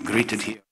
greeted here.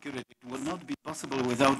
security will not be possible without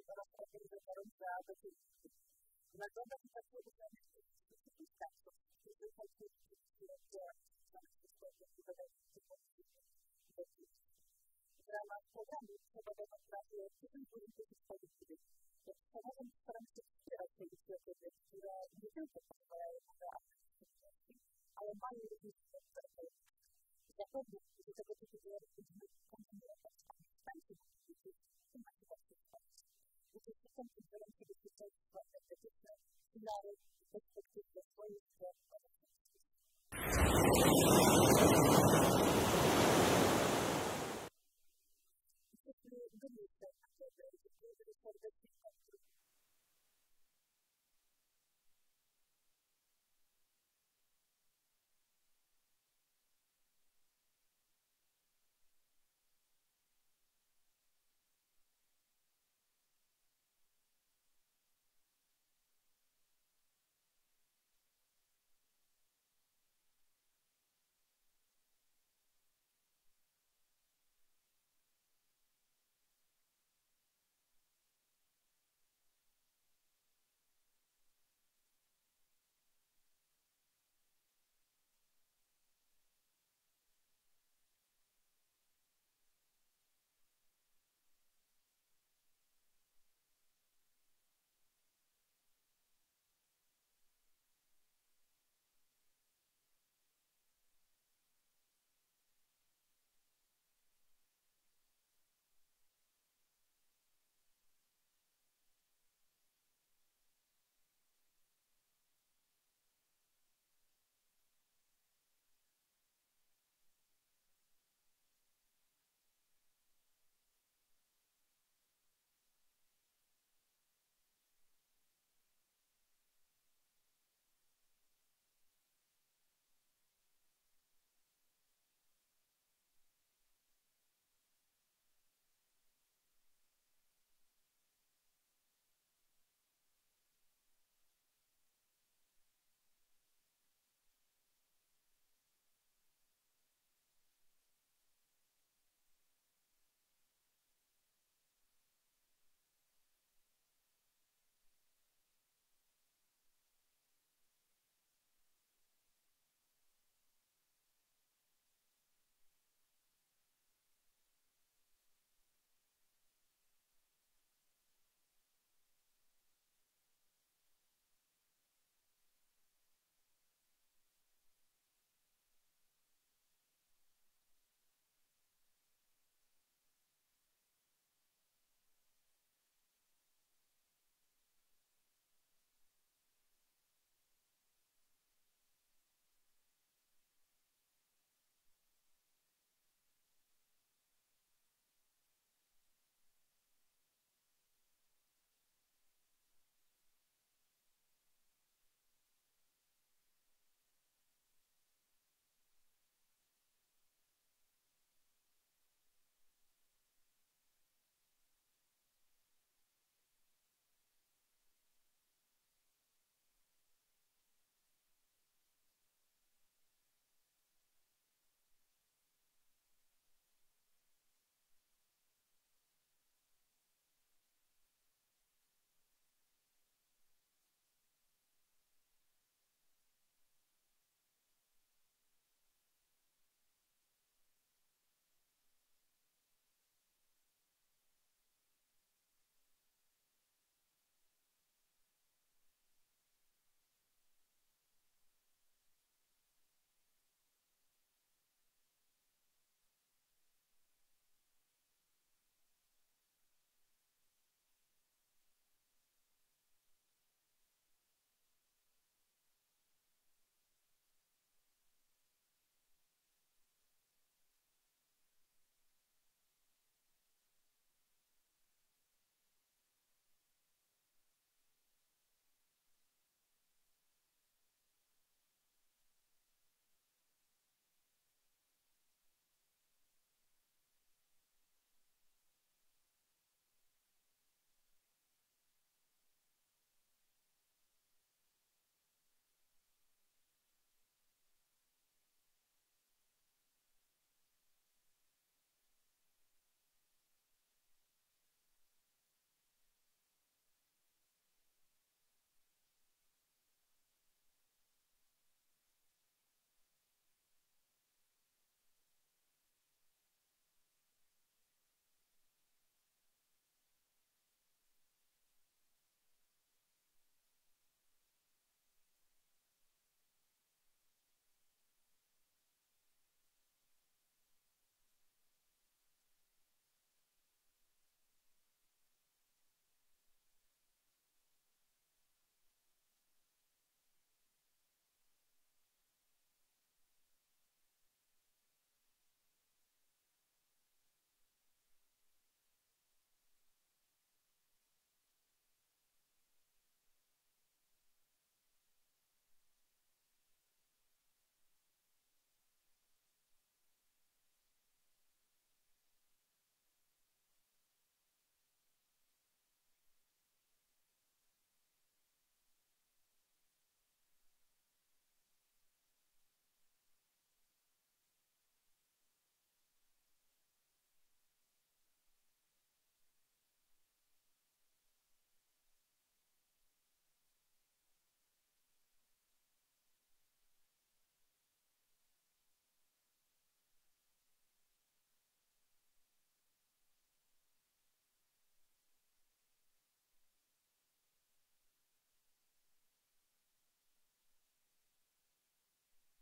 zaraz organizatorem za decyzję. Nagroda i takie uznanie wszystkich stacji, którzy chodzi do w ramach programu trzeba dodać prawie 1000 polityki. Samorząd staramy się wspierać te inicjatywy, które nie tylko pozwalają na aktywności, ale mają również zapewnić, że tego typu działania będziemy kontynuować, a nie stańcie w macie właśnie wsparcie. Uczestnikom konferencji bezpieczeństwa energetyczne, filary i perspektywy swojej strony.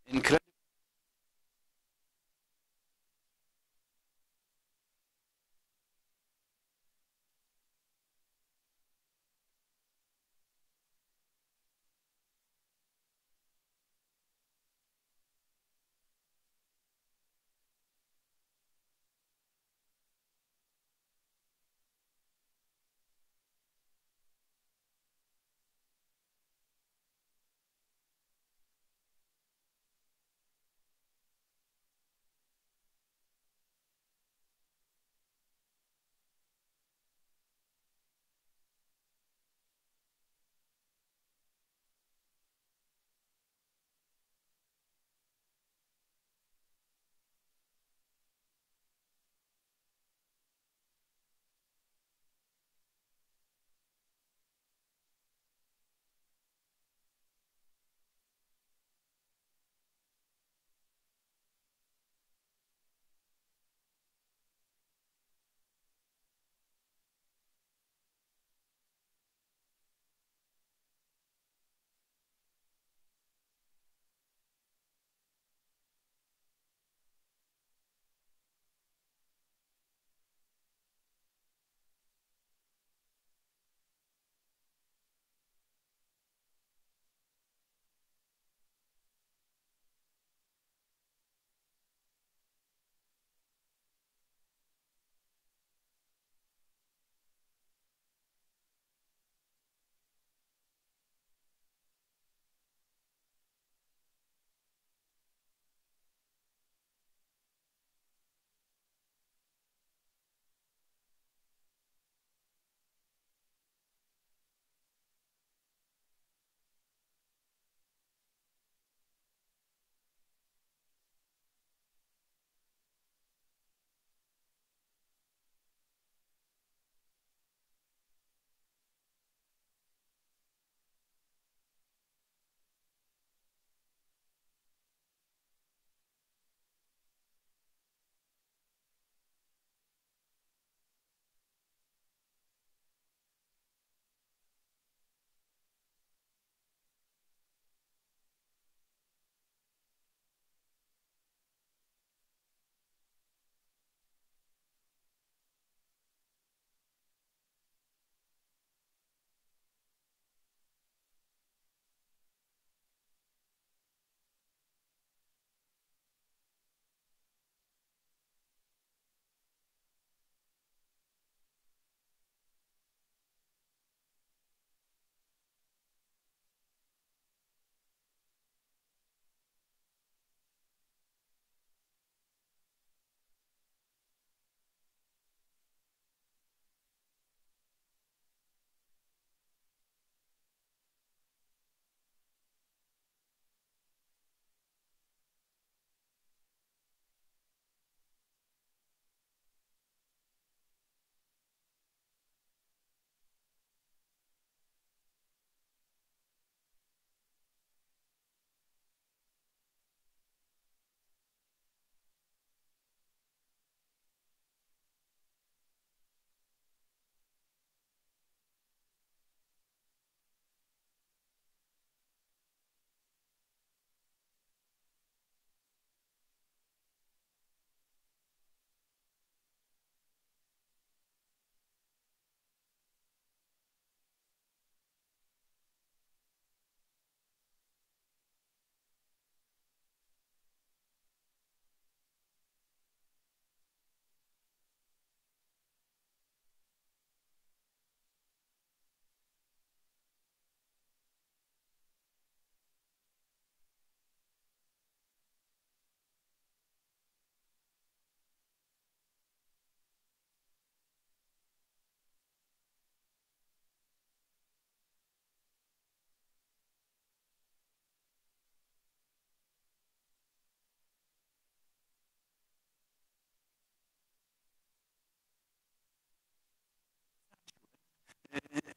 incredible.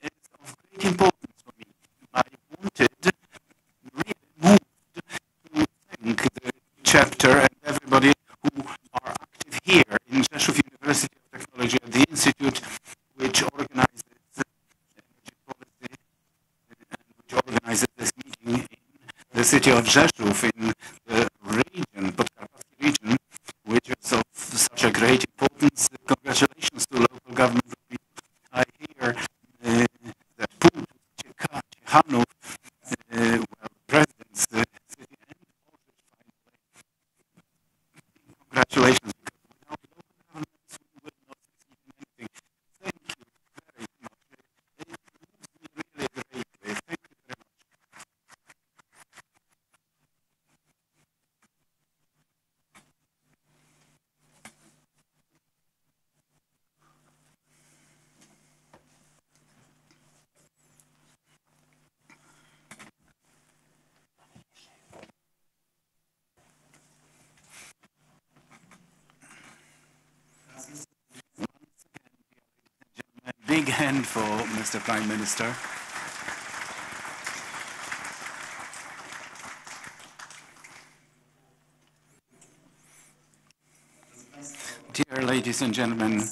It's of great importance for me. I wanted, really moved to thank the chapter and everybody who are active here in Rzeszów University of Technology at the Institute, which organizes energy policy and which organizes this meeting in the city of Rzeszów in the Hanów, well, presidents, city, and congratulations, because without local governments, we will not succeed in anything. Thank you very much. It moves me really greatly. Thank you very much. Big hand for Mr. Prime Minister. Dear ladies and gentlemen,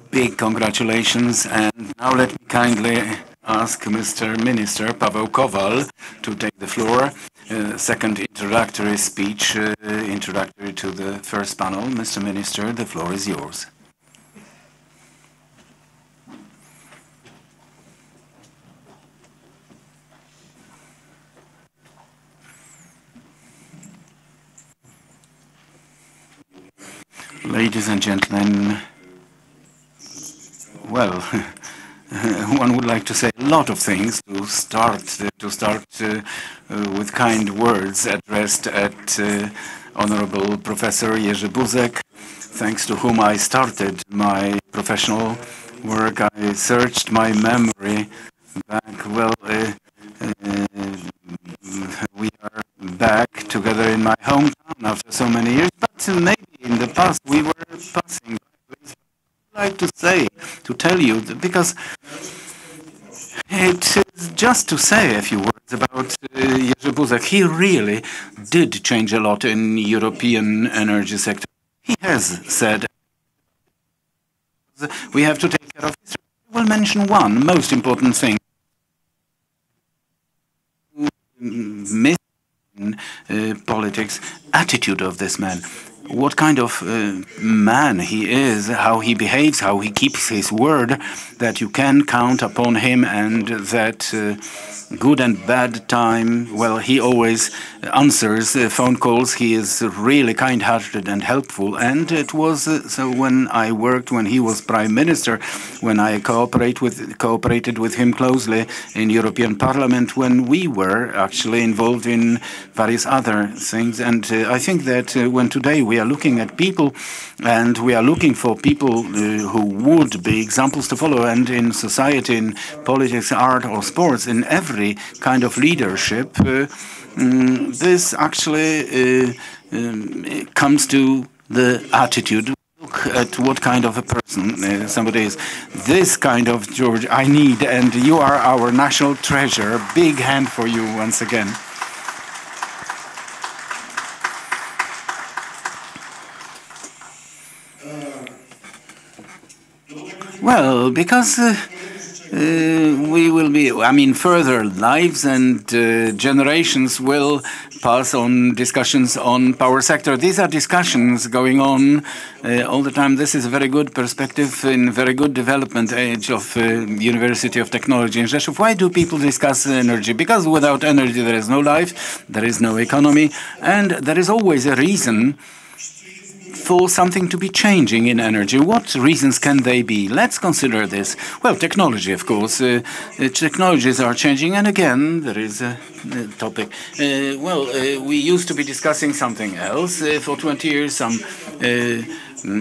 big congratulations, and now let me kindly ask Mr. Minister Paweł Kowal to take the floor. Second introductory speech, introductory to the first panel. Mr. Minister, the floor is yours. Ladies and gentlemen, well, one would like to say a lot of things to start with kind words addressed at Honorable Professor Jerzy Buzek, thanks to whom I started my professional work. I searched my memory back. Well, we are back together in my hometown after so many years, but maybe in the past we were passing by places. I would like to tell you, because it is just to say a few words about Jerzy Buzek. He really did change a lot in European energy sector. He has said we have to take care of history. I will mention one most important thing. Politics attitude of this man. What kind of man he is, how he behaves, how he keeps his word, that you can count upon him, and that good and bad time, well, he always answers phone calls. He is really kind-hearted and helpful. And it was so when he was Prime Minister, when I cooperated with him closely in European Parliament, when we were actually involved in various other things. And I think that when today we are looking at people, and we are looking for people who would be examples to follow, and in society, in politics, art, or sports, in every kind of leadership, this actually comes to the attitude. Look at what kind of a person somebody is. This kind of George I need, and you are our national treasure. Big hand for you once again. Well, because we will be, further lives and generations will pass on discussions on power sector. These are discussions going on all the time. This is a very good perspective in very good development age of University of Technology in Rzeszów. Why do people discuss energy? Because without energy there is no life, there is no economy, and there is always a reason for something to be changing in energy. What reasons can they be? Let's consider this. Well, technology, of course. Technologies are changing, and again, there is a topic. We used to be discussing something else for 20 years. Some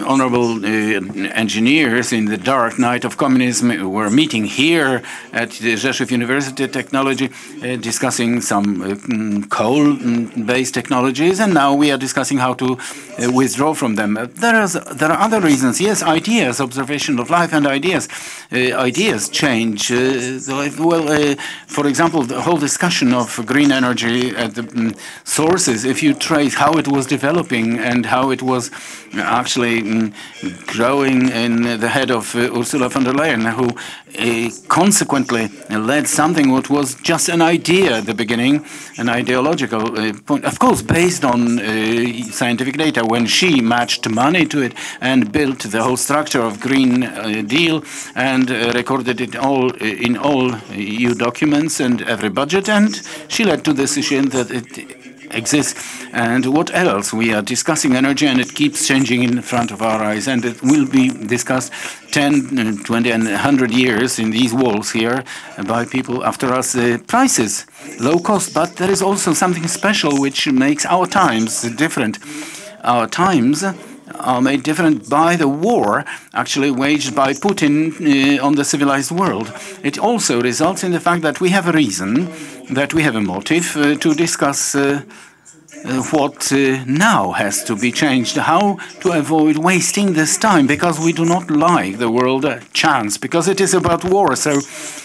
honorable engineers in the dark night of communism were meeting here at the Rzeszów University of Technology, discussing some coal-based technologies, and now we are discussing how to withdraw from them. There are other reasons. Yes, ideas, observation of life, and ideas change. For example, the whole discussion of green energy at the sources, if you trace how it was developing and how it was actually actually growing in the head of Ursula von der Leyen, who consequently led something what was just an idea at the beginning, an ideological point, of course, based on scientific data, when she matched money to it and built the whole structure of Green Deal and recorded it all in all EU documents and every budget, and she led to the decision that it exists. And what else? We are discussing energy, and it keeps changing in front of our eyes, and it will be discussed 10, 20, and 100 years in these walls here by people after us. Prices, low cost, but there is also something special which makes our times different. Our times are made different by the war actually waged by Putin on the civilized world. It also results in the fact that we have a reason, that we have a motive to discuss what now has to be changed, how to avoid wasting this time, because we do not like the world chance, because it is about war. So,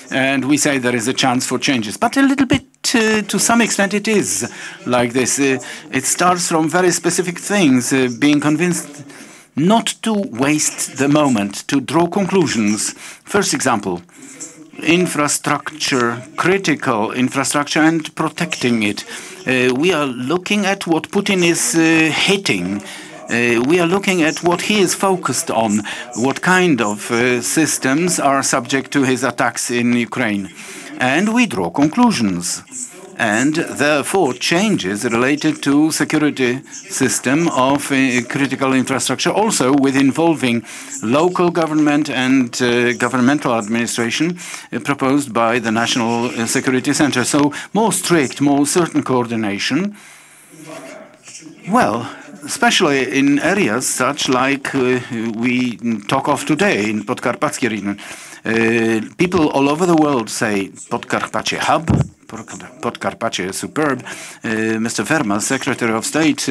and we say there is a chance for changes, but a little bit to some extent it is like this. It starts from very specific things, being convinced not to waste the moment, to draw conclusions. First example, infrastructure, critical infrastructure, and protecting it. We are looking at what Putin is hitting. We are looking at what he is focused on, what kind of systems are subject to his attacks in Ukraine. And we draw conclusions. And therefore changes related to security system of critical infrastructure, also with involving local government and governmental administration proposed by the National Security Center. So more strict, more certain coordination. Well, especially in areas such like we talk of today in Podkarpackie region. People all over the world say Podkarpackie hub, Podkarpackie is superb. Mr. Verma, Secretary of State,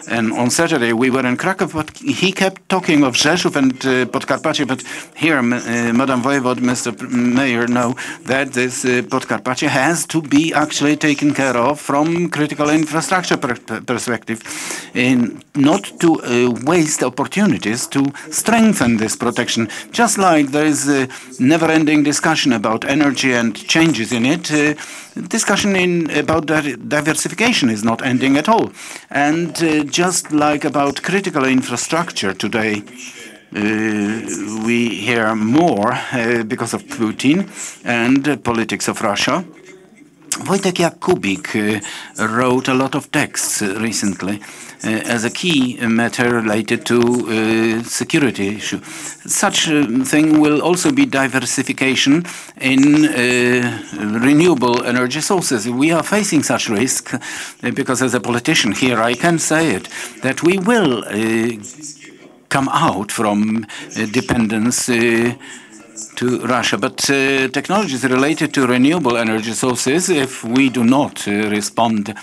and on Saturday we were in Krakow, but he kept talking of Rzeszów and Podkarpackie, but here, Madam Voivod, Mr. Mayor, know that this Podkarpackie has to be actually taken care of from critical infrastructure perspective, not to waste opportunities to strengthen this protection. Just like there is a never-ending discussion about energy and changes in it, discussion about diversification is not ending at all. And just like about critical infrastructure today, we hear more because of Putin and politics of Russia. Wojtek Jakubik wrote a lot of texts recently as a key matter related to security issue. Such a thing will also be diversification in renewable energy sources. We are facing such risk because as a politician here I can say it, that we will come out from dependence to Russia. But technologies related to renewable energy sources, if we do not respond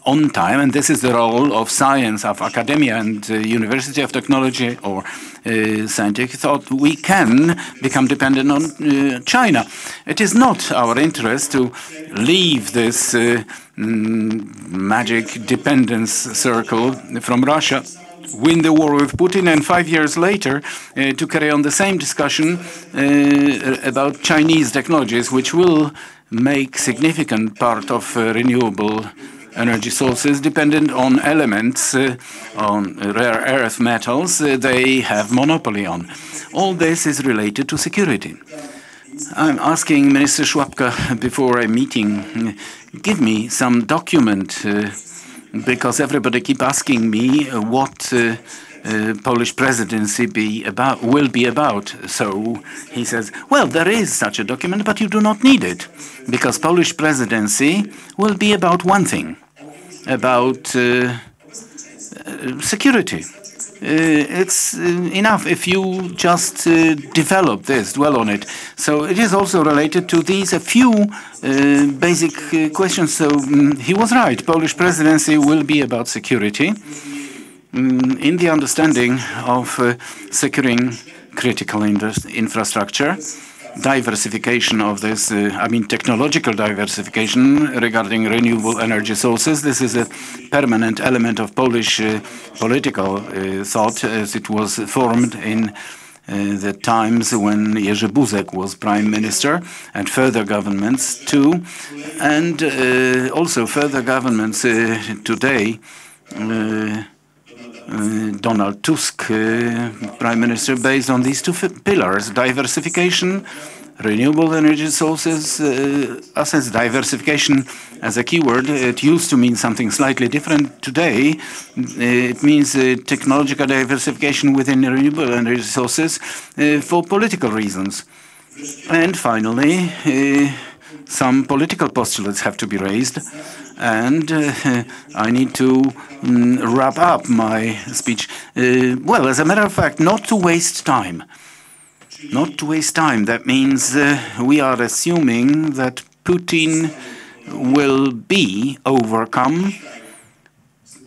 on time, and this is the role of science, of academia and University of Technology or scientific thought, we can become dependent on China. It is not our interest to leave this magic dependence circle from Russia, win the war with Putin, and 5 years later to carry on the same discussion about Chinese technologies, which will make significant part of renewable energy sources dependent on elements, on rare earth metals they have monopoly on. All this is related to security. I'm asking Minister Szłapka before a meeting, give me some document, because everybody keep asking me what Polish presidency will be about. So he says, well, there is such a document, but you do not need it, because Polish presidency will be about one thing, about security. It's enough if you just develop this, dwell on it. So it is also related to these a few basic questions. So he was right. Polish presidency will be about security in the understanding of securing critical infrastructure. diversification of this, technological diversification regarding renewable energy sources. This is a permanent element of Polish political thought as it was formed in the times when Jerzy Buzek was prime minister, and further governments too, and also further governments today. Donald Tusk, prime minister, based on these two pillars: diversification, renewable energy sources. As diversification as a keyword, it used to mean something slightly different. Today, it means technological diversification within renewable energy sources for political reasons. And finally, some political postulates have to be raised. And I need to wrap up my speech. Well, as a matter of fact, not to waste time. Not to waste time. That means we are assuming that Putin will be overcome.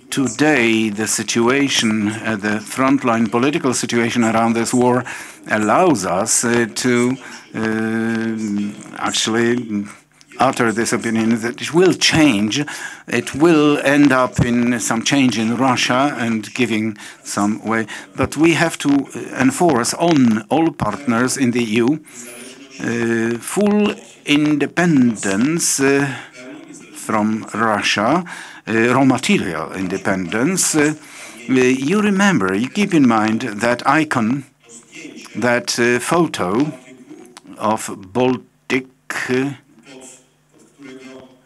Today, the situation, the frontline political situation around this war allows us to actually utter this opinion that it will change. It will end up in some change in Russia and giving some way. But we have to enforce on all partners in the EU full independence from Russia, raw material independence. You remember, you keep in mind that icon, that photo of Baltic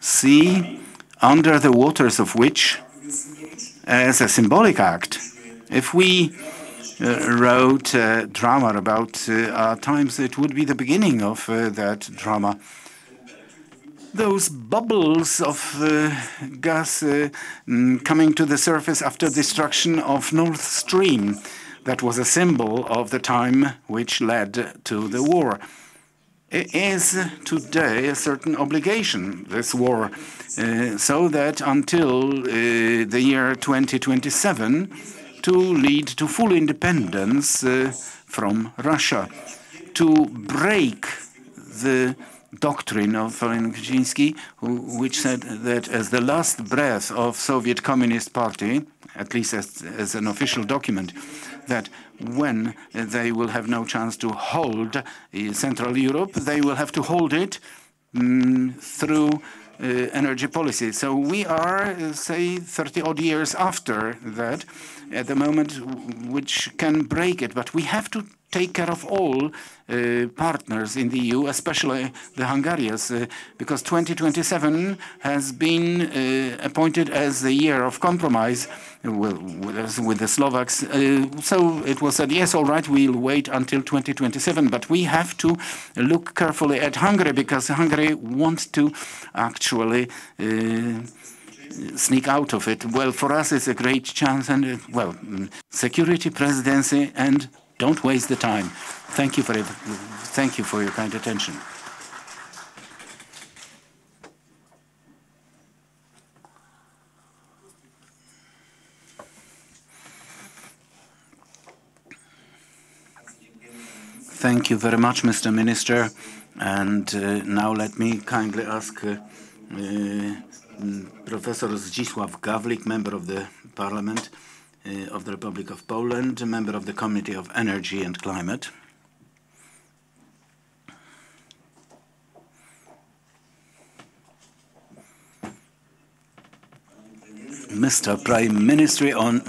Sea, under the waters of which, as a symbolic act, if we wrote a drama about our times, it would be the beginning of that drama. Those bubbles of gas coming to the surface after destruction of Nord Stream, that was a symbol of the time which led to the war. It is today a certain obligation, this war, so that until the year 2027, to lead to full independence from Russia, to break the doctrine of Kaczynski, which said that as the last breath of Soviet Communist Party, at least as an official document, that when they will have no chance to hold Central Europe, they will have to hold it through energy policy. So we are, say, 30-odd years after that, at the moment which can break it. But we have to take care of all partners in the EU, especially the Hungarians, because 2027 has been appointed as the year of compromise with the Slovaks. So it was said, yes, all right, we'll wait until 2027, but we have to look carefully at Hungary, because Hungary wants to actually sneak out of it. Well, for us, it's a great chance, and, well, security, presidency, and don't waste the time. Thank you for it. Thank you for your kind attention. Thank you very much, Mr. Minister. And now let me kindly ask Professor Zdzisław Gawlik, Member of the Parliament of the Republic of Poland, Member of the Committee of Energy and Climate. Mr. Prime Minister, on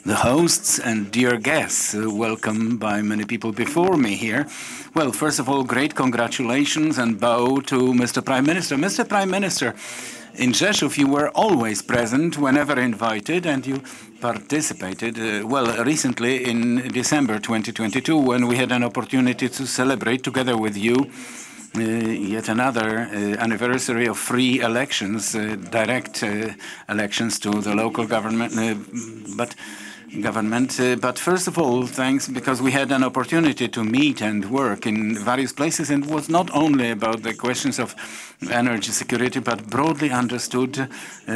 the hosts and dear guests, welcome by many people before me here. Well, first of all, great congratulations and bow to Mr. Prime Minister. Mr. Prime Minister, in Rzeszów, you were always present whenever invited, and you participated, well, recently in December 2022, when we had an opportunity to celebrate together with you yet another anniversary of free elections, direct elections to the local government. But first of all, thanks, because we had an opportunity to meet and work in various places, and it was not only about the questions of energy security, but broadly understood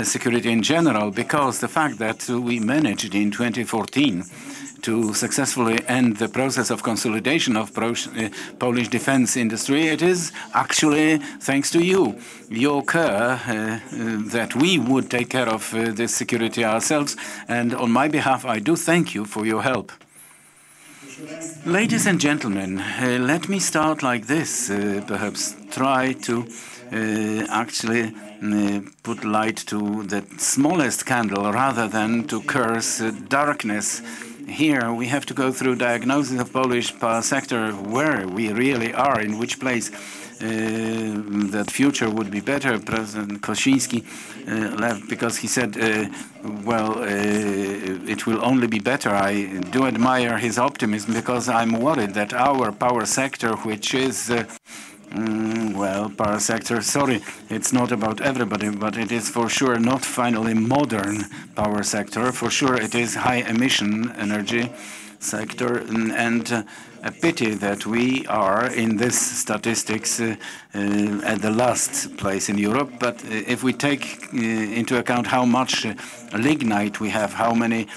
security in general, because the fact that we managed in 2014 to successfully end the process of consolidation of Polish defense industry, it is actually thanks to you, your care, that we would take care of this security ourselves. And on my behalf, I do thank you for your help. Ladies and gentlemen, let me start like this, perhaps try to actually put light to the smallest candle rather than to curse darkness. Here we have to go through diagnosis of Polish power sector, where we really are, in which place that future would be better. President Koszyński left because he said, well, it will only be better. I do admire his optimism because I'm worried that our power sector, which is well, power sector, sorry, it's not about everybody, but it is for sure not finally modern power sector. For sure it is high emission energy sector, and a pity that we are in this statistics at the last place in Europe. But if we take into account how much lignite we have, how many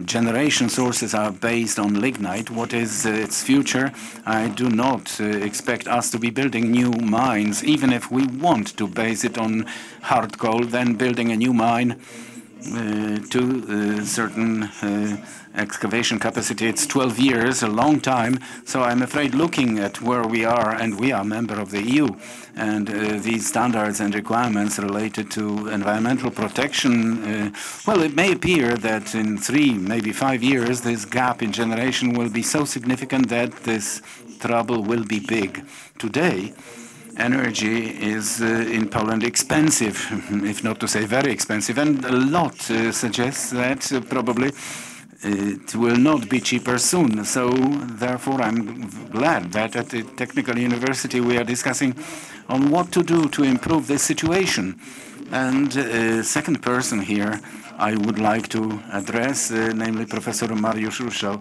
generation sources are based on lignite, what is its future? I do not expect us to be building new mines, even if we want to base it on hard coal, then building a new mine to certain excavation capacity. It's 12 years, a long time. So I'm afraid, looking at where we are, and we are a member of the EU, and these standards and requirements related to environmental protection, well, it may appear that in 3, maybe 5 years, this gap in generation will be so significant that this trouble will be big. Today, energy is in Poland expensive, if not to say very expensive, and a lot suggests that probably it will not be cheaper soon. So therefore I'm glad that at the Technical University we are discussing on what to do to improve this situation. And second person here I would like to address, namely Professor Mariusz Ruszał.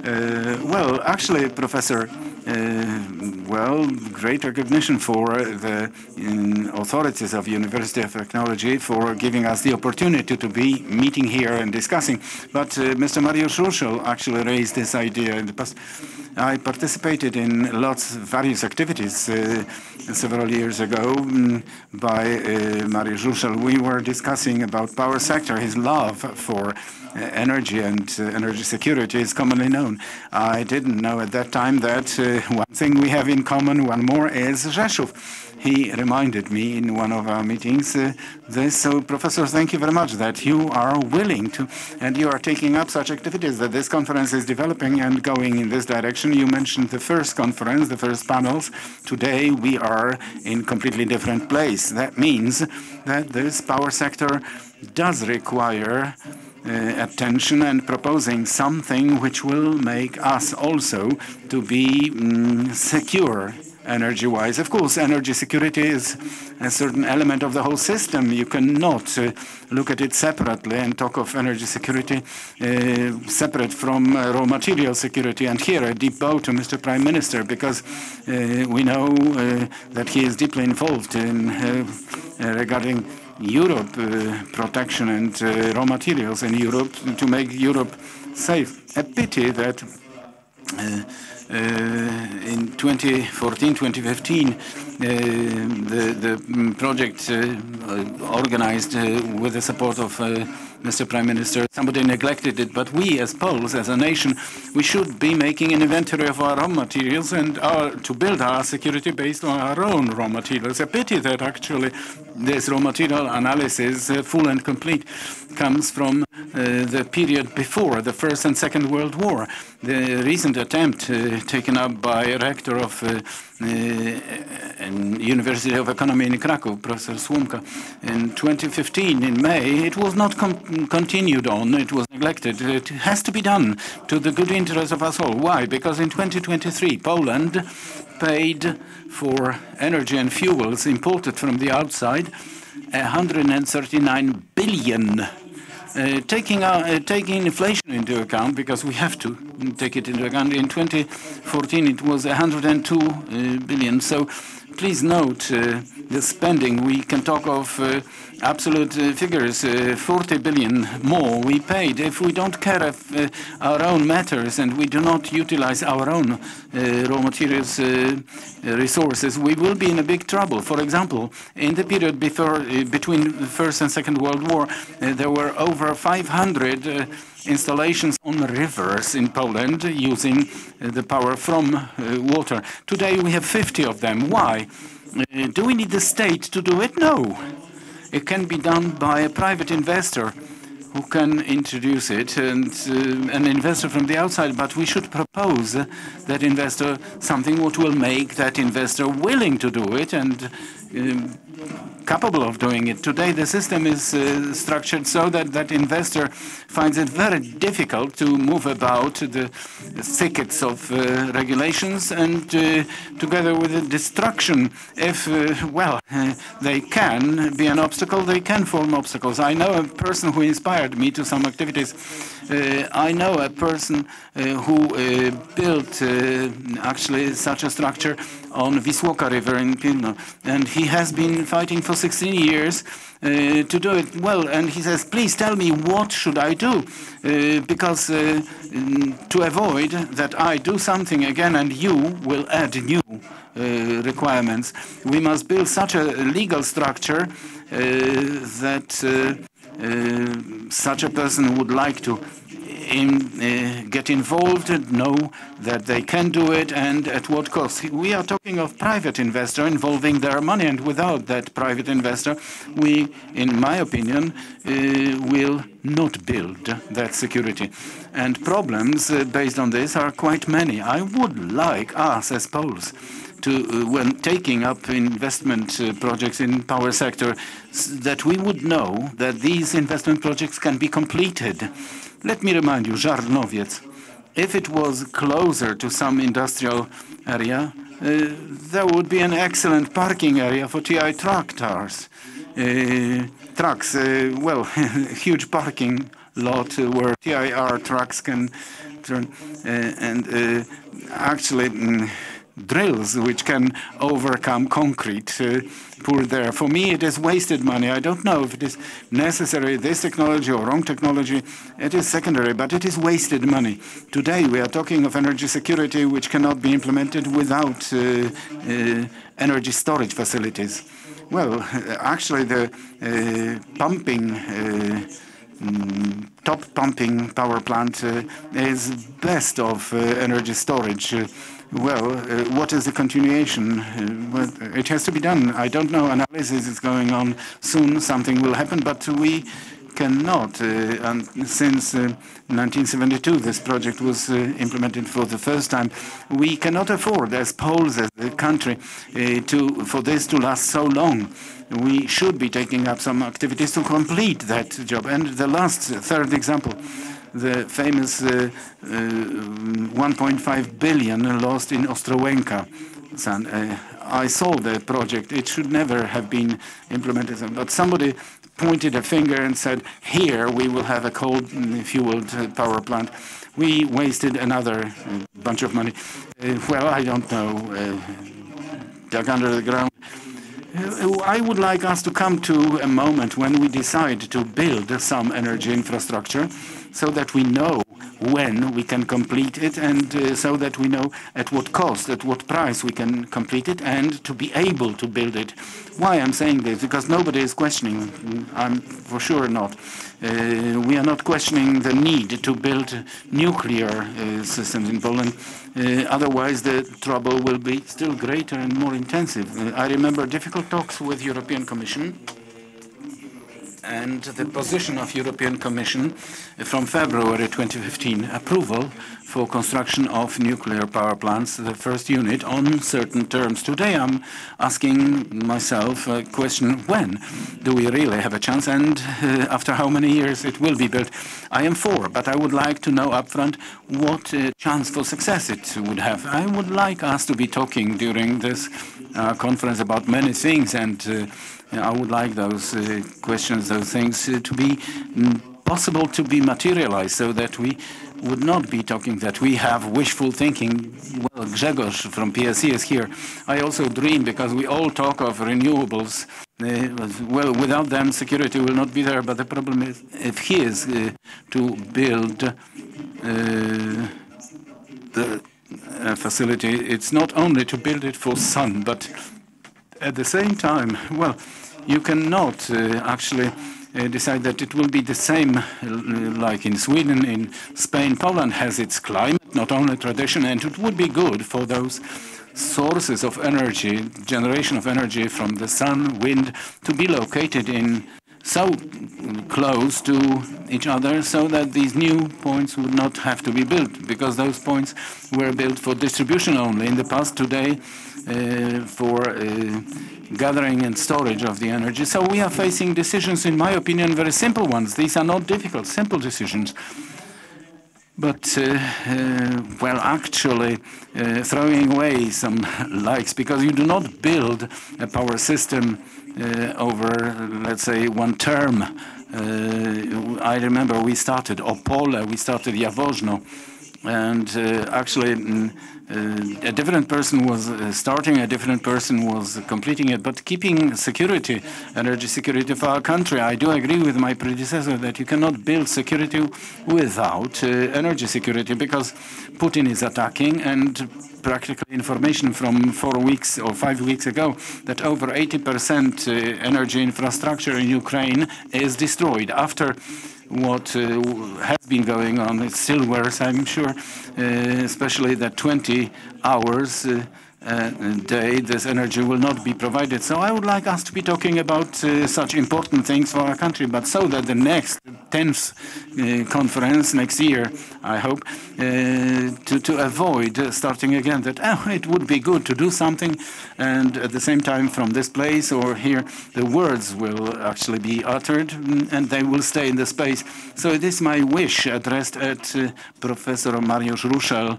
Well, actually, Professor, well, great recognition for the authorities of University of Technology for giving us the opportunity to be meeting here and discussing. But Mr. Mariusz Ruszał actually raised this idea in the past. I participated in various activities several years ago by Mariusz Ruszał. We were discussing about power sector. His love for energy and energy security is commonly known. I didn't know at that time that one thing we have in common, one more, is Rzeszów. He reminded me in one of our meetings this. So, Professor, thank you very much that you are willing to, and you are taking up such activities, that this conference is developing and going in this direction. You mentioned the first conference, the first panels. Today, we are in completely different place. That means that this power sector does require attention, and proposing something which will make us also to be secure energy-wise. Of course, energy security is a certain element of the whole system. You cannot look at it separately and talk of energy security separate from raw material security. And here a deep bow to Mr. Prime Minister, because we know that he is deeply involved in regarding Europe protection and raw materials in Europe to make Europe safe. A pity that in 2014, 2015, the project organized with the support of Mr. Prime Minister, somebody neglected it, but we as Poles, as a nation, we should be making an inventory of our raw materials and to build our security based on our own raw materials. A pity that actually this raw material analysis, full and complete, comes from the period before the First and Second World War. The recent attempt taken up by a rector of University of Economy in Krakow, Professor Słomka, in 2015 in May, it was not continued on, it was neglected. It has to be done to the good interest of us all. Why? Because in 2023, Poland paid for energy and fuels imported from the outside 139 billion. Taking inflation into account, because we have to take it into account, in 2014 it was 102 billion. So please note the spending. We can talk of absolute figures, 40 billion more we paid. If we don't care of our own matters and we do not utilize our own raw materials resources, we will be in a big trouble. For example, in the period between the First and Second World War, there were over 500 installations on rivers in Poland using the power from water. Today we have 50 of them. Why? Do we need the state to do it? No. It can be done by a private investor who can introduce it, and an investor from the outside, but we should propose that investor something what will make that investor willing to do it and capable of doing it. Today the system is structured so that that investor finds it very difficult to move about the thickets of regulations, and together with the destruction, if, they can be an obstacle, they can form obstacles. I know a person who inspired me to some activities. I know a person who built actually such a structure on Wisłoka River in Pilno, and he has been fighting for 16 years to do it well. And he says, please tell me what should I do, because to avoid that I do something again and you will add new requirements, we must build such a legal structure that such a person would like to get involved and know that they can do it and at what cost. We are talking of private investor involving their money, and without that private investor, we, in my opinion, will not build that security. And problems based on this are quite many. I would like us as Poles to, when taking up investment projects in power sector, that we would know that these investment projects can be completed. Let me remind you, Żarnowiec, if it was closer to some industrial area, there would be an excellent parking area for TI trucks. Huge parking lot where TIR trucks can turn, and actually drills which can overcome concrete poured there. For me, it is wasted money. I don't know if it is necessary, this technology or wrong technology. It is secondary, but it is wasted money. Today, we are talking of energy security, which cannot be implemented without energy storage facilities. Well, actually, the top pumping power plant is best of energy storage. What is the continuation? It has to be done. I don't know. Analysis is going on soon. Something will happen, but we cannot. And since 1972, this project was implemented for the first time. We cannot afford, as Poles, as a country, for this to last so long. We should be taking up some activities to complete that job. And the third example, the famous 1.5 billion lost in Ostrołęka. I saw the project. It should never have been implemented. But somebody pointed a finger and said, here we will have a coal-fueled power plant. We wasted another bunch of money. I don't know. Dug under the ground. I would like us to come to a moment when we decide to build some energy infrastructure so that we know when we can complete it, and so that we know at what cost, at what price we can complete it, and to be able to build it. Why I'm saying this? Because nobody is questioning, I'm for sure not. We are not questioning the need to build nuclear systems in Poland. Otherwise, the trouble will be still greater and more intensive. I remember difficult talks with European Commission, and the position of European Commission from February 2015, approval for construction of nuclear power plants, the first unit, on certain terms. Today I'm asking myself a question, when do we really have a chance, and after how many years it will be built? I am for, but I would like to know upfront what chance for success it would have. I would like us to be talking during this conference about many things, and I would like those questions, those things to be possible to be materialized, so that we would not be talking that we have wishful thinking. Well, Grzegorz from PSC is here. I also dream, because we all talk of renewables. Well, without them, security will not be there. But the problem is, if he is to build the facility, it's not only to build it for sun, but at the same time, well, you cannot actually decide that it will be the same like in Sweden, in Spain. Poland has its climate, not only tradition, and it would be good for those sources of energy, generation of energy from the sun, wind, to be located in so close to each other, so that these new points would not have to be built, because those points were built for distribution only in the past. Today, for gathering and storage of the energy. So we are facing decisions, in my opinion, very simple ones. These are not difficult, simple decisions. But, well, actually throwing away some likes, because you do not build a power system over, let's say, one term. I remember we started Opole, we started Jaworzno, and actually a different person was starting, a different person was completing it, but keeping security, energy security for our country. I do agree with my predecessor that you cannot build security without energy security, because Putin is attacking, and practical information from 4 weeks or 5 weeks ago that over 80% energy infrastructure in Ukraine is destroyed. After what has been going on, it's still worse, I'm sure, especially that 20 hours a day this energy will not be provided. So I would like us to be talking about such important things for our country, but so that the next 10th conference next year, I hope, to avoid starting again that it would be good to do something, and at the same time from this place or here the words will actually be uttered and they will stay in the space. So it is my wish addressed at Professor Mariusz Ruszel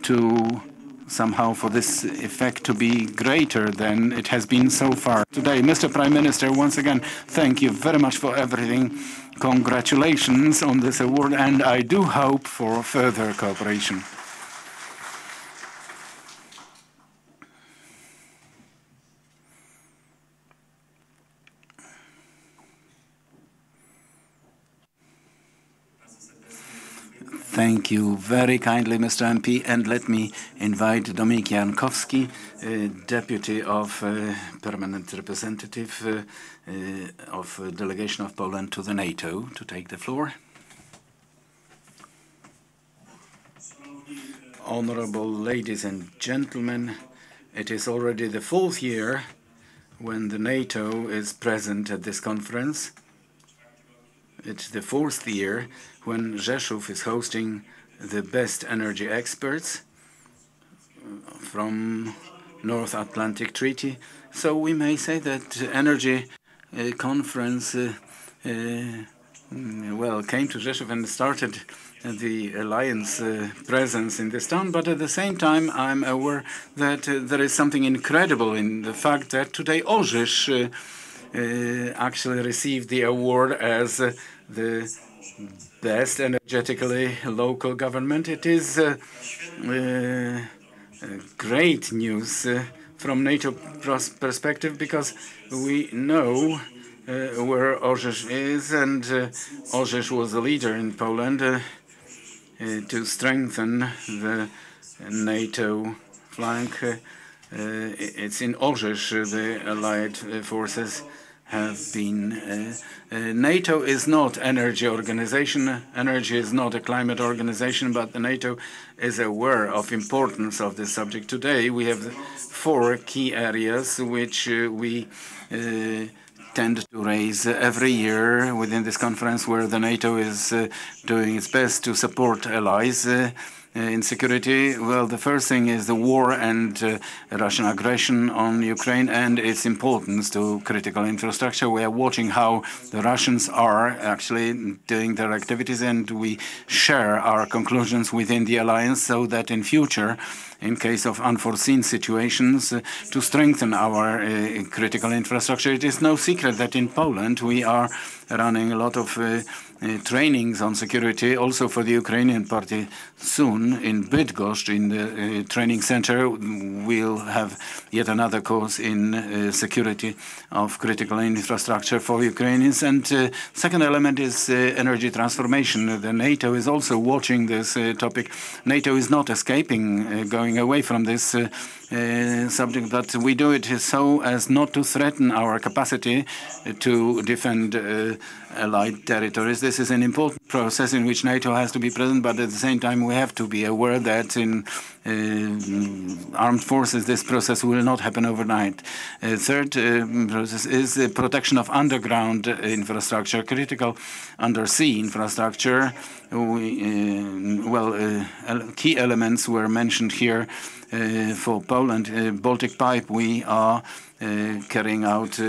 to somehow for this effect to be greater than it has been so far today. Mr. Prime Minister, once again, thank you very much for everything. Congratulations on this award, and I do hope for further cooperation. Thank you very kindly, Mr. MP, and let me invite Dominik Jankowski, Deputy of Permanent Representative of Delegation of Poland to the NATO, to take the floor. Honorable ladies and gentlemen, it is already the 4th year when the NATO is present at this conference. It's the 4th year when Rzeszów is hosting the best energy experts from North Atlantic Treaty. So we may say that energy conference well, came to Rzeszów and started the alliance presence in this town. But at the same time, I'm aware that there is something incredible in the fact that today Orzysz actually received the award as the best energetically local government. It is great news from NATO perspective, because we know where Orzysz is, and Orzysz was a leader in Poland to strengthen the NATO flank. It's in Orzysz the Allied forces have been. NATO is not energy organization. Energy is not a climate organization, but the NATO is aware of importance of this subject. Today we have 4 key areas which we tend to raise every year within this conference, where the NATO is doing its best to support allies in security. Well, the first thing is the war and Russian aggression on Ukraine and its importance to critical infrastructure. We are watching how the Russians are actually doing their activities, and we share our conclusions within the alliance, so that in future in case of unforeseen situations to strengthen our critical infrastructure. It is no secret that in Poland we are running a lot of trainings on security, also for the Ukrainian party. Soon in Bydgoszcz, in the training center, we'll have yet another course in security of critical infrastructure for Ukrainians. And second element is energy transformation. The NATO is also watching this topic. NATO is not escaping, going away from this subject, but we do it so as not to threaten our capacity to defend allied territories. This is an important process in which NATO has to be present, but at the same time we have to be aware that in armed forces this process will not happen overnight. Third process is the protection of underground infrastructure, critical undersea infrastructure. Key elements were mentioned here. For Poland, Baltic Pipe, we are carrying out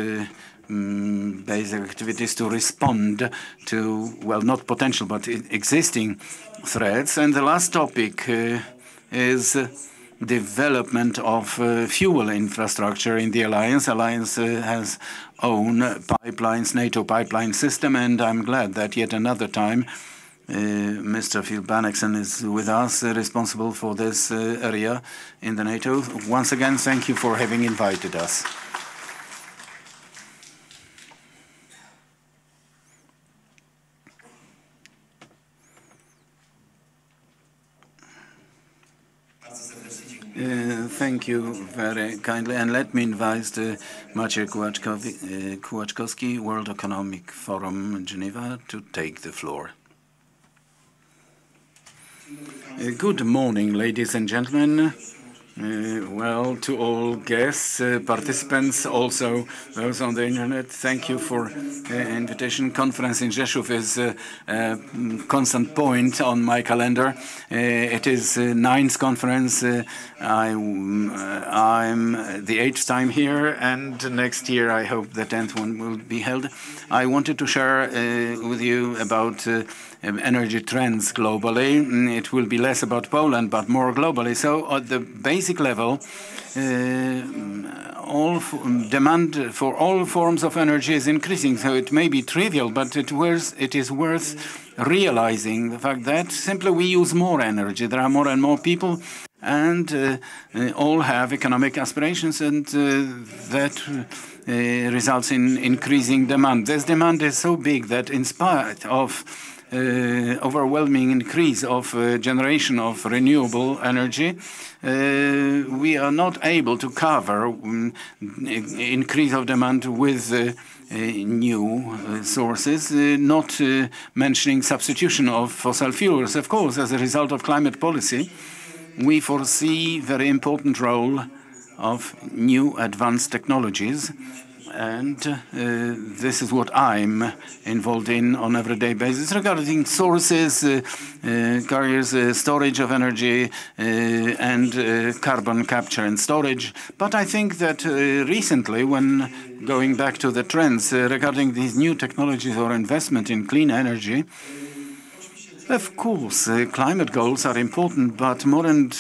basic activities to respond to, well, not potential, but existing threats. And the last topic is development of fuel infrastructure in the alliance. Alliance has own pipelines, NATO pipeline system, and I'm glad that yet another time Mr. Phil Banexen is with us, responsible for this area in the NATO. Once again, thank you for having invited us. Thank you very kindly, and let me invite Maciej Kułaczkowski, World Economic Forum, Geneva, to take the floor. Good morning, ladies and gentlemen. Well, to all guests, participants, also those on the internet, thank you for the invitation. Conference in Rzeszów is a constant point on my calendar. It is ninth conference. I'm the 8th time here, and next year I hope the 10th one will be held. I wanted to share with you about energy trends globally. It will be less about Poland, but more globally. So at the basic level, demand for all forms of energy is increasing. So it may be trivial, but it is worth realizing the fact that simply we use more energy. There are more and more people, and all have economic aspirations, and that results in increasing demand. This demand is so big that in spite of overwhelming increase of generation of renewable energy, we are not able to cover increase of demand with new sources, not mentioning substitution of fossil fuels. Of course, as a result of climate policy, we foresee very important role of new advanced technologies. And this is what I'm involved in on everyday basis regarding sources, carriers, storage of energy, and carbon capture and storage. But I think that recently, when going back to the trends regarding these new technologies or investment in clean energy, of course, climate goals are important, but more and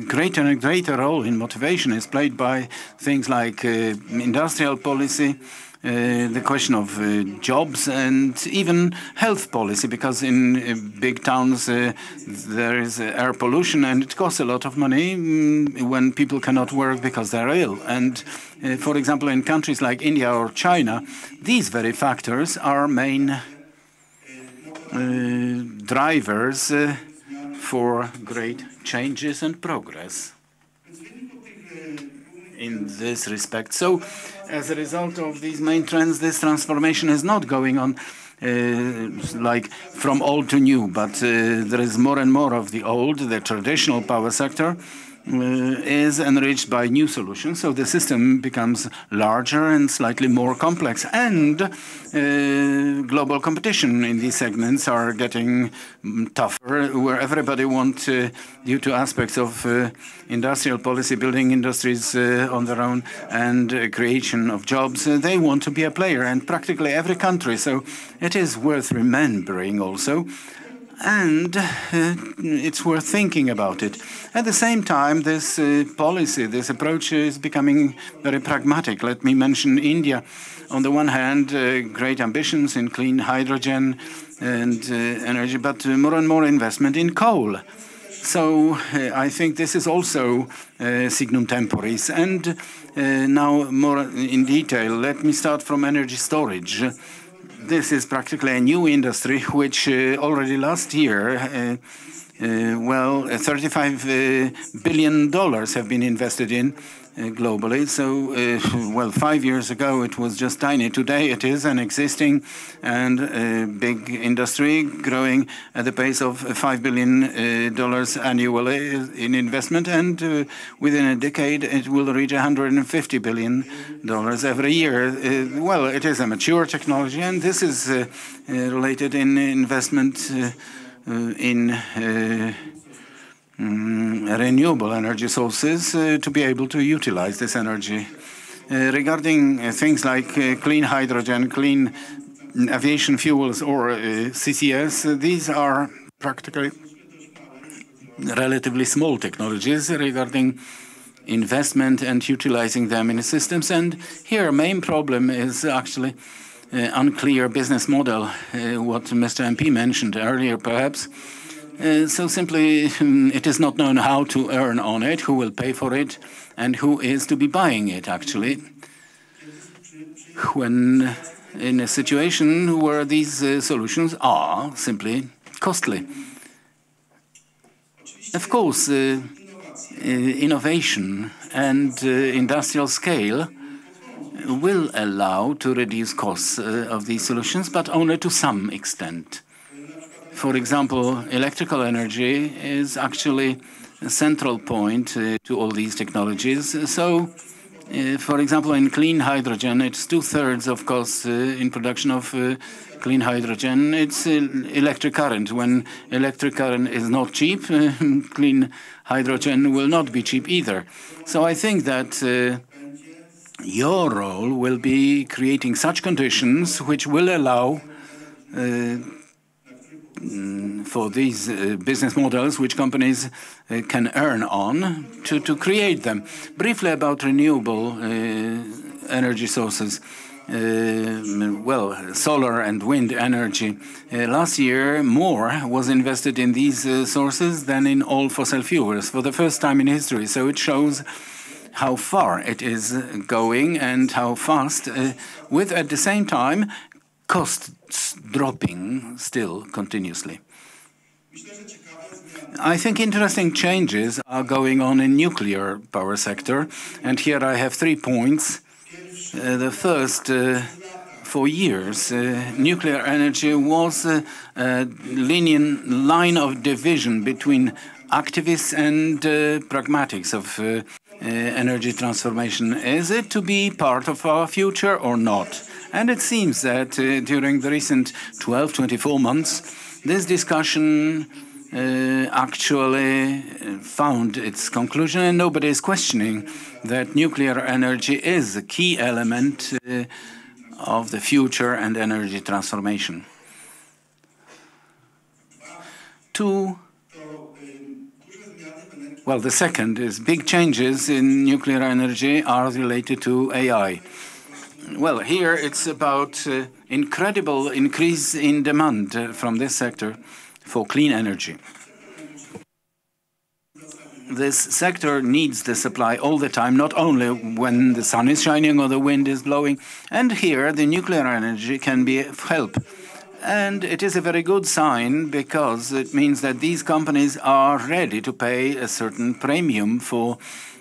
greater role in motivation is played by things like industrial policy, the question of jobs, and even health policy, because in big towns there is air pollution and it costs a lot of money when people cannot work because they're ill. And for example, in countries like India or China, these very factors are main drivers for great changes and progress in this respect. So, as a result of these main trends, this transformation is not going on like from old to new, but there is more and more of the old, the traditional power sector, is enriched by new solutions. So the system becomes larger and slightly more complex. And global competition in these segments are getting tougher, where everybody wants, due to aspects of industrial policy, building industries on their own, and creation of jobs, they want to be a player, and practically every country. So it is worth remembering also And it's worth thinking about it. At the same time, this policy, this approach is becoming very pragmatic. Let me mention India. On the one hand, great ambitions in clean hydrogen and energy, but more and more investment in coal. So I think this is also signum temporis. And now more in detail, let me start from energy storage. This is practically a new industry, which already last year, $35 billion have been invested in globally. So, 5 years ago it was just tiny. Today it is an existing and big industry growing at the pace of $5 billion annually in investment, and within a decade it will reach $150 billion every year. It is a mature technology, and this is related in investment in renewable energy sources to be able to utilize this energy. Regarding things like clean hydrogen, clean aviation fuels, or CCS, these are practically relatively small technologies regarding investment and utilizing them in systems. And here, main problem is actually unclear business model, what Mr. MP mentioned earlier, perhaps. So simply, it is not known how to earn on it, who will pay for it, and who is to be buying it, actually. When in a situation where these solutions are simply costly. Of course, innovation and industrial scale will allow to reduce costs of these solutions, but only to some extent. For example, electrical energy is actually a central point to all these technologies. So, for example, in clean hydrogen, it's 2/3 of costs in production of clean hydrogen. It's electric current. When electric current is not cheap, clean hydrogen will not be cheap either. So I think that your role will be creating such conditions which will allow for these business models which companies can earn on to create them. Briefly about renewable energy sources. Solar and wind energy. Last year, more was invested in these sources than in all fossil fuels for the first time in history. So it shows how far it is going and how fast, with at the same time costs dropping still continuously. I think interesting changes are going on in nuclear power sector, and here I have 3 points. The first, for years, nuclear energy was a line of division between activists and pragmatics of energy transformation. Is it to be part of our future or not? And it seems that during the recent 12-24 months, this discussion actually found its conclusion, and nobody is questioning that nuclear energy is a key element of the future and energy transformation. The second is big changes in nuclear energy are related to AI. Well, here it's about incredible increase in demand from this sector for clean energy. This sector needs the supply all the time, not only when the sun is shining or the wind is blowing. And here the nuclear energy can be of help. And it is a very good sign because it means that these companies are ready to pay a certain premium for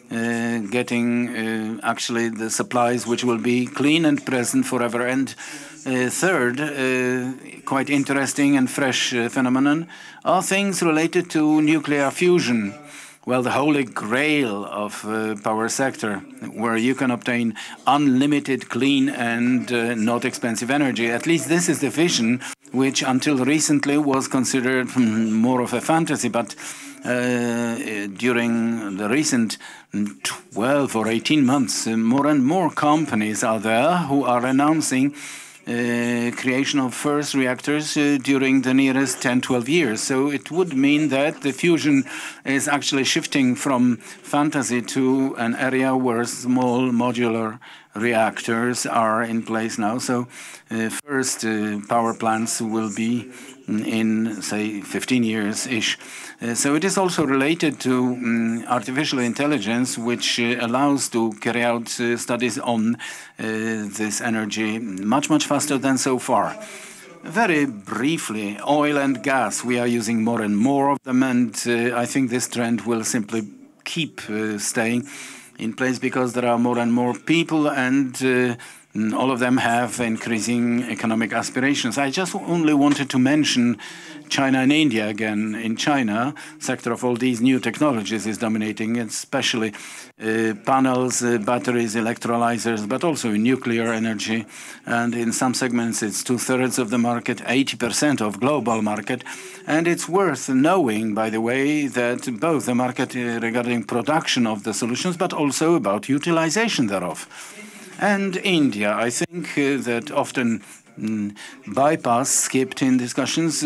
getting actually the supplies which will be clean and present forever. And third, quite interesting and fresh phenomenon are things related to nuclear fusion. Well, the holy grail of power sector, where you can obtain unlimited, clean, and not expensive energy. At least this is the vision, which until recently was considered more of a fantasy. But during the recent 12 or 18 months, more and more companies are there who are announcing creation of first reactors during the nearest 10-12 years. So it would mean that the fusion is actually shifting from fantasy to an area where small modular reactors are in place now. So first power plants will be in, say, 15 years-ish. So it is also related to artificial intelligence, which allows to carry out studies on this energy much, much faster than so far. Very briefly, oil and gas, we are using more and more of them, and I think this trend will simply keep staying in place because there are more and more people, and all of them have increasing economic aspirations. I just only wanted to mention China and India again. In China, sector of all these new technologies is dominating, especially panels, batteries, electrolyzers, but also in nuclear energy. And in some segments, it's 2/3 of the market, 80% of global market. And it's worth knowing, by the way, that both the market regarding production of the solutions, but also about utilization thereof. And India, I think that often skipped in discussions,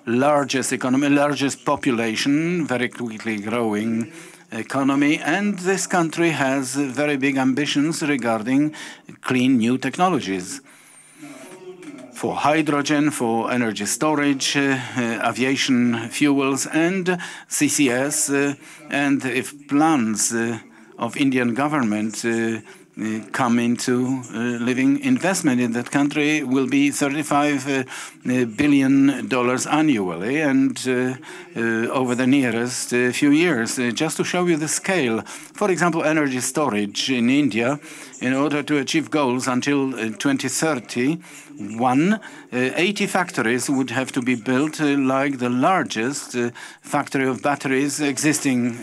largest economy, largest population, very quickly growing economy, and this country has very big ambitions regarding clean new technologies for hydrogen, for energy storage, aviation fuels, and CCS. And if plans of Indian government come into living, investment in that country will be $35 billion annually, and over the nearest few years. Just to show you the scale, for example, energy storage in India, in order to achieve goals until 2031, 80 factories would have to be built, like the largest factory of batteries existing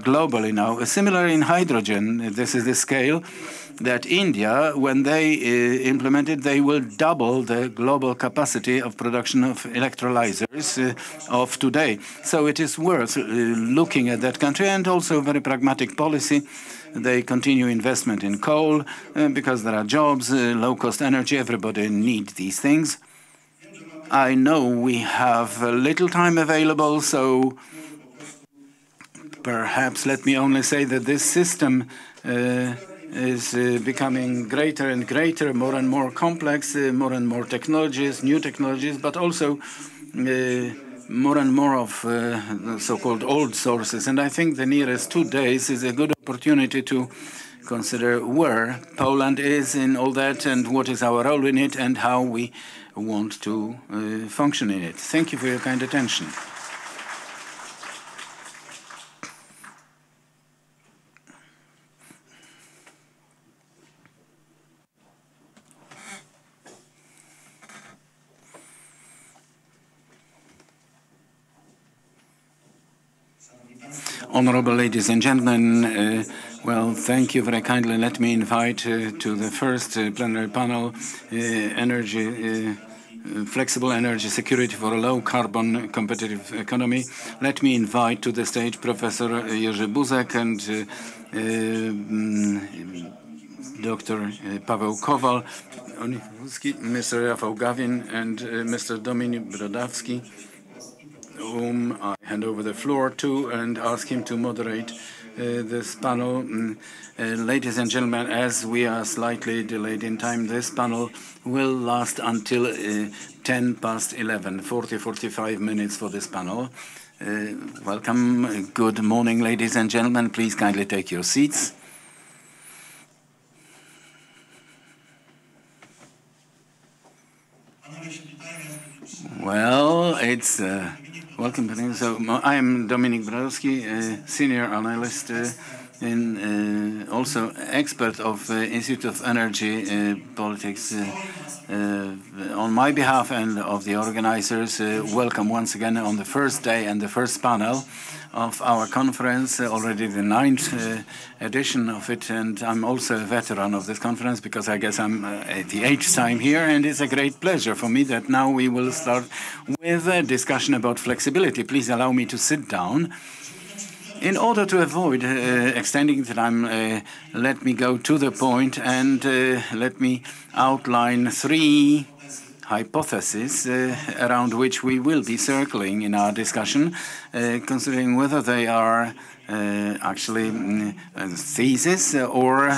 globally now. Similar in hydrogen, this is the scale that India, when they implement it, they will double the global capacity of production of electrolyzers of today. So it is worth looking at that country, and also very pragmatic policy. They continue investment in coal because there are jobs, low-cost energy. Everybody needs these things. I know we have little time available, so perhaps let me only say that this system is becoming greater and greater, more and more complex, more and more technologies, new technologies, but also more and more of the so-called old sources. And I think the nearest 2 days is a good opportunity to consider where Poland is in all that, and what is our role in it, and how we want to function in it. Thank you for your kind attention. Honorable ladies and gentlemen, well, thank you very kindly. Let me invite to the first plenary panel, flexible energy security for a low-carbon competitive economy. Let me invite to the stage Professor Jerzy Buzek and Dr. Paweł Kowal, Mr. Rafał Gawin, and Mr. Dominik Brodawski, whom I hand over the floor to and ask him to moderate this panel. Ladies and gentlemen, as we are slightly delayed in time, this panel will last until 11:10, 45 minutes for this panel. Welcome. Good morning, ladies and gentlemen. Please kindly take your seats. Well, it's welcome. So I am Dominik Brodowski, senior analyst and also expert of Institute of Energy Politics. On my behalf and of the organizers, welcome once again on the first day and the first panel of our conference, already the 9th edition of it. And I'm also a veteran of this conference because I guess I'm at the 8th time here, and it's a great pleasure for me that now we will start with a discussion about flexibility. Please allow me to sit down. In order to avoid extending the time, let me go to the point and let me outline 3 hypotheses around which we will be circling in our discussion, considering whether they are actually thesis or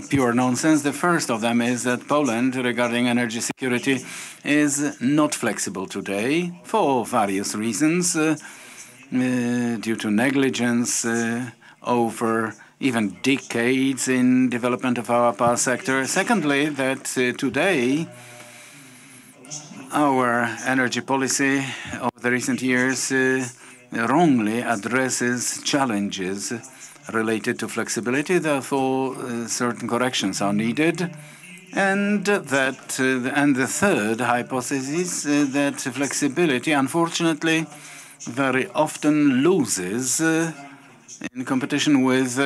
pure nonsense. The first of them is that Poland, regarding energy security, is not flexible today for various reasons, due to negligence over even decades in development of our power sector. Secondly, that today our energy policy over the recent years wrongly addresses challenges related to flexibility. Therefore, certain corrections are needed. And the third hypothesis, that flexibility, unfortunately, very often loses in competition with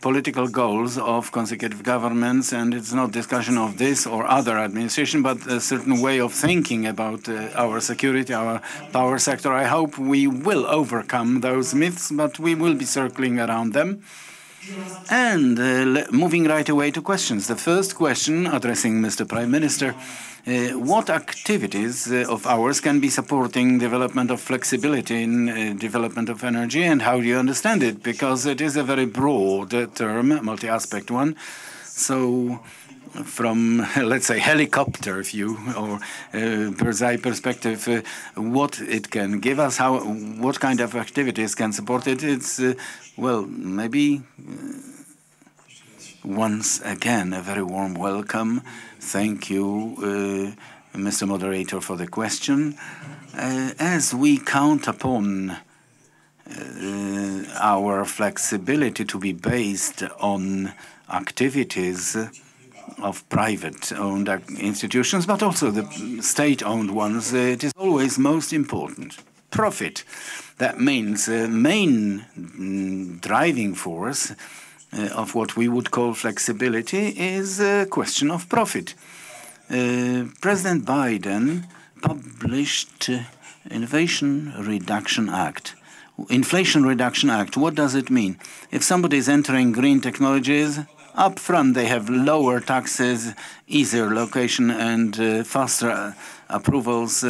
political goals of consecutive governments, and it's not discussion of this or other administration, but a certain way of thinking about our security, our power sector. I hope we will overcome those myths, but we will be circling around them. And moving right away to questions. The first question, addressing Mr. Prime Minister, what activities of ours can be supporting development of flexibility in development of energy, and how do you understand it? Because it is a very broad term, multi-aspect one. So from, let's say, helicopter view or bird's eye perspective, what it can give us, what kind of activities can support it. It's, well, maybe once again, a very warm welcome. Thank you, Mr. Moderator, for the question. As we count upon our flexibility to be based on activities of private-owned institutions, but also the state-owned ones, it is always most important. Profit. That means main driving force of what we would call flexibility is a question of profit. President Biden published Inflation Reduction Act. What does it mean? If somebody is entering green technologies, up front they have lower taxes, easier location, and faster approvals.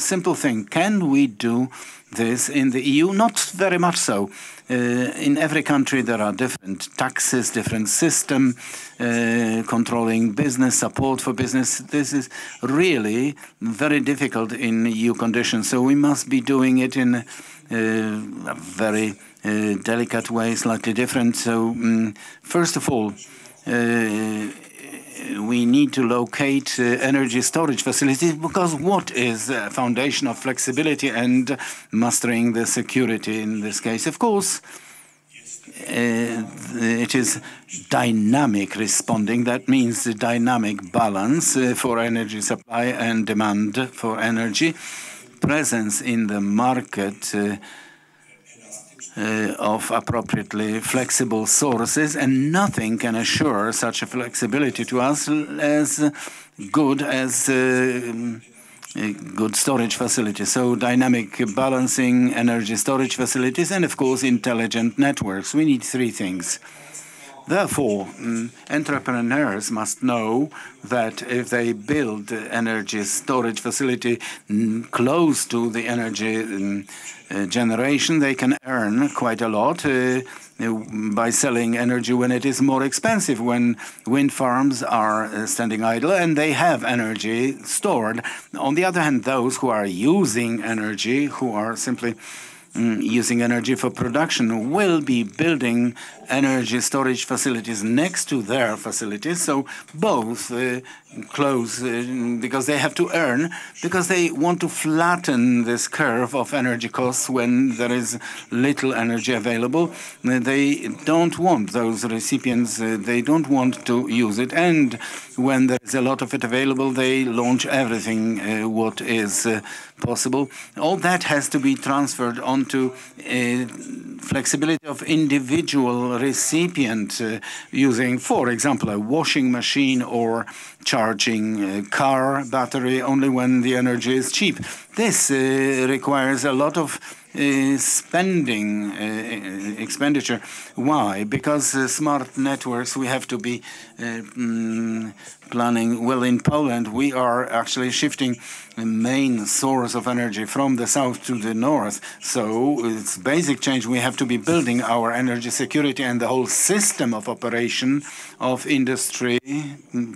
Simple thing. Can we do this in the EU? Not very much so. In every country there are different taxes, different system controlling business, support for business. This is really very difficult in EU conditions. So we must be doing it in a very delicate way, slightly different. So first of all, we need to locate energy storage facilities, because what is the foundation of flexibility and mastering the security in this case? Of course, it is dynamic responding. That means the dynamic balance for energy supply and demand for energy, presence in the market of appropriately flexible sources, and nothing can assure such a flexibility to us as good as good storage facilities. So dynamic balancing, energy storage facilities, and of course intelligent networks. We need 3 things. Therefore, entrepreneurs must know that if they build energy storage facility close to the energy generation, they can earn quite a lot by selling energy when it is more expensive, when wind farms are standing idle and they have energy stored. On the other hand, those who are using energy, who are simply using energy for production, will be building energy storage facilities next to their facilities. So both close, because they have to earn, because they want to flatten this curve of energy costs when there is little energy available. They don't want those recipients, they don't want to use it. And when there is a lot of it available, they launch everything what is possible. All that has to be transferred onto flexibility of individual recipient using, for example, a washing machine or charging a car battery only when the energy is cheap. This requires a lot of expenditure. Why? Because smart networks, we have to be planning. Well, in Poland, we are actually shifting the main source of energy from the south to the north. So it's basic change. We have to be building our energy security and the whole system of operation of industry,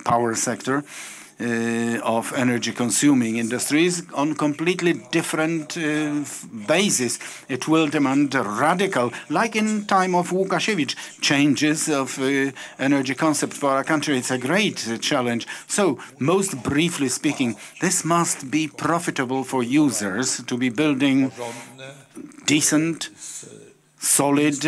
power sector, of energy-consuming industries on completely different basis. It will demand radical, like in time of Łukasiewicz, changes of energy concept for our country. It's a great challenge. So, most briefly speaking, this must be profitable for users to be building decent, solid,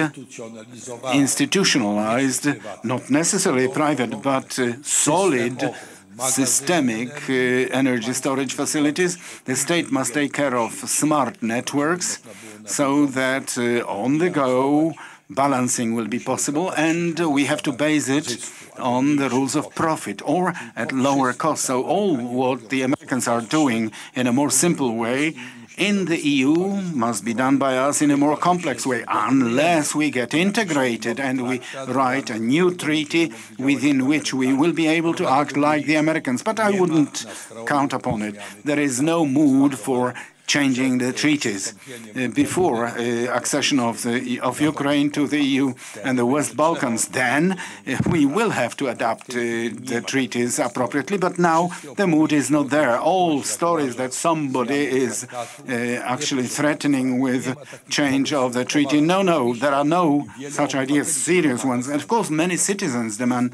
institutionalized, not necessarily private, but solid, systemic energy storage facilities. The state must take care of smart networks so that on-the-go balancing will be possible, and we have to base it on the rules of profit or at lower cost. So all what the Americans are doing in a more simple way in the EU must be done by us in a more complex way, unless we get integrated and we write a new treaty within which we will be able to act like the Americans. But I wouldn't count upon it. There is no mood for changing the treaties before accession of Ukraine to the EU and the West Balkans. Then we will have to adapt the treaties appropriately. But now the mood is not there. All stories that somebody is actually threatening with change of the treaty. No, there are no such ideas, serious ones. And of course, many citizens demand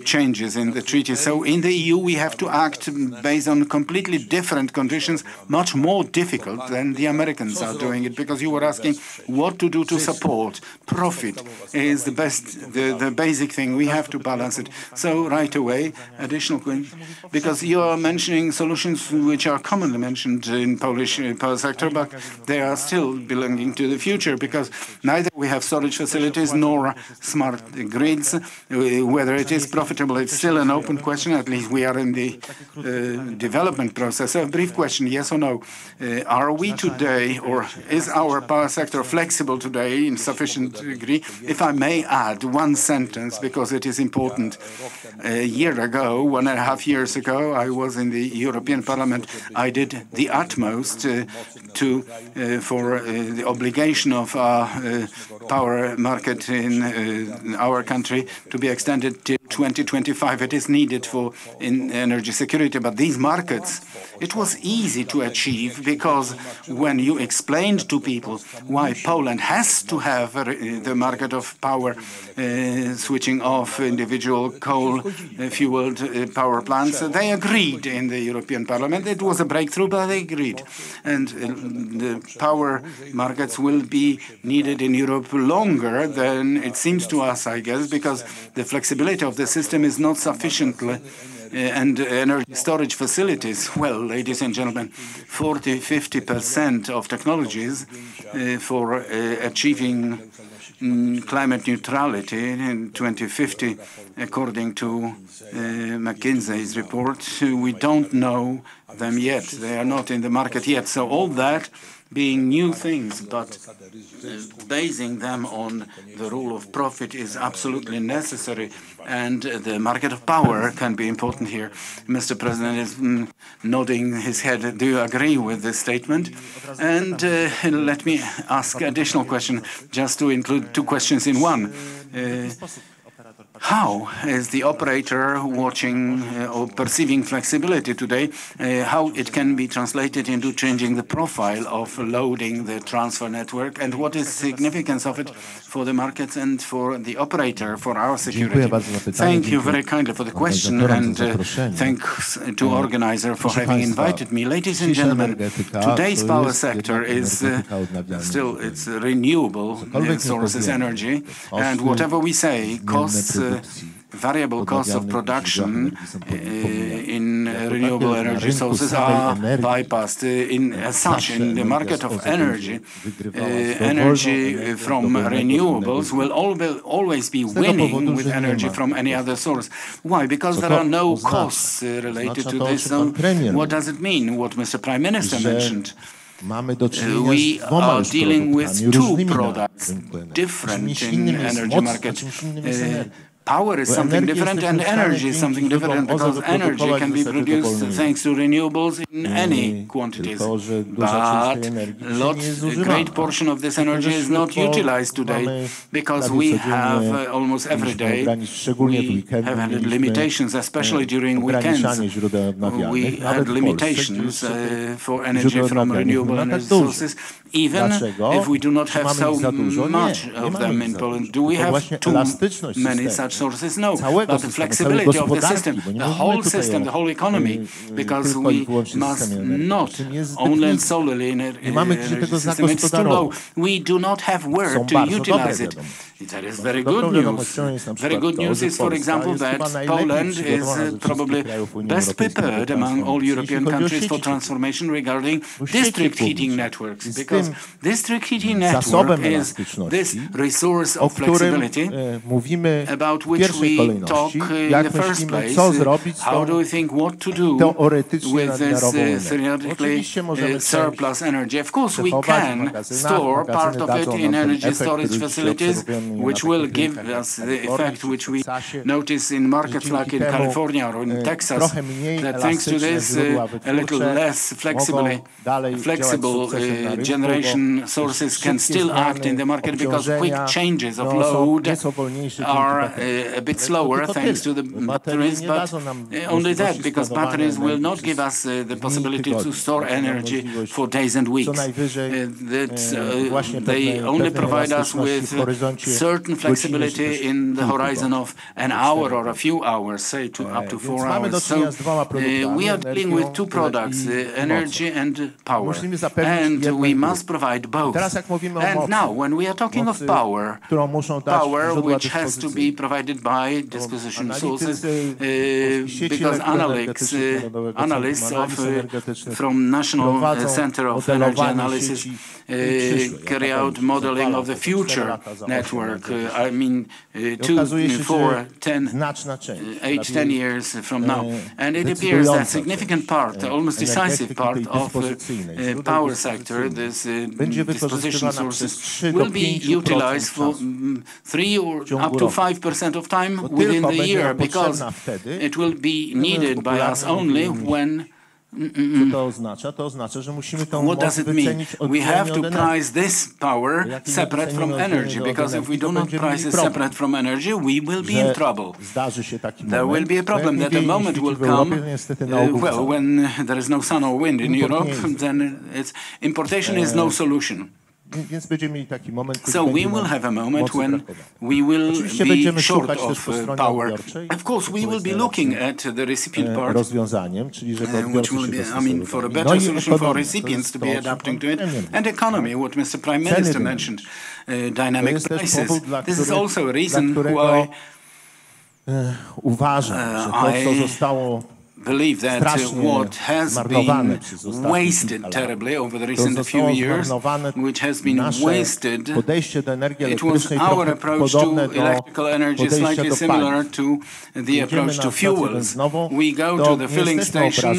changes in the treaty. So in the EU, we have to act based on completely different conditions, much more difficult than the Americans are doing it, because you were asking what to do to support. Profit is the basic thing. We have to balance it. So right away, additional question, because you are mentioning solutions which are commonly mentioned in Polish power sector, but they are still belonging to the future, because neither we have storage facilities nor smart grids. Whether it is profitable, it's still an open question. At least we are in the development process. So a brief question, yes or no. Are we today, or is our power sector flexible today in sufficient degree? If I may add one sentence, because it is important. A year ago, 1.5 years ago, I was in the European Parliament. I did the utmost for the obligation of our power market in our country to be extended to 2025. It is needed for energy security, but these markets, it was easy to achieve, because when you explained to people why Poland has to have the market of power, switching off individual coal-fueled power plants, they agreed in the European Parliament. It was a breakthrough, but they agreed. And the power markets will be needed in Europe longer than it seems to us, I guess, because the flexibility of the system is not sufficiently and energy storage facilities. Well, ladies and gentlemen, 40–50% of technologies for achieving climate neutrality in 2050, according to McKinsey's report, we don't know them yet. They are not in the market yet. So all that being new things, but basing them on the rule of profit is absolutely necessary, and the market of power can be important here. Mr. President is nodding his head. Do you agree with this statement? And let me ask additional question, just to include two questions in one. How is the operator watching or perceiving flexibility today? How it can be translated into changing the profile of loading the transfer network? And what is the significance of it for the markets and for the operator, for our security? Thank you very kindly for the question, and thanks to organizer for having invited me. Ladies and gentlemen, today's power sector is still it's renewable sources energy, and whatever we say, costs variable costs of production in renewable energy sources are bypassed. As such, in the market of energy, energy from renewables will always be winning with energy from any other source. Why? Because there are no costs related to this. So what does it mean? What Mr. Prime Minister mentioned. We are dealing with two products, different in energy market. Power is something different and energy is something different, because energy can be produced thanks to renewables in any quantities. But a great portion of this energy is not utilized today because we have almost every day we have had limitations, especially during weekends. We had limitations for energy from renewable energy sources, even if we do not have so much of them in Poland. Do we have too many such sources? No, but the flexibility of the system, the whole economy, because we must not only and solely in energy system, it's too low. We do not have where to utilize it. That is very good news. Very good news is, for example, that Poland is probably best prepared among all European countries for transformation regarding district heating networks, because district heating network is this resource of flexibility about which we talk in the first place. How do we think what to do with this theoretically surplus energy? Of course, we can store part of it in energy storage facilities, which will give us the effect which we notice in markets like in California or in Texas, that thanks to this a little less flexible generation sources can still act in the market, because quick changes of load are a bit slower thanks to the batteries, but only that, because batteries will not give us the possibility to store energy for days and weeks. They only provide us with certain flexibility in the horizon of an hour or a few hours, say up to 4 hours. So we are dealing with two products, energy and power, and we must provide both. And now, when we are talking of power which has to be provided by disposition sources, because analysts from National Center of Energy Analysis carry out modeling of the future network. I mean, 2, 4, 10 years from now. And it appears that significant part, almost decisive part of the power sector, this disposition sources, will be utilized for 3 or up to 5% of time within the year, because it will be needed by us only when What does it mean? We have to price this power separate from energy, because if we do not price it separate from energy, we will be in trouble. There will be a problem that the moment will come, well, when there is no sun or wind in Europe, then importation is no solution. So we will have a moment when we will be short of power. Of course, we will be looking at the recipient part, which will be, I mean, for a better solution for recipients to be adapting to it, and economy, what Mr. Prime Minister mentioned, dynamic prices. This is also a reason why I believe that what has been wasted terribly over the recent few years, which has been wasted, it was our approach to electrical energy, slightly similar to the approach to fuels. We go to the filling station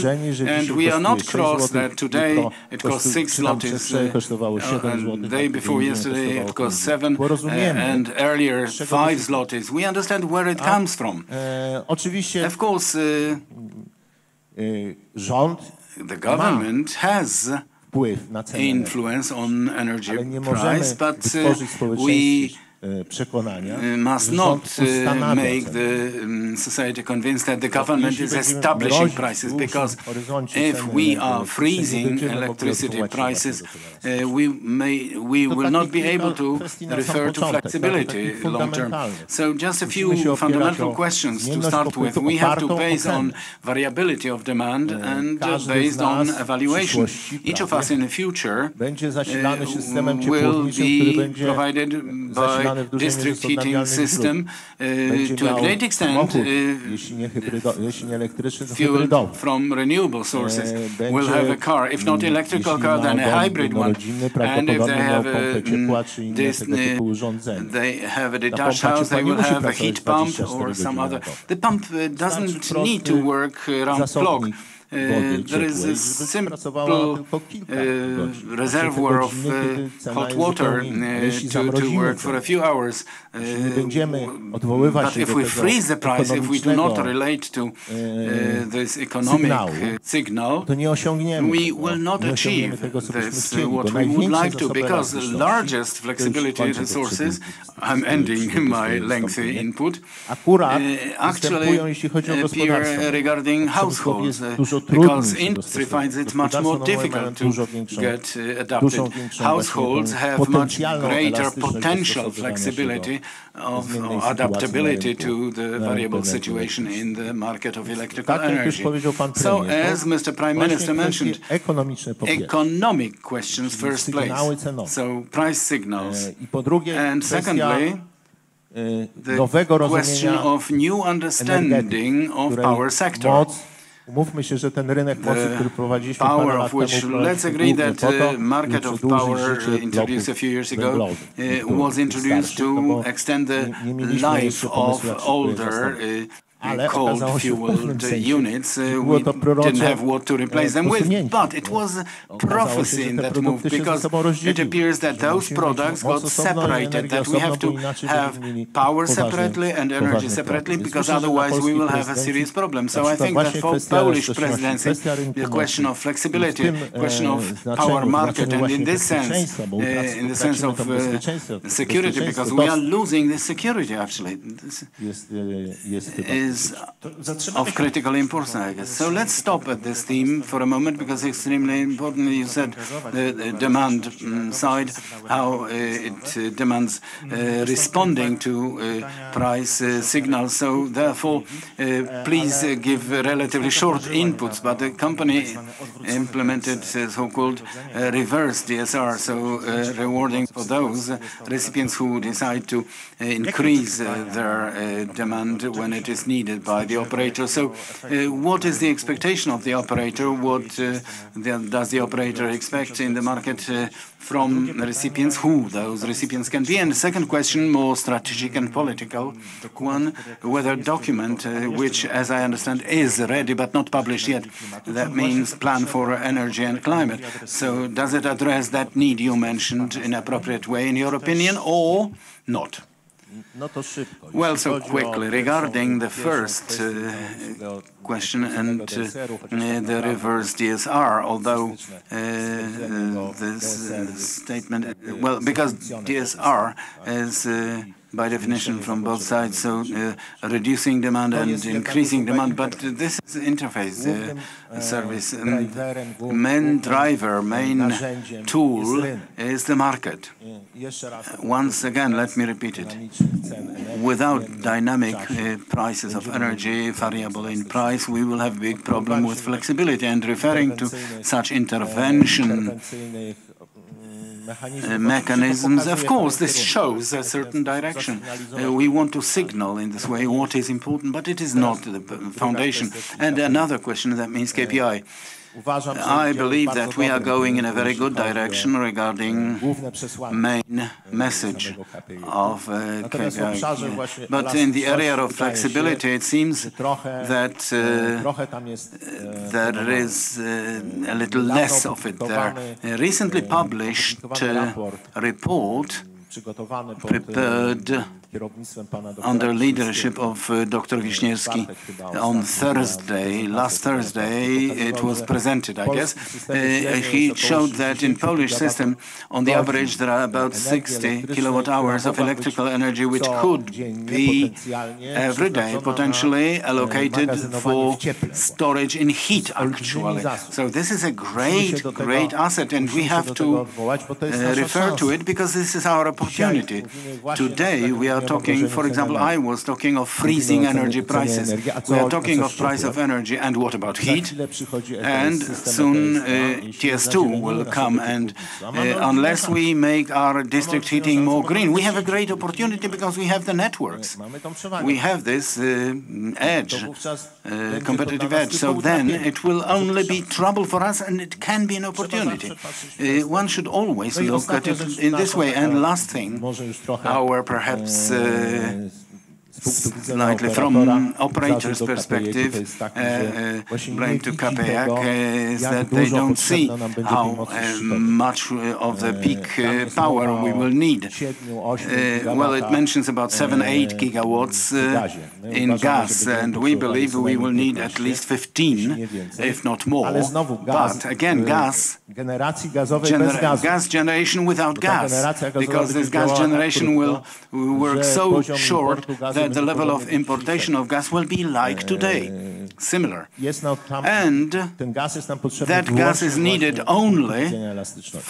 and we are not cross that today it costs 6 zlotys, and the day before yesterday it cost 7, and earlier 5 zlotys. We understand where it comes from. Of course, the government has influence on energy price, but we must not make the society convinced that the government is establishing prices, because if we are freezing electricity prices, we will not be able to refer to flexibility long term. So just a few fundamental questions to start with. We have to base on variability of demand and based on evaluation. Each of us in the future will be provided by district heating system to a great extent fueled from renewable sources will have a car, if not electrical car, then a hybrid one. And if they have a detached house, they will have a heat pump or some other. The pump doesn't need to work around clock. There is a simple reservoir of hot water to work for a few hours. But if we freeze the price, if we do not relate to this economic signal, we will not achieve this, what we would like to, because the largest flexibility resources, I'm ending my lengthy input, actually appear regarding households. Because industry finds it much more difficult to get adapted. Households have much greater potential flexibility of adaptability to the variable situation in the market of electrical energy. So, as Mr. Prime Minister mentioned, economic questions first place. So, price signals. And secondly, the question of new understanding of power sector. The power of which, let's agree that the market of power introduced a few years ago was introduced to extend the life of older coal-fueled units. We didn't have what to replace them with, but it was prophecy in that move, because it appears that those products got separated, that we have to have power separately and energy separately, because otherwise we will have a serious problem. So I think that for Polish presidency, the question of flexibility, question of power market, and in this sense, in the sense of security, because we are losing this security actually, is of critical importance, I guess. So let's stop at this theme for a moment, because it's extremely important. You said the demand side, how it demands responding to price signals. So therefore, please give relatively short inputs. But the company implemented so-called reverse DSR, so rewarding for those recipients who decide to increase their demand when it is needed by the operator. So what is the expectation of the operator? What does the operator expect in the market from recipients? Who those recipients can be? And the second question, more strategic and political one, whether a document which, as I understand, is ready but not published yet, that means Plan for Energy and Climate. So does it address that need you mentioned in an appropriate way, in your opinion, or not? Well, so quickly, regarding the first question and the reverse DSR, although this statement, well, because DSR is by definition from both sides, so reducing demand and increasing demand, but this is interface service. Main driver, main tool is the market. Once again, let me repeat it. Without dynamic prices of energy, variable in price, we will have a big problem with flexibility. And referring to such intervention mechanisms, of course, this shows a certain direction. We want to signal in this way what is important, but it is not the foundation. And another question, that means KPI. I believe that we are going in a very good direction regarding main message of KPI. But in the area of flexibility, it seems that there is a little less of it there. A recently published report prepared under leadership of Dr. Wiśniewski on Thursday. Last Thursday it was presented, I guess. He showed that in Polish system, on the average, there are about 60 kilowatt hours of electrical energy which could be every day potentially allocated for storage in heat, actually. So this is a great asset, and we have to refer to it, because this is our opportunity. Today we are talking, for example, I was talking of freezing energy prices. We are talking of price of energy, and what about heat? And soon TS2 will come, and unless we make our district heating more green, we have a great opportunity because we have the networks. We have this edge, competitive edge. So then it will only be trouble for us, and it can be an opportunity. One should always look at it in this way. And last thing, our perhaps slightly from operator's perspective, blame to KPIAK is that they don't see how much of the peak power we will need. Well, it mentions about 7-8 gigawatts in gas, and we believe we will need at least 15, if not more. But again, gas generation without gas, because this gas generation will work so short that the level of importation of gas will be like today, similar. And that gas is needed only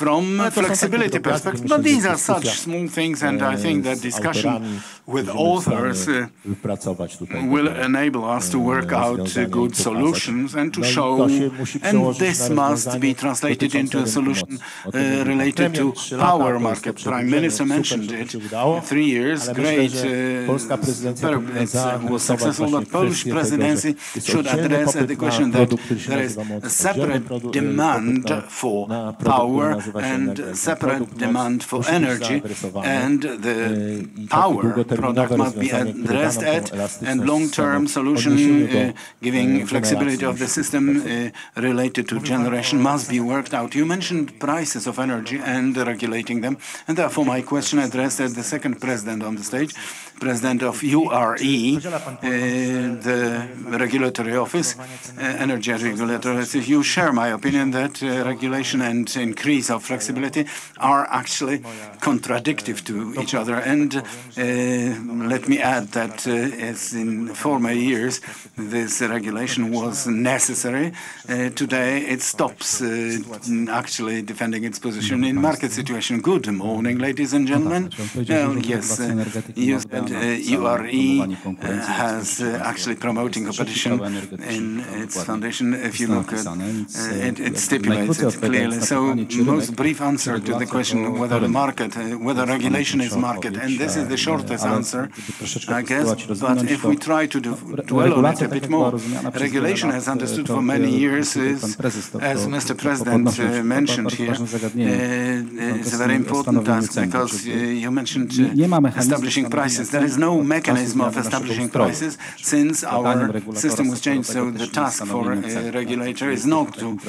from flexibility perspective. But these are such small things, and I think that discussion with authors will enable us to work out good solutions and to show, and this must be translated into a solution related to power market. Prime Minister mentioned it. 3 years, great, it was successful, but Polish presidency should address the question that there is a separate demand for power and separate demand for energy, and the power product must be addressed at, and long-term solution giving flexibility of the system related to generation must be worked out. You mentioned prices of energy and regulating them, and therefore my question addressed at the second president on the stage, president of URE, the regulatory office, energy regulatory office. You share my opinion that regulation and increase of flexibility are actually contradictory to each other. And let me add that as in former years, this regulation was necessary. Today it stops actually defending its position in market situation. Good morning, ladies and gentlemen. Yes, you said URE has actually promoting competition in its foundation. If you look at it stipulates it clearly. So most brief answer to the question whether the market, whether regulation is market, and this is the shortest answer, I guess. But if we try to dwell on it a bit more, regulation has understood for many years is, as Mr. President mentioned here, it's a very important task, because you mentioned establishing prices. There is no mechanism of establishing prices since our system was changed. So the task for a regulator is not to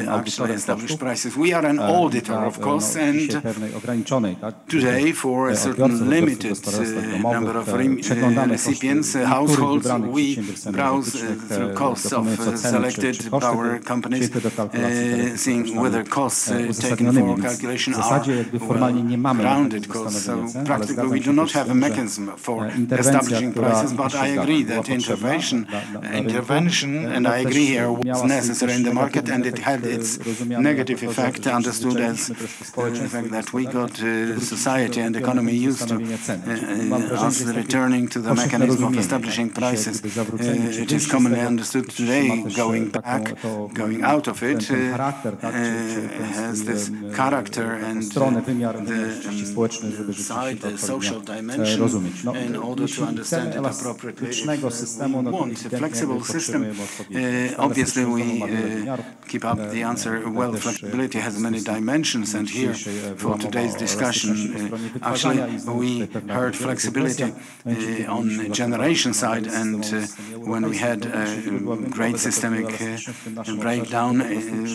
actually establish prices. We are an auditor, of course, and today for a certain limited number of recipients, households, we browse through costs of selected power companies, seeing whether costs taken for calculation are rounded costs. So practically we do not have a mechanism for establishing prices, but I agree that intervention, and I agree here, was necessary in the market, and it had its negative effect, understood as the fact that we got society and economy used to us returning to the mechanism of establishing prices. It is commonly understood today, going back, going out of it, has this character and the side, the social dimension, in order to understand it appropriately. We want a flexible system. Obviously, we keep up the answer. Well, flexibility has many dimensions, and here, for today's discussion, actually, we heard flexibility on generation side, and when we had a great systemic breakdown,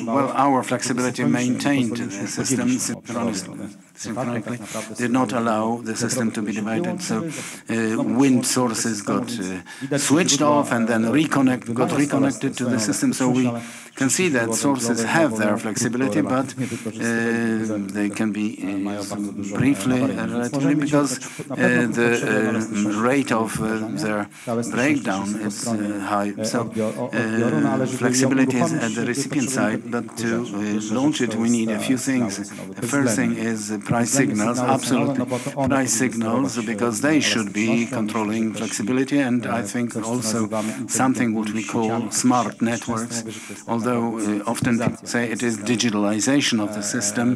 well, our flexibility maintained the system synchronically, did not allow the system to be divided. So wind sources got switched off and then got reconnected to the system. So we can see that sources have their flexibility, but they can be used briefly, relatively, because the rate of their breakdown is high. So flexibility is at the recipient side, but to launch it, we need a few things. The first thing is price signals, absolutely. Price signals, because they should be controlling flexibility, and I think also something what we call smart networks, although often people say it is digitalization of the system,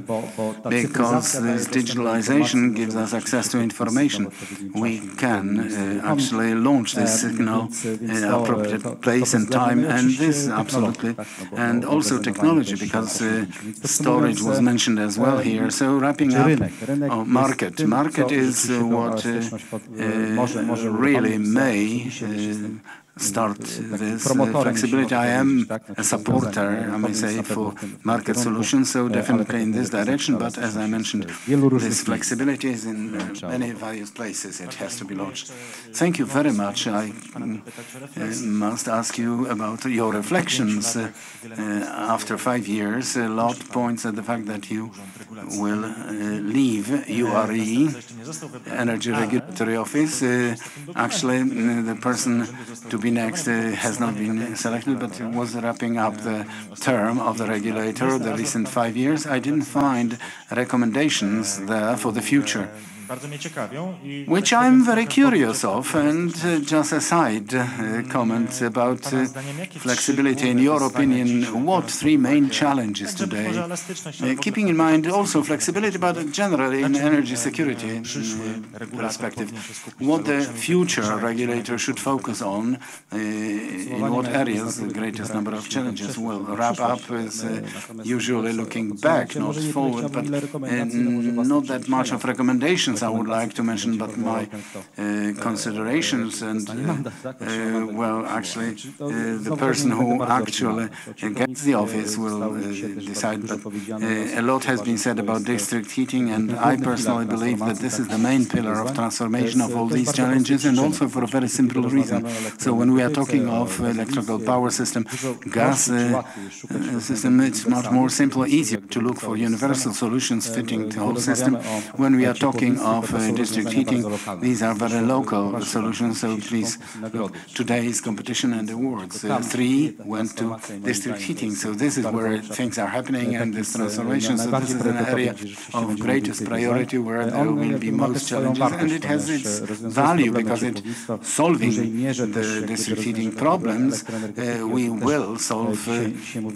because this digitalization gives us access to information. We can actually launch this signal in appropriate place and time, and this absolutely, and also technology, because storage was mentioned as well here. So wrapping up, market. Market is what really may start this flexibility. I am a supporter, I may say, for market solutions, so definitely in this direction, but as I mentioned, this flexibility is in many various places. It has to be launched. Thank you very much. I must ask you about your reflections. After 5 years, a lot points at the fact that you will leave URE, Energy Regulatory Office. Actually, the person to be next has not been selected, but was wrapping up the term of the regulator the recent 5 years. I didn't find recommendations there for the future, which I'm very curious of. And just a side comment about flexibility. In your opinion, what 3 main challenges today? Keeping in mind also flexibility, but generally in energy security perspective, what the future regulator should focus on, in what areas the greatest number of challenges will wrap up is usually looking back, not forward, but not that much of recommendations I would like to mention, but my considerations and, well, actually, the person who actually gets the office will decide. But a lot has been said about district heating, and I personally believe that this is the main pillar of transformation of all these challenges, and also for a very simple reason. So when we are talking of electrical power system, gas system, it's much more simple, easier to look for universal solutions fitting the whole system. When we are talking of district heating, these are very local solutions, so please look, today's competition and awards. 3 went to district heating, so this is where things are happening and this transformation. So this is an area of greatest priority where there will be most challenges, and it has its value because it solving the district heating problems, we will solve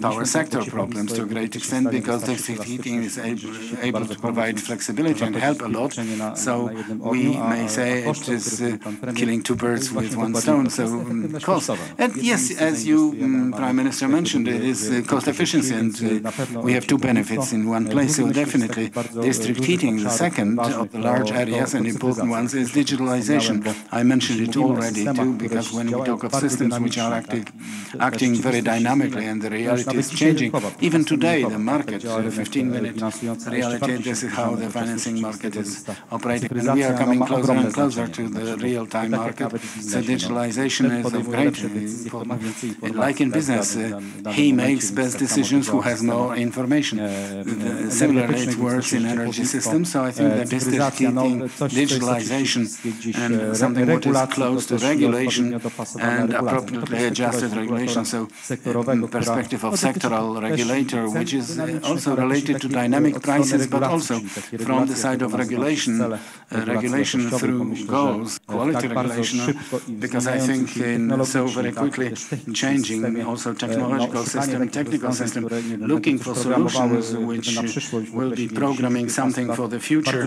power sector problems to a great extent, because district heating is able to provide flexibility and help a lot. So we may say it is killing 2 birds with 1 stone. So cost. And yes, as you, Prime Minister, mentioned, it is cost efficiency, and we have 2 benefits in one place. So definitely district heating. The second of the large areas and important ones is digitalization. I mentioned it already too, because when we talk of systems which are acting very dynamically and the reality is changing, even today the market, 15-minute reality, this is how the financing market is operating, and we are coming closer and closer to the real-time market. So digitalization is of great importance. Like in business, he makes best decisions who has more information. Similarly, it works in energy systems. So I think that district heating, digitalization, and something what is close to regulation and appropriately adjusted regulation. So perspective of sectoral regulator, which is also related to dynamic prices, but also from the side of regulation, regulation through goals, quality regulation, because I think in so very quickly changing also technological system, technical system, looking for solutions which will be programming something for the future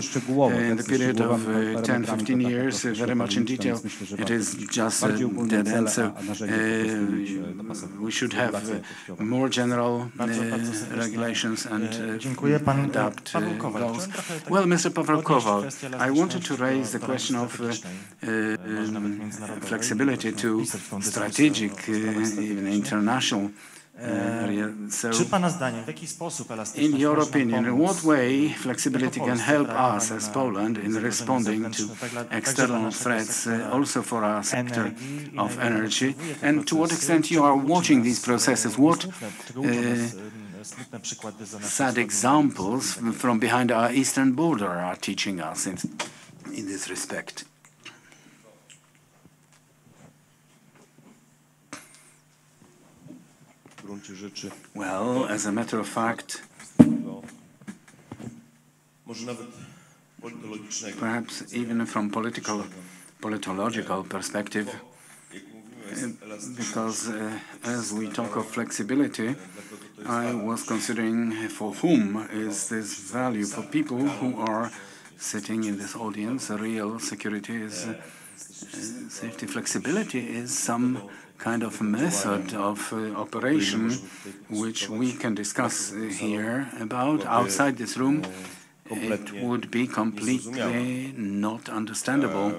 in the period of 10, 15 years, very much in detail. It is just a dead end. So we should have more general regulations and adapt goals. Well, Mr. Paweł, I wanted to raise the question of flexibility to strategic, even international Czy Pana zdaniem, w jaki sposób elastyczność in your może nam opinion, in pomóc? what way flexibility can help us as Poland in responding to external threats, also for our sector of energy, and to what extent you are watching these processes? What sad examples from behind our eastern border are teaching us in this respect? Well, as a matter of fact, perhaps even from politological perspective, because as we talk of flexibility, I was considering for whom is this value for people who are sitting in this audience. Real security is safety. Flexibility is some kind of method of operation which we can discuss here about. Outside this room, it would be completely not understandable.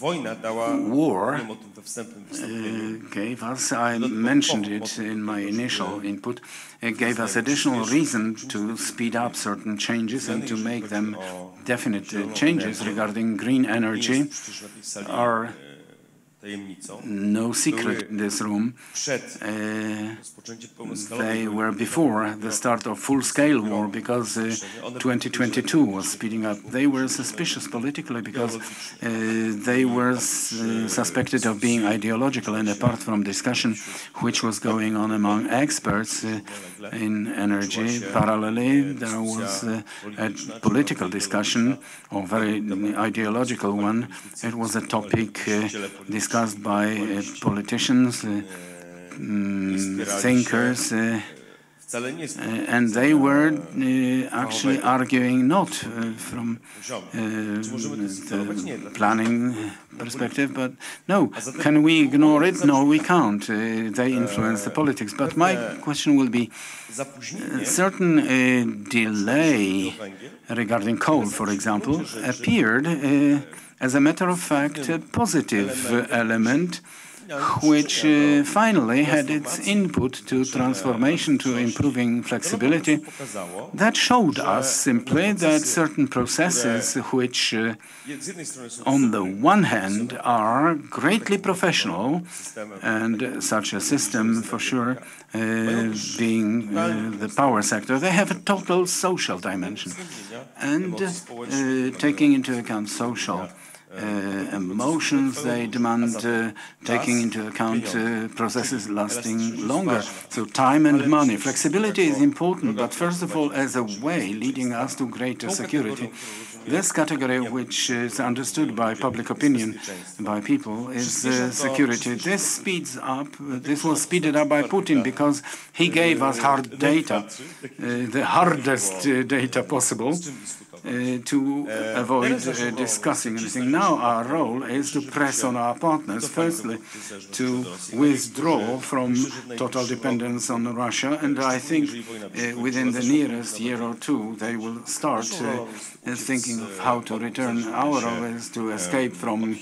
War gave us, I mentioned it in my initial input, it gave us additional reason to speed up certain changes and to make them definite changes regarding green energy. Are no secret in this room. They were before the start of full-scale war because 2022 was speeding up. They were suspicious politically because they were suspected of being ideological, and apart from discussion which was going on among experts in energy, parallelly there was a political discussion, or very ideological one. It was a topic discussed by politicians, thinkers, and they were actually arguing not from the planning perspective, but no, can we ignore it? No, we can't. They influence the politics. But my question will be, certain delay regarding coal, for example, appeared as a matter of fact a positive element which finally had its input to transformation, to improving flexibility. That showed us simply that certain processes which on the one hand are greatly professional, and such a system for sure being the power sector, they have a total social dimension, and taking into account social emotions, they demand taking into account processes lasting longer. So time and money. Flexibility is important, but first of all as a way leading us to greater security. This category, which is understood by public opinion, by people, is security. This speeds up. This was speeded up by Putin because he gave us hard data, the hardest data possible, to avoid discussing anything. Now our role is to press on our partners, firstly, to withdraw from total dependence on Russia, and I think within the nearest year or two they will start thinking of how to return. Our role is to escape from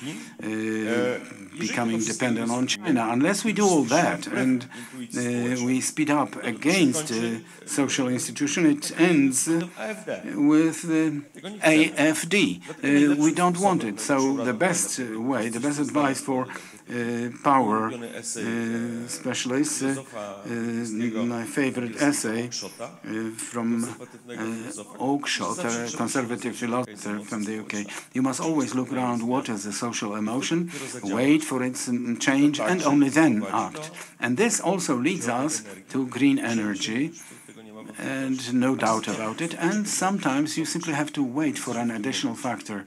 becoming dependent on China. Unless we do all that and we speed up against social institution, it ends with AFD. We don't want it. So the best way, the best advice for power specialists, my favorite essay from Oakeshott, a conservative philosopher from the UK. You must always look around what is the social emotion, wait for its change, and only then act. And this also leads us to green energy, and no doubt about it. And sometimes you simply have to wait for an additional factor.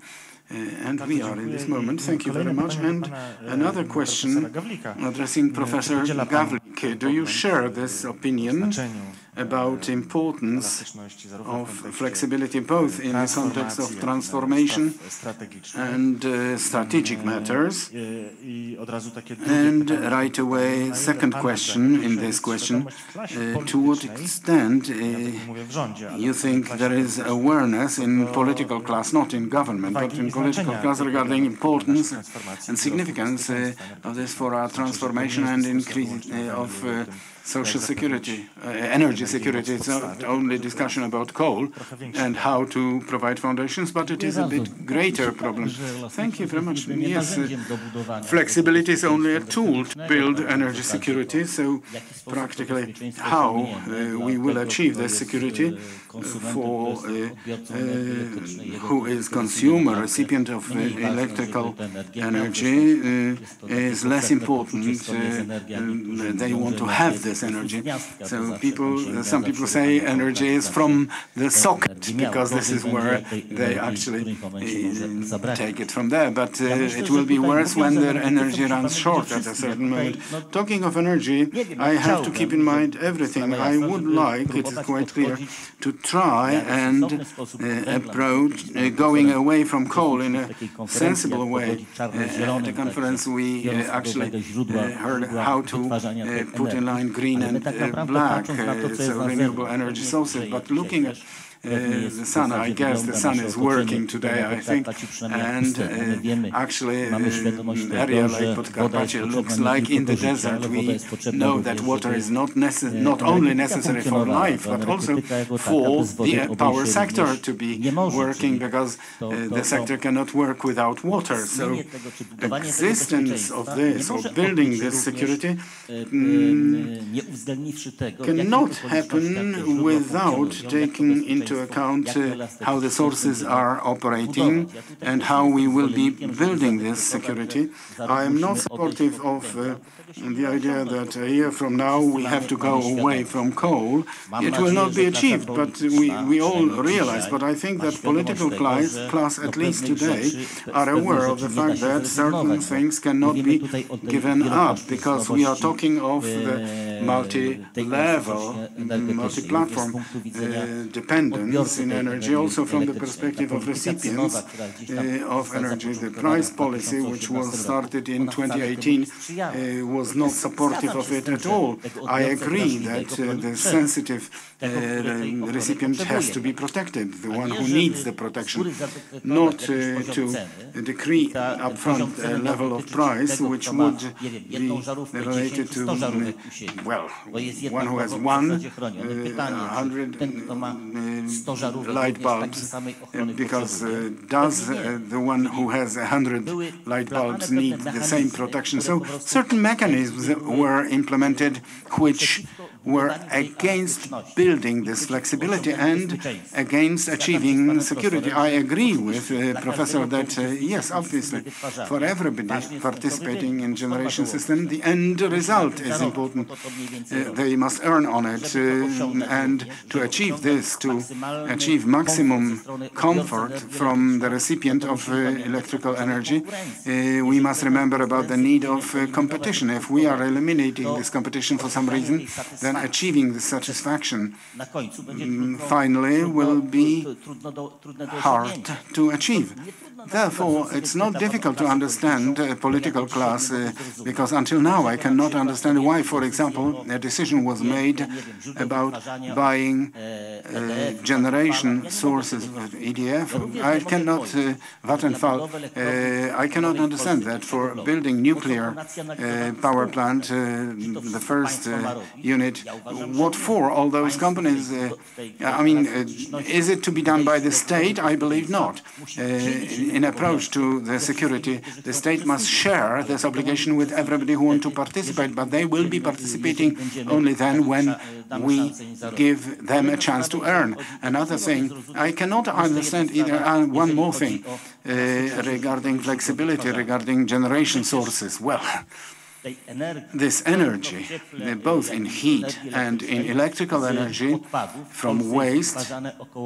And we are in this moment. Thank you very much. And another question addressing Professor Gawlik. Do you share this opinion about importance of flexibility both in the context of transformation and strategic matters? And right away, second question in this question, to what extent you think there is awareness in political class, not in government, but in political class regarding importance and significance of this for our transformation and increase of social security, energy security. It's not only discussion about coal and how to provide foundations, but it is a bit greater problem. Thank you very much. Yes, flexibility is only a tool to build energy security. So practically how we will achieve this security for who is consumer, recipient of electrical energy is less important. They want to have this energy. So some people say energy is from the socket because this is where they actually take it from there. But it will be worse when their energy runs short at a certain moment. Talking of energy, I have to keep in mind everything. I would like, it is quite clear, to try and approach going away from coal in a sensible way. At the conference, we actually heard how to put in line green and black, so renewable energy sources. But looking at the sun, I guess the sun is working today, I think, and actually area like Podkarpacie looks like in the desert. We know that water is not only necessary for life, but also for the power sector to be working, because the sector cannot work without water. So existence of this, or building this security, cannot happen without taking into account how the sources are operating and how we will be building this security. I am not supportive of the idea that a year from now we have to go away from coal. It will not be achieved, but we all realize. But I think that political class, at least today, are aware of the fact that certain things cannot be given up, because we are talking of the multi-level, multi-platform dependence in energy, also from the perspective of recipients of energy. The price policy, which was started in 2018, was not supportive of it at all. I agree that the sensitive recipient has to be protected, the one who needs the protection, not to decree upfront level of price, which would be related to, well, one who has 100 light bulbs, because does the one who has 100 light bulbs need the same protection? So certain mechanisms were implemented which were against building this flexibility and against achieving security. I agree with Professor that, yes, obviously, for everybody participating in generation system, the end result is important. They must earn on it, and to achieve this, to achieve maximum comfort from the recipient of electrical energy, we must remember about the need of competition. If we are eliminating this competition for some reason, then achieving the satisfaction finally will be hard to achieve. Therefore, it's not difficult to understand a political class, because until now I cannot understand why, for example, a decision was made about buying generation sources of EDF. I cannot, Vattenfall, I cannot understand that for building nuclear power plant, the first unit. What for? All those companies, I mean, is it to be done by the state? I believe not. In approach to the security, the state must share this obligation with everybody who wants to participate, but they will be participating only then when we give them a chance to earn. Another thing, I cannot understand either, one more thing, regarding flexibility, regarding generation sources. Well, this energy, both in heat and in electrical energy from waste,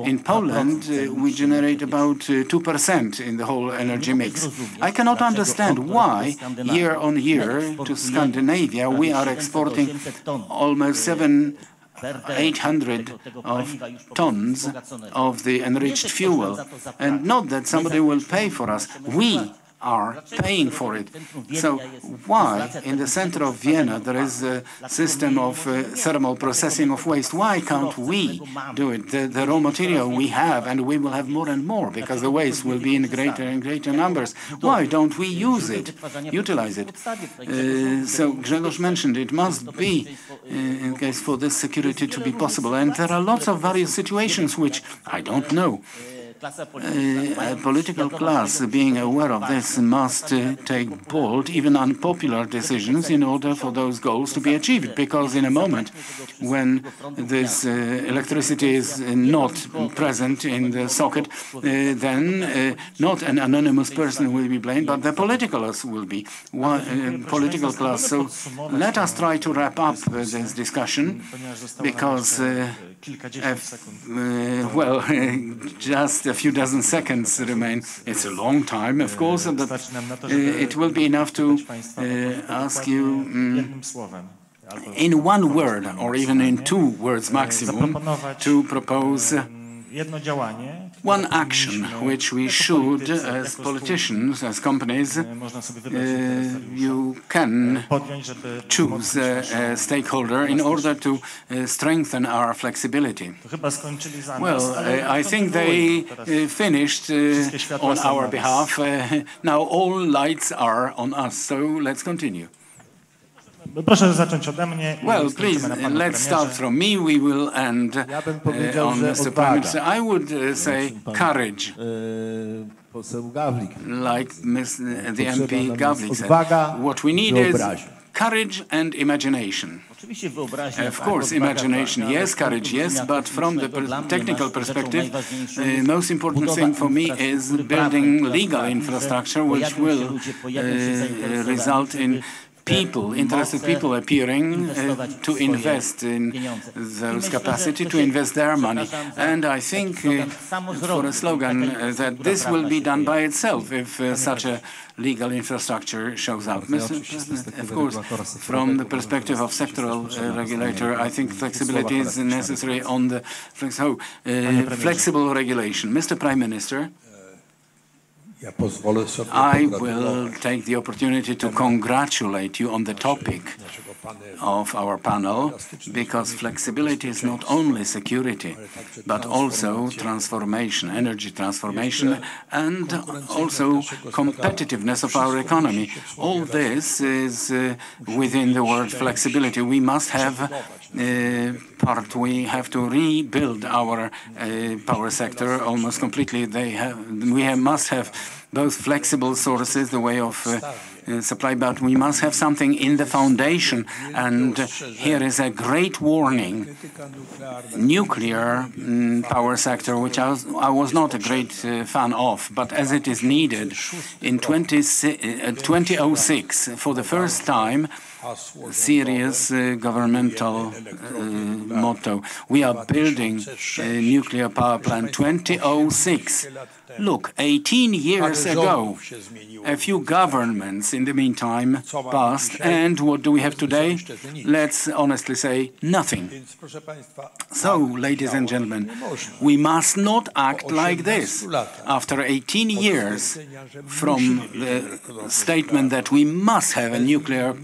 in Poland we generate about 2% in the whole energy mix. I cannot understand why year on year to Scandinavia we are exporting almost 800 of tons of the enriched fuel, and not that somebody will pay for us. We are paying for it. So why in the center of Vienna there is a system of thermal processing of waste? Why can't we do it? The raw material we have, and we will have more and more because the waste will be in greater and greater numbers. Why don't we use it, utilize it? So Grzegorz mentioned it must be in case for this security to be possible. And there are lots of various situations which I don't know. A political class, being aware of this, must take bold, even unpopular decisions in order for those goals to be achieved. Because in a moment when this electricity is not present in the socket, then not an anonymous person will be blamed, but the political class will be. Political class. So let us try to wrap up this discussion, because well, just a few dozen seconds remain. It's a long time, of course, but it will be enough to ask you in one word, or even in 2 words maximum, to propose one action which we should, as politicians, as companies, you can choose a stakeholder in order to strengthen our flexibility. Well, I think they finished on our behalf. Now all lights are on us, so let's continue. Well, please, let's start from me. We will end on Mr. Prime Minister. I would say courage, like the MP Gawlik said. What we need is courage and imagination. Of course, imagination, yes, courage, yes, but from the technical perspective, the most important thing for me is building legal infrastructure which will result in interested people appearing to invest in those capacity, to invest their money. And I think for a slogan that this will be done by itself if such a legal infrastructure shows up. Of course, from the perspective of sectoral regulator, I think flexibility is necessary on the flexible regulation. Mr. Prime Minister, I will take the opportunity to congratulate you on the topic of our panel, because flexibility is not only security, but also transformation, energy transformation, and also competitiveness of our economy. All this is within the word flexibility. We must have we have to rebuild our power sector almost completely. We must have both flexible sources, the way of supply, but we must have something in the foundation. And here is a great warning. Nuclear power sector, which I was not a great fan of, but as it is needed in 2006, for the first time, serious governmental motto. We are building a nuclear power plant 2006. Look, 18 years ago, a few governments in the meantime passed, and what do we have today? Let's honestly say nothing. So, ladies and gentlemen, we must not act like this. After 18 years from the statement that we must have a nuclear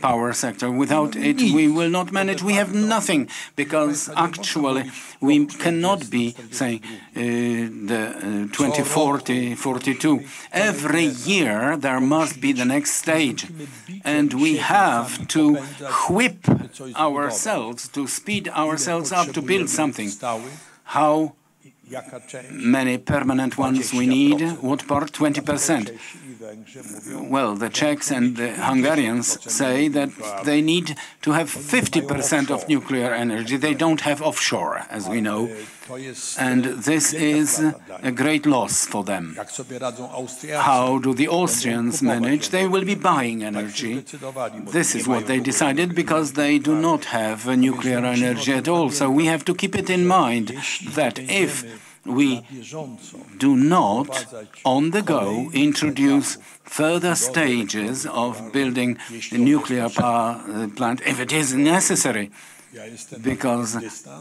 power sector, without it we will not manage, we have nothing, because actually we cannot be saying the 2040, 42. Every year there must be the next stage, and we have to whip ourselves, to speed ourselves up to build something. How many permanent ones we need? What part? 20%. Well, the Czechs and the Hungarians say that they need to have 50% of nuclear energy. They don't have offshore, as we know. And this is a great loss for them. How do the Austrians manage? They will be buying energy. This is what they decided, because they do not have nuclear energy at all. So we have to keep it in mind that if we do not, on the go, introduce further stages of building a nuclear power plant if it is necessary. Because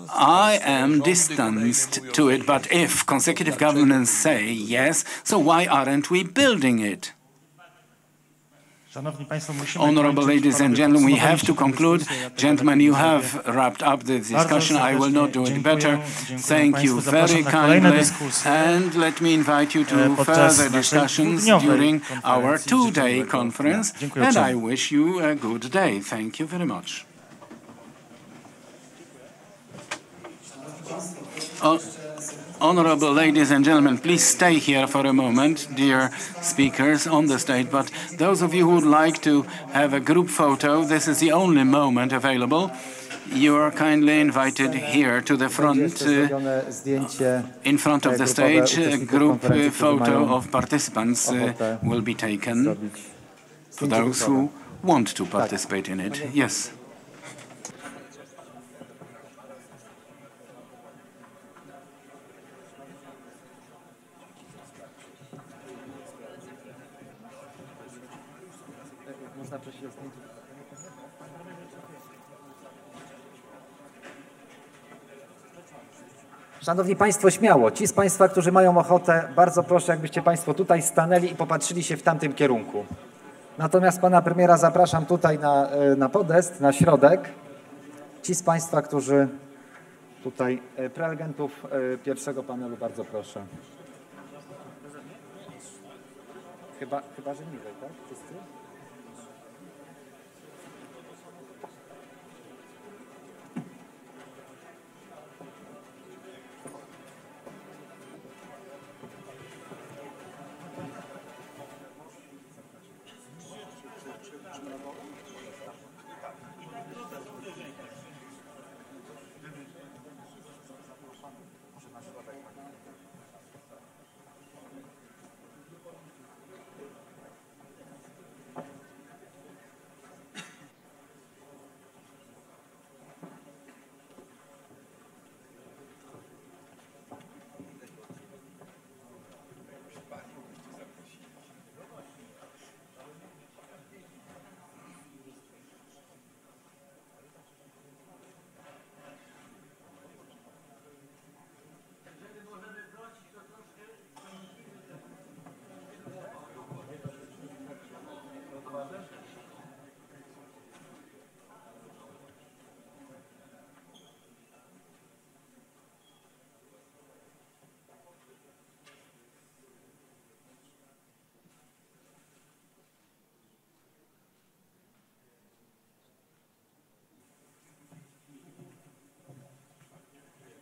I am distanced to it, but if consecutive governments say yes, so why aren't we building it? Honorable ladies and gentlemen, we have to conclude. Gentlemen, you have wrapped up the discussion. I will not do it better. Thank you very kindly. And let me invite you to further discussions during our two-day conference. And I wish you a good day. Thank you very much. Honorable ladies and gentlemen, please stay here for a moment, dear speakers on the stage. But those of you who would like to have a group photo, this is the only moment available. You are kindly invited here to the front, in front of the stage. A group photo of participants will be taken for those who want to participate in it. Yes. Szanowni Państwo, śmiało. Ci z Państwa, którzy mają ochotę, bardzo proszę, jakbyście Państwo tutaj stanęli i popatrzyli się w tamtym kierunku. Natomiast Pana Premiera zapraszam tutaj na podest, na środek. Ci z Państwa, którzy tutaj, prelegentów pierwszego panelu, bardzo proszę. Chyba że niżej, tak? Wszyscy?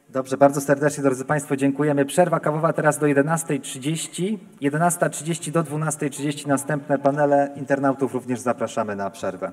Dobrze, bardzo serdecznie, drodzy Państwo, dziękujemy. Przerwa kawowa teraz do 11:30. 11:30 do 12:30 następne panele. Internautów również zapraszamy na przerwę.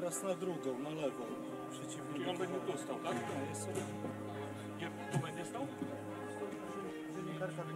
teraz na drugą, na lewą. Czyli on będzie tu stał, tak? Nie, jest sobie... Nie, tu będzie stał? Dziennikarka tu.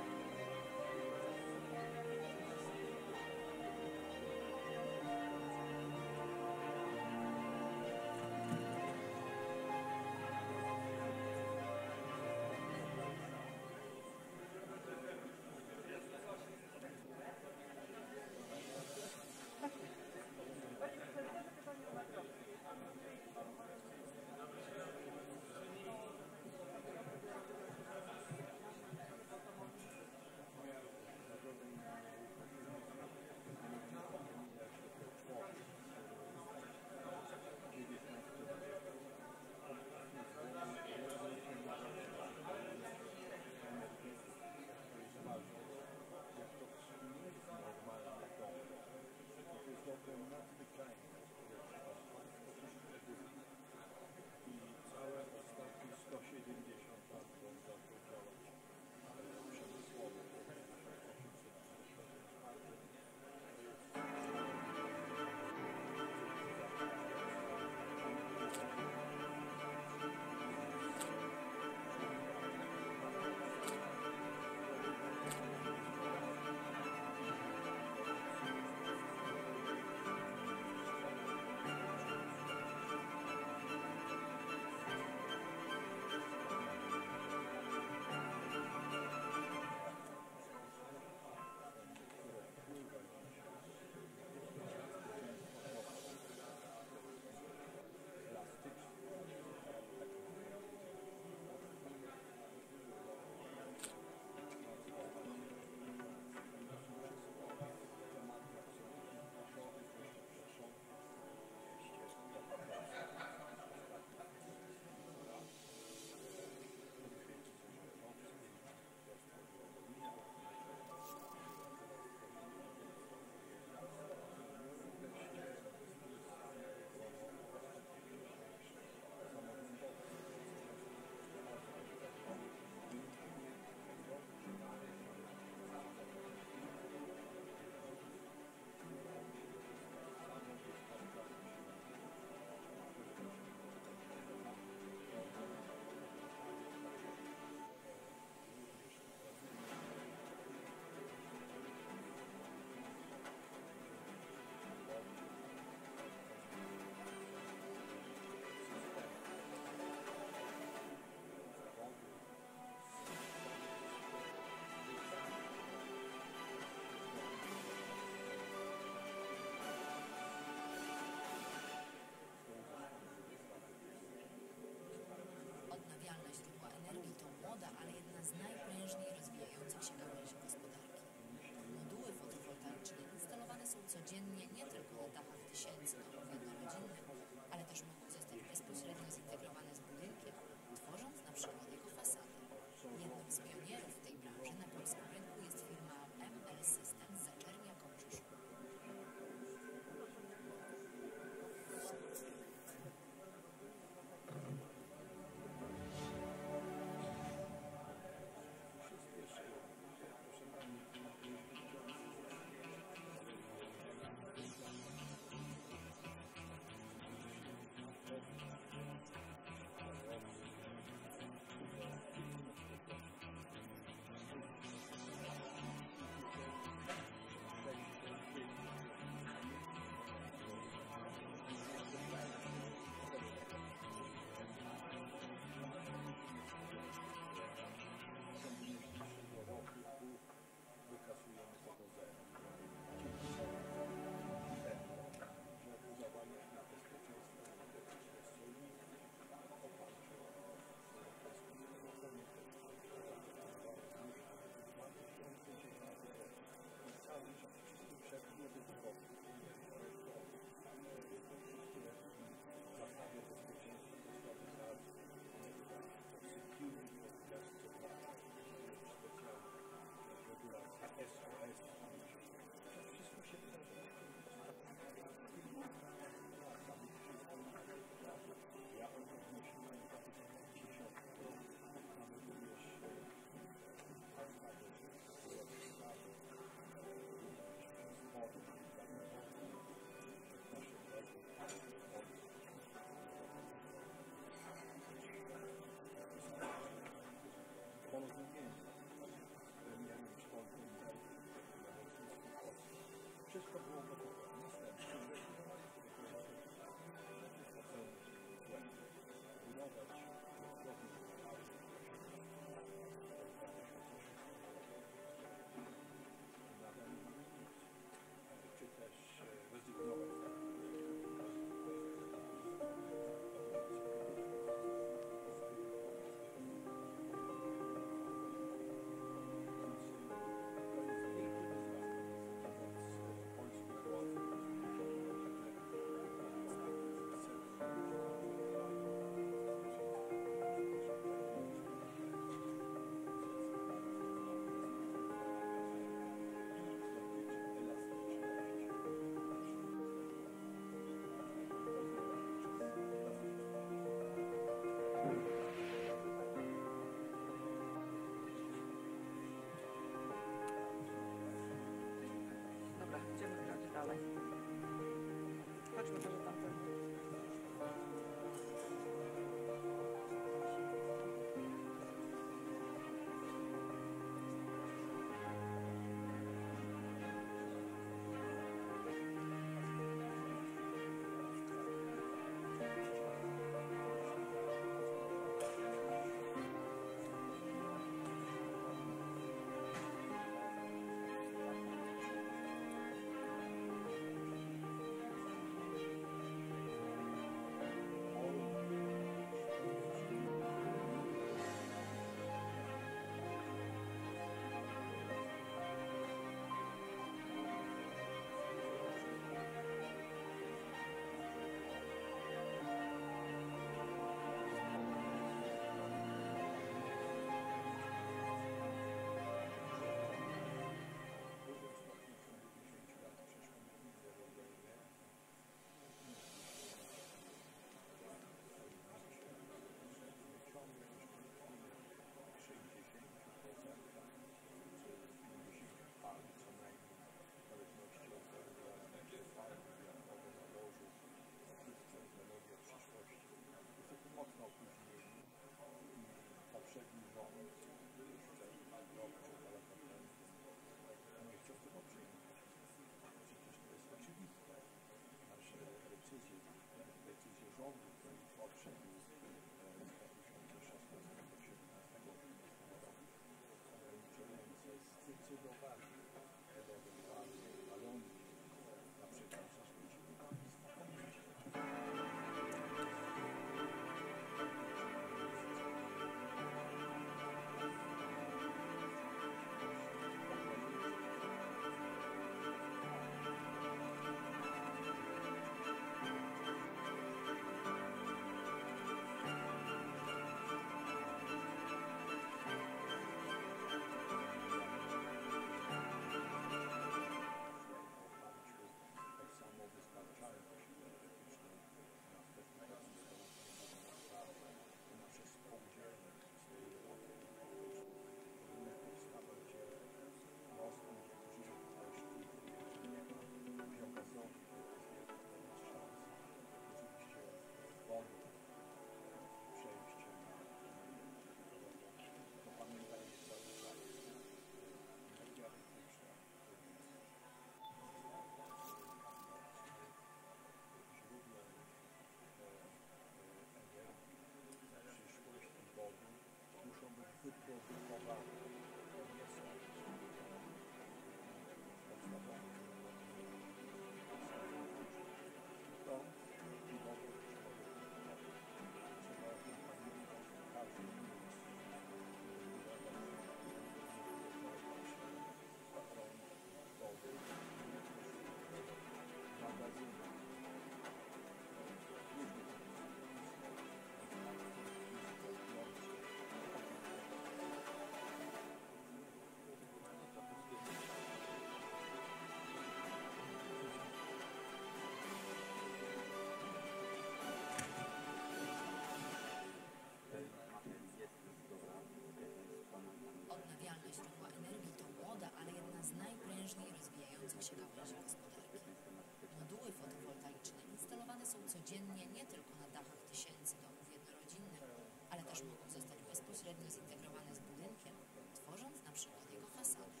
Codziennie nie tylko na dachach tysięcy domów jednorodzinnych, ale też mogą zostać bezpośrednio zintegrowane z budynkiem, tworząc na przykład jego fasadę.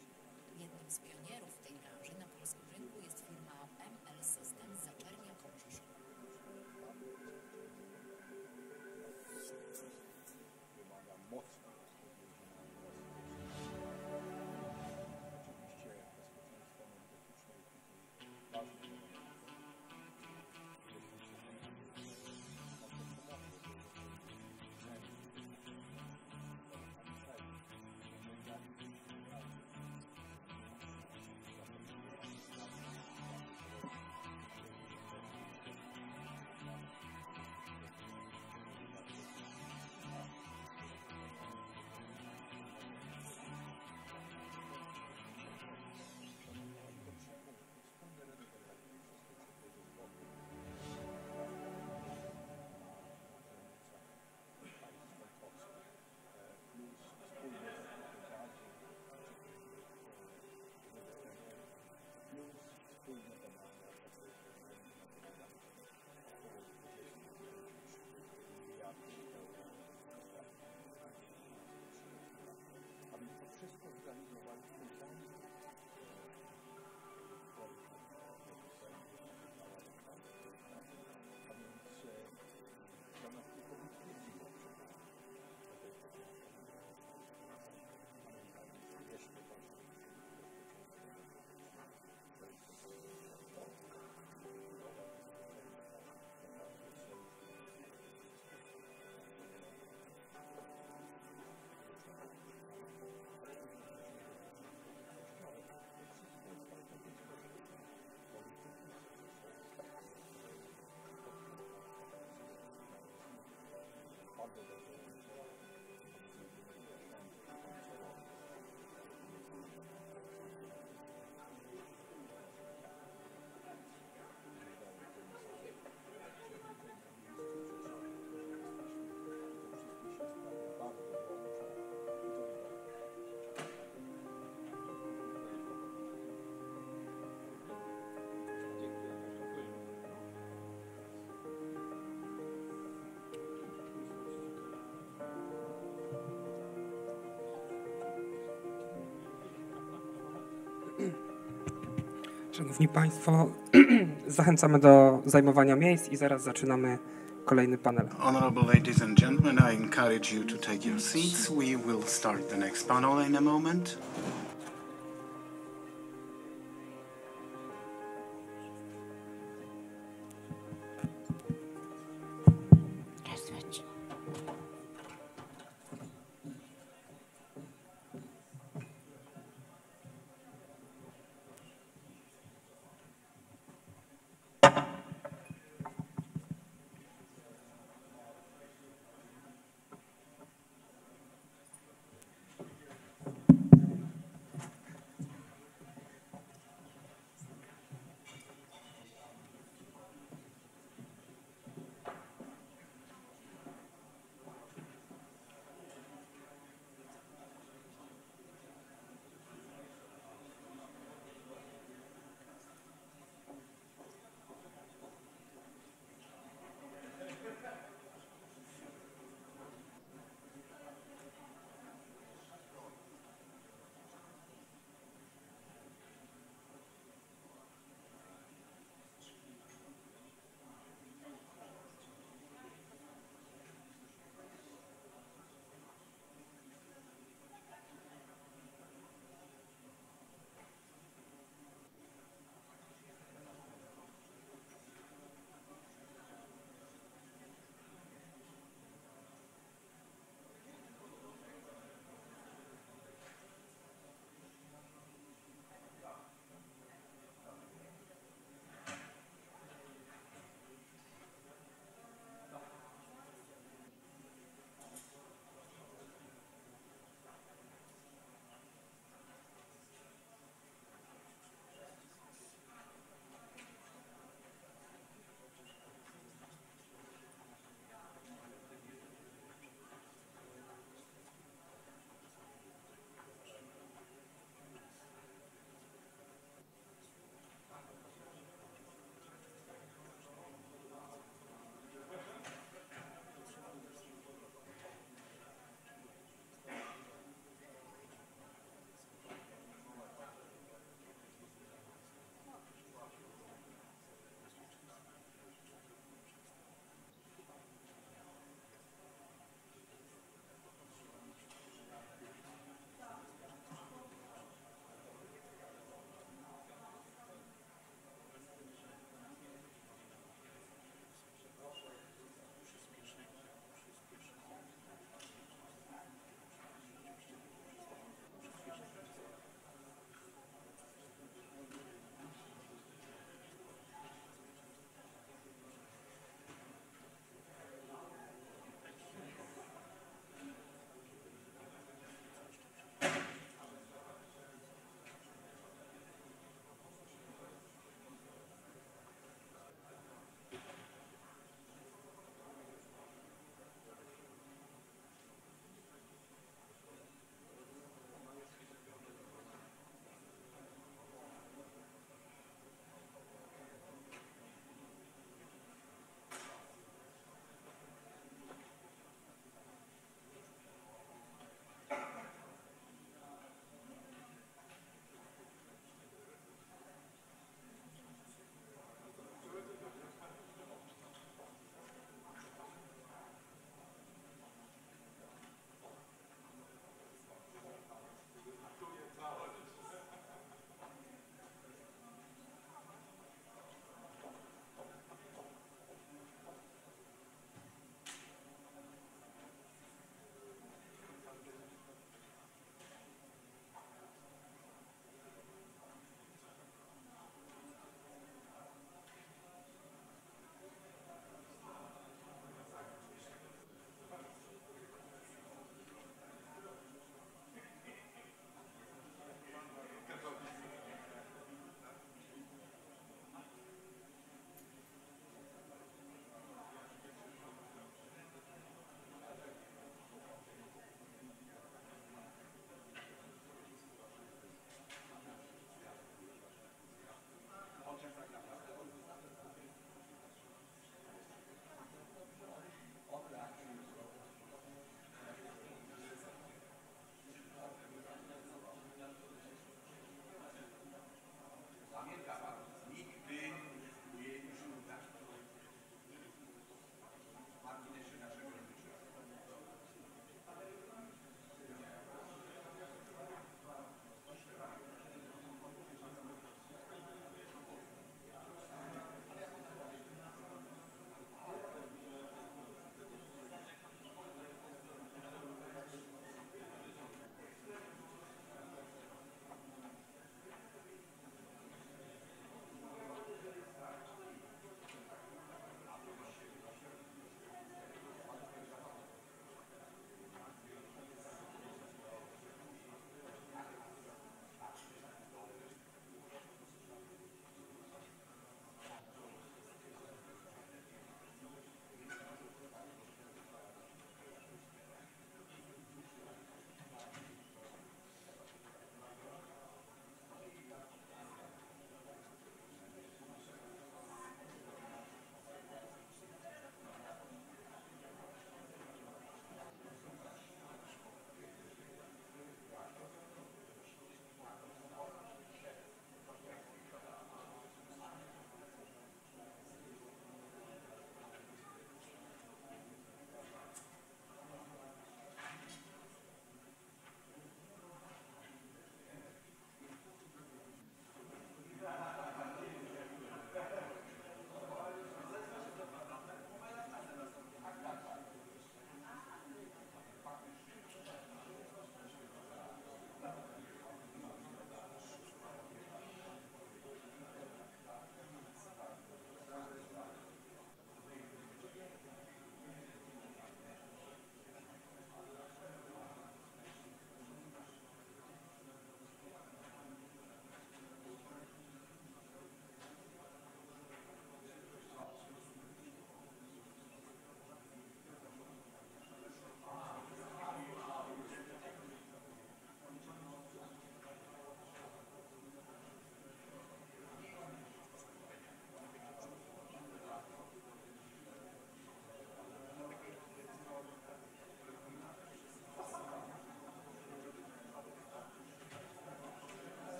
Jednym z pionierów w tej branży na polskim rynku jest firma ML System z Zaczernia koło Rzeszowa. Szanowni Państwo, zachęcamy do zajmowania miejsc i zaraz zaczynamy kolejny panel. Honorable ladies and gentlemen, I encourage you to take your seats. We will start the next panel in a moment.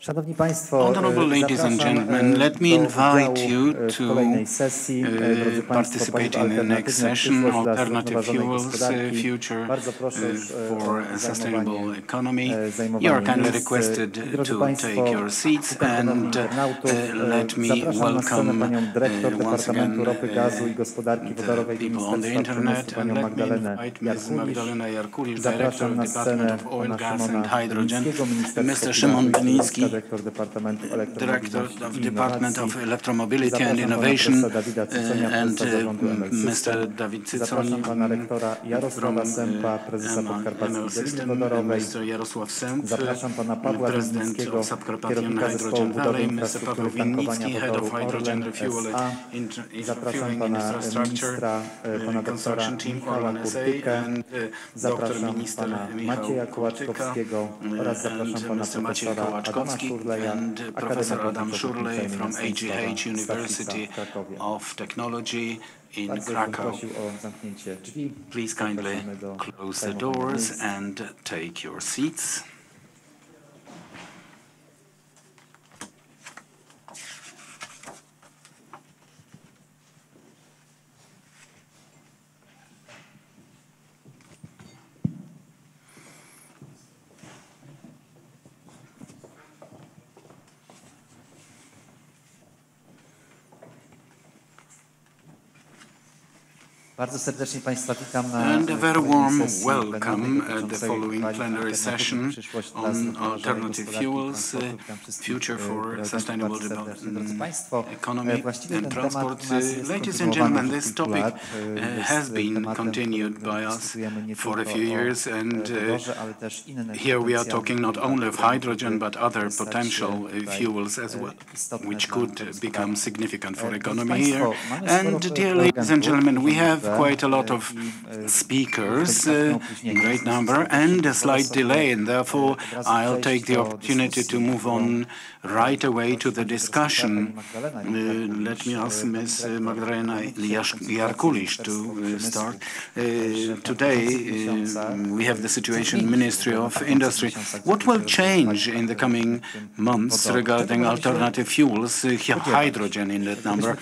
Szanowni Państwo, Honorable ladies and gentlemen, let me invite you to participate in the next session, Alternative Fuels, Future for Sustainable Economy. You are kindly requested to take your seats, and let me welcome once again the people on the internet, and let me invite Ms. Magdalena Jarkulisz, Director of the Department of Oil, Gas and Hydrogen, Mr. Szymon Gliński, Director of the Department of Electromobility and Innovation, and Mr. Dawid Cycoń from ML System, Mr. Jarosław Sęp, President of Subcarpathian Hydrogen Valley, Mr. Paweł Winnicki, Head of Hydrogen Refueling Infrastructure Construction Team, Orlen S.A., and Dr. Minister Michał Kołatyka, and Mr. Maciej Kołaczkowski, and Professor Adam Szurlej from AGH University of Technology in Krakow. Please kindly close the doors and take your seats. Bardzo serdecznie Państwa witam na And a very warm welcome at the following plenary session on alternative fuels, future for sustainable economy and transport. Ladies and gentlemen, this topic has been continued by us for a few years, and here we are talking not only of hydrogen but other potential fuels as well, which could become significant for economy here. And dear ladies and gentlemen, we have quite a lot of speakers, great number, and a slight delay, and therefore I'll take the opportunity to move on right away to the discussion. Let me ask Ms. Magdalena Jarkulisz to start. Today we have the situation Ministry of Industry. What will change in the coming months regarding alternative fuels, hydrogen in that number?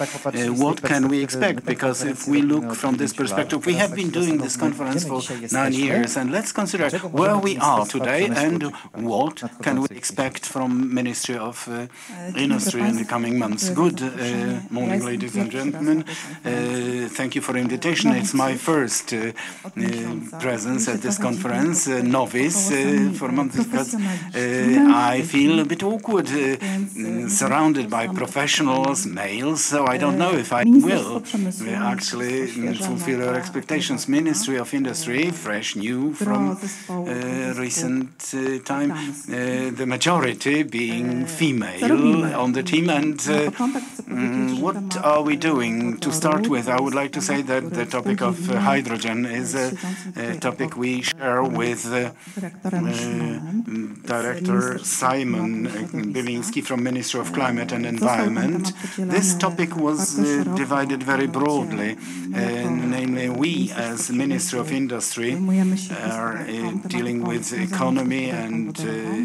What can we expect? Because if we look from this perspective, we have been doing this conference for 9 years, and let's consider where we are today and what can we expect from Ministry of Industry in the coming months. Good morning, ladies and gentlemen. Thank you for the invitation. It's my first presence at this conference, novice for months, because I feel a bit awkward, surrounded by professionals, males, so I don't know if I will actually fulfill our expectations. Ministry of Industry, fresh, new from recent time, the majority being female on the team. And what are we doing? To start with, I would like to say that the topic of hydrogen is a topic we share with Director Simon Biliński from Ministry of Climate and Environment. This topic was divided very broadly, namely we as Ministry of Industry are dealing with economy and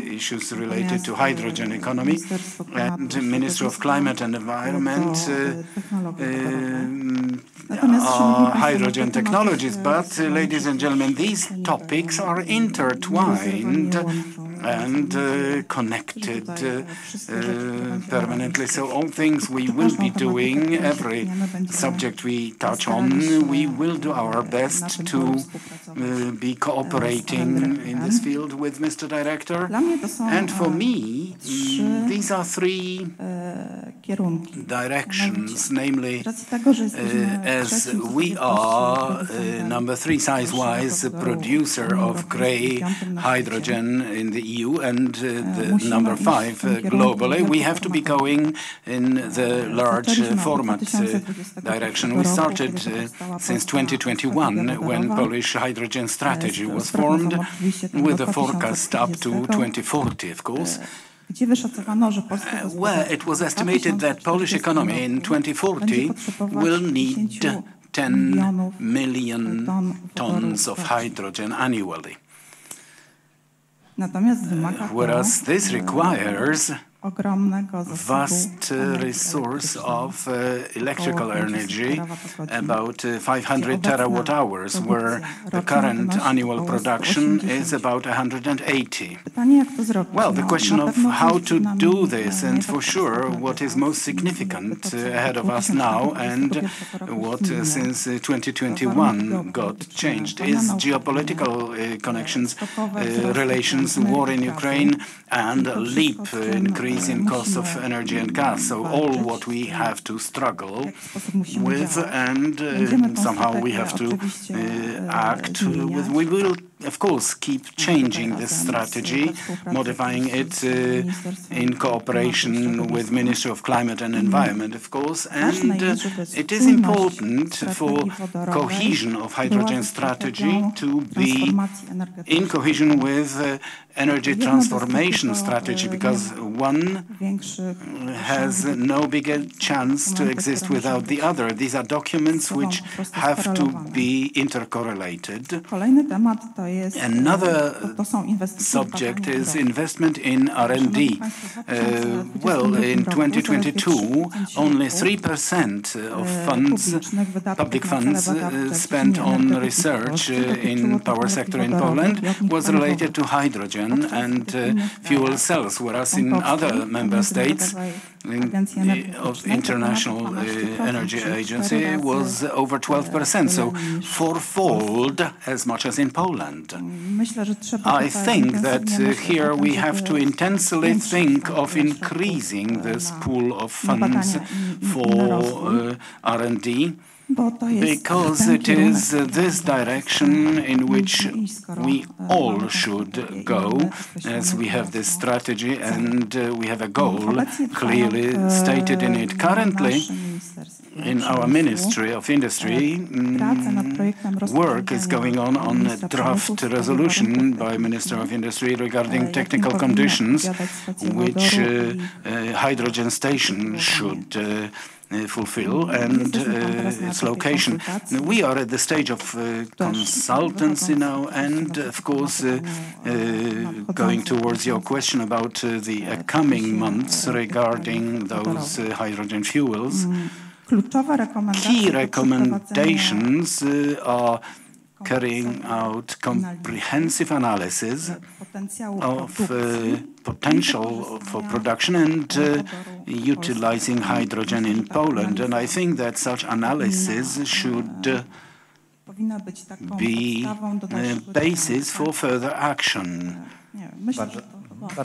issues related to hydrogen economy, and Ministry of Climate and Environment hydrogen technologies. But, ladies and gentlemen, these topics are intertwined and connected permanently. So all things we will be doing, every subject we touch on, we will do our best to be cooperating in this field with Mr. Director. And for me, these are three directions, namely, as we are number 3 size-wise producer of grey hydrogen in the EU and the number 5 globally, we have to be going in the large format direction. We started since 2021 when Polish hydrogen strategy was formed with a forecast up to 2040, of course, where it was estimated that Polish economy in 2040 will need 10 million tons of hydrogen annually. Whereas this requires ogromnego vast resource of electrical energy, about 500 terawatt hours, where the current annual production is about 180. Well, the question of how to do this, and for sure what is most significant ahead of us now and what since 2021 got changed is geopolitical connections, relations, war in Ukraine, and a leap increase in cost of energy and gas. So all what we have to struggle with, and somehow we have to act with. We will, of course, keep changing this strategy, modifying it in cooperation with Ministry of Climate and Environment, of course, and it is important for cohesion of hydrogen strategy to be in cohesion with energy transformation strategy, because one has no bigger chance to exist without the other. These are documents which have to be intercorrelated. Another subject is investment in R&D. Well, in 2022, only 3% of funds, public funds, spent on research in power sector in Poland was related to hydrogen and fuel cells, whereas in other member states of International Energy Agency was over 12%, so fourfold as much as in Poland. I think that here we have to intensely think of increasing this pool of funds for R&D, because it is this direction in which we all should go, as we have this strategy and we have a goal clearly stated in it. Currently, in our Ministry of Industry, work is going on a draft resolution by Minister of Industry regarding technical conditions which hydrogen stations should fulfill and its location. We are at the stage of consultancy now, and of course going towards your question about the coming months regarding those hydrogen fuels. Key recommendations are carrying out comprehensive analysis of potential for production and utilizing hydrogen in Poland. And I think that such analysis should be a basis for further action.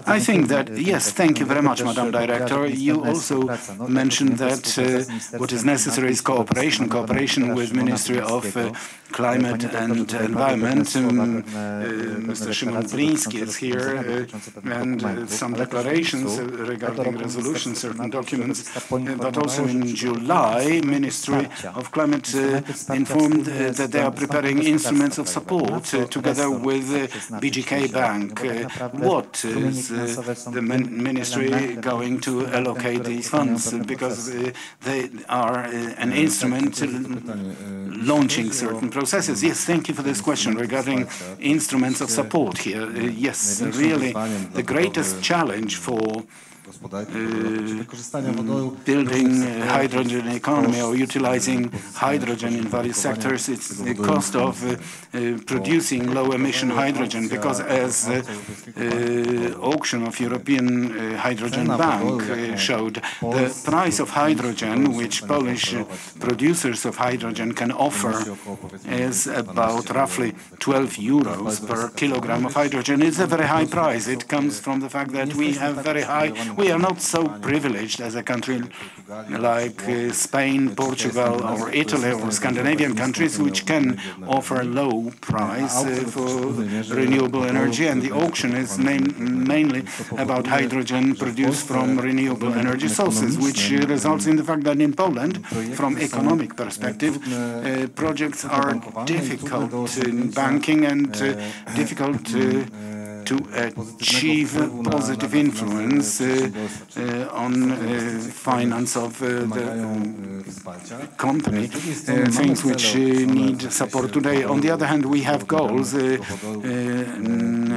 I think that, yes, thank you very much, Madam Director. You also mentioned that what is necessary is cooperation with Ministry of Climate and Environment. Mr. Szymon Gliński is here, and some declarations regarding resolutions, certain documents, but also in July, Ministry of Climate informed that they are preparing instruments of support together with BGK Bank. What is the ministry going to allocate these funds? Because they are an instrument launching certain processes. Yes, thank you for this question regarding instruments of support here. Yes, really, the greatest challenge for building hydrogen economy or utilizing hydrogen in various sectors, it's the cost of producing low-emission hydrogen, because as auction of European Hydrogen Bank showed, the price of hydrogen which Polish producers of hydrogen can offer is about roughly 12 euros per kilogram of hydrogen. It's a very high price. It comes from the fact that we have very high. We are not so privileged as a country like Spain, Portugal, or Italy, or Scandinavian countries, which can offer low price for renewable energy. And the auction is mainly about hydrogen produced from renewable energy sources, which results in the fact that in Poland, from economic perspective, projects are difficult in banking and difficult to achieve positive influence on finance of the company, things which need support today. On the other hand, we have goals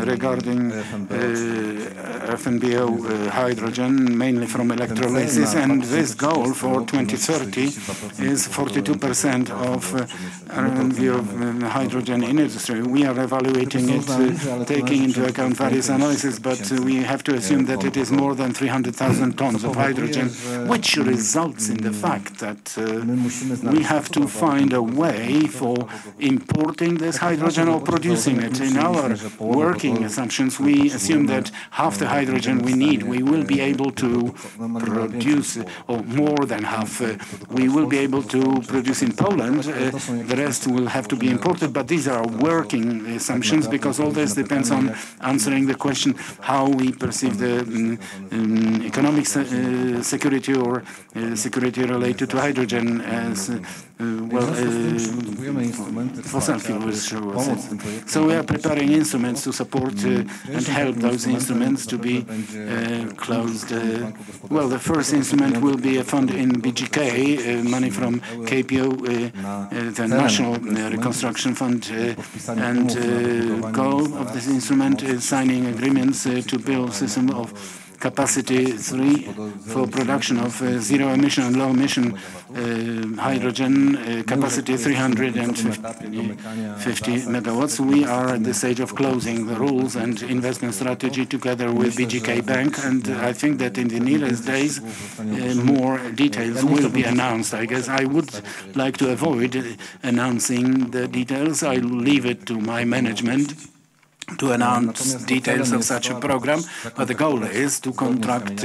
regarding FNBO hydrogen, mainly from electrolysis, and this goal for 2030 is 42% of FNBO hydrogen in industry. We are evaluating it, taking into account various analyses, but we have to assume that it is more than 300,000 tons of hydrogen, which results in the fact that we have to find a way for importing this hydrogen or producing it. In our working assumptions, we assume that half the hydrogen we need, we will be able to produce, or more than half, we will be able to produce in Poland. The rest will have to be imported, but these are working assumptions because all this depends on answering the question how we perceive the economic security or security related to hydrogen as fossil fuels. So we are preparing instruments to support and help those instruments to be closed. Well, the first instrument will be a fund in BGK, money from KPO, the National Reconstruction Fund, and goal of this instrument is signing agreements to build a system of capacity 3 for production of zero-emission and low-emission hydrogen, capacity 350 megawatts. We are at the stage of closing the rules and investment strategy together with BGK Bank, and I think that in the nearest days more details will be announced. I guess I would like to avoid announcing the details. I leave it to my management to announce details of such a program, but the goal is to contract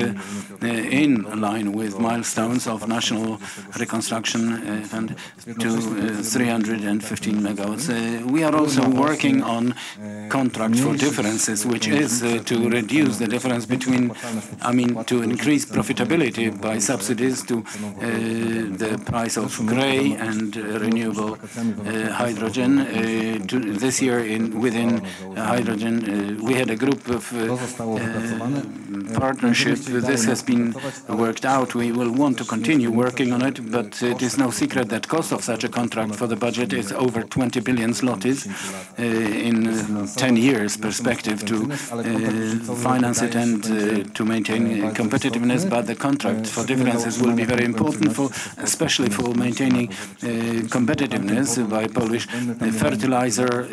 in line with milestones of National Reconstruction Fund to 315 megawatts. We are also working on contract for differences, which is to reduce the difference between, to increase profitability by subsidies to the price of gray and renewable hydrogen. This year, within hydrogen, we had a group of partnership. This has been worked out. We will want to continue working on it, but it is no secret that cost of such a contract for the budget is over 20 billion zlotys in 10 years perspective to finance it and to maintain competitiveness. But the contract for differences will be very important, especially for maintaining competitiveness by Polish fertilizer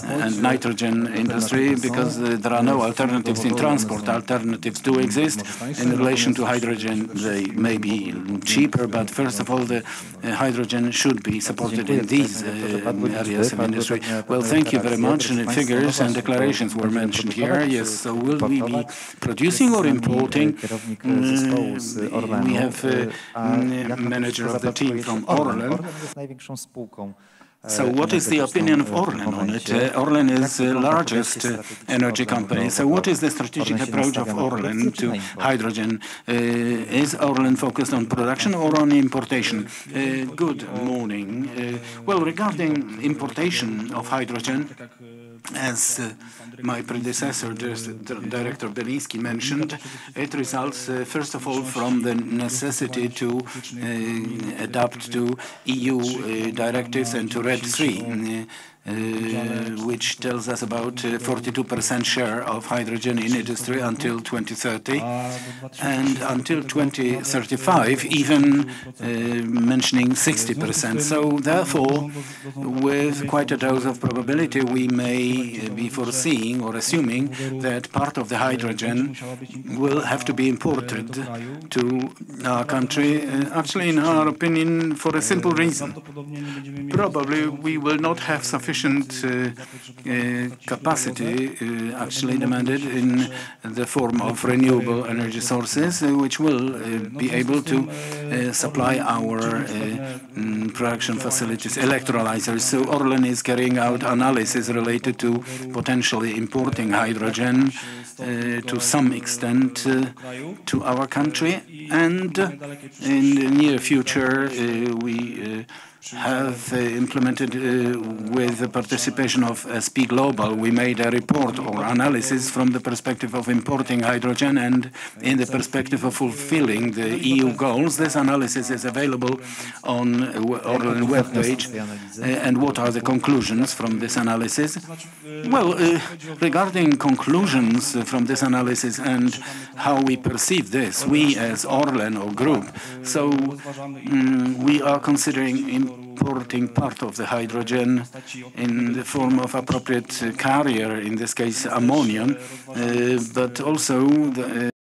and nitrogen industry, because there are no alternatives in transport. Alternatives do exist in relation to hydrogen. They may be cheaper, but first of all, the hydrogen should be supported in these areas of industry. Well, thank you very much. And figures and declarations were mentioned here. Yes, so will we be producing or importing? We have a manager of the team from Orlen. So what is the opinion of Orlen on it? Orlen is the largest energy company. So what is the strategic approach of Orlen to hydrogen? Is Orlen focused on production or on importation? Good morning. Well, regarding importation of hydrogen, as my predecessor, Director Beliński, mentioned, it results, first of all, from the necessity to adapt to EU directives and to RED III, which tells us about 42% share of hydrogen in industry until 2030, and until 2035 even mentioning 60%. So therefore, with quite a dose of probability, we may be foreseeing or assuming that part of the hydrogen will have to be imported to our country. Actually, in our opinion, for a simple reason. Probably we will not have sufficient capacity actually demanded in the form of renewable energy sources, which will be able to supply our production facilities, electrolyzers. So Orlen is carrying out analysis related to potentially importing hydrogen to some extent to our country, and in the near future we have implemented with the participation of SP Global. We made a report or analysis from the perspective of importing hydrogen and in the perspective of fulfilling the EU goals. This analysis is available on Orlen webpage. And what are the conclusions from this analysis? Well, regarding conclusions from this analysis and how we perceive this, we as Orlen or group, so we are considering importing part of the hydrogen in the form of appropriate carrier, in this case ammonia, but also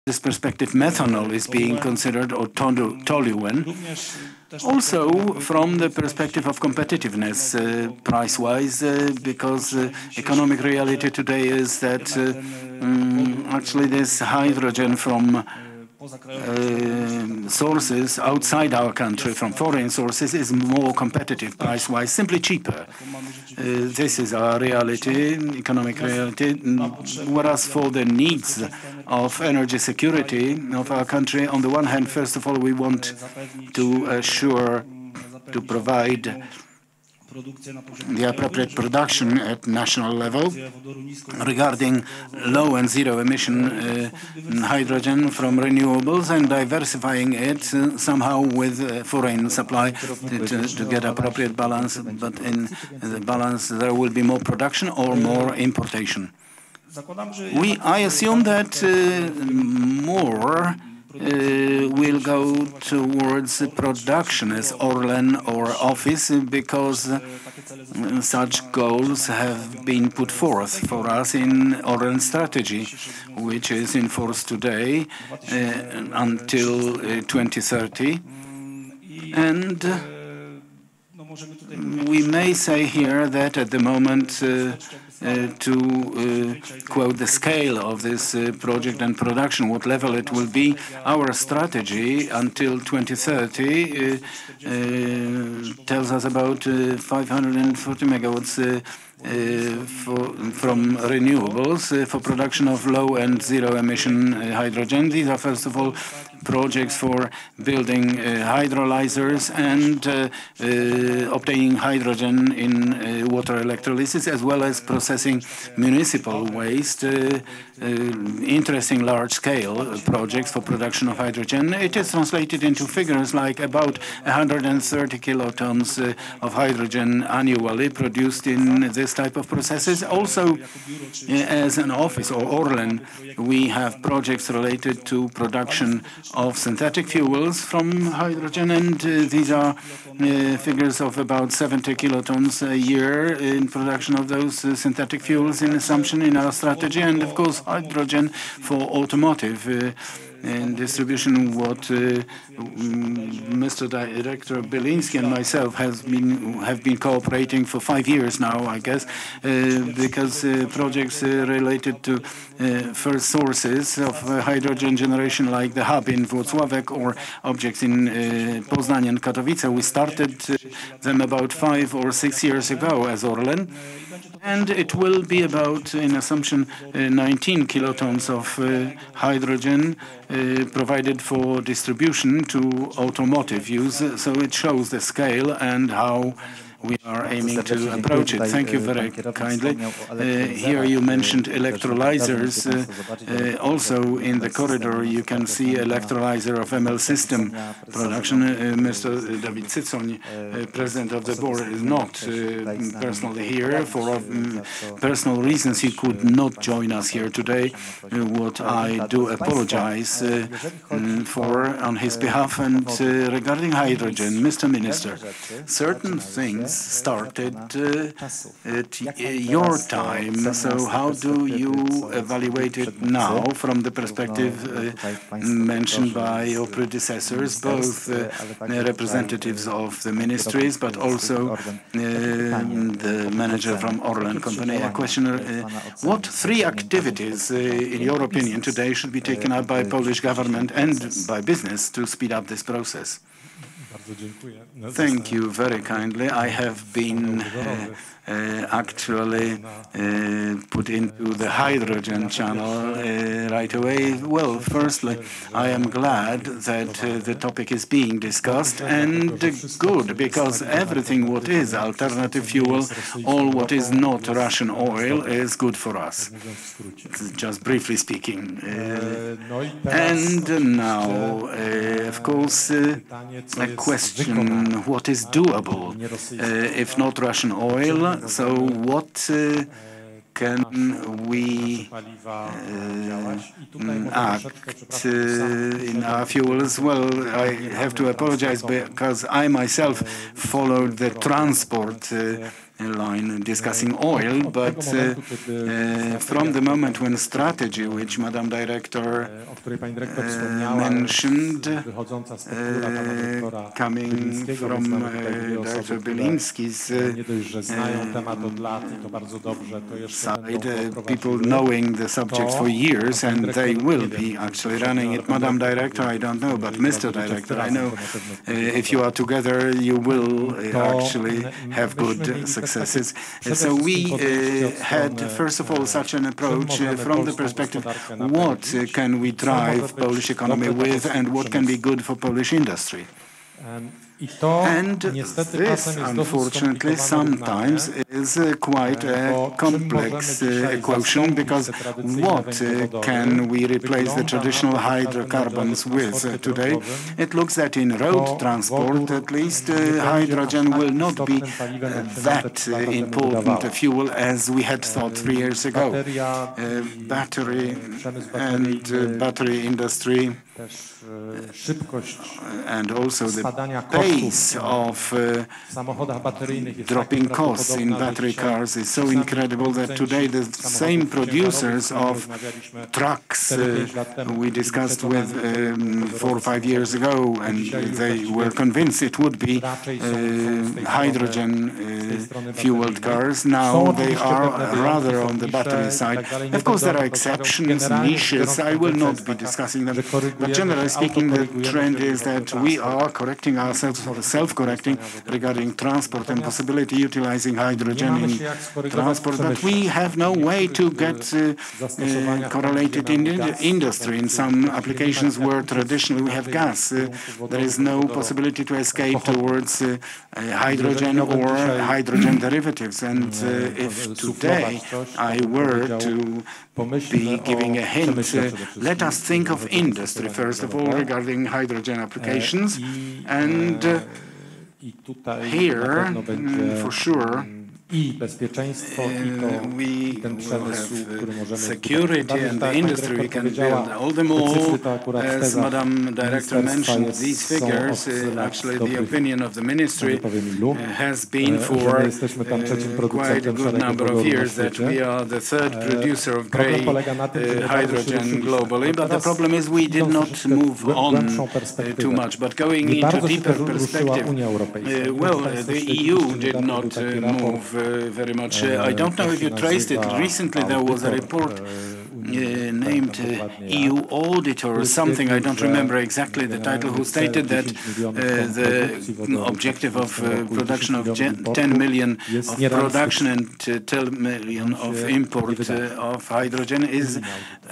this perspective methanol is being considered, or toluene. Also from the perspective of competitiveness price-wise, because economic reality today is that actually this hydrogen from sources outside our country, from foreign sources, is more competitive price-wise, simply cheaper. This is our reality, economic reality, whereas for the needs of energy security of our country, on the one hand, first of all, we want to assure, to provide the appropriate production at national level regarding low and zero emission hydrogen from renewables and diversifying it somehow with foreign supply to get appropriate balance, but in the balance there will be more production or more importation. I assume that more will go towards production as Orlen or office, because such goals have been put forth for us in Orlen strategy, which is in force today until 2030. And we may say here that at the moment, to quote the scale of this project and production, what level it will be, our strategy until 2030 tells us about 540 megawatts from renewables for production of low and zero emission hydrogen. These are, first of all, projects for building hydrolyzers and obtaining hydrogen in water electrolysis, as well as processing municipal waste, interesting large-scale projects for production of hydrogen. It is translated into figures like about 130 kilotons of hydrogen annually produced in this type of processes. Also, as an office or Orlen, we have projects related to production of synthetic fuels from hydrogen, and these are figures of about 70 kilotons a year in production of those synthetic fuels in assumption in our strategy, and of course hydrogen for automotive and distribution. What Mr. Director Beliński and myself have been cooperating for 5 years now, I guess, because projects related to first sources of hydrogen generation, like the hub in Włocławek or objects in Poznań and Katowice. We started them about 5 or 6 years ago as Orlen. And it will be about, in assumption, 19 kilotons of hydrogen provided for distribution to automotive use. So it shows the scale and how we are aiming to approach it. Thank you very kindly. Here you mentioned electrolyzers. Also in the corridor you can see electrolyzer of ML system production. Mr. Dawid Cycoń, President of the Board, is not personally here. For personal reasons he could not join us here today, what I do apologize for on his behalf. And regarding hydrogen, Mr. Minister, certain things started at your time, so how do you evaluate it now from the perspective mentioned by your predecessors, both representatives of the ministries, but also the manager from Orlen company? A question, what 3 activities, in your opinion, today should be taken up by Polish government and by business to speed up this process? Thank you very kindly. I have been actually put into the hydrogen channel right away. Well, firstly, I am glad that the topic is being discussed, and good, because everything what is alternative fuel, all what is not Russian oil, is good for us, just briefly speaking. And now, of course, a question, what is doable if not Russian oil? So what can we act in our fuels? Well, I have to apologize because I myself followed the transport line discussing oil, but from the moment when strategy, which Madam Director mentioned, coming from Director Beliński's side, people knowing the subject for years, and they will be actually running it. Madam Director, I don't know, but Mr. Director, I know if you are together, you will actually have good successes. So we had, first of all, such an approach from the perspective, what can we drive Polish economy with, and what can be good for Polish industry? And this, unfortunately, sometimes is quite a complex equation, because what can we replace the traditional hydrocarbons with today? It looks that in road transport, at least, hydrogen will not be that important a fuel as we had thought 3 years ago. Battery and battery industry, and also the pace of dropping costs in battery cars is so incredible that today the same producers of trucks we discussed with 4 or 5 years ago, and they were convinced it would be hydrogen fueled cars. Now they are rather on the battery side. Of course, there are exceptions, niches. I will not be discussing them. But generally speaking, the trend is that we are correcting ourselves, self-correcting regarding transport and possibility utilizing hydrogen in transport. But we have no way to get correlated in industry. In some applications where traditionally we have gas, there is no possibility to escape towards hydrogen or hydrogen derivatives. And if today I were to be giving a hint, let us think of industry first of all regarding hydrogen applications, and here for sure we will have security, and the industry we can build. All the more, as Madam Director mentioned, these figures, actually the opinion of the ministry has been for quite a good number of years that we are the third producer of grey hydrogen globally. But the problem is we did not move on too much. But going into deeper perspective, well, the EU did not move very much. I don't know if you traced it. Recently there was a report named EU Auditor or something, I don't remember exactly the title, who stated that the objective of production of 10 million of production and 10 million of import of hydrogen is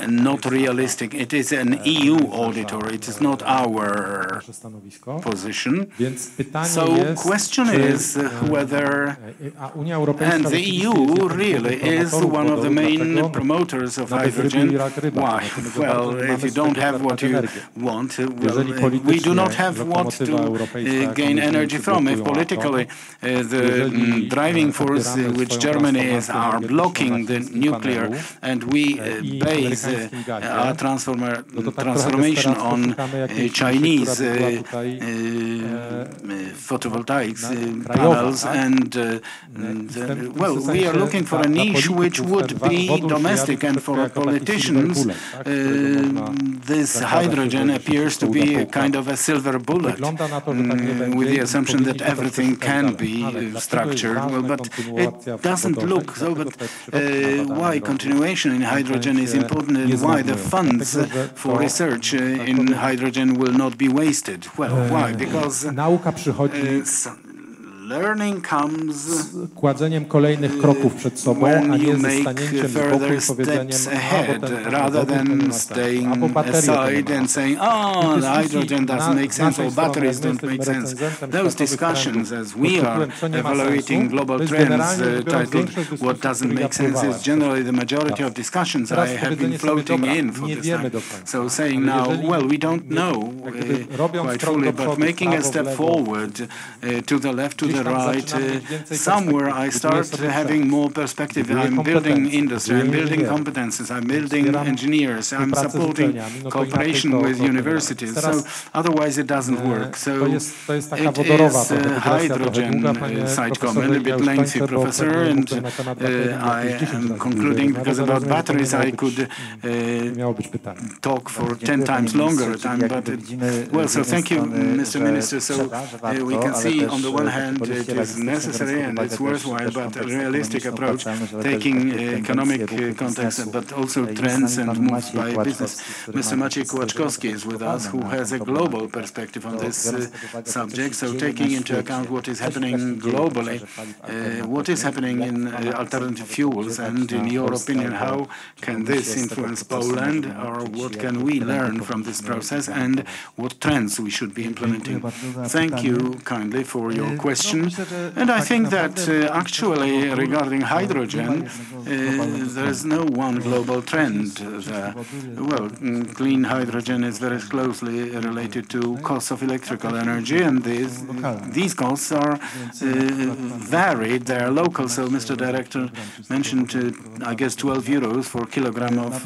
not realistic. It is an EU auditor, it is not our position. So question is whether, and the EU really is one of the main promoters of hydrogen. Why? Well, if you don't have what you want, well, we do not have what to gain energy from. If politically the driving force which Germany are blocking the nuclear, and we base our transformation on Chinese photovoltaics panels, and well, we are looking for a niche which would be domestic, and for a politicians, this hydrogen appears to be a kind of a silver bullet, with the assumption that everything can be structured. Well, but it doesn't look so. But why continuation in hydrogen is important, and why the funds for research in hydrogen will not be wasted? Well, why? Because learning comes kładzeniem kolejnych kroków przed sobą, a nie ze stanięciem z boku i powiedzeniem, rather than staying aside and saying, oh, the hydrogen doesn't make sense, or batteries don't make sense. Those discussions, as we are evaluating global trends, titled What Doesn't Make Sense, is generally the majority of discussions I have been floating in for this time. So saying now, well, we don't know quite fully, but making a step forward to the left, to the right, somewhere I start having more perspective. I'm building industry, I'm building competences, I'm building engineers, I'm supporting cooperation with universities. So otherwise it doesn't work. So it is hydrogen side comment, a bit lengthy, Professor, and I am concluding because about batteries I could talk for 10 times longer time. But well, so thank you, Mr. Minister. So we can see on the one hand it is necessary and it's worthwhile, but a realistic approach, taking economic context, but also trends and moves by business. Mr. Maciej Kłaczkowski is with us, who has a global perspective on this subject. So taking into account what is happening globally, what is happening in alternative fuels, and in your opinion, how can this influence Poland, or what can we learn from this process, and what trends we should be implementing? Thank you kindly for your question. And I think that actually regarding hydrogen, there is no one global trend there. Well, clean hydrogen is very closely related to costs of electrical energy, and these costs are varied, they are local. So Mr. Director mentioned, I guess, 12 euros for a kilogram of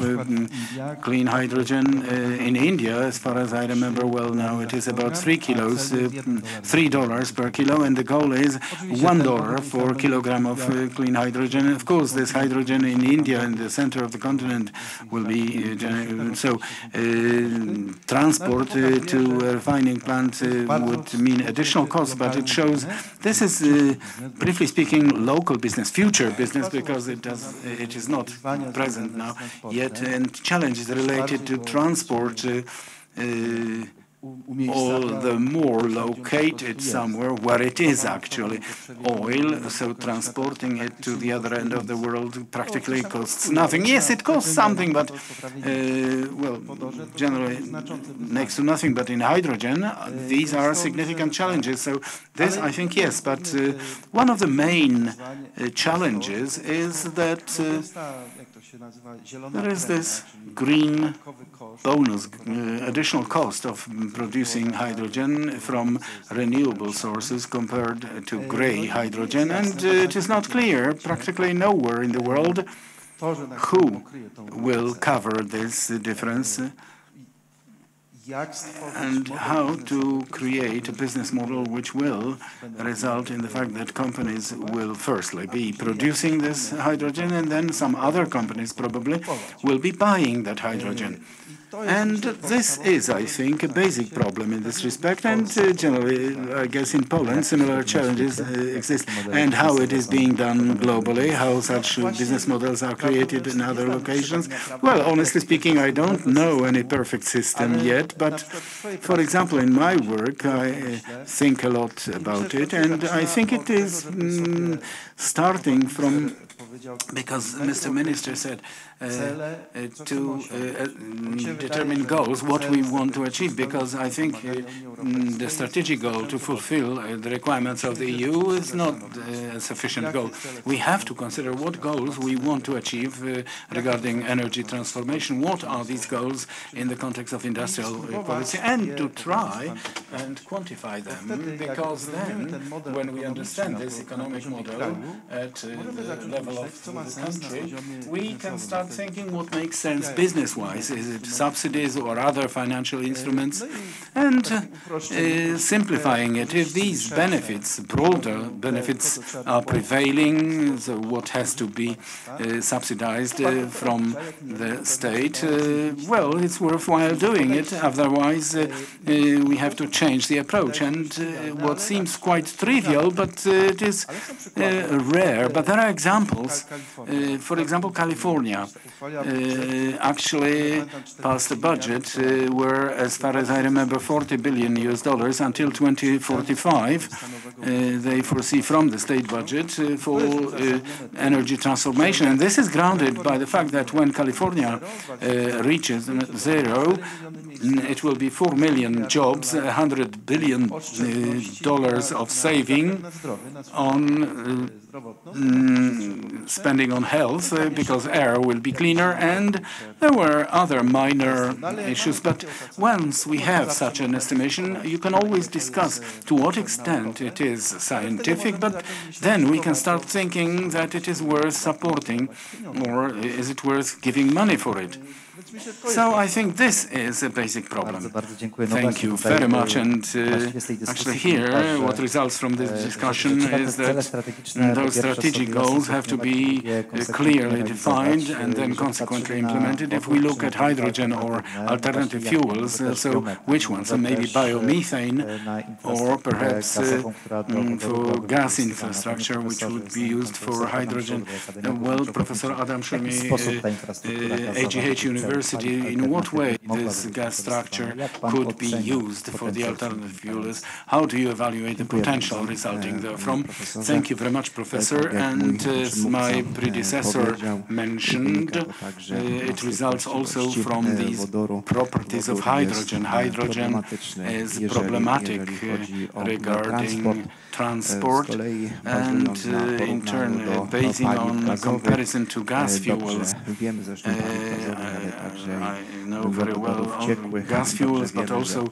clean hydrogen. In India, as far as I remember well now, it is about $3 per kilo, and the goal is $1 for a kilogram of clean hydrogen. Of course, this hydrogen in India, in the center of the continent, will be so transport to a refining plant would mean additional costs, but it shows this is, briefly speaking, local business, future business, because it is not present now yet, and challenges related to transport all the more located somewhere where it is actually oil, so transporting it to the other end of the world practically costs nothing. Yes, it costs something, but well, generally next to nothing. But in hydrogen, these are significant challenges. So this, I think, yes, but one of the main challenges is that there is this green bonus, additional cost of producing hydrogen from renewable sources compared to gray hydrogen, and it is not clear practically nowhere in the world who will cover this difference and how to create a business model which will result in the fact that companies will firstly be producing this hydrogen, and then some other companies probably will be buying that hydrogen. And this is, I think, a basic problem in this respect, and generally, I guess in Poland, similar challenges exist, and how it is being done globally, how such business models are created in other locations. Well, honestly speaking, I don't know any perfect system yet, but for example, in my work, I think a lot about it, and I think it is starting from, because Mr. Minister said to determine goals, what we want to achieve, because I think the strategic goal to fulfill the requirements of the EU is not a sufficient goal. We have to consider what goals we want to achieve regarding energy transformation. What are these goals in the context of industrial policy, and to try and quantify them, because then when we understand this economic model at the level level of the country, we can start thinking what makes sense business-wise. Is it subsidies or other financial instruments? And simplifying it, if these benefits, broader benefits, are prevailing, so what has to be subsidized from the state, well, it's worthwhile doing it. Otherwise, we have to change the approach. And what seems quite trivial, but it is rare. But there are examples. For example, California actually passed a budget where, as far as I remember, $40 billion until 2045. They foresee from the state budget for energy transformation. And this is grounded by the fact that when California reaches zero, it will be 4 million jobs, $100 billion of saving on spending on health because air will be cleaner, and there were other minor issues. But once we have such an estimation, you can always discuss to what extent it is scientific, but then we can start thinking that it is worth supporting, or is it worth giving money for it. So I think this is a basic problem. Thank you very much. And actually here, what results from this discussion is that those strategic goals have to be clearly defined and then consequently implemented. If we look at hydrogen or alternative fuels, so which ones? So maybe biomethane, or perhaps for gas infrastructure, which would be used for hydrogen. Well, Professor Adam Szumi, AGH University, in what way this gas structure could be used for the alternative fuels? How do you evaluate the potential resulting therefrom? Thank you very much, Professor. And as my predecessor mentioned, it results also from these properties of hydrogen. Hydrogen is problematic regarding transport, and in turn, basing on a comparison to gas fuels, I know very well gas fuels, but also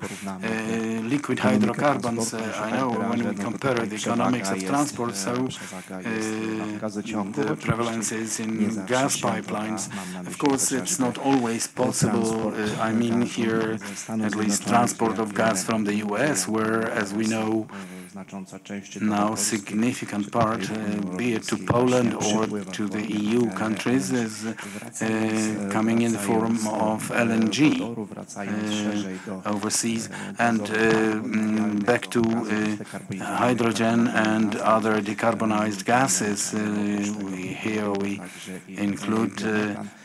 liquid hydrocarbons. I know when we compare the economics of transport, so the prevalence is in gas pipelines. Of course, it's not always possible. I mean here, at least transport of gas from the US, where, as we know, now significant part, be it to Poland or to the EU countries, is coming in the form of LNG overseas. And back to hydrogen and other decarbonized gases, here we include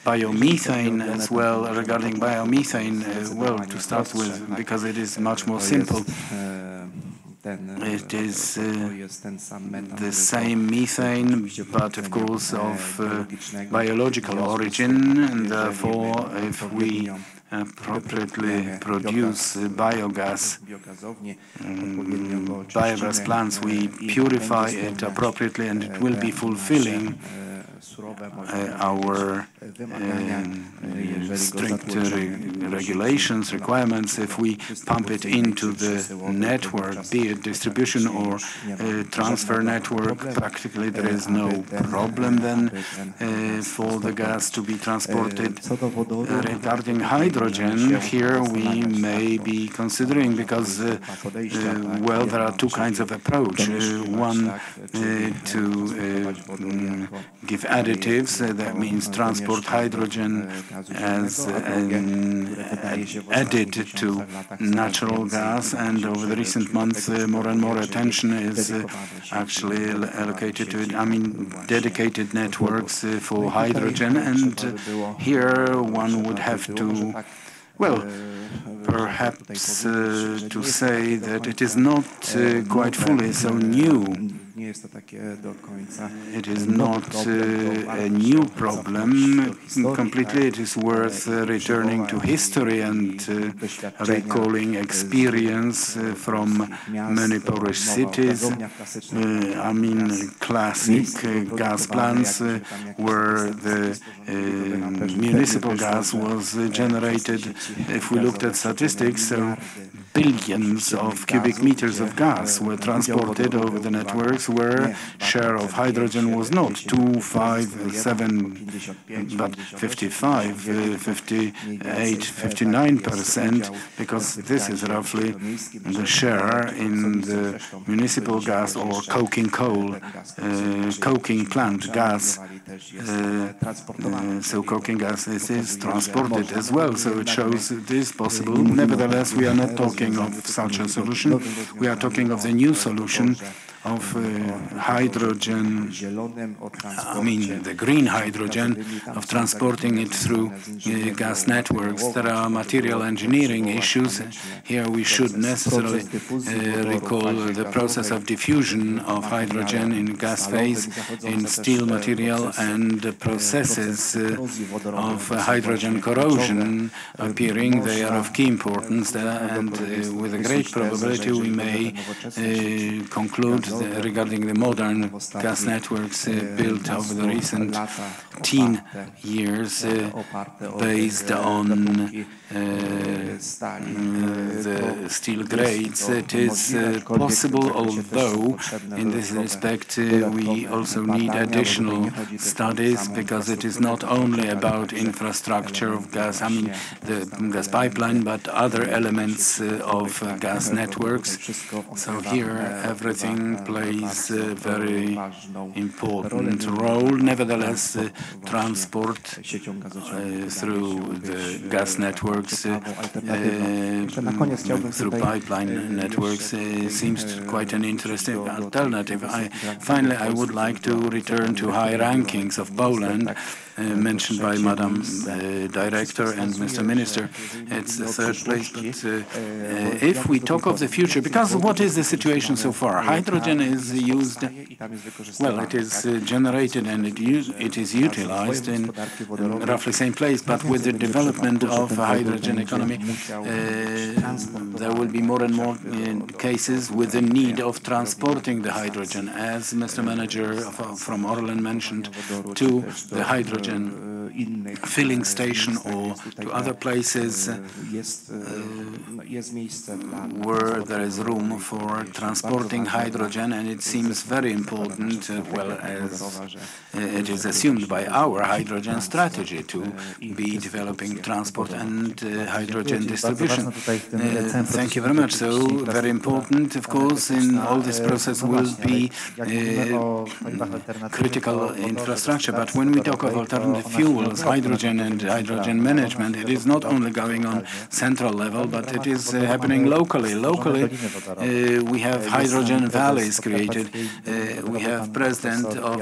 biomethane as well. Regarding biomethane, well, to start with, because it is much more simple, it is the same methane, but of course of biological origin, and therefore if we appropriately produce biogas, biogas plants, we purify it appropriately, and it will be fulfilling our strict regulations, requirements. If we pump it into the network, be it distribution or transfer network, practically there is no problem then for the gas to be transported. Regarding hydrogen, here we may be considering, because, well, there are two kinds of approach. One, to give additives, that means transport hydrogen as added to natural gas, and over the recent months more and more attention is actually allocated to it. I mean, dedicated networks for hydrogen, and here one would have to, well, perhaps to say that it is not quite fully so new. It is not a new problem completely. It is worth returning to history and recalling experience from many Polish cities. I mean, classic gas plants where the municipal gas was generated. If we looked at statistics, so billions of cubic meters of gas were transported over the networks, where share of hydrogen was not 2, 5, 7, but 55, 58, 59%, because this is roughly the share in the municipal gas or coking coal, coking plant gas. So coking gas is transported as well, so it shows it is possible. Nevertheless, we are not talking of such a solution. We are talking of the new solution of hydrogen, I mean the green hydrogen, of transporting it through gas networks. There are material engineering issues. Here we should necessarily recall the process of diffusion of hydrogen in gas phase in steel material, and the processes of hydrogen corrosion appearing. They are of key importance there, and with a great probability we may conclude regarding the modern gas networks built over the recent years based on the steel grades. It is possible, although in this respect we also need additional studies, because it is not only about infrastructure of gas, I mean the gas pipeline, but other elements of gas networks. So here everything plays a very important role. Nevertheless, transport through the gas networks, through pipeline networks, seems quite an interesting alternative. Finally, I would like to return to high rankings of Poland, mentioned by Madam Director and Mr. Minister. It's the third place, but if we talk of the future, because what is the situation so far? Hydrogen is used, well, it is generated and it is utilized in roughly same place, but with the development of hydrogen economy, there will be more and more cases with the need of transporting the hydrogen, as Mr. Manager from Orlen mentioned, to the hydrogen filling station or to other places where there is room for transporting hydrogen, and it seems very important, well, as it is assumed by our hydrogen strategy, to be developing transport and hydrogen distribution. Thank you very much. So very important, of course, in all this process will be critical infrastructure, but when we talk of alternative fuels, hydrogen and hydrogen management, it is not only going on central level, but it is happening locally. Locally, we have hydrogen valleys created. We have president of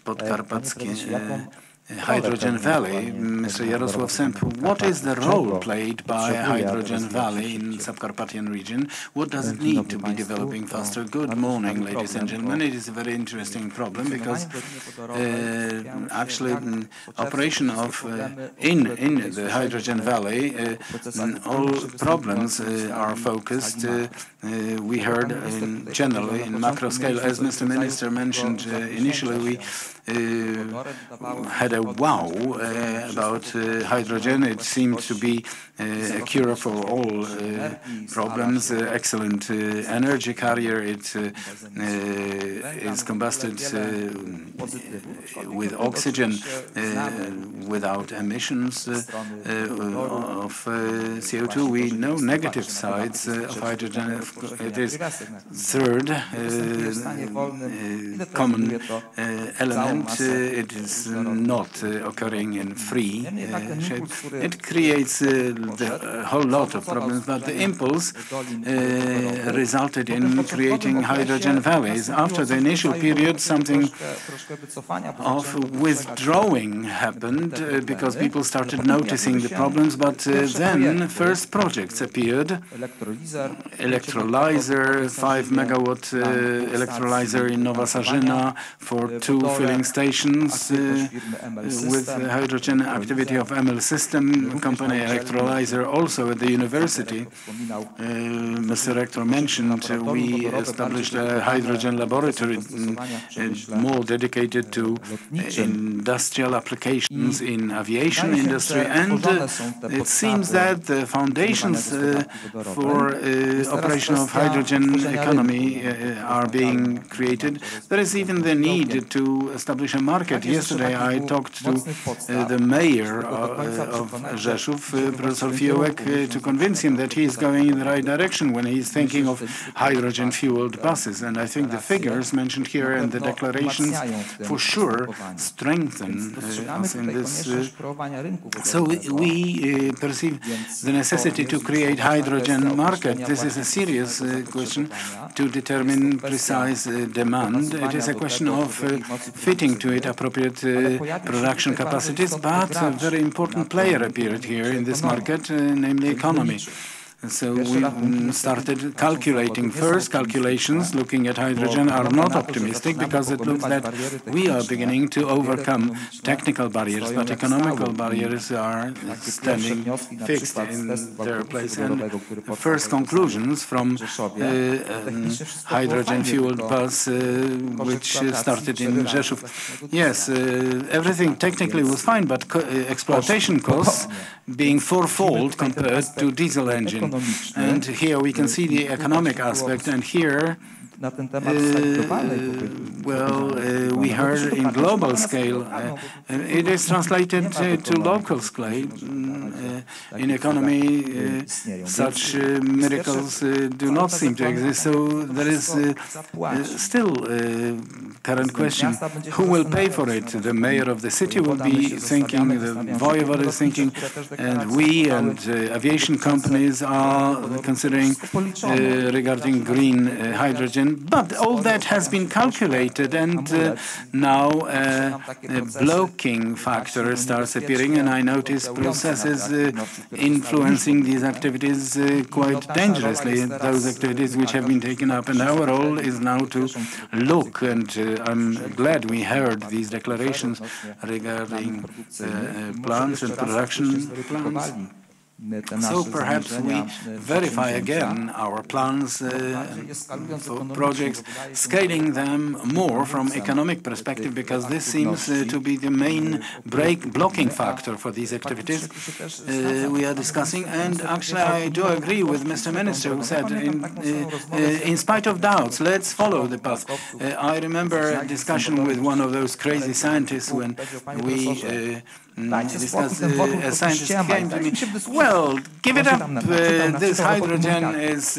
Podkarpackie Hydrogen Valley, Mr. Jarosław Semp. What is the role played by Hydrogen Valley in Subcarpathian region? What does it need to be developing faster? Good morning, ladies and gentlemen. It is a very interesting problem, because actually operation of in the Hydrogen Valley, all problems are focused. We heard generally in macro scale, as Mr. Minister mentioned initially, we had a wow about hydrogen. It seemed to be a cure for all problems. Excellent energy carrier. It is combusted with oxygen without emissions of CO2. We know negative sides of hydrogen. It is third common element. It is not occurring in free shape. It creates a whole lot of problems, but the impulse resulted in creating hydrogen valleys. After the initial period, something of withdrawing happened because people started noticing the problems, but then first projects appeared. Electrolyzer, 5 megawatt electrolyzer in Nowa Sarzyna for 2 filling stations with the hydrogen activity of ML System company electrolyzer also at the university. Mr. Rector mentioned we established a hydrogen laboratory more dedicated to industrial applications in aviation industry, and it seems that the foundations for operation of hydrogen economy are being created. There is even the need to establish a market. Yesterday I talked to the mayor of Rzeszów, Professor Fiołek, to convince him that he is going in the right direction when he is thinking of hydrogen-fueled buses. And I think the figures mentioned here and the declarations for sure strengthen us in this. So we perceive the necessity to create hydrogen market. This is a serious question to determine precise demand. It is a question of fitting to it appropriate production capacities, but a very important player appeared here in this market, namely economy. So we started calculating. First calculations looking at hydrogen are not optimistic because it looks that we are beginning to overcome technical barriers, but economical barriers are standing fixed in their place. And first conclusions from hydrogen-fueled bus which started in Rzeszów. Yes, everything technically was fine, but exploitation costs being fourfold compared to diesel engine. And here we can see the economic aspect, and here we heard in global scale. It is translated to local scale. In economy, such miracles do not seem to exist. So there is still a current question: who will pay for it? The mayor of the city will be thinking, the voivode is thinking, and we and aviation companies are considering regarding green hydrogen. But all that has been calculated, and now a blocking factor starts appearing, and I notice processes influencing these activities quite dangerously, those activities which have been taken up. And our role is now to look, and I'm glad we heard these declarations regarding plants and production plants. So perhaps we verify again our plans for projects, scaling them more from economic perspective, because this seems to be the main blocking factor for these activities we are discussing. And actually I do agree with Mr. Minister, who said in spite of doubts, let's follow the path. I remember a discussion with one of those crazy scientists when we discussed, a scientist came to me, well, give it up, this hydrogen is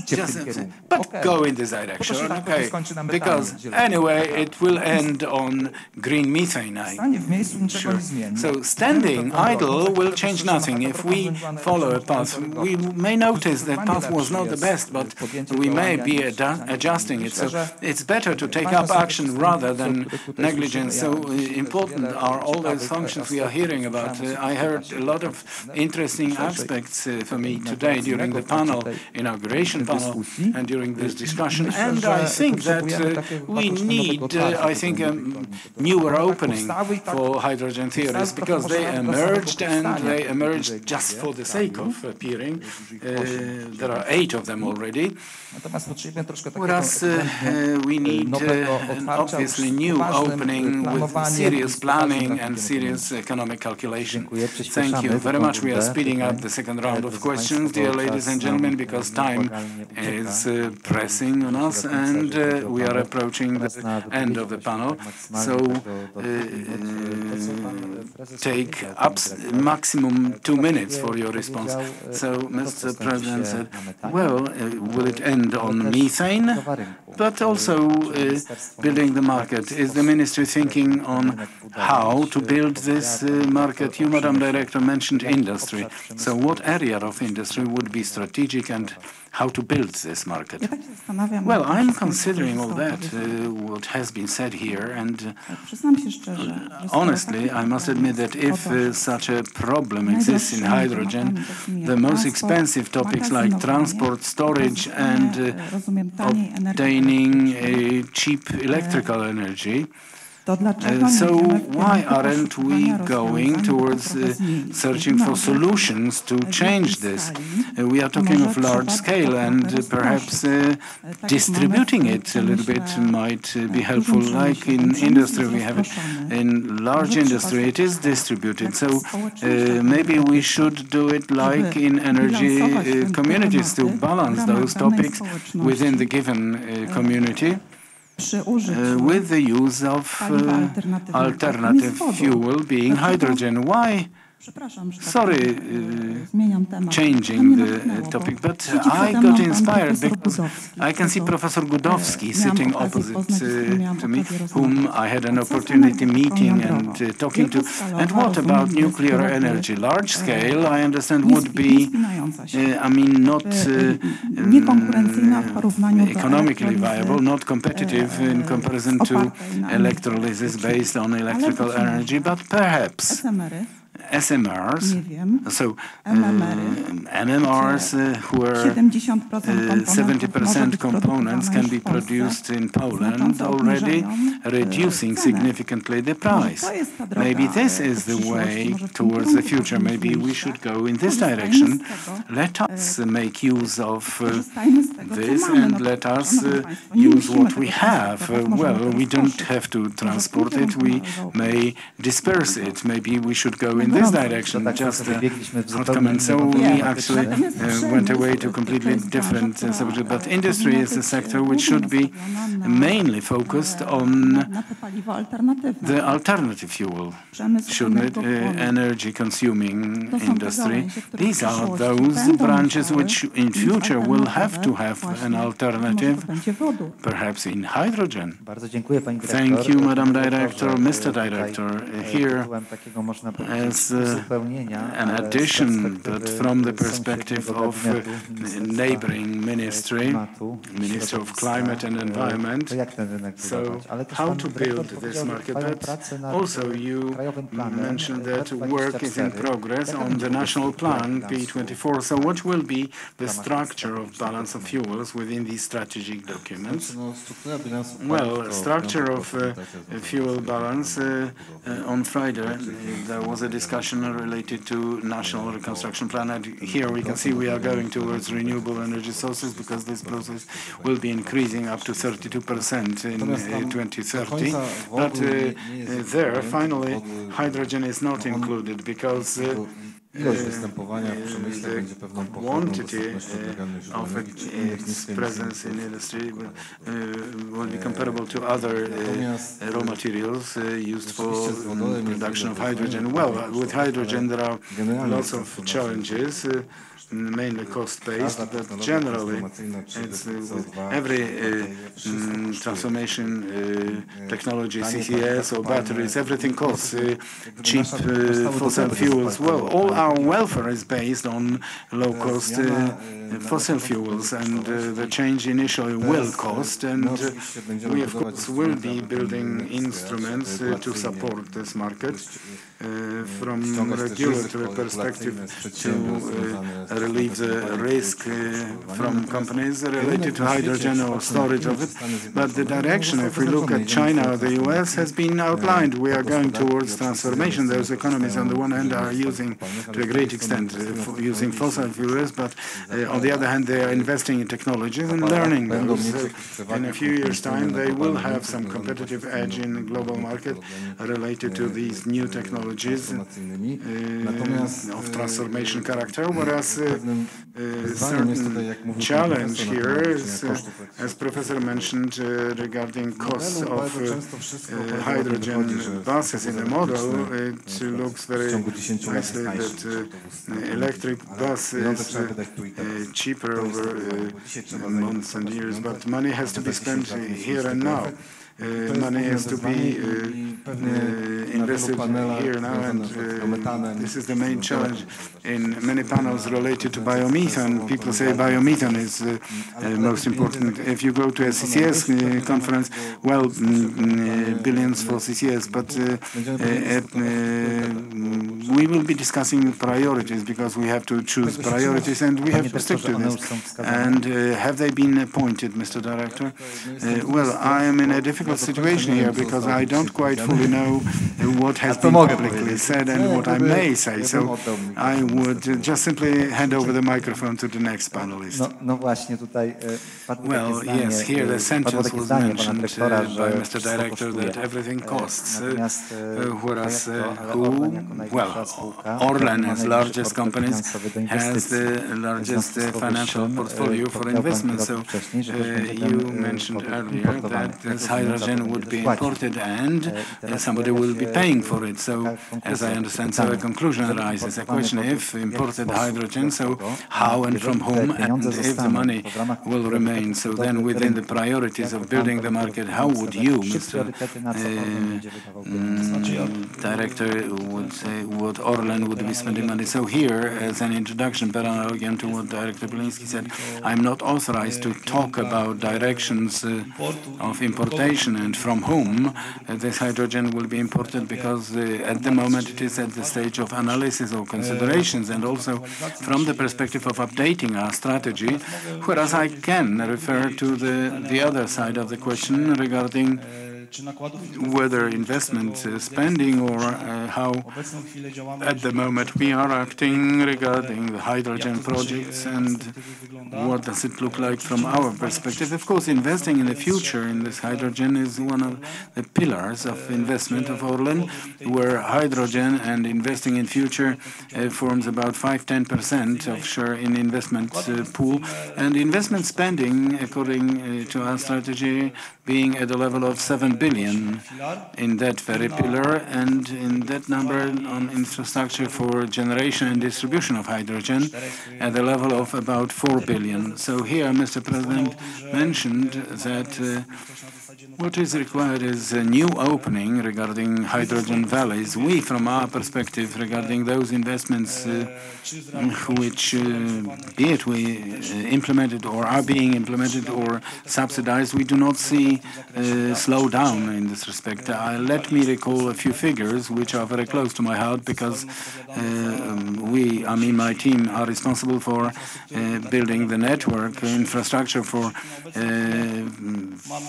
just, but go in this direction, okay, because anyway it will end on green methane. Sure. So standing idle will change nothing. If we follow a path, we may notice that path was not the best, but we may be adjusting it. So it's better to take up action rather than negligence. So important are all those functions we are hearing about. I heard a lot of interesting aspects for me today during the panel, inauguration panel, and during this discussion. And I think that we need, I think, a newer opening for hydrogen theories, because they emerged, and they emerged just for the sake of appearing. There are 8 of them already. Whereas we need an obviously new opening with serious planning and serious economic calculation. Thank you very much. We are speeding up the second round of questions, dear ladies and gentlemen, because time is pressing on us, and we are approaching the end of the panel. So take up maximum 2 minutes for your response. So Mr. President said, well, will it end on methane, but also building the market? Is the ministry thinking on how to build this market? You, Madam Director, mentioned industry. So what area of industry would be strategic, and how to build this market? Well, I'm considering all that, what has been said here, and honestly, I must admit that if such a problem exists in hydrogen, the most expensive topics like transport, storage, and obtaining cheap electrical energy, So why aren't we going towards searching for solutions to change this? We are talking of large scale, and perhaps distributing it a little bit might be helpful. Like in industry, we have it. In large industry, it is distributed. So maybe we should do it like in energy communities to balance those topics within the given community. With the use of alternative fuel being hydrogen. Why? Sorry, changing the topic, but I got inspired because I can see Professor Gudowski sitting opposite to me, whom I had an opportunity meeting and talking to. And what about nuclear energy? Large scale, I understand, would be, I mean, not economically viable, not competitive in comparison to electrolysis based on electrical energy, but perhaps SMRs, so NMRs, where 70% components can be produced in Poland already, reducing significantly the price. Maybe this is the way towards the future. Maybe we should go in this direction. Let us make use of this and let us use what we have. Well, we don't have to transport it. We may disperse it. Maybe we should go in this direction. Just a comment. So we actually went away to completely different subject. But industry is a sector which should be mainly focused on the alternative fuel, shouldn't it? Energy-consuming industry. These are those branches which in future will have to have an alternative, perhaps in hydrogen. Thank you, Madam Director. Mr. Director, here as an addition, but from the perspective of neighboring ministry, Ministry of Climate and Environment. So how to build this market? But also you mentioned that work is in progress on the national plan, P24. So what will be the structure of balance of fuels within these strategic documents? Well, structure of fuel balance, on Friday there was a discussion related to national reconstruction plan, and here we can see we are going towards renewable energy sources because this process will be increasing up to 32% in 2030. But there, finally, hydrogen is not included because the quantity of its presence in industry will be comparable to other raw materials used for production of hydrogen. Well, with hydrogen there are lots of challenges, mainly cost-based, but generally it's with every transformation technology, CCS or batteries, everything costs. Cheap fossil fuels, well, all our welfare is based on low-cost fossil fuels, and the change initially will cost, and we of course will be building instruments to support this market. From regulatory perspective to relieve the risk from companies related to hydrogen or storage of it. But the direction, if we look at China or the US, has been outlined. We are going towards transformation. Those economies on the one hand are using, to a great extent, using fossil fuels, but on the other hand, they are investing in technologies and learning those. In a few years' time, they will have some competitive edge in the global market related to these new technologies of transformation character, whereas certain challenge here is, as Professor mentioned, regarding costs of hydrogen buses in the model. It looks very nicely that electric bus is cheaper over months and years, but money has to be spent here and now. Money has to be invested here now, and this is the main challenge in many panels related to biomethane. People say biomethane is most important. If you go to a CCS conference, well, billions for CCS, but we will be discussing priorities because we have to choose priorities and we have to stick to this. And have they been appointed, Mr. Director? Well, I am in a difficult difficult situation here because I don't quite fully know what has been publicly said and what I may say. So I would just simply hand over the microphone to the next panelist. Well, yes, here the sentence was mentioned by Mr. Director that everything costs, whereas Orlen, as largest companies, has the largest financial portfolio for investment. So you mentioned earlier that this hydrogen would be imported and somebody will be paying for it. So, as I understand, so a conclusion arises. A question: if imported hydrogen, so how and from whom, and if the money will remain. So then, within the priorities of building the market, how would you, Mr. Director, would say what Orlen would be spending money? So here, as an introduction, per analogy to what Director Poliński said, I'm not authorized to talk about directions of importation and from whom this hydrogen will be imported, because at the moment it is at the stage of analysis or considerations, and also from the perspective of updating our strategy, whereas I can refer to the other side of the question regarding whether investment spending or how at the moment we are acting regarding the hydrogen projects and what does it look like from our perspective. Of course, investing in the future in this hydrogen is one of the pillars of investment of Orlen, where hydrogen and investing in future forms about 5–10% of share in investment pool, and investment spending, according to our strategy, being at the level of 7 billion in that very pillar, and in that number on infrastructure for generation and distribution of hydrogen at the level of about 4 billion. So here, Mr. President mentioned that what is required is a new opening regarding hydrogen valleys. We, from our perspective, regarding those investments which, be it we implemented or are being implemented or subsidized, we do not see slow down in this respect. Let me recall a few figures which are very close to my heart, because my team are responsible for building the network infrastructure for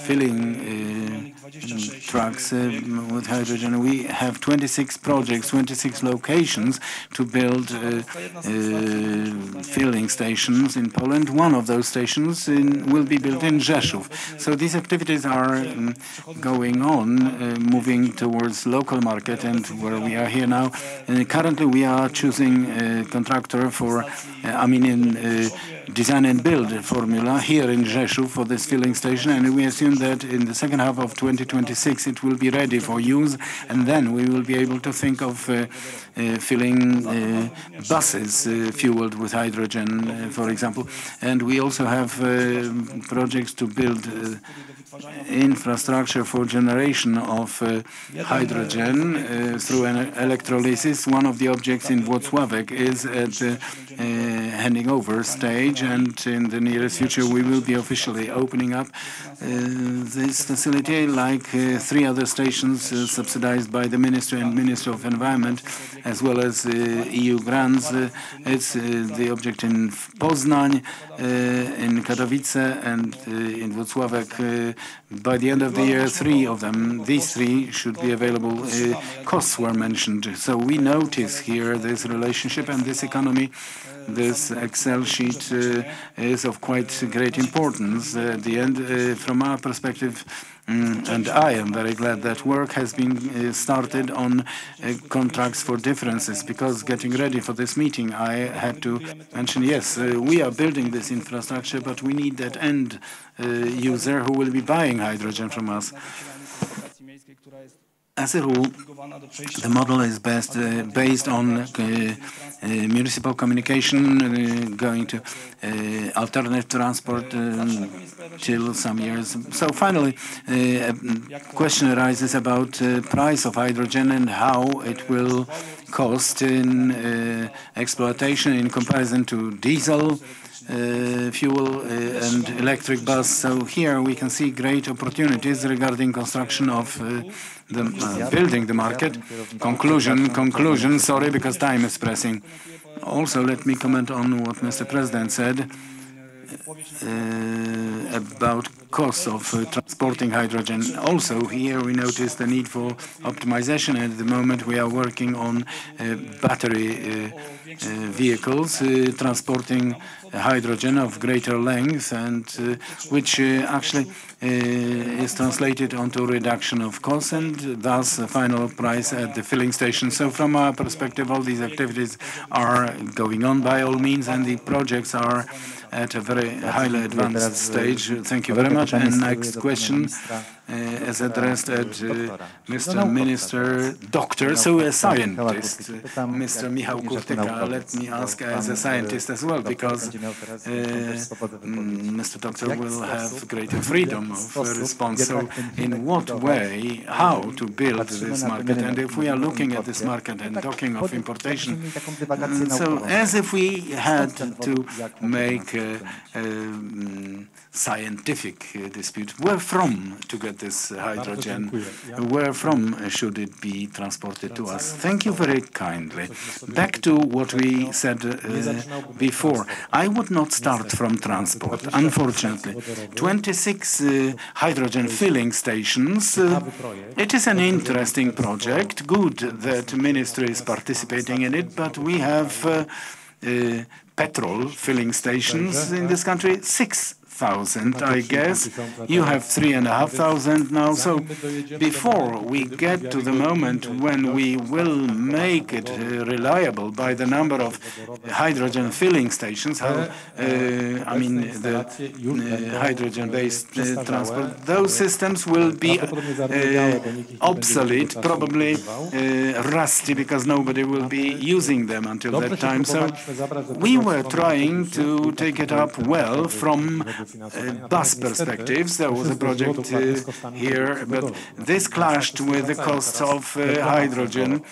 filling trucks with hydrogen. We have 26 projects, 26 locations to build filling stations in Poland. One of those stations will be built in Rzeszów. So these activities are going on, moving towards local market, and where we are here now. Currently, we are choosing a contractor for, design and build formula here in Rzeszów for this filling station, and we assume that in the second half of 2026 it will be ready for use, and then we will be able to think of filling buses fueled with hydrogen, for example. And we also have projects to build infrastructure for generation of hydrogen through an electrolysis. One of the objects in Włocławek is at the handing over stage, and in the nearest future we will be officially opening up this facility, like 3 other stations subsidized by the Ministry and Ministry of Environment, as well as EU grants. It's the object in Poznań, in Katowice, and in Włocławek. By the end of the year, 3 of them, these 3 should be available. Costs were mentioned. So we notice here this relationship and this economy. This Excel sheet is of quite great importance. At the end, from our perspective, and I am very glad that work has been started on contracts for differences, because getting ready for this meeting, I had to mention, yes, we are building this infrastructure, but we need that end user who will be buying hydrogen from us. As a rule, the model is based on municipal communication, going to alternative transport till some years. So finally, a question arises about price of hydrogen and how it will cost in exploitation in comparison to diesel fuel and electric bus. So here we can see great opportunities regarding construction of building the market. Conclusion, sorry, because time is pressing. Also, let me comment on what Mr. President said about costs of transporting hydrogen. Also, here we notice the need for optimization. At the moment, we are working on battery vehicles transporting hydrogen of greater length, and which actually is translated onto reduction of cost and thus the final price at the filling station. So from our perspective, all these activities are going on by all means, and the projects are at a very highly advanced stage. Thank you very much. And next question is addressed at Mr. Minister, Doctor, so a scientist, Mr. Michał Kurtyka. Let me ask as a scientist as well, because Mr. Doctor will have greater freedom of response. So in what way, how to build this market? And if we are looking at this market and talking of importation, so as if we had to make a scientific dispute, where from to get this hydrogen? Where from should it be transported to us? Thank you very kindly. Back to what we said before. I would not start from transport, unfortunately. 26 hydrogen filling stations. It is an interesting project. Good that ministry is participating in it, but we have petrol filling stations in this country, 6,000, I guess. You have 3,500 now. So before we get to the moment when we will make it reliable by the number of hydrogen filling stations, I mean the hydrogen-based transport, those systems will be obsolete, probably rusty, because nobody will be using them until that time. So we were trying to take it up well from bus perspectives. There was a project here, but this clashed with the costs of hydrogen.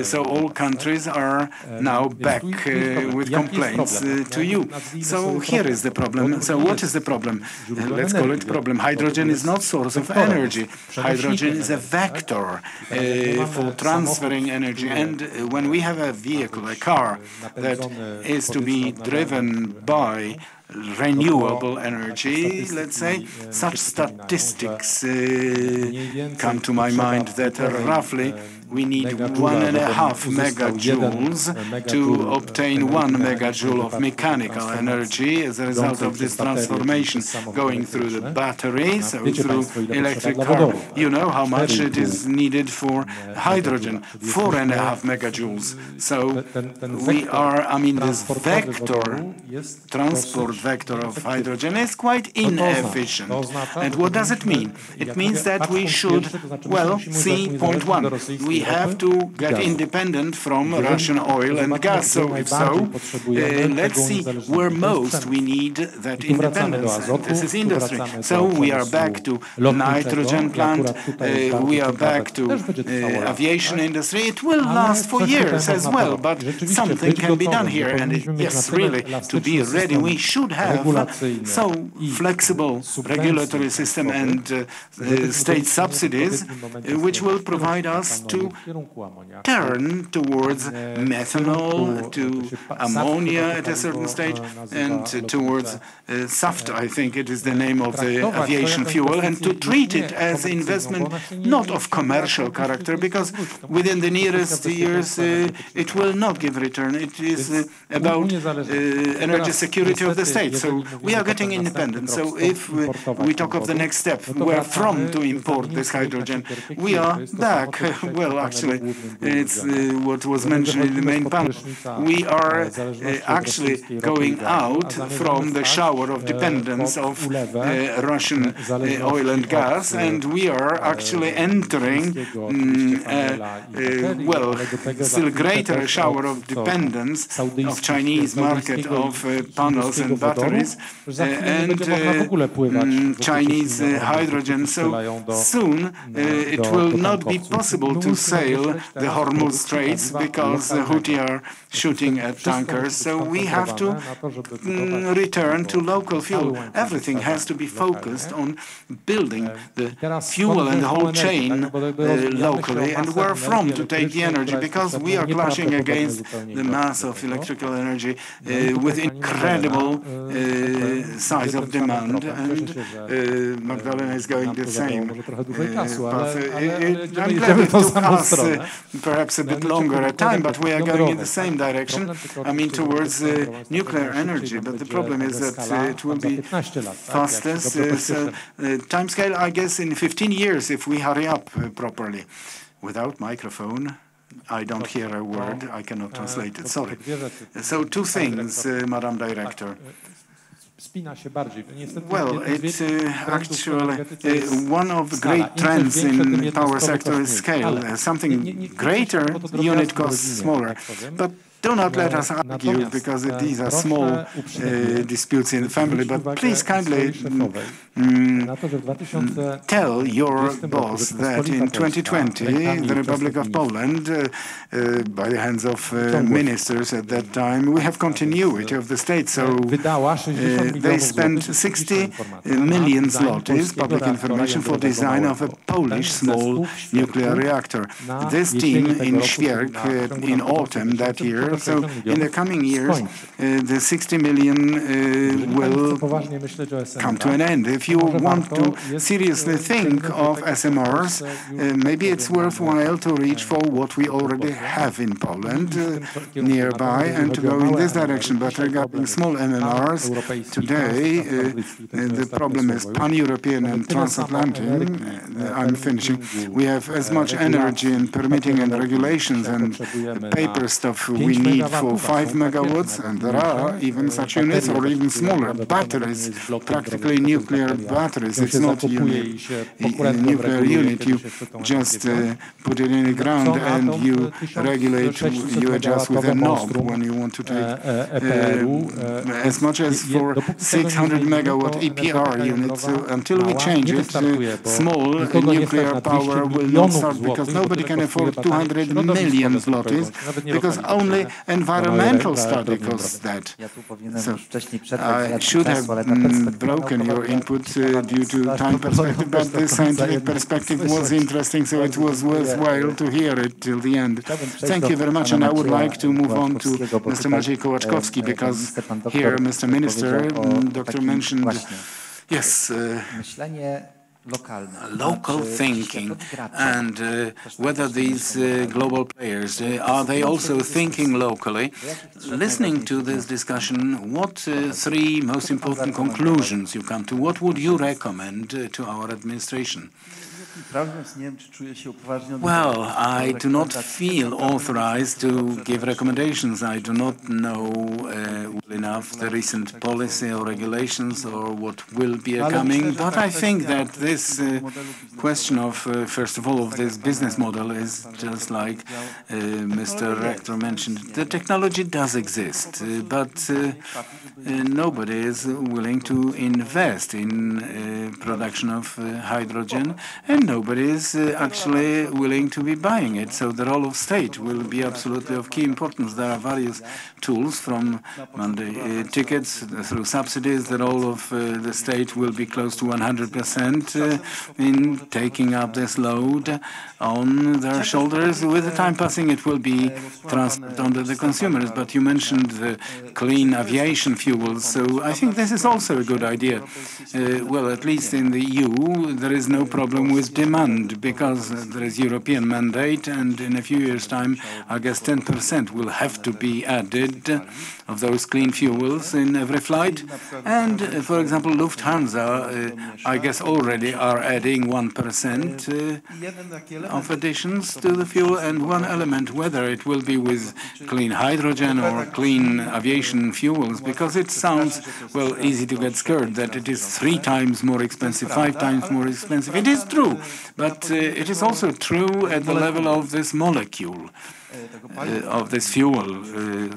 So all countries are now back with complaints to you. So here is the problem. So what is the problem? Let's call it problem. Hydrogen is not source of energy. Hydrogen is a vector for transferring energy. And when we have a vehicle, a car, that is to be driven by renewable energy, let's say, such statistics come to my mind that roughly we need 1.5 megajoules to obtain 1 megajoule of mechanical energy as a result of this transformation going through the battery, so through electric car. You know how much it is needed for hydrogen, 4.5 megajoules. So we are, I mean, this vector, transport vector of hydrogen is quite inefficient. And what does it mean? It means that we should, well, see point one. We have to get independent from Russian oil and gas. So if so, let's see where most we need that independence. And this is industry. So we are back to nitrogen plant. We are back to aviation industry. It will last for years as well, but something can be done here. And yes, really, to be ready, we should have so flexible regulatory system and state subsidies, which will provide us to turn towards methanol, to ammonia at a certain stage, and towards SAFT, I think it is the name of the aviation fuel, and to treat it as investment not of commercial character, because within the nearest years it will not give return. It is about energy security of the state. So we are getting independent. So if we talk of the next step, where from to import this hydrogen, we are back. Well, actually, it's what was mentioned in the main panel. We are actually going out from the shower of dependence of Russian oil and gas, and we are actually entering well, still greater shower of dependence of Chinese market of panels and batteries and Chinese hydrogen. So soon it will not be possible to sail the Hormuz Straits because the Houthi are shooting at tankers. So we have to return to local fuel. Everything has to be focused on building the fuel and the whole chain locally, and where from to take the energy, because we are clashing against the mass of electrical energy with incredible size of demand, and Magdalena is going the same path. I'm glad it took us perhaps a bit longer at time, but we are going in the same direction, I mean towards nuclear energy, but the problem is that it will be fastest. So time scale, I guess, in 15 years if we hurry up properly. Without microphone, I don't hear a word. I cannot translate it. Sorry. So two things, Madam Director. Well, it's actually one of the great trends in power sector is scale. Something greater unit costs smaller. But do not let us argue, because these are small disputes in the family, but please kindly tell your boss that in 2020, the Republic of Poland, by the hands of ministers at that time, we have continuity of the state, so they spent 60 million zlotys, public information, for design of a Polish small nuclear reactor. This team in Świerk in autumn that year. So in the coming years, the 60 million will come to an end. If you want to seriously think of SMRs, maybe it's worthwhile to reach for what we already have in Poland nearby and to go in this direction. But regarding small MMRs, today the problem is pan-European and transatlantic. I'm finishing. We have as much energy in permitting and regulations and paper stuff we need for 5 megawatts, and there are even such units or even smaller batteries, practically nuclear batteries. It's not a nuclear unit. You just put it in the ground and you regulate, you adjust with a knob when you want to take as much as for 600 megawatt EPR units. So until we change it, small nuclear power will not start, because nobody can afford 200 million zlotys, because only environmental study costs that. So I should have broken your input due to time perspective, but the scientific perspective was interesting, so it was worthwhile to hear it till the end. Thank you very much, and I would like to move on to Mr. Maciej Kołaczkowski, because here Mr. Minister, Doctor mentioned, yes, local thinking, and whether these global players, are they also thinking locally? Listening to this discussion, what three most important conclusions you come to? What would you recommend to our administration? Well, I do not feel authorized to give recommendations. I do not know well enough the recent policy or regulations or what will be coming, but I think that this question of, first of all, of this business model is just like Mr. Rector mentioned. The technology does exist, but nobody is willing to invest in production of hydrogen, and nobody is actually willing to be buying it. So the role of state will be absolutely of key importance. There are various tools, from Monday tickets through subsidies. The role of the state will be close to 100% in taking up this load on their shoulders. With the time passing, it will be transferred onto the consumers. But you mentioned the clean aviation fuels, so I think this is also a good idea. Well, at least in the EU, there is no problem with demand, because there is European mandate, and in a few years' time, I guess 10% will have to be added of those clean fuels in every flight. And, for example, Lufthansa, I guess, already are adding 1% of additions to the fuel, and one element, whether it will be with clean hydrogen or clean aviation fuels, because it sounds, well, easy to get scared that it is 3 times more expensive, 5 times more expensive. It is true, but it is also true at the level of this molecule. of this fuel,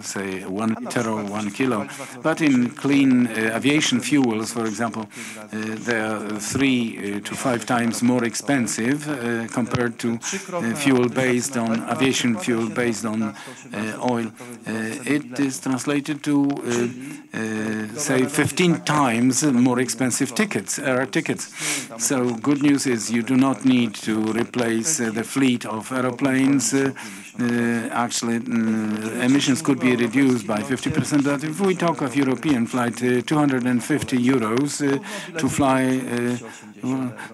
say 1 liter or 1 kilo. But in clean aviation fuels, for example, they are 3 to 5 times more expensive compared to fuel based on aviation fuel based on oil. It is translated to say 15 times more expensive air tickets. So good news is you do not need to replace the fleet of aeroplanes. Actually, emissions could be reduced by 50%. But if we talk of European flight, 250 euros to fly.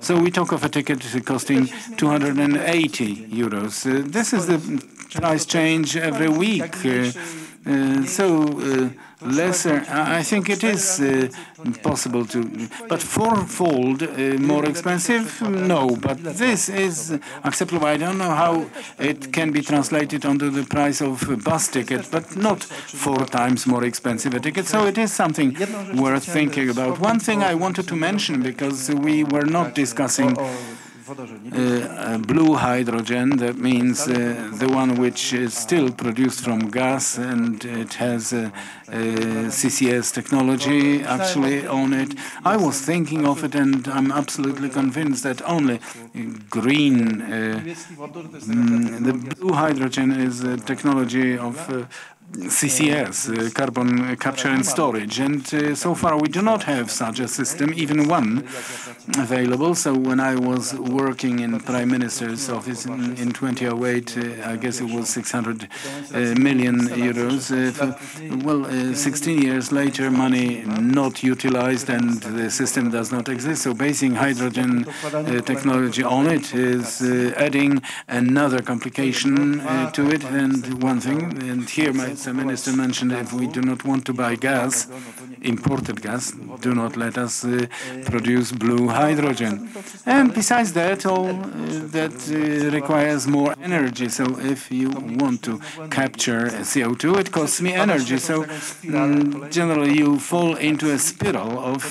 So we talk of a ticket costing 280 euros. This is the price change every week. Lesser, I think it is possible to, but fourfold more expensive? No, but this is acceptable. I don't know how it can be translated onto the price of a bus ticket, but not 4 times more expensive a ticket. So it is something worth thinking about. One thing I wanted to mention, because we were not discussing blue hydrogen, that means the one which is still produced from gas, and it has CCS technology actually on it. I was thinking of it, and I'm absolutely convinced that only green, the blue hydrogen is a technology of CCS, carbon capture and storage, and so far we do not have such a system, even one available. So when I was working in Prime Minister's office in 2008, I guess it was 600 million euros. 16 years later, money not utilized and the system does not exist. So basing hydrogen technology on it is adding another complication to it. And one thing, and here the minister mentioned, if we do not want to buy gas, imported gas, do not let us produce blue hydrogen. And besides that, all that requires more energy. So if you want to capture CO2, it costs me energy. So generally you fall into a spiral of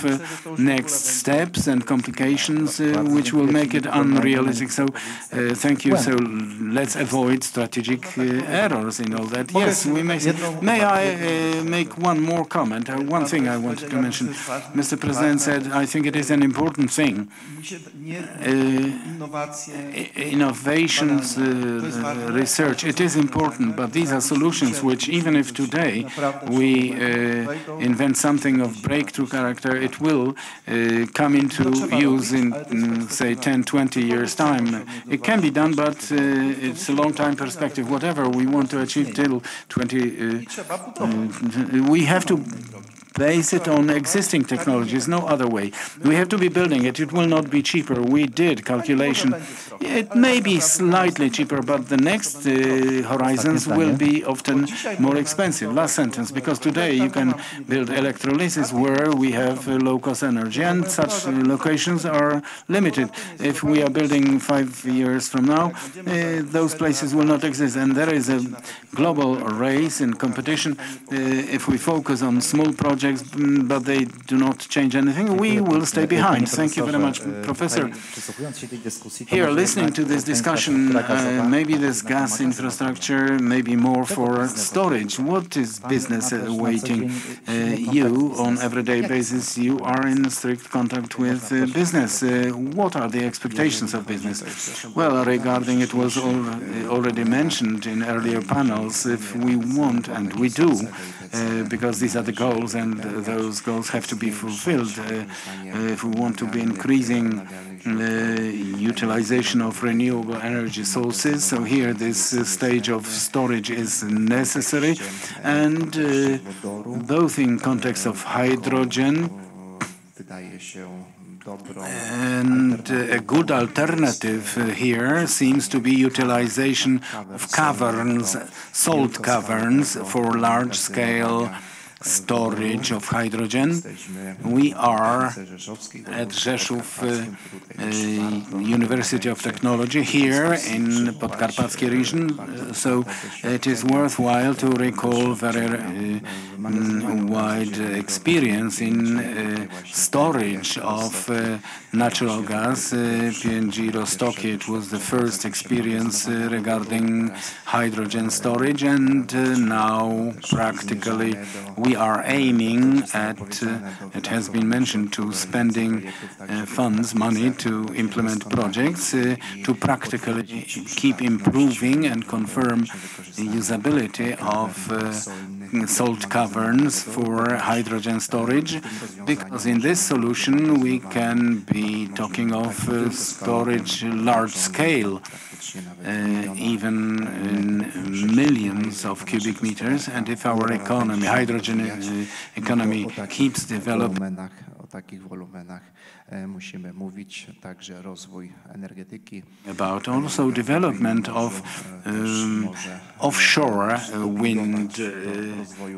next steps and complications which will make it unrealistic. So thank you. So let's avoid strategic errors in all that. Yes, we may. May I make one more comment? One thing I wanted to mention. Mr. President said, I think it is an important thing. Innovations, research, it is important, but these are solutions which, even if today we invent something of breakthrough character, it will come into use in, say, 10, 20 years' time. It can be done, but it's a long-time perspective. Whatever we want to achieve till 20, we have to base it on existing technologies, no other way. We have to be building it. It will not be cheaper. We did calculation. It may be slightly cheaper, but the next horizons will be often more expensive. Last sentence, because today you can build electrolysis where we have low-cost energy, and such locations are limited. If we are building 5 years from now, those places will not exist, and there is a global race and competition. If we focus on small projects, but they do not change anything, we will stay behind. Thank you very much, Professor. Here, listening to this discussion, maybe this gas infrastructure may be more for storage. What is business awaiting you on everyday basis? You are in strict contact with business. What are the expectations of business? Well, regarding it was already mentioned in earlier panels, if we want, and we do, because these are the goals, and those goals have to be fulfilled. If we want to be increasing utilization of renewable energy sources, so here this stage of storage is necessary, and both in context of hydrogen, and a good alternative here seems to be utilization of caverns, salt caverns for large-scale storage of hydrogen. We are at Rzeszów University of Technology here in Podkarpackie region, so it is worthwhile to recall very wide experience in storage of natural gas. PNG Rostock, it was the first experience regarding hydrogen storage, and now practically we are aiming at, it has been mentioned, to spending funds, money to implement projects, to practically keep improving and confirm the usability of salt caverns for hydrogen storage, because in this solution we can be talking of storage large scale, even in millions of cubic meters, and if our economy, hydrogen economy, keeps developing, musimy mówić także rozwój energetyki. About also development of offshore wind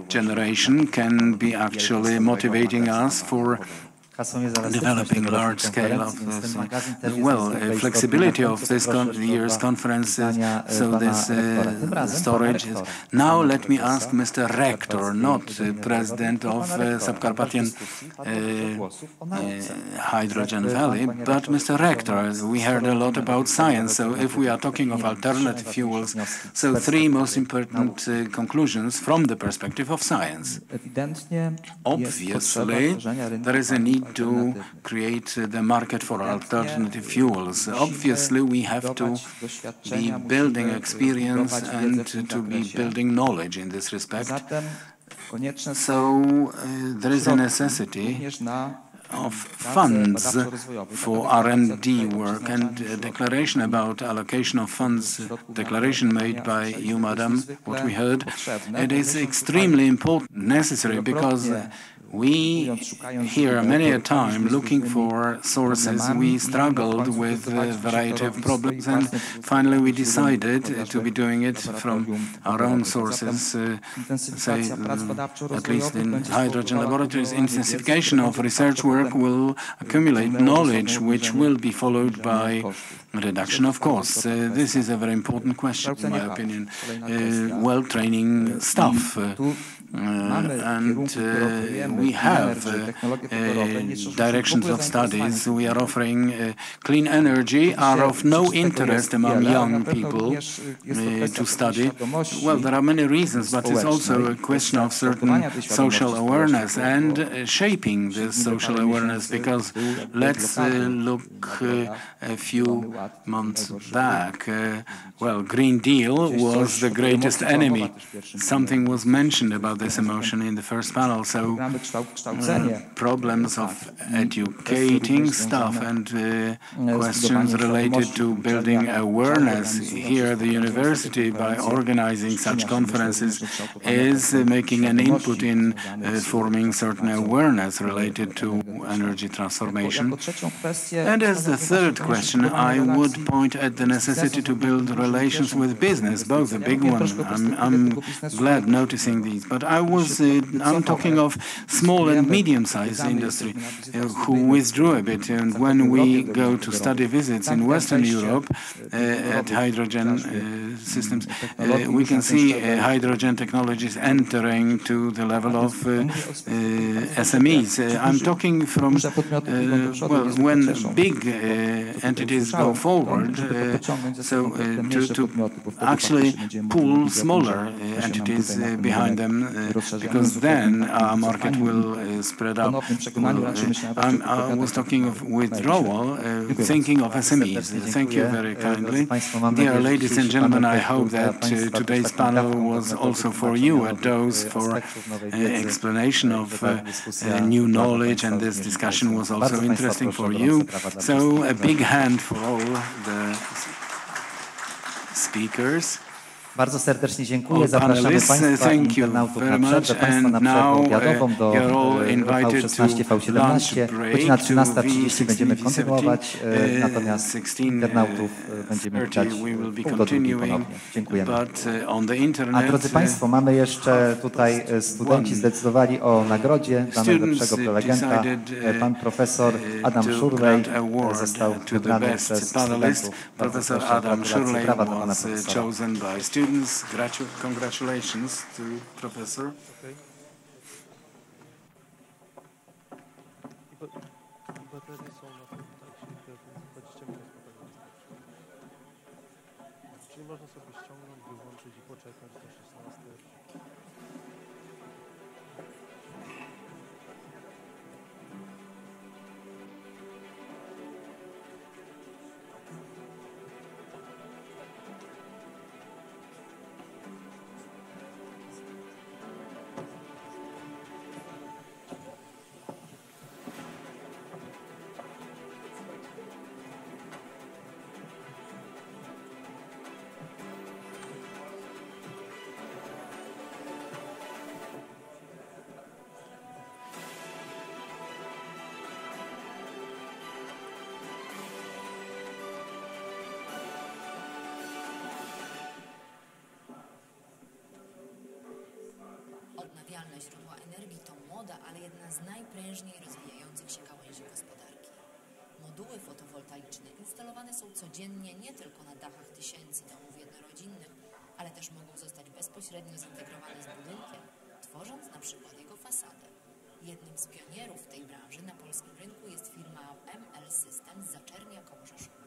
generation can be actually motivating us for developing large scale of flexibility of this year's conference, so this storage is. Now let me ask Mr. Rector, not President of Subcarpathian Hydrogen Valley, but Mr. Rector. We heard a lot about science, so if we are talking of alternative fuels, so three most important conclusions from the perspective of science. Obviously, there is a need to create the market for alternative fuels. Obviously, we have to be building experience and to be building knowledge in this respect. So there is a necessity of funds for R&D work, and a declaration about allocation of funds, declaration made by you, madam, what we heard, it is extremely important, necessary, because we here many a time looking for sources. We struggled with a variety of problems, and finally we decided to be doing it from our own sources, say at least in hydrogen laboratories. Intensification of research work will accumulate knowledge which will be followed by reduction of costs. This is a very important question in my opinion. Well-training staff. And we have directions of studies. We are offering clean energy are of no interest among young people to study. Well, there are many reasons, but it's also a question of certain social awareness and shaping this social awareness, because let's look a few months back. Well, Green Deal was the greatest enemy. Something was mentioned about this emotion in the first panel. So problems of educating staff and questions related to building awareness. Here the university, by organizing such conferences, is making an input in forming certain awareness related to energy transformation. And as the third question, I would point at the necessity to build relations with business, both the big one. I'm glad noticing these, but I'm talking of small and medium-sized industry who withdrew a bit. And when we go to study visits in Western Europe at hydrogen systems, we can see hydrogen technologies entering to the level of SMEs. I'm talking from, well, when big entities go forward, so to actually pull smaller entities behind them, because then our market will spread out. I was talking of withdrawal, thinking of SMEs. Thank you very kindly. Dear ladies and gentlemen, I hope that today's panel was also for you a dose for explanation of new knowledge, and this discussion was also interesting for you. So a big hand for all the speakers. Bardzo serdecznie dziękuję. Zapraszamy Państwa internautów na przerwę. Państwo na przerwę obiadową do V16, V17. Godzina 13:30 będziemy kontynuować, natomiast internautów będziemy witać pół do drugiej ponownie. Dziękujemy. A drodzy Państwo, mamy jeszcze tutaj studenci zdecydowali o nagrodzie dla najlepszego prelegenta. Pan profesor Adam Szurlej został wybrany przez studentów. Professor Adam Szurlej was chosen by students. Congratulations to Professor. Czyli można sobie ściągnąć, wyłączyć i poczekać do 16. Odnawialne źródła energii to moda, ale jedna z najprężniej rozwijających się gałęzi gospodarki. Moduły fotowoltaiczne instalowane są codziennie nie tylko na dachach tysięcy domów jednorodzinnych, ale też mogą zostać bezpośrednio zintegrowane z budynkiem, tworząc na przykład jego fasadę. Jednym z pionierów w tej branży na polskim rynku jest firma ML System z Zaczernia koło Rzeszowa.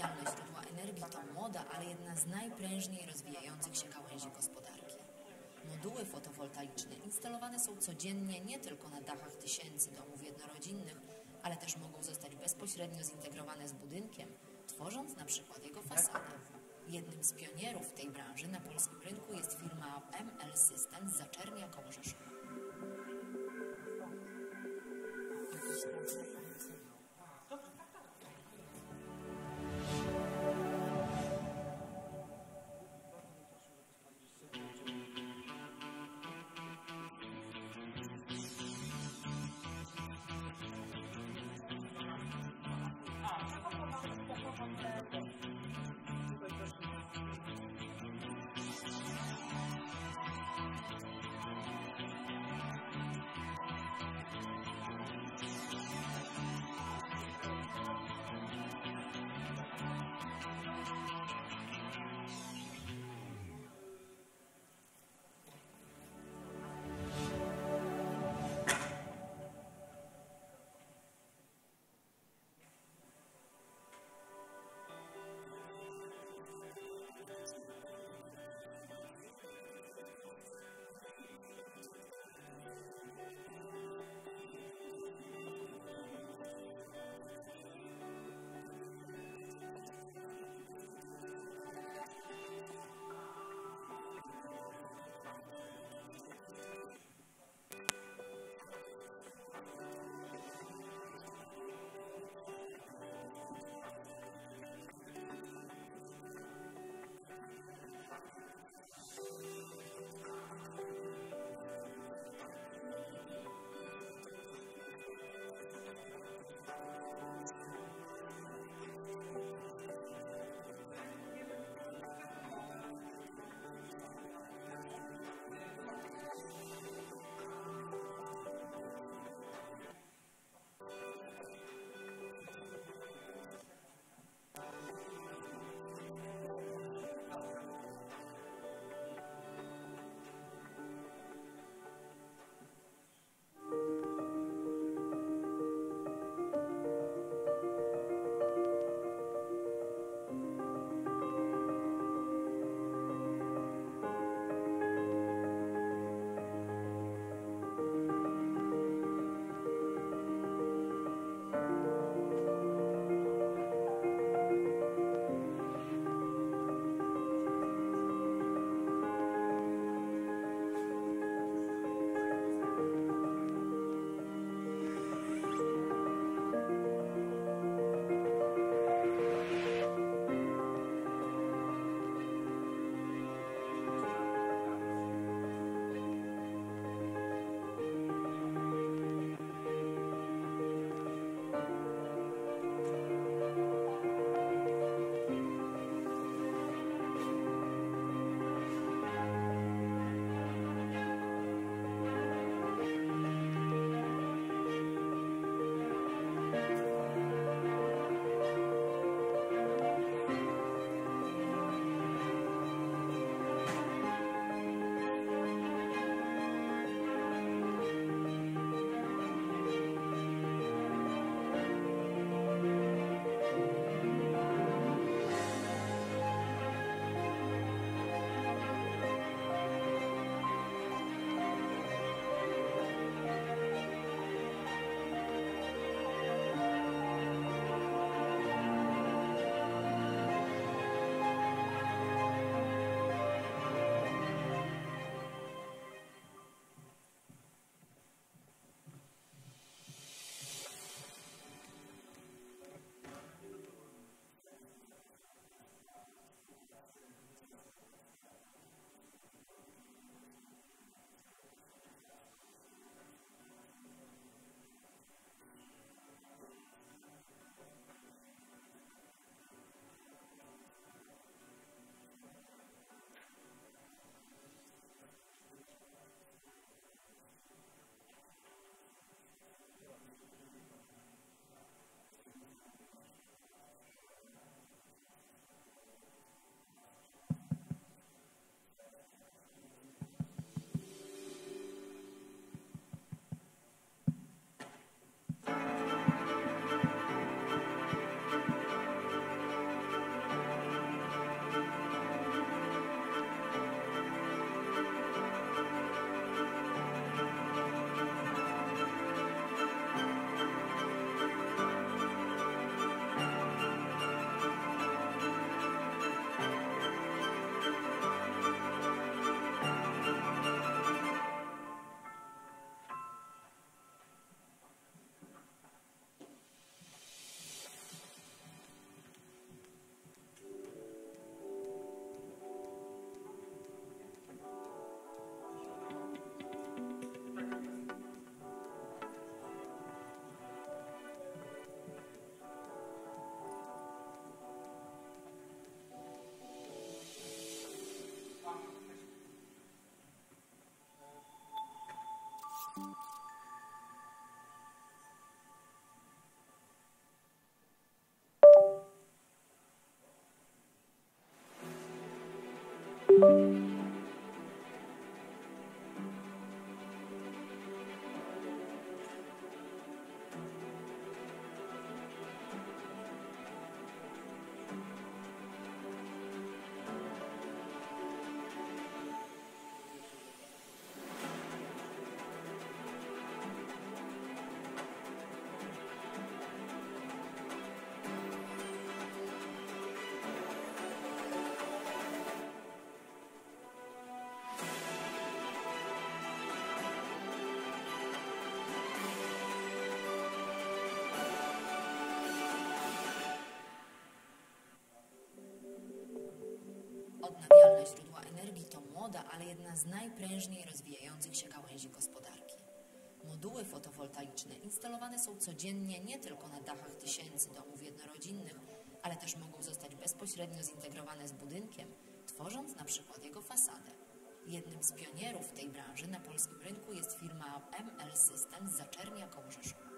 Odnawialne źródła energii to młoda, ale jedna z najprężniej rozwijających się gałęzi gospodarki. Moduły fotowoltaiczne instalowane są codziennie nie tylko na dachach tysięcy domów jednorodzinnych, ale też mogą zostać bezpośrednio zintegrowane z budynkiem, tworząc na przykład jego fasadę. Jednym z pionierów w tej branży na polskim rynku jest firma ML System z Zaczernia koło Rzeszowa. Odnawialne źródła energii to młoda, ale jedna z najprężniej rozwijających się gałęzi gospodarki. Moduły fotowoltaiczne instalowane są codziennie nie tylko na dachach tysięcy domów jednorodzinnych, ale też mogą zostać bezpośrednio zintegrowane z budynkiem, tworząc na przykład jego fasadę. Jednym z pionierów w tej branży na polskim rynku jest firma ML System z Zaczernia koło Rzeszowa.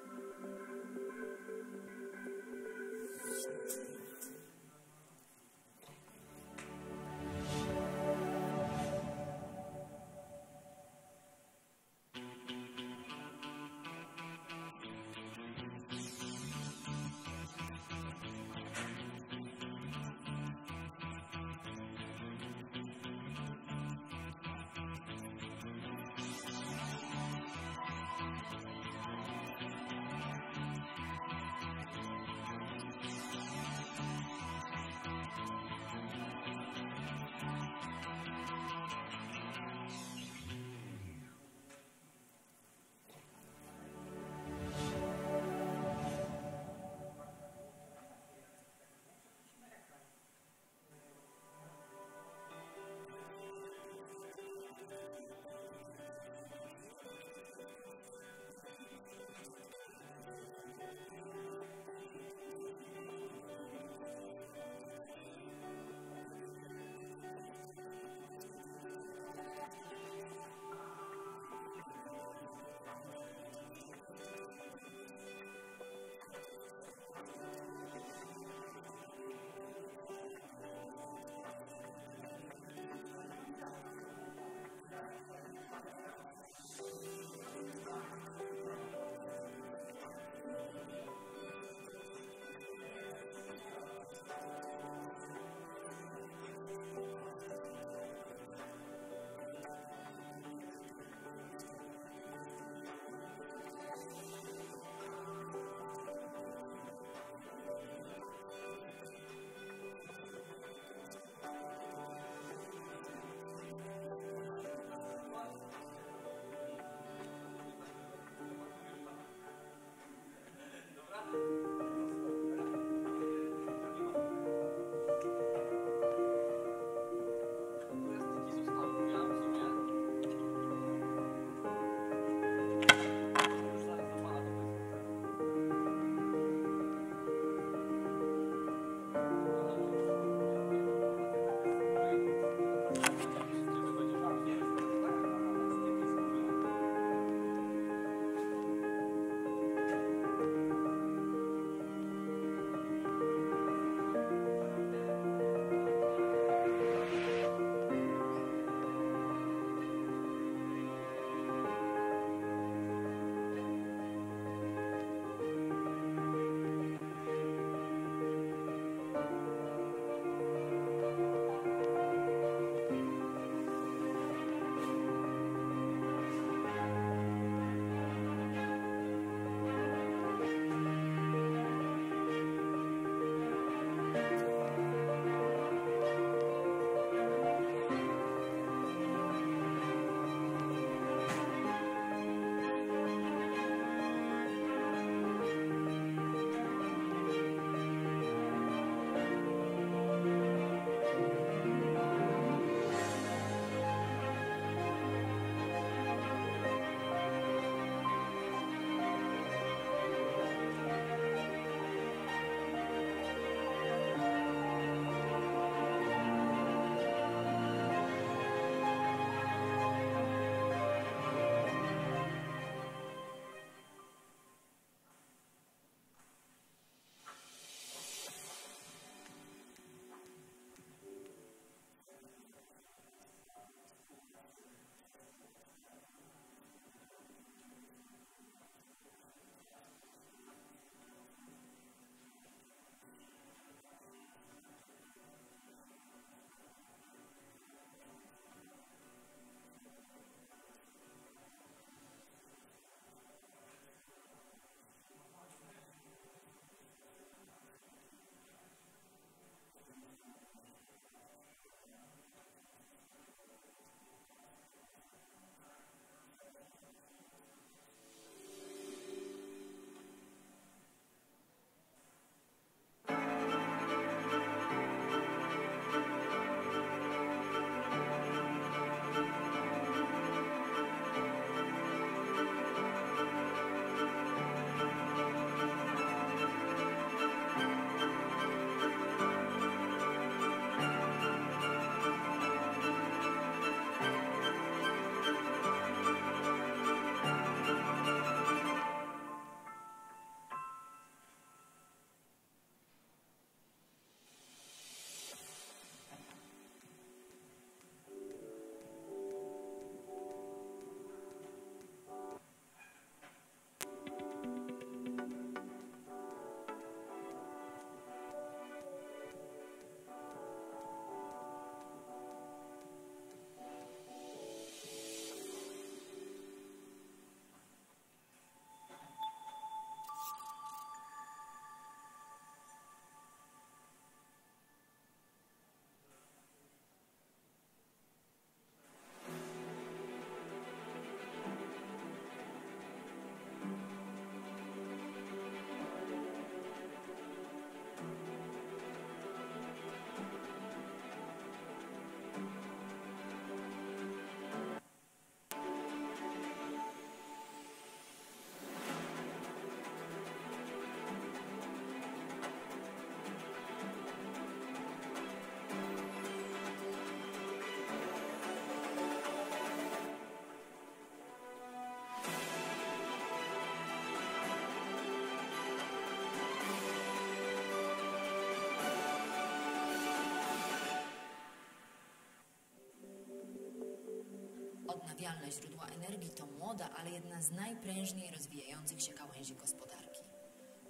Odnawialne źródła energii to młoda, ale jedna z najprężniej rozwijających się gałęzi gospodarki.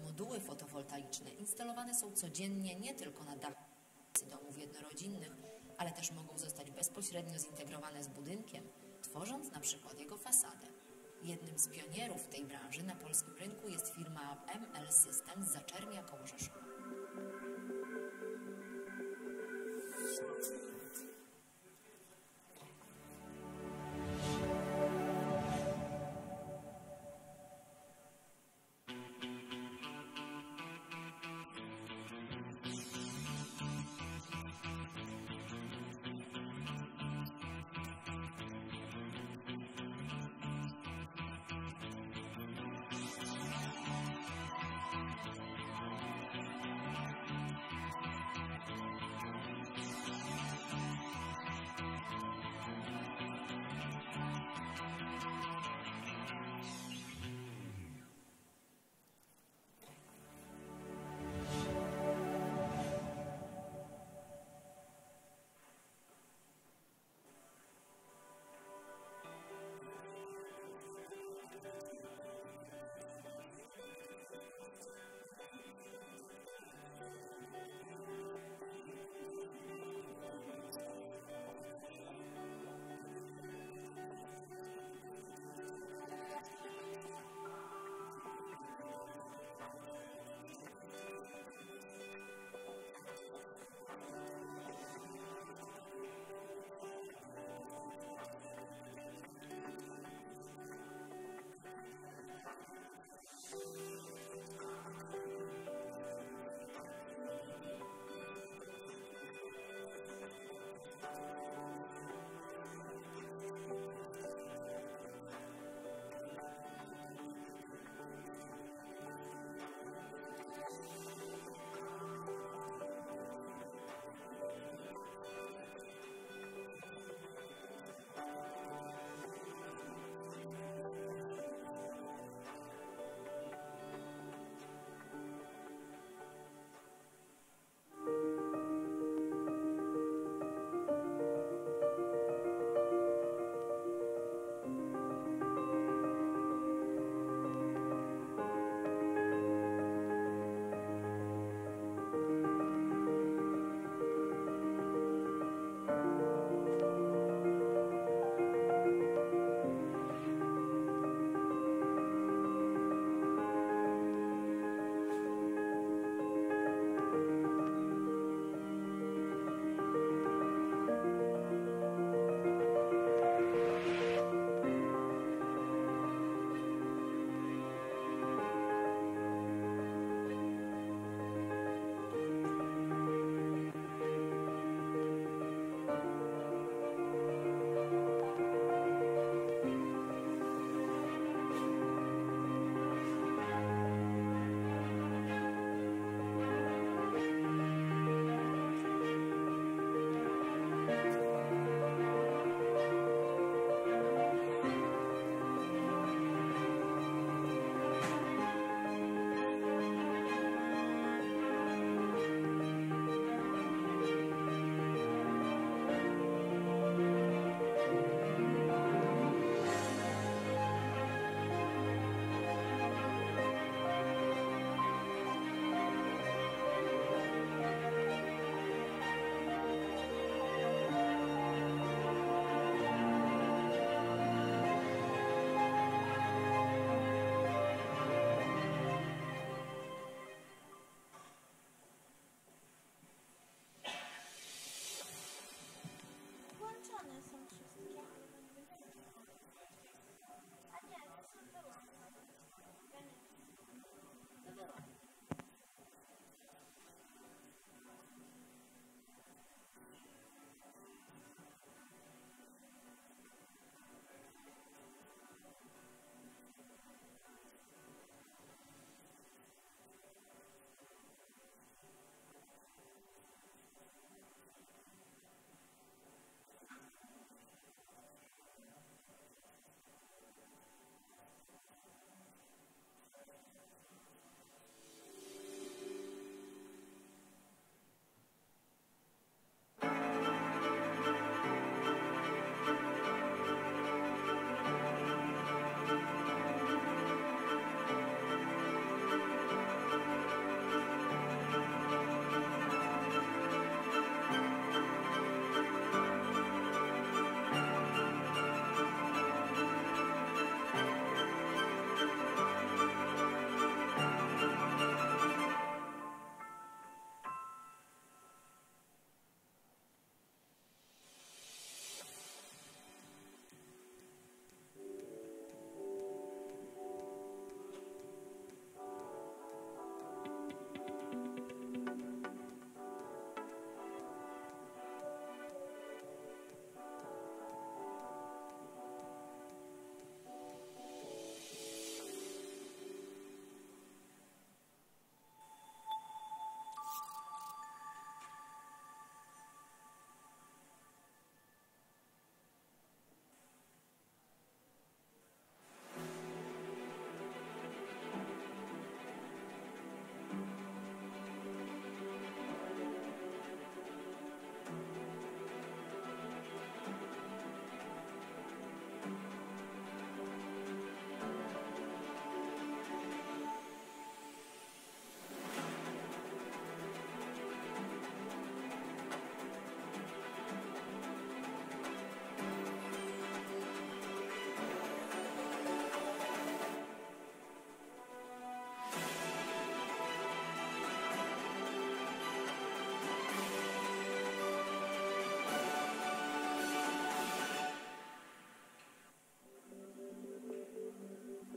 Moduły fotowoltaiczne instalowane są codziennie nie tylko na dachach domów jednorodzinnych, ale też mogą zostać bezpośrednio zintegrowane z budynkiem, tworząc na przykład jego fasadę. Jednym z pionierów w tej branży na polskim rynku jest firma ML System z Zaczermia koło Rzeszowa.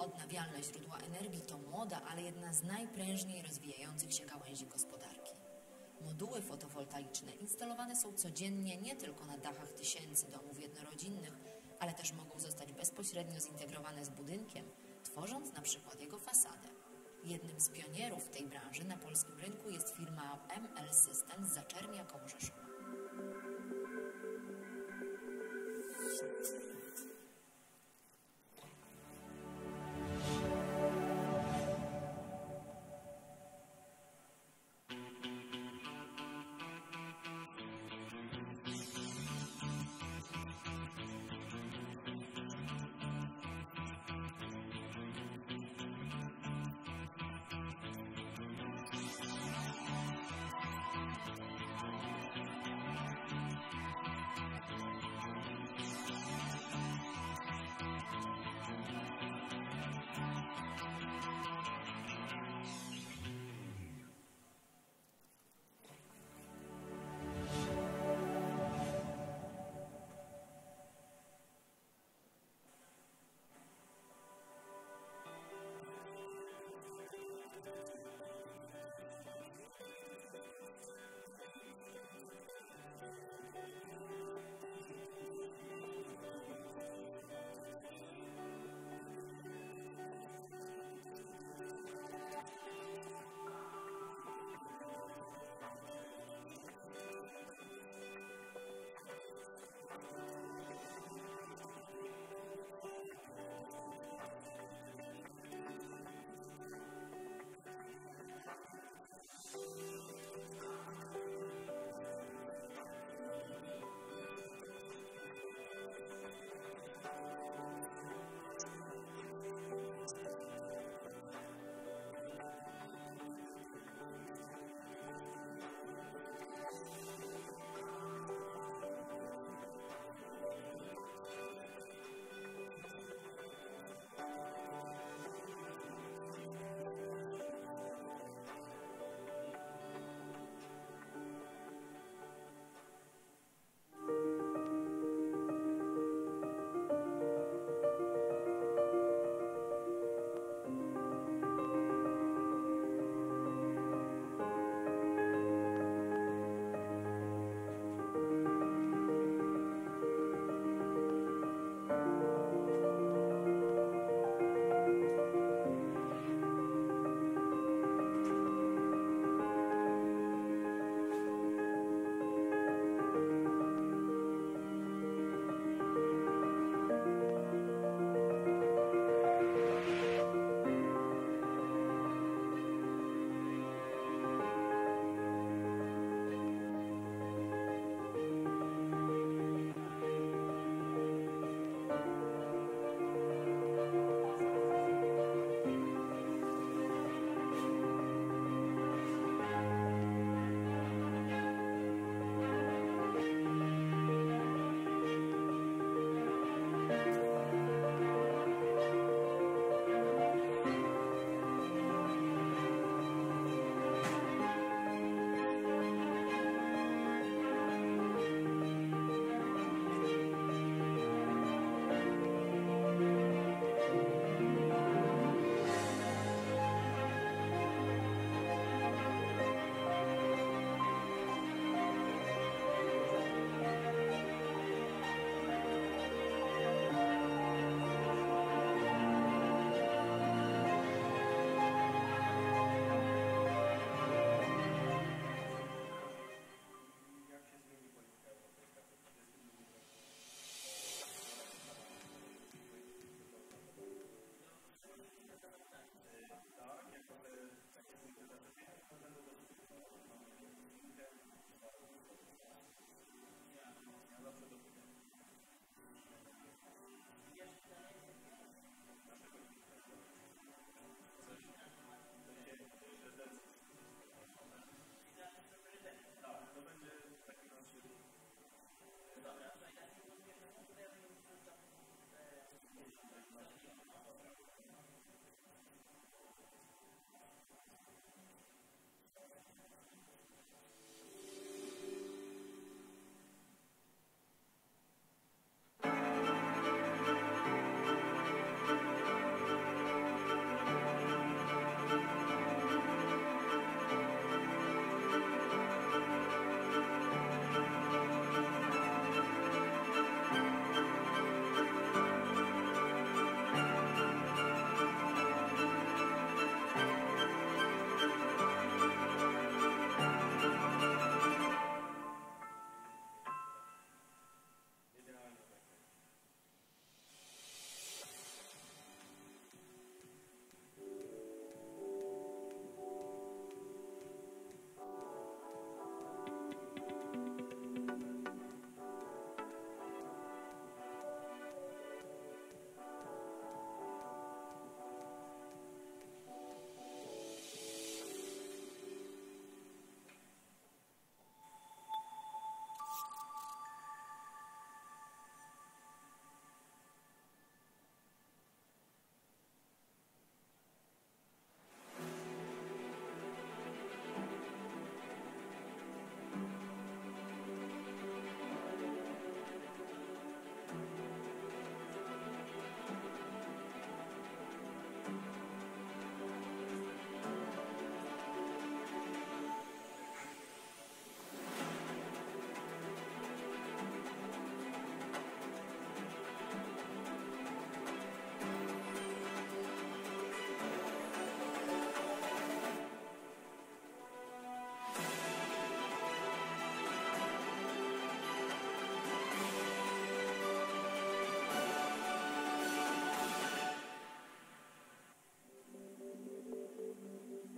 Odnawialne źródła energii to młoda, ale jedna z najprężniej rozwijających się gałęzi gospodarki. Moduły fotowoltaiczne instalowane są codziennie nie tylko na dachach tysięcy domów jednorodzinnych, ale też mogą zostać bezpośrednio zintegrowane z budynkiem, tworząc na przykład jego fasadę. Jednym z pionierów w tej branży na polskim rynku jest firma ML System z Zaczernia koło Rzeszowa.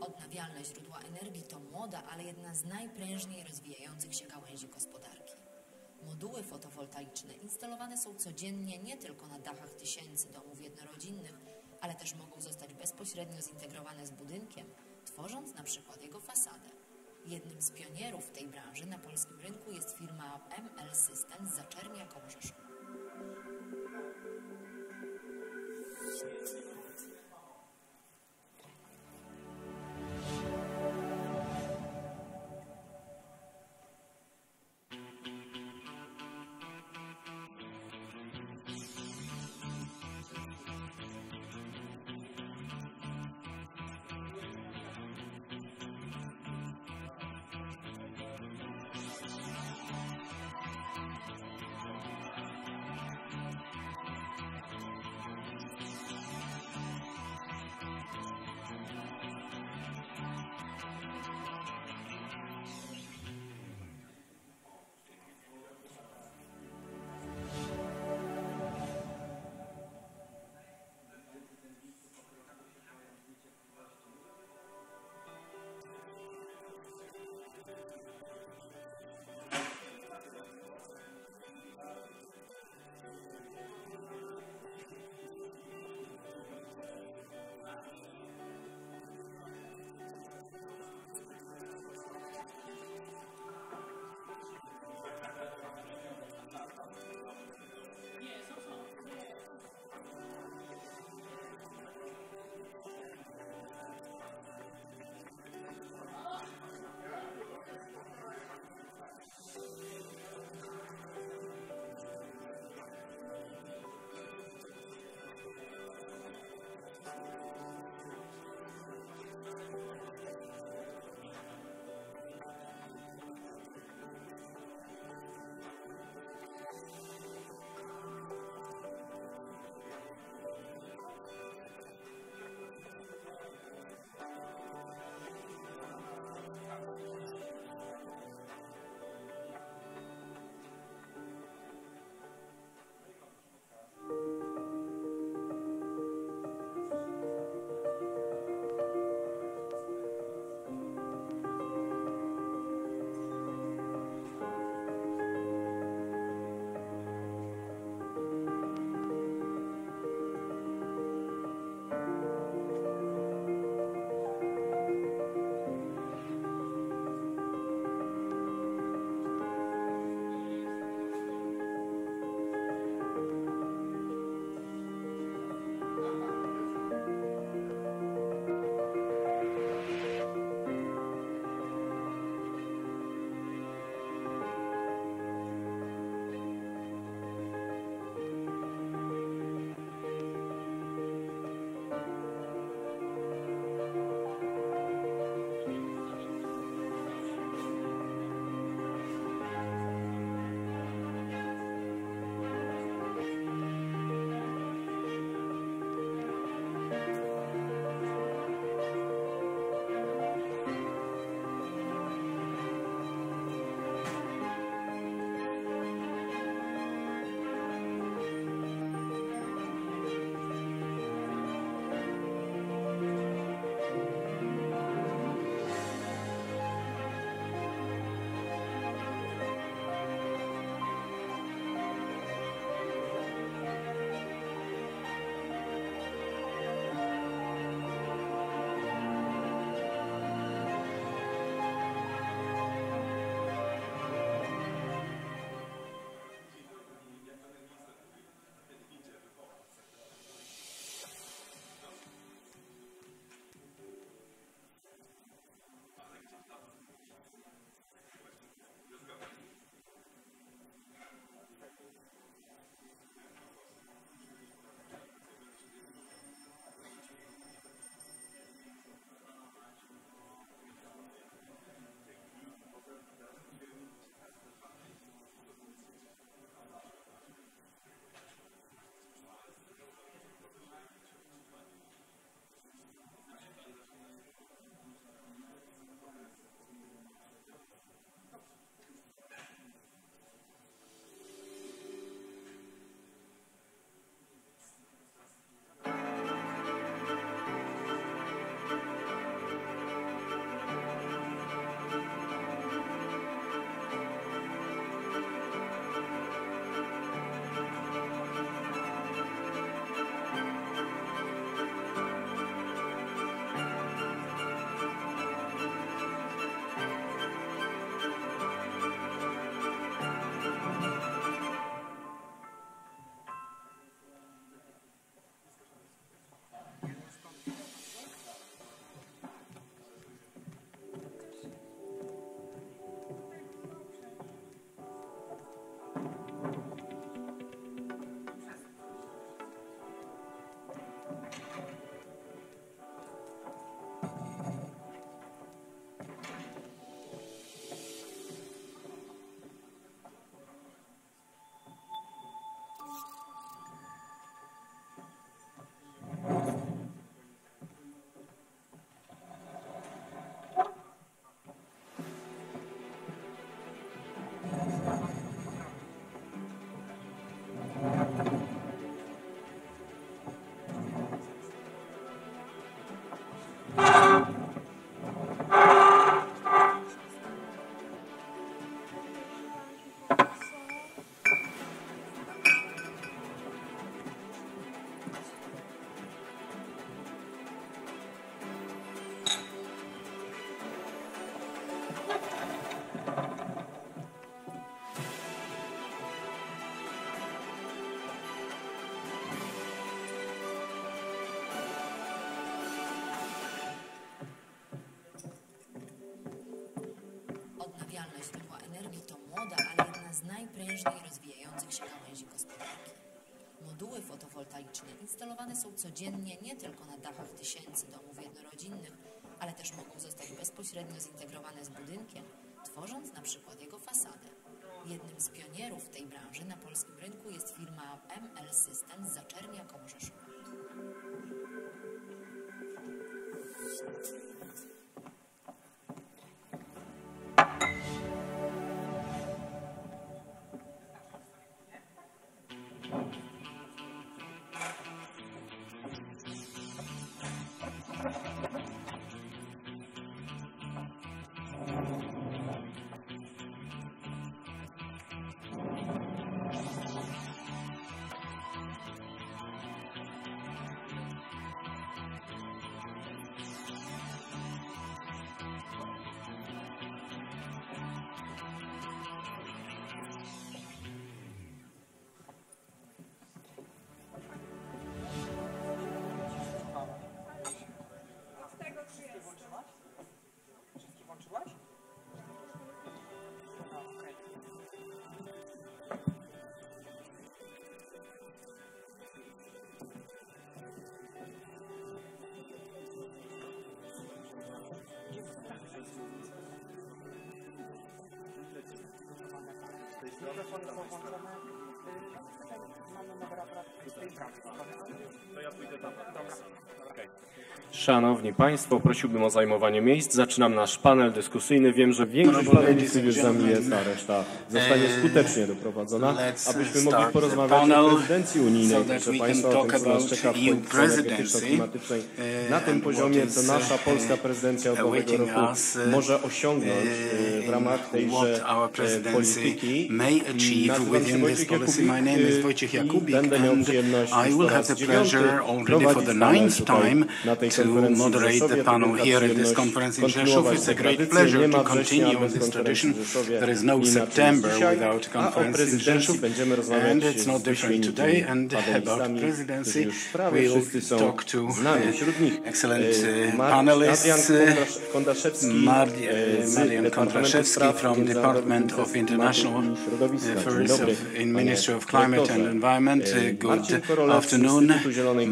Odnawialne źródła energii to młoda, ale jedna z najprężniej rozwijających się gałęzi gospodarki. Moduły fotowoltaiczne instalowane są codziennie nie tylko na dachach tysięcy domów jednorodzinnych, ale też mogą zostać bezpośrednio zintegrowane z budynkiem, tworząc na przykład jego fasadę. Jednym z pionierów w tej branży na polskim rynku jest firma ML System z Zaczernia koło Rzeszowa. Odnawialność źródła energii to młoda, ale jedna z najprężniej rozwijających się gałęzi gospodarki. Moduły fotowoltaiczne instalowane są codziennie nie tylko na dachach tysięcy domów jednorodzinnych, ale też mogą zostać bezpośrednio zintegrowane z budynkiem, tworząc na przykład jego fasadę. Jednym z pionierów w tej branży na polskim rynku jest firma ML System z Zaczernia koło Rzeszowa. Szanowni Państwo, prosiłbym o zajmowanie miejsc. Zaczynam nasz panel dyskusyjny. Wiem, że większość panelistów już z nami jest, a reszta zostanie skutecznie doprowadzona, abyśmy mogli porozmawiać o prezydencji unijnej, proszę Państwa, o tym, co nas czeka w polityce energetyczno-klimatycznej na tym poziomie, co nasza polska prezydencja od nowego roku może osiągnąć w ramach tejże polityki. Nazywam się Wojciech Jakubik i będę miał przyjemność po raz 9 prowadzić panel tutaj na tej konferencji moderate the panel here at this conference in Rzeszów. It's a great pleasure to continue on this tradition. There is no September without a conference in Rzeszów, and it's not different today. And about presidency, we'll talk to excellent panelists. Marian Kondraszewski from Department of International Affairs in Ministry of Climate and Environment. Good afternoon.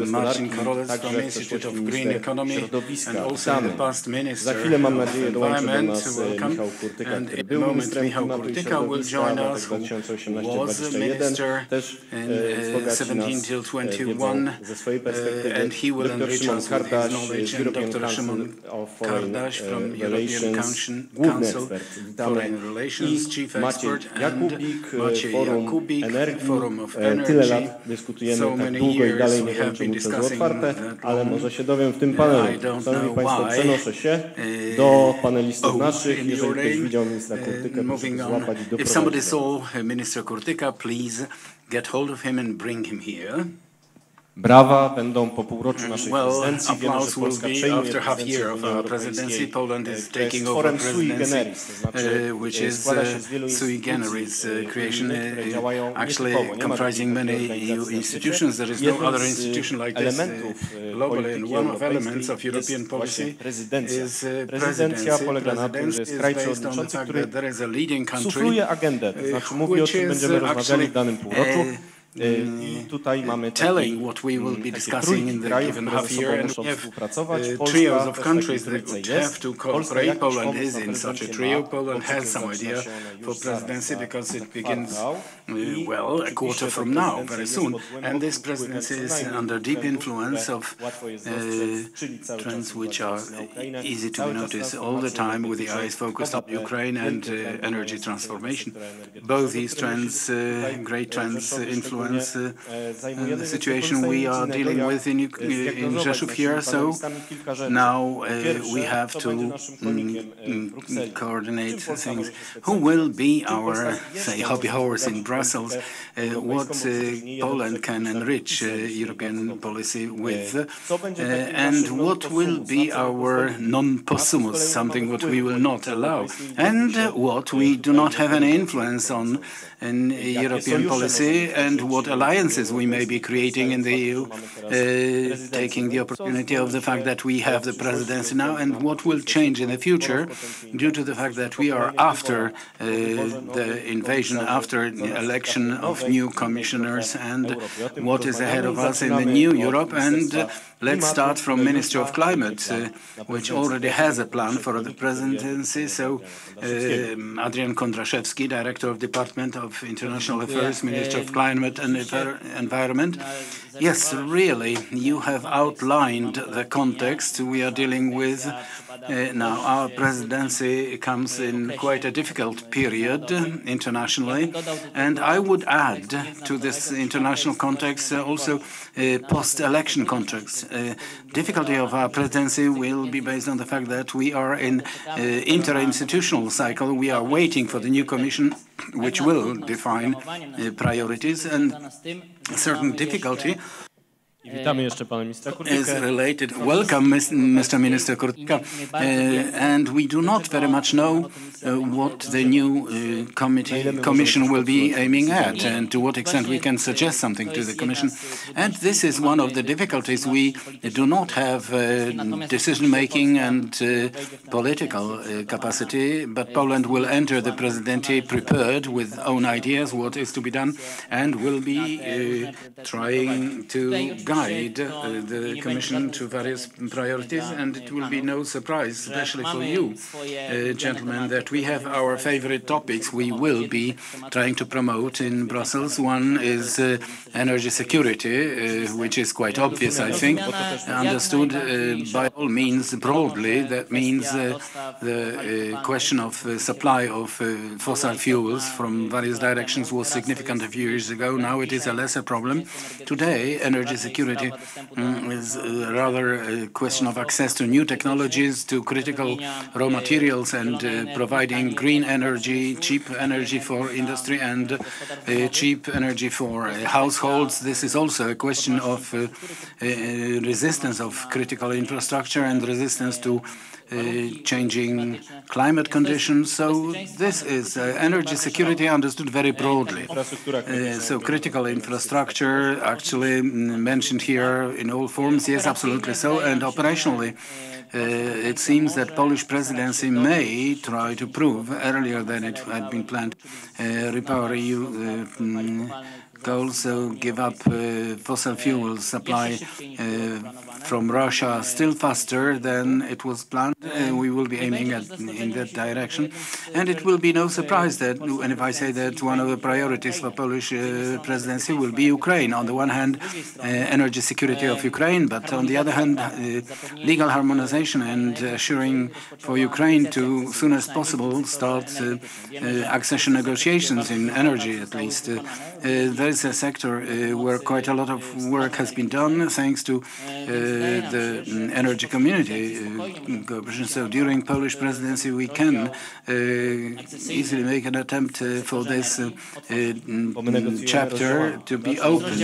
Marcin Korolec from Institute of Green Economy and also the past Minister of Environment. Welcome. And in a moment Michał Kurtyka will join us, who was Minister in 17 till 21, and he will enrich us with his knowledge. And Dr. Szymon Kardaś from European Council Foreign Relations Chief Expert, and Maciej Jakubik, Forum of Energy. So many years we have been discussing ale może się dowiem w tym panelu. Szanowni Państwo, przenoszę się do panelistów naszych. Jeżeli ktoś widział ministra Kurtykę, proszę złapać i doprowadzić. If somebody saw Minister Kurtyka, please get hold of him and bring him here. Brawa będą po półroczu naszej prezydencji. Wiemy, że Polska przejmie prezydencję Unii Europejskiej. To jest forem sui generis, to znaczy składa się z wielu instytucji, które działają nietypowo. Nie ma comprising many EU institutions. There is no other institution like this globally, and one of elements of European policy is prezydencja polega na tym, że jest kraj przewodniczący, który sufluje agendę, to znaczy mówi, o czym będziemy rozmawiali w danym półroczu. telling what we will be discussing in the given half year, and we have trios of countries that would have to cooperate. Poland is in such a trio. Poland has some idea for presidency because it begins, well, a quarter from now, very soon. And this presidency is under deep influence of trends which are easy to notice all the time, with the eyes focused on Ukraine and energy transformation. Both these trends, great trends, influence the situation we are dealing with in Rzeszów here. So now we have to coordinate things. Who will be our, say, hobby horse in Brussels? What Poland can enrich European policy with? And what will be our non-possumus, something what we will not allow? And what we do not have any influence on in European policy, and what alliances we may be creating in the EU, taking the opportunity of the fact that we have the presidency now, and what will change in the future due to the fact that we are after the invasion, after the election of new commissioners, and what is ahead of us in the new Europe. And let's start from Ministry of Climate, which already has a plan for the presidency. So Adrian Kondraszewski, Director of Department of International Affairs, Minister of Climate and Environment. Yes, really, you have outlined the context we are dealing with. Now, our presidency comes in quite a difficult period internationally, and I would add to this international context also post-election context. Difficulty of our presidency will be based on the fact that we are in interinstitutional cycle. We are waiting for the new Commission, which will define priorities, and certain difficulty is related. Welcome, Mr. Minister Kurtyka. And we do not very much know what the new Commission will be aiming at, and to what extent we can suggest something to the Commission. And this is one of the difficulties. We do not have decision-making and political capacity, but Poland will enter the presidency prepared with own ideas, what is to be done, and will be trying to guide the Commission to various priorities. And it will be no surprise, especially for you, gentlemen, that we have our favorite topics we will be trying to promote in Brussels. One is energy security, which is quite obvious, I think, understood by all means broadly. That means the question of supply of fossil fuels from various directions was significant a few years ago. Now it is a lesser problem. Today, energy security is rather a question of access to new technologies, to critical raw materials, and providing green energy, cheap energy for industry, and cheap energy for households. This is also a question of resistance of critical infrastructure and resistance to changing climate conditions. So this is energy security understood very broadly. So critical infrastructure actually mentioned here in all forms, yes, absolutely so. And operationally, it seems that Polish presidency may try to prove earlier than it had been planned, Repower EU goals, so give up fossil fuel supply from Russia still faster than it was planned. We will be aiming in that direction. And it will be no surprise that, and if I say that one of the priorities for Polish presidency will be Ukraine. On the one hand, energy security of Ukraine, but on the other hand, legal harmonization and assuring for Ukraine to, as soon as possible, start accession negotiations in energy, at least. There is a sector where quite a lot of work has been done thanks to the energy community cooperation. So during Polish presidency, we can easily make an attempt for this chapter to be opened.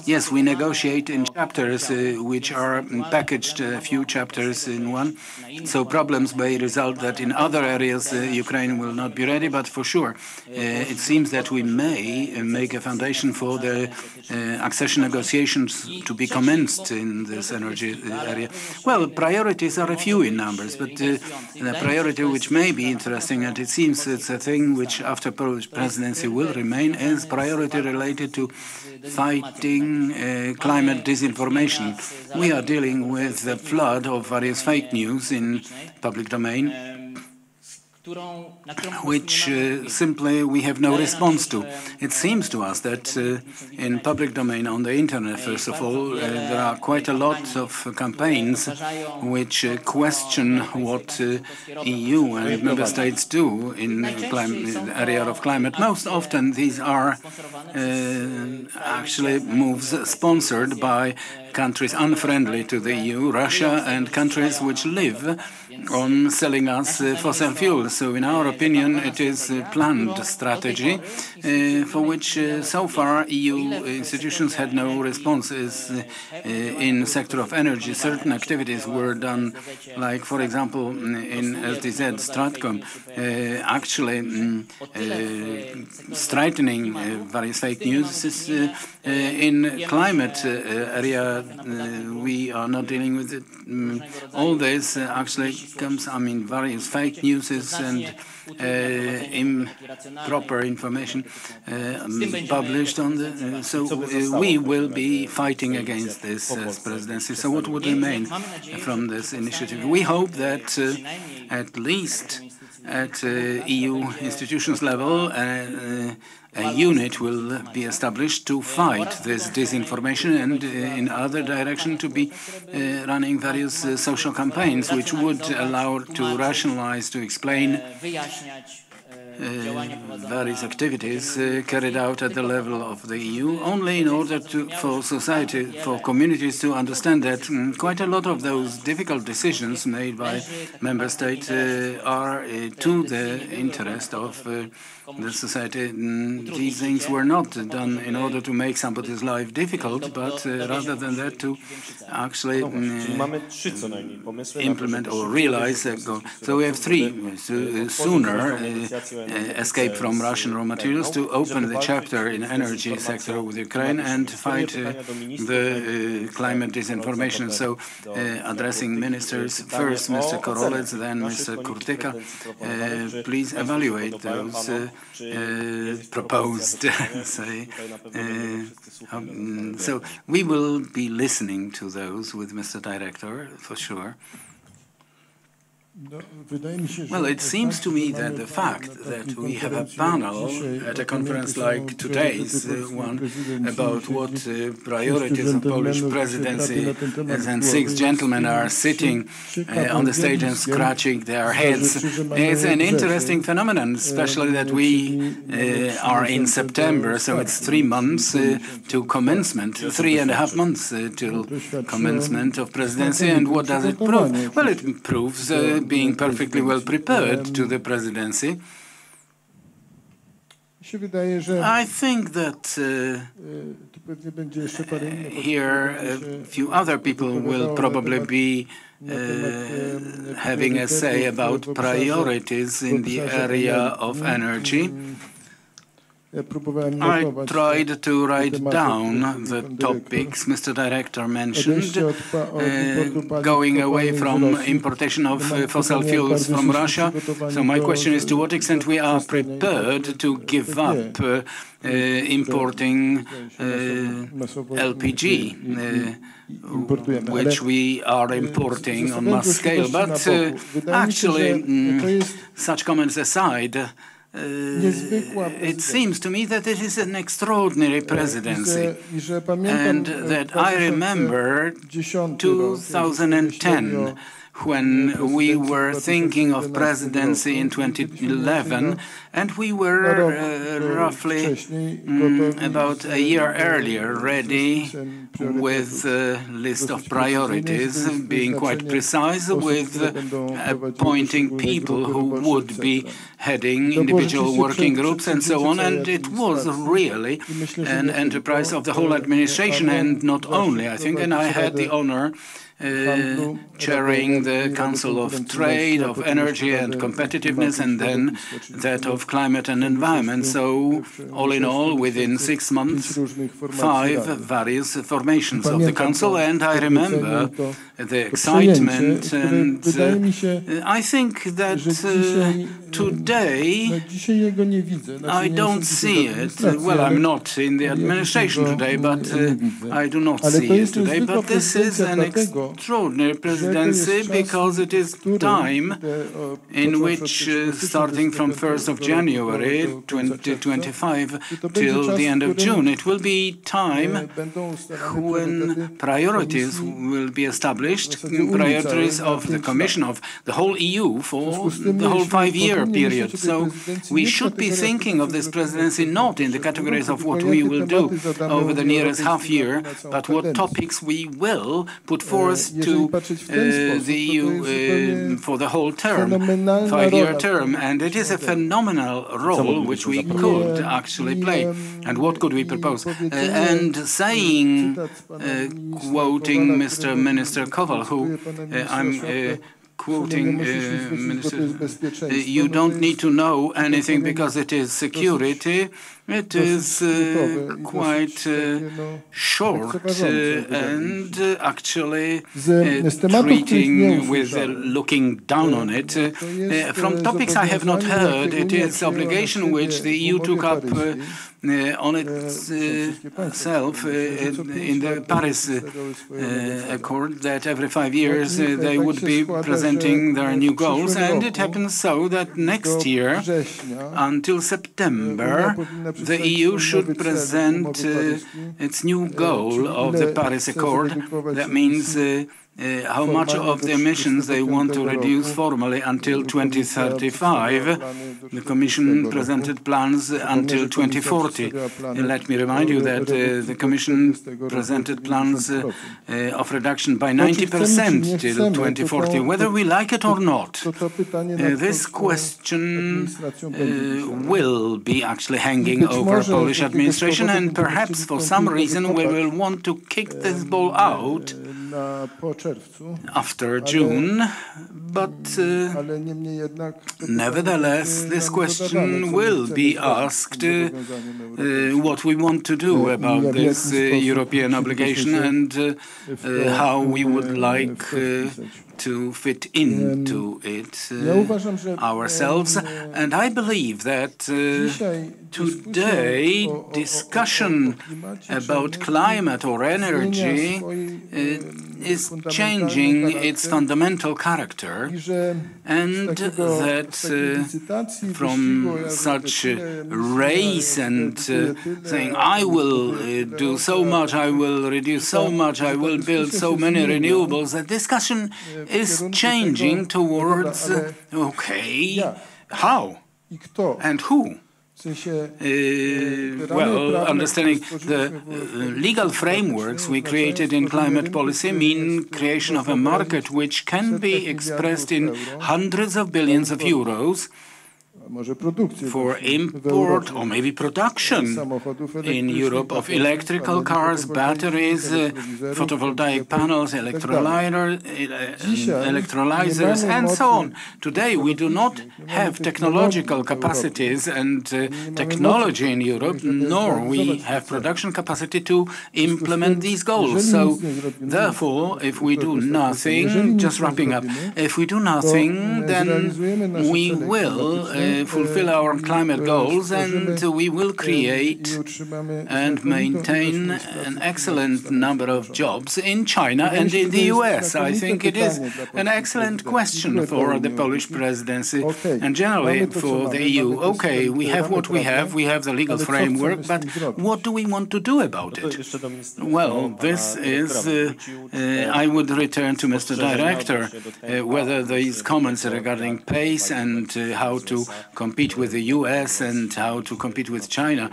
Yes, we negotiate in chapters which are packaged, a few chapters in one. So problems may result that in other areas Ukraine will not be ready, but for sure it seems that we may make a foundation for the accession negotiations to be commenced in this energy area? Well, priorities are a few in numbers, but the priority which may be interesting, and it seems it's a thing which after Polish presidency will remain, is priority related to fighting climate disinformation. We are dealing with the flood of various fake news in public domain, which simply we have no response to. It seems to us that in public domain, on the internet, first of all, there are quite a lot of campaigns which question what EU and member states do in the area of climate. Most often these are actually moves sponsored by countries unfriendly to the EU, Russia, and countries which live on selling us fossil fuels. So in our opinion, it is a planned strategy for which so far EU institutions had no responses. In the sector of energy, certain activities were done, like, for example, in SDZ, Stratcom, actually straightening various fake news. In climate area, we are not dealing with it. All this actually comes, various fake news and improper information published on the. So we will be fighting against this as presidency. So what would remain from this initiative? We hope that at least at EU institutions level, a unit will be established to fight this disinformation, and in other direction to be running various social campaigns which would allow to rationalize, to explain various activities carried out at the level of the EU, only in order for society, for communities to understand that quite a lot of those difficult decisions made by member states are to the interest of the society. These things were not done in order to make somebody's life difficult, but rather than that to actually implement or realize a goal. So we have three: sooner escape from Russian raw materials, to open the chapter in energy sector with Ukraine, and fight the climate disinformation. So addressing ministers, first Mr. Korolec, then Mr. Kurtyka, please evaluate those proposed. So we will be listening to those with Mr. Director, for sure. Well, it seems to me that the fact that we have a panel at a conference like today's one about what priorities of Polish presidency, and six gentlemen are sitting on the stage and scratching their heads, is an interesting phenomenon, especially that we are in September, so it's 3 months to commencement, 3.5 months till commencement of presidency. And what does it prove? Well, it proves being perfectly well prepared to the presidency. I think that here a few other people will probably be having a say about priorities in the area of energy. I tried to write down the topics Mr. Director mentioned, going away from importation of fossil fuels from Russia. So my question is, to what extent we are prepared to give up importing LPG, which we are importing on mass scale. But actually, such comments aside, it seems to me that it is an extraordinary presidency, and that I remember 2010, when we were thinking of presidency in 2011, and we were roughly about a year earlier ready with a list of priorities, being quite precise, with appointing people who would be heading individual working groups and so on. And it was really an enterprise of the whole administration, and not only, I think, and I had the honor chairing the Council of Trade, of Energy and Competitiveness, and then that of Climate and Environment. So, all in all, within 6 months, 5 various formations of the Council, and I remember the excitement, and I think that today I don't see it. Well, I'm not in the administration today, but I do not see it today. But this is an extraordinary presidency because it is time in which, starting from 1st of January 2025 till the end of June, it will be time when priorities will be established, priorities of the Commission, of the whole EU for the whole 5-year period. So we should be thinking of this presidency not in the categories of what we will do over the nearest half year, but what topics we will put forth to the EU for the whole term, 5-year term. And it is a phenomenal role which we could actually play. And what could we propose? And saying, quoting Mr. Minister Kowal, who I'm quoting Minister, you don't need to know anything because it is security. It is quite short and actually treating with looking down on it. From topics I have not heard, it is obligation which the EU took up on itself in the Paris Accord that every 5 years they would be presenting their new goals, and it happens so that next year, until September, the EU should present its new goal of the Paris Accord. That means how much of the emissions they want to reduce formally until 2035. The Commission presented plans until 2040. Let me remind you that the Commission presented plans of reduction by 90% till 2040. Whether we like it or not, this question will be actually hanging over Polish administration, and perhaps for some reason we will want to kick this ball out after June, but nevertheless this question will be asked, what we want to do about this European obligation and how we would like to fit into it ourselves. And I believe that today discussion about climate or energy is changing its fundamental character, and that from such a race and saying I will do so much, I will reduce so much, I will build so many renewables, that discussion is changing towards, okay, how and who? Well, understanding the legal frameworks we created in climate policy mean creation of a market which can be expressed in hundreds of billions of euros for import or maybe production in Europe of electrical cars, batteries, photovoltaic panels, electrolyzers, and so on. Today we do not have technological capacities and technology in Europe, nor we have production capacity to implement these goals. So therefore, if we do nothing, just wrapping up, if we do nothing, then we will fulfill our climate goals, and we will create and maintain an excellent number of jobs in China and in the US. I think it is an excellent question for the Polish presidency and generally for the EU. Okay, we have what we have the legal framework, but what do we want to do about it? Well, this is, I would return to Mr. Director, whether these comments regarding pace and how to compete with the US and how to compete with China,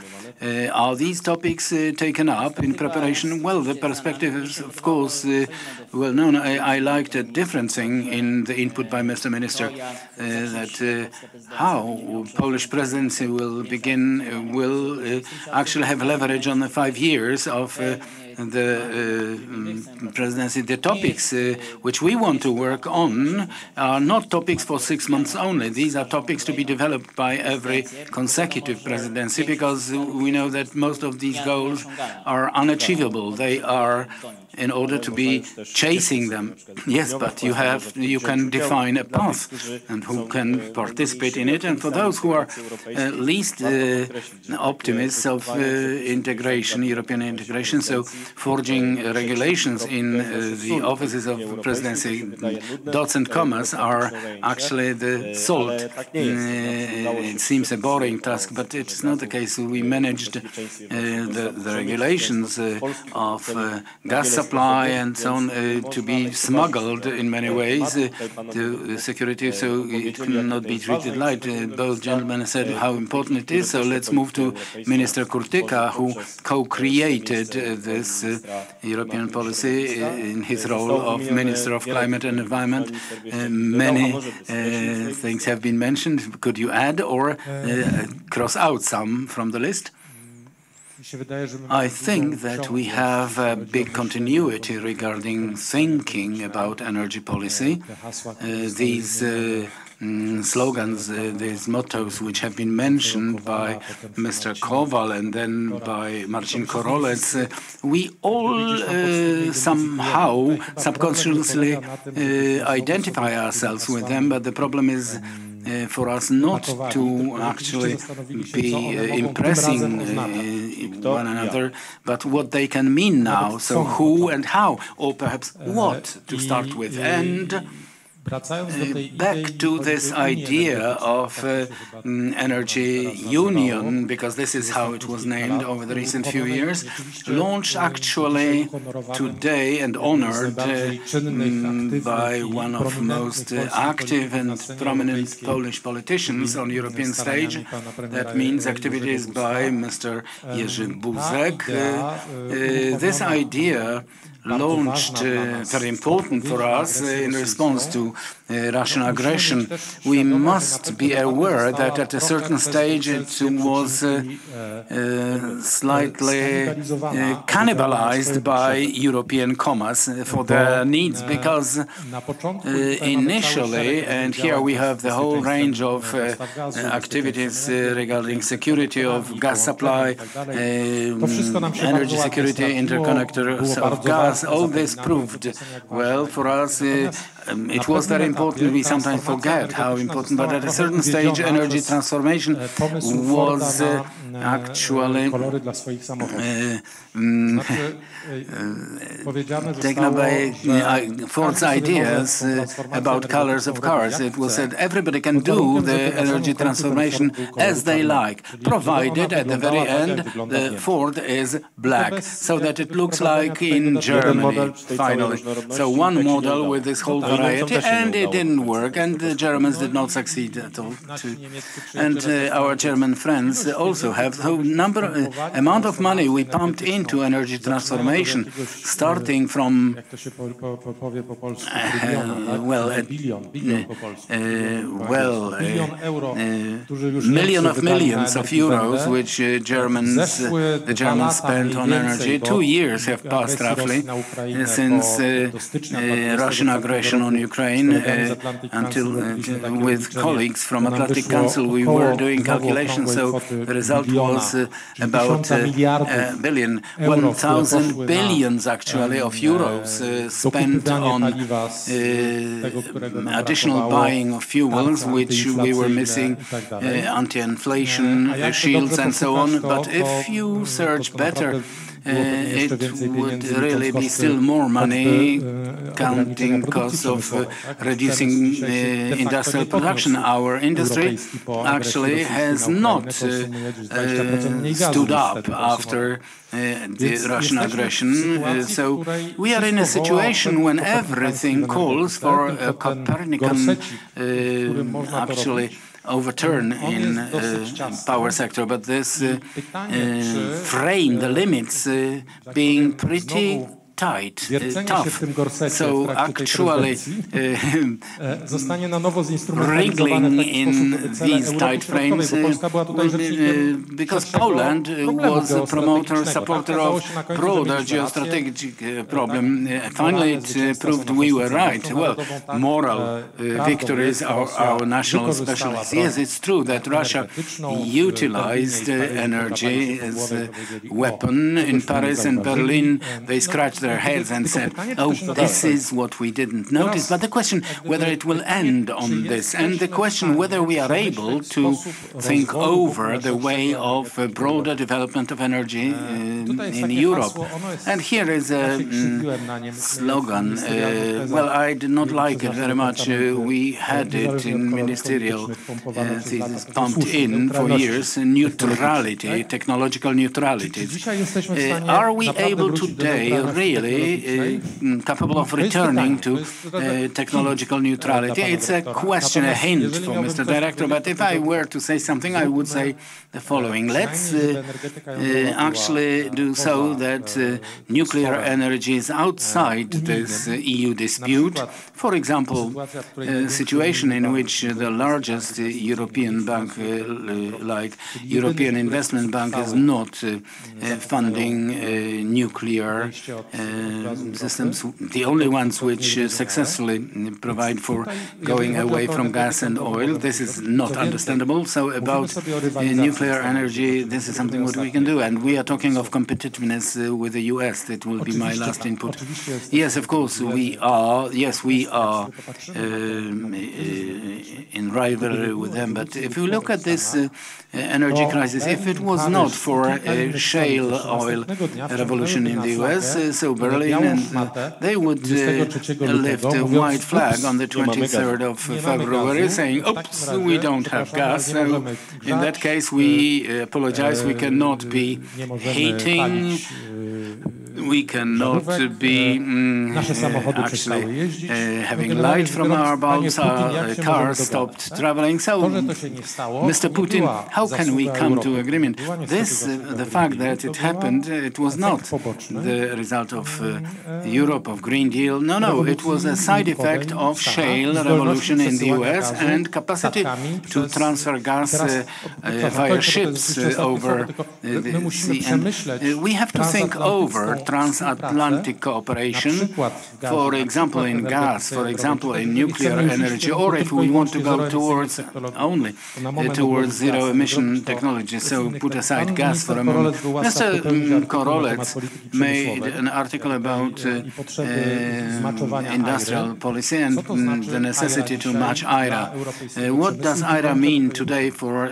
are these topics taken up in preparation? Well, the perspective is, of course, well known. I liked a different thing in the input by Mr. Minister, that how Polish presidency will begin, will actually have leverage on the 5 years of the presidency, the topics which we want to work on are not topics for 6 months only. These are topics to be developed by every consecutive presidency, because we know that most of these goals are unachievable. They are in order to be chasing them. Yes, but you can define a path and who can participate in it. And for those who are least optimists of integration, European integration, so forging regulations in the offices of the presidency, dots and commas are actually the salt. It seems a boring task, but it's not the case. We managed the regulations of gas supply and so on to be smuggled in many ways to security, so it cannot be treated light. Both gentlemen said how important it is, so let's move to Minister Kurtyka, who co-created this European policy in his role of Minister of Climate and Environment. Many things have been mentioned. Could you add or cross out some from the list? I think that we have a big continuity regarding thinking about energy policy. These slogans, these mottos which have been mentioned by Mr. Kowal and then by Marcin Korolec, we all somehow subconsciously identify ourselves with them, but the problem is for us not to actually be impressing one another, but what they can mean now. So who and how, or perhaps what to start with. And back to this idea of energy union, because this is how it was named over the recent few years, launched actually today and honored by one of the most active and prominent Polish politicians on European stage. That means activities by Mr. Jerzy Buzek. This idea launched, very important for us, in response to Russian aggression. We must be aware that at a certain stage it was slightly cannibalized by European commerce for their needs, because initially, and here we have the whole range of activities regarding security of gas supply, energy security, interconnectors of gas, all this proved well for us. It was very important. We sometimes forget how important, but at a certain stage, energy transformation was actually taken up by Ford's ideas about colors of cars. It was said everybody can do the energy transformation as they like, provided at the very end the Ford is black, so that it looks like in Germany, finally. So one model with this whole variety, and it didn't work, and the Germans did not succeed at all. And our German friends also have the amount of money we pumped into energy transformation, starting from millions of euros, which the Germans spent on energy. 2 years have passed roughly since Russian aggression on Ukraine, until with colleagues from Atlantic Council we were doing calculations, so the result was about a billion, 1,000 billions actually of euros spent on additional buying of fuels, which we were missing, anti-inflation shields and so on. But if you search better, it would really be still more money, counting costs of reducing industrial production. Our industry actually has not stood up after the Russian aggression. So we are in a situation when everything calls for a Copernican actually overturn in power sector, but this frame, the limits being pretty tight, Wiercenie się w tym tough. gorsecie w So trakcie tej actually, prezydencji zostanie na nowo zinstrumentalizowane w taki sposób cele Europy Środkowej, bo Polska była tutaj rzecznikiem because Poland was a promoter, supporter of broader geostrategic problem. Finally, it proved we were right. Well, moral victory is our national specialist. Yes, it's true that Russia utilized energy as a weapon in Paris and Berlin. They scratched their heads and said, oh, this is what we didn't notice. But the question whether it will end on this, and the question whether we are able to think over the way of a broader development of energy in Europe. And here is a slogan. Well, I did not like it very much. We had it in ministerial thesis pumped in for years. Neutrality, technological neutrality. Are we able today really capable of returning to technological neutrality? It's a question, a hint for Mr. Director, but if I were to say something, I would say the following. Let's actually do so that nuclear energy is outside this EU dispute. For example, a situation in which the largest European bank, like European Investment Bank, is not funding nuclear systems, the only ones which successfully provide for going away from gas and oil. This is not understandable. So about nuclear energy, this is something what we can do. And we are talking of competitiveness with the US. That will be my last input. Yes, of course, we are. Yes, we are in rivalry with them. But if you look at this energy crisis, if it was not for a shale oil revolution in the US, so Berlin, and they would lift a white flag on the 23rd of February saying, oops, we don't have gas. So in that case, we apologize. We cannot be hating. We cannot be actually having light from our bulbs. Our cars stopped traveling. So, Mr. Putin, how can we come to agreement? This, the fact that it happened, it was not the result of Europe, of Green Deal. No, no, it was a side effect of shale revolution in the US and capacity to transfer gas via ships over the sea. And we have to think over transatlantic cooperation, for example, in gas, for example, in nuclear energy, or if we want to go towards only towards zero-emission technology. So put aside gas for a moment. Mr. Korolec made an article about industrial policy and the necessity to match IRA. What does IRA mean today for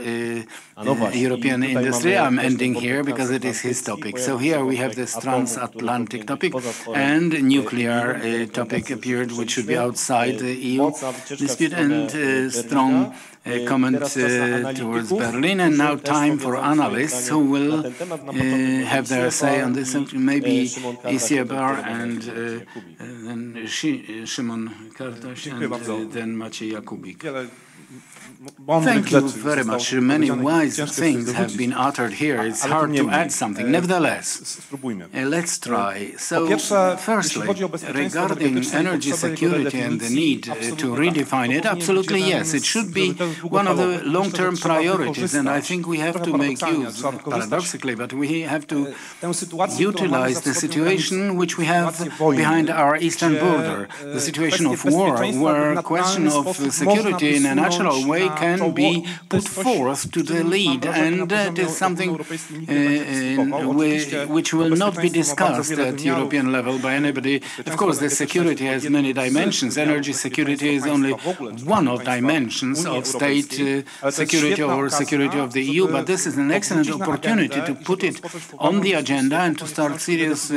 European industry? I'm ending here because it is his topic. So here we have this transatlantic topic, and nuclear topic appeared, which should be outside the EU dispute, and strong comment towards Berlin. And now time for analysts who will have their say on this. Maybe Isia Bar and then Szymon Kartaś and then Maciej Jakubik. Thank you very much. Many wise things have been uttered here. It's hard to add something. Nevertheless, let's try. So, firstly, regarding energy security and the need to redefine it, absolutely yes. It should be one of the long-term priorities, and I think we have to make use, paradoxically, but we have to utilize the situation which we have behind our eastern border, the situation of war, where a question of security in a natural way can be put forth to the lead, and that is something which will not be discussed at European level by anybody. Of course, the security has many dimensions. Energy security is only one of dimensions of state security or security of the EU, but this is an excellent opportunity to put it on the agenda and to start serious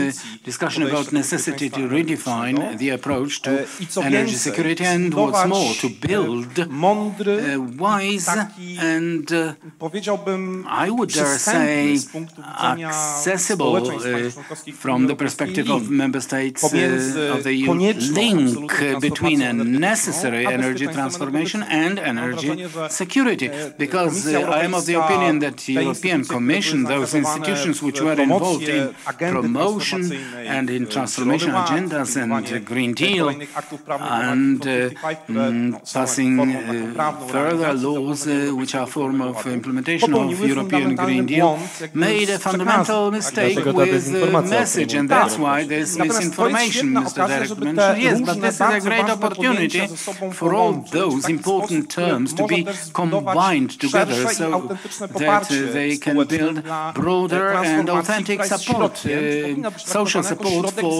discussion about necessity to redefine the approach to energy security, and what's more, to build wise and I would dare say accessible from the perspective of member states of the EU link between a necessary energy transformation and energy security. Because I am of the opinion that the European Commission, those institutions which were involved in promotion and in transformation agendas and Green Deal and passing further laws which are a form of implementation of European Green Deal, made a fundamental mistake with the message, and that's why there's misinformation, Mr. Director mentioned. Yes, but this is a great opportunity for all those important terms to be combined together so that they can build broader and authentic support, social support for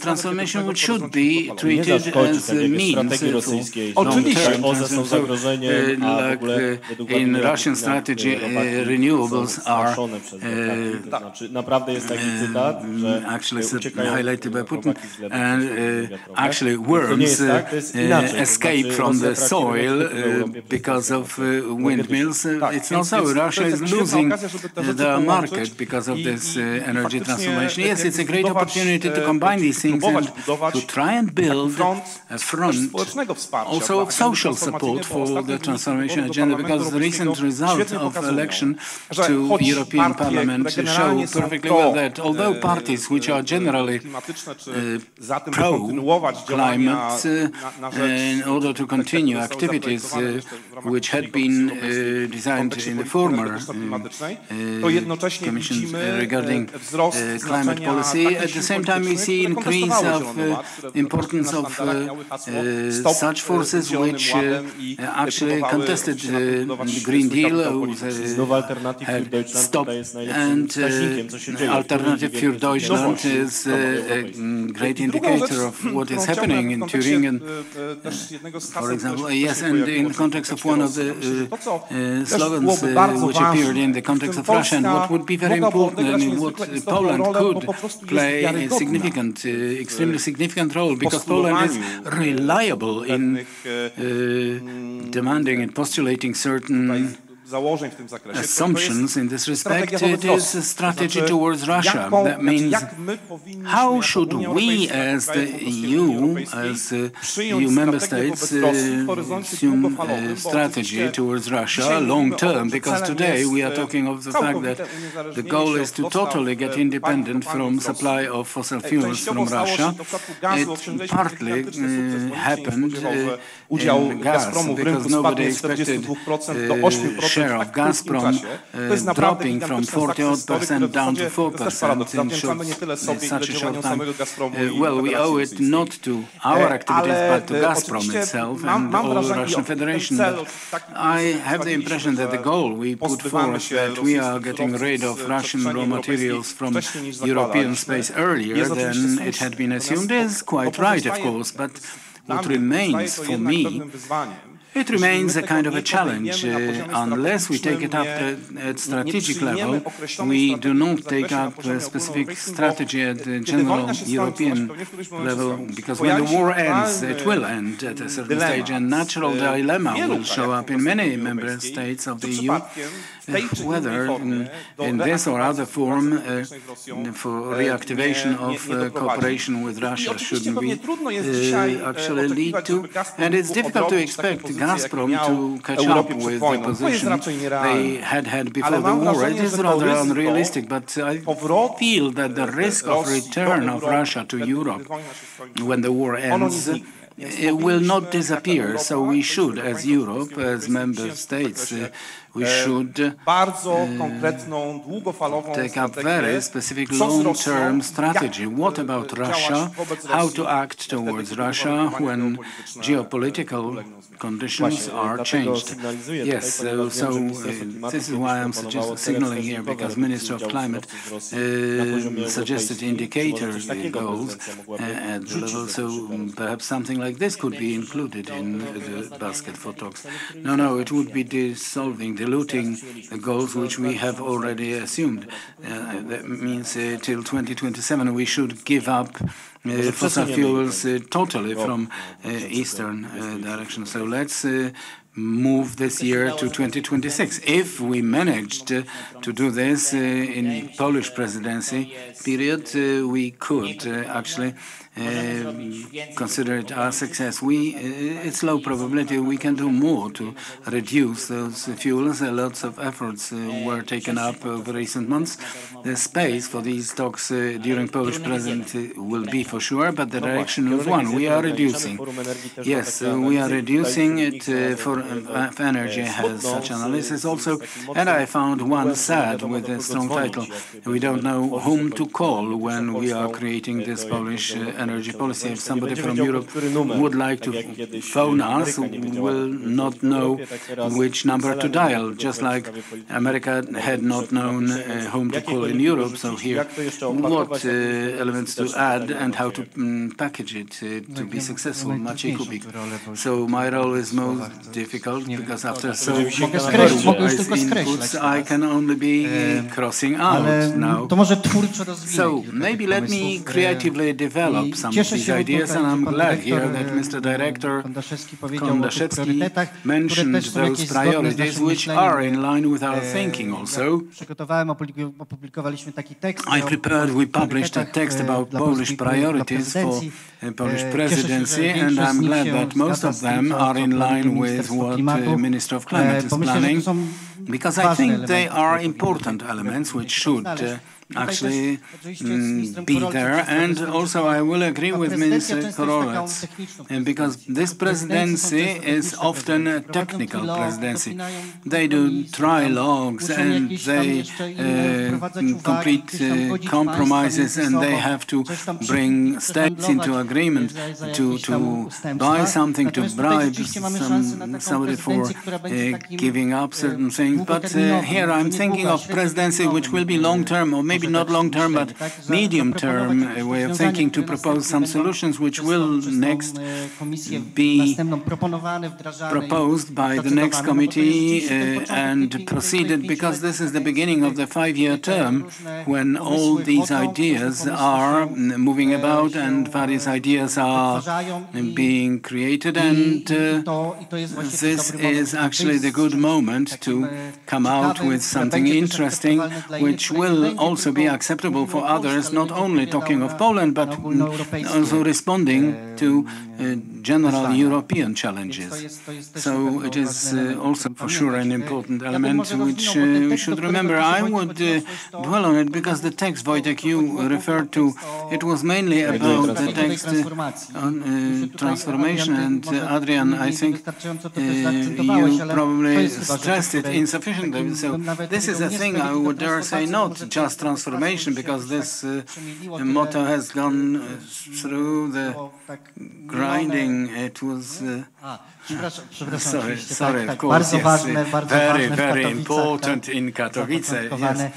transformation, which should be treated as a means for long-term transformation. Like in Russian strategy, renewables are actually highlighted by Putin, and actually worms escape from the soil because of windmills. It's not so. Russia is losing the market because of this energy transformation. Yes, it's a great opportunity to combine these things and to try and build a front also of social support for the transformation agenda, because the recent result of election to European Parliament show perfectly well that although parties which are generally pro-climate, in order to continue activities which had been designed in the former commissions regarding climate policy, at the same time we see increase of importance of such forces which actually contested the Green Deal, had stopped, and Alternative für Deutschland is a great indicator of what is happening in Thüringen, for example. Yes, and in the context of one of the slogans which appeared in the context of Russia, and what would be very important and what Poland could play a significant, extremely significant role, because Poland is reliable in demanding and postulating certain assumptions in this respect. It is a strategy towards Russia. That means how should we as the EU, as EU member states, assume a strategy towards Russia long term, because today we are talking of the fact that the goal is to totally get independent from supply of fossil fuels from Russia. It partly happened in gas, because nobody expected share of Gazprom dropping from 40% down to 4% in such a short time. Well, we owe it not to our activities, but to Gazprom itself and the whole Russian Federation. But I have the impression that the goal we put forward, that we are getting rid of Russian raw materials from European space earlier than it had been assumed, is quite right, of course. But what remains for me, it remains a kind of a challenge. Unless we take it up at strategic level, we do not take up a specific strategy at the general European level, because when the war ends, it will end at a certain stage, and natural dilemma will show up in many member states of the EU, whether in this or other form for reactivation of cooperation with Russia shouldn't we actually lead to. And it's difficult to expect Gazprom to catch up with the position they had before the war. It is rather unrealistic, but I feel that the risk of return of Russia to Europe when the war ends, it will not disappear. So we should, as Europe, as member states, we should take up very specific long-term strategy. What about Russia? How to act towards Russia when geopolitical conditions are changed? Yes, so this is why I'm signaling here, because Minister of Climate suggested indicator goals at the level, so perhaps something like this could be included in the basket for talks. No, it would be diluting the goals which we have already assumed. That means till 2027 we should give up fossil fuels totally from eastern direction. So let's move this year to 2026. If we managed to do this in Polish presidency period, we could actually consider it our success. It's low probability we can do more to reduce those fuels. Lots of efforts were taken up over recent months. The space for these talks during Polish presidency will be for sure, but the direction is one. We are reducing. Yes, we are reducing it for energy has such analysis also. And I found one sad with a strong title. We don't know whom to call when we are creating this Polish energy policy. If somebody from Europe would like to phone us, will not know which number to dial, just like America had not known whom to call in Europe. So here, what elements to add and how to package it to be successful. Maciej Kubik. So my role is most difficult because after so many inputs, I can only be crossing out now. So maybe let me creatively develop some of these ideas, and I'm glad here that Mr. Director Kondaszewski mentioned those priorities which are in line with our thinking also. We published a text about Polish priorities for Polish presidency, and I'm glad that most of them are in line with what Minister of Climate is planning, because I think they are important elements which should actually be there. And also I will agree with Minister Korolec, because this presidency is often a technical presidency. They do trilogues and they complete compromises, and they have to bring states into agreement to buy something, to bribe somebody for giving up certain things. But here I'm thinking of presidency which will be long-term, or maybe not long-term, but medium-term way of thinking, to propose some solutions which will next be proposed by the next committee and proceeded, because this is the beginning of the 5-year term when all these ideas are moving about and various ideas are being created, and this is actually the good moment to come out with something interesting which will also be acceptable for others, not only talking of Poland, but also responding to general European challenges. So it is also for sure an important element which we should remember. I would dwell on it because the text, Wojtek, you referred to, it was mainly about the text on transformation, and Adrian, I think you probably stressed it insufficiently. So this is a thing I would dare say, not just transformation, because this motto has gone through the grinding. It was sorry, of course, yes, very important in Katowice, yes,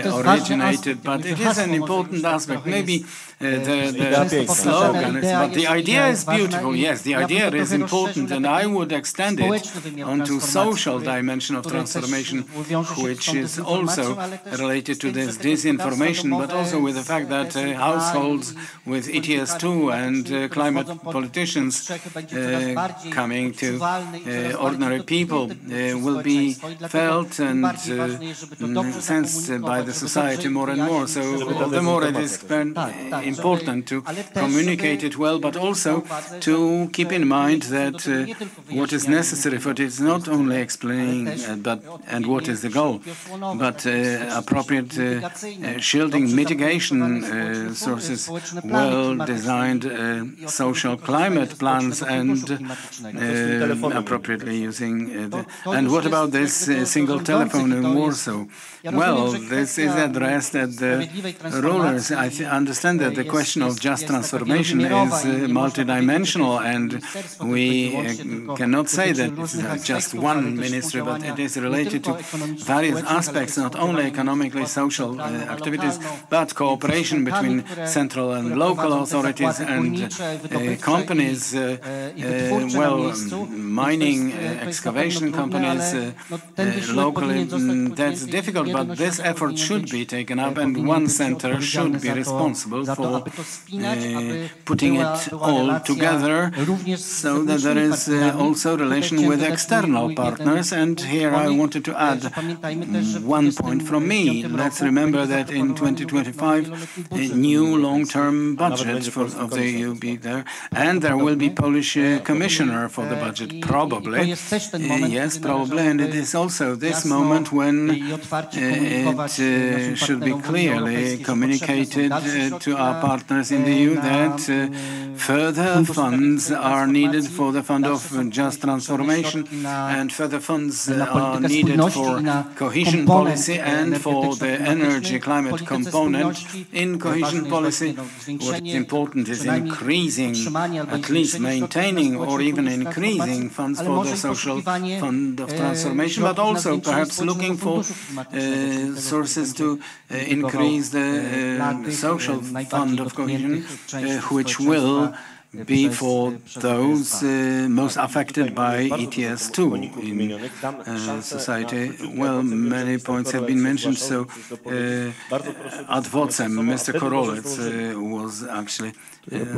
originated, but it is an important aspect. Maybe the slogan is, but the idea is beautiful, yes, the idea is important, and I would extend it onto social dimension of transformation, which is also related to this disinformation, but also with the fact that households with ETS2 and climate politicians coming to ordinary people will be felt and sensed by the society more and more. So the more it is important to communicate it well, but also to keep in mind that what is necessary for it is not only explaining and what is the goal, but appropriate shielding mitigation sources, well-designed social climate plans, and appropriately using and what about this single telephone in Warsaw? Well, this is addressed at the rulers. I understand that the question of just transformation is multidimensional, and we cannot say that it's just one ministry, but it is related to various aspects, not only economically, social, activities, but cooperation between central and local authorities and companies, mining, excavation companies locally, that's difficult, but this effort should be taken up, and one center should be responsible for putting it all together so that there is also relation with external partners. And here I wanted to add one point from me. Let's remember that in 2025, a new long-term budget of the EU will be there, and there will be Polish commissioner for the budget, probably. Yes, probably, and it is also this moment when it should be clearly communicated to our partners in the EU that further funds are needed for the Fund of Just Transformation, and further funds are needed for cohesion policy and for the energy climate component. In cohesion policy, what is important is increasing, at least maintaining or even increasing funds for the social fund of transformation, but also perhaps looking for sources to increase the social fund of cohesion, which will be for those most affected by ETS2 in society. Well, many points have been mentioned, so ad vocem, Mr. Korolec was actually,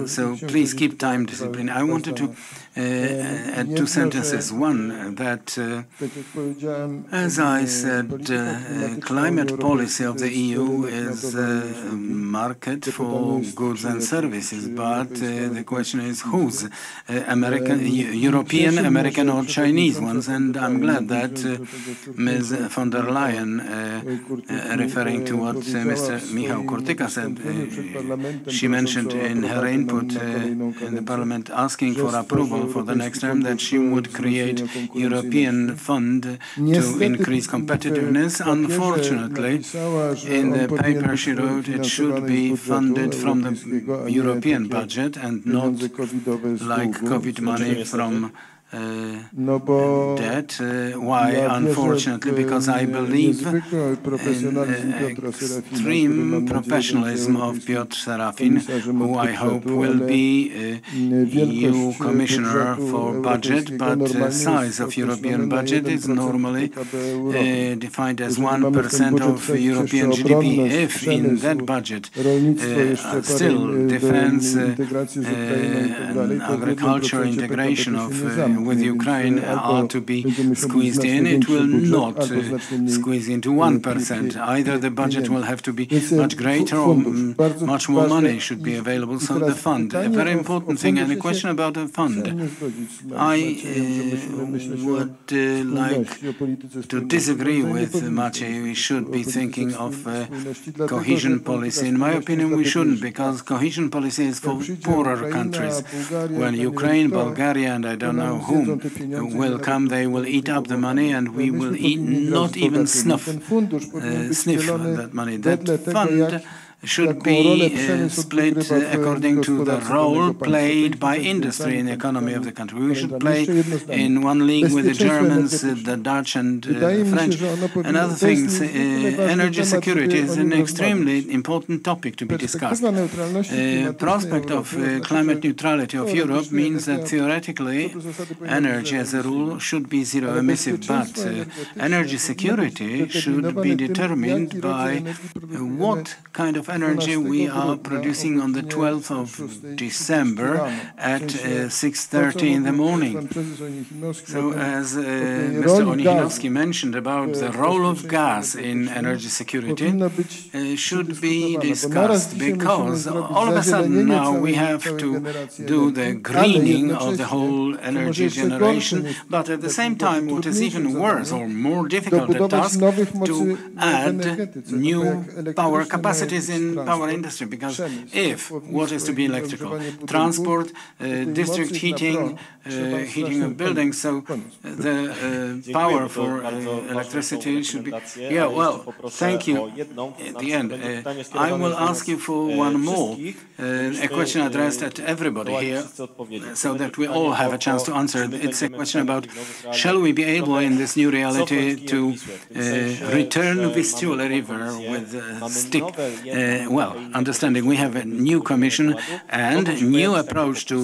so please keep time discipline. I wanted to add two sentences. One, that, as I said, climate policy of the EU is a market for goods and services, but the question is whose? European, American or Chinese ones? And I'm glad that Ms. von der Leyen, referring to what Mr. Michał Kurtyka said, she mentioned in her input in the Parliament asking for approval for the next term that she would create European fund to increase competitiveness. Unfortunately, in the paper she wrote, it should be funded from the European budget and not like COVID money from debt. Why? Unfortunately, because I believe in extreme professionalism of Piotr Serafin, who I hope will be EU Commissioner for Budget, but the size of European budget is normally defined as 1% of European GDP. If in that budget still defense and agriculture integration of with Ukraine are to be squeezed in, it will not squeeze into 1%. Either the budget will have to be much greater or much more money should be available. So the fund, a very important thing, and a question about the fund. I would like to disagree with Maciej. We should be thinking of cohesion policy. In my opinion, we shouldn't, because cohesion policy is for poorer countries. When Ukraine, Bulgaria, and I don't know whom will come, they will eat up the money, and we will not even sniff that money. That fund should be split according to the role played by industry in the economy of the country. We should play in one league with the Germans, the Dutch and the French. And other things, energy security is an extremely important topic to be discussed. Prospect of climate neutrality of Europe means that theoretically energy as a rule should be zero emissive, but energy security should be determined by what kind of energy we are producing on the 12th of December at 6:30 in the morning. So as Mr. Onichinowski mentioned about the role of gas in energy security should be discussed, because all of a sudden now we have to do the greening of the whole energy generation, but at the same time what is even worse or more difficult a task to add new power capacities in in power industry, because if what is to be electrical, transport, district heating, heating of buildings, so the power for electricity should be... Yeah, well, thank you. At the end, I will ask you for one more, a question addressed at everybody here, so that we all have a chance to answer. It's a question about, shall we be able in this new reality to return Vistula River with a stick? Well, understanding we have a new commission and a new approach to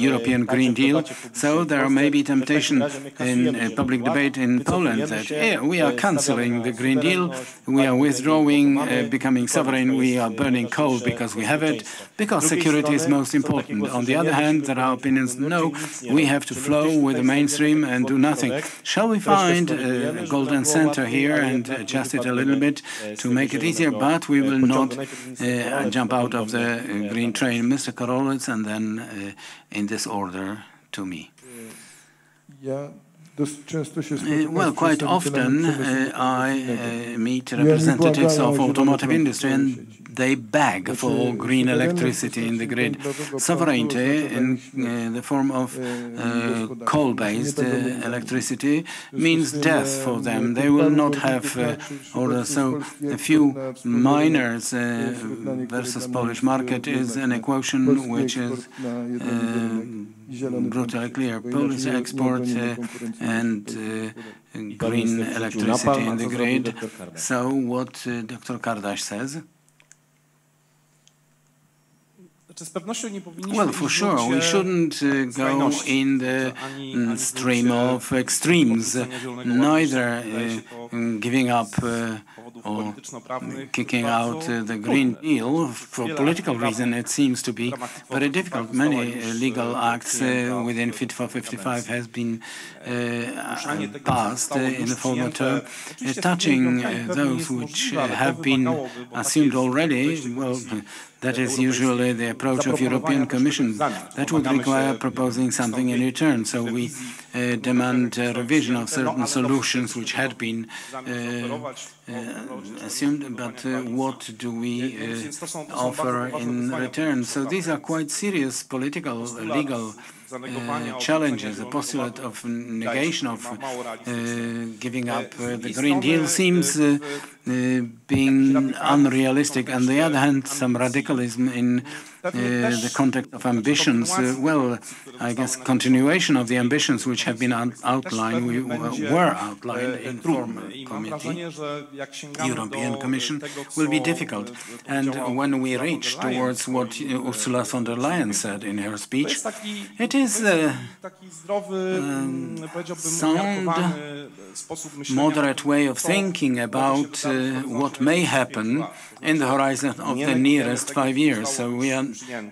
European Green Deal, so there may be temptation in public debate in Poland that we are cancelling the Green Deal, we are withdrawing, becoming sovereign, we are burning coal because we have it, because security is most important. On the other hand, there are opinions, no, we have to flow with the mainstream and do nothing. Shall we find a golden center here and adjust it a little bit to make it easier, but we will not jump out of the green train? Mr. Karolec, and then in this order to me. Well, quite often I meet representatives of automotive industry and they beg for green electricity in the grid. Sovereignty in the form of coal-based electricity means death for them. They will not have orders. So a few miners versus Polish market is an equation which is brutally clear. Polish export and green electricity in the grid. So what Dr. Kardaś says? Well, for sure, we shouldn't go in the stream of extremes, neither giving up or kicking out the Green Deal. For political reason, it seems to be very difficult. Many legal acts within Fit for 55 has been passed in the former term, touching those which have been assumed already. Well, that is usually the approach of European Commission. That would require proposing something in return. So we demand a revision of certain solutions which had been assumed, but what do we offer in return? So these are quite serious political, legal challenges. The postulate of negation of giving up the Green Deal seems being unrealistic. On the other hand, some radicalism in the context of ambitions. Well, I guess continuation of the ambitions which have been outlined, were outlined in former committee, European Commission, will be difficult. And when we reach towards what Ursula von der Leyen said in her speech, it is a sound, moderate way of thinking about what may happen in the horizon of the nearest 5 years. So we are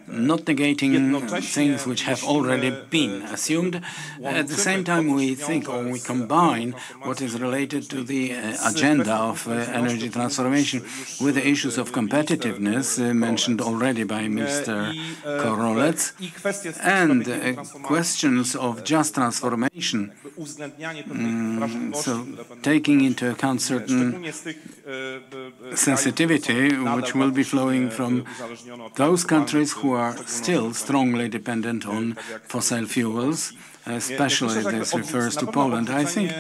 not negating things which have already been assumed. At the same time, we think, or we combine what is related to the agenda of energy transformation with the issues of competitiveness mentioned already by Mr. Karolec, and questions of just transformation. So taking into account certain sensitivity which will be flowing from those countries who are still strongly dependent on fossil fuels, especially this refers to Poland. I think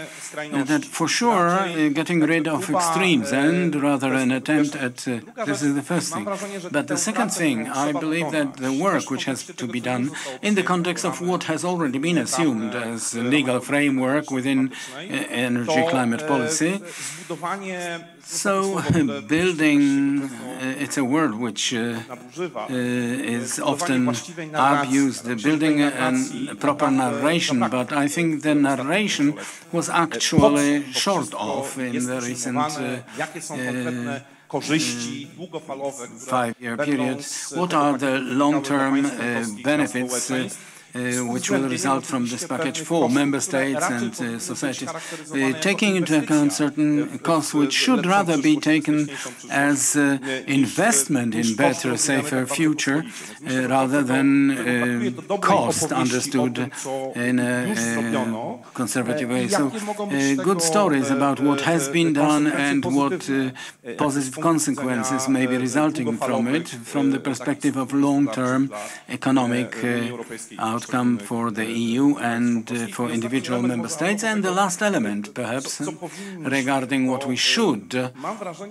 that for sure getting rid of extremes and rather an attempt at this is the first thing. But the second thing, I believe that the work which has to be done in the context of what has already been assumed as a legal framework within energy climate policy. So building, it's a word which is often abused, building a proper narration, but I think the narration was actually short of in the recent 5-year period. What are the long-term benefits which will result from this package for member states and societies, taking into account certain costs which should rather be taken as investment in better, safer future rather than cost understood in a conservative way. So good stories about what has been done and what positive consequences may be resulting from it from the perspective of long-term economic outcome for the EU and for individual member states. And the last element, perhaps, regarding what we should.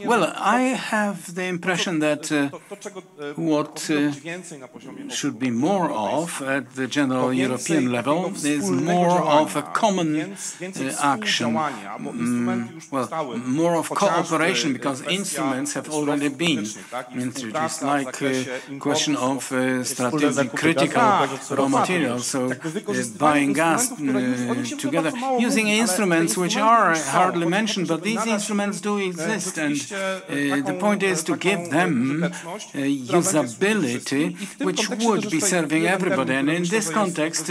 Well, I have the impression that what should be more of at the general European level is more of a common action, well, more of cooperation, because instruments have already been introduced, like question of strategic critical raw materials, so buying gas together, using instruments which are hardly mentioned, but these instruments do exist, and the point is to give them usability which would be serving everybody. And in this context,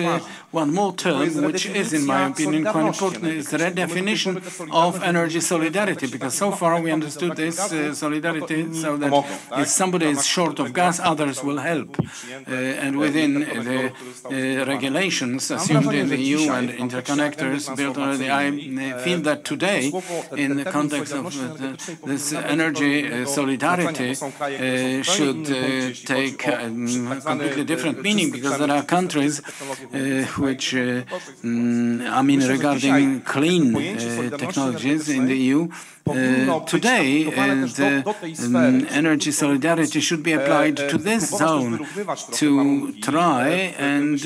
one more term, which is, in my opinion, quite important, is the redefinition of energy solidarity, because so far we understood this solidarity so that if somebody is short of gas, others will help. And within the regulations assumed in the EU and interconnectors built already, I feel that today, in the context of this energy solidarity, should take a completely different meaning, because there are countries which, I mean, regarding clean technologies in the EU, today, the energy solidarity should be applied to this zone to try and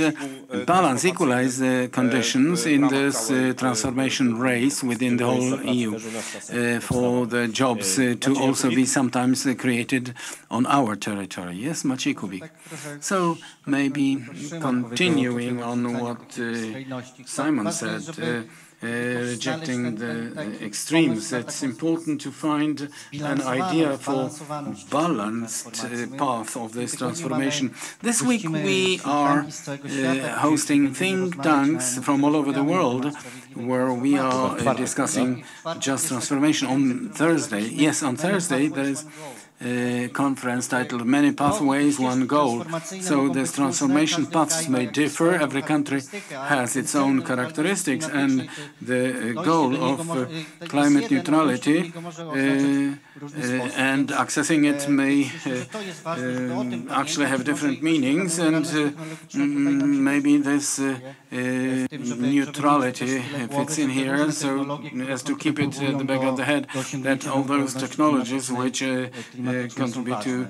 balance, equalize the conditions in this transformation race within the whole EU for the jobs to also be sometimes created on our territory. Yes, Maciej Kubik. So maybe continuing on what Simon said, rejecting the extremes, it's important to find an idea for balanced path of this transformation. This week we are hosting think tanks from all over the world where we are discussing just transformation. On Thursday, yes, on Thursday there is a conference titled Many Pathways, One Goal. So these transformation paths may differ. Every country has its own characteristics, and the goal of climate neutrality and accessing it may actually have different meanings, and maybe this neutrality fits in here, so as to keep it at the back of the head that all those technologies which contribute to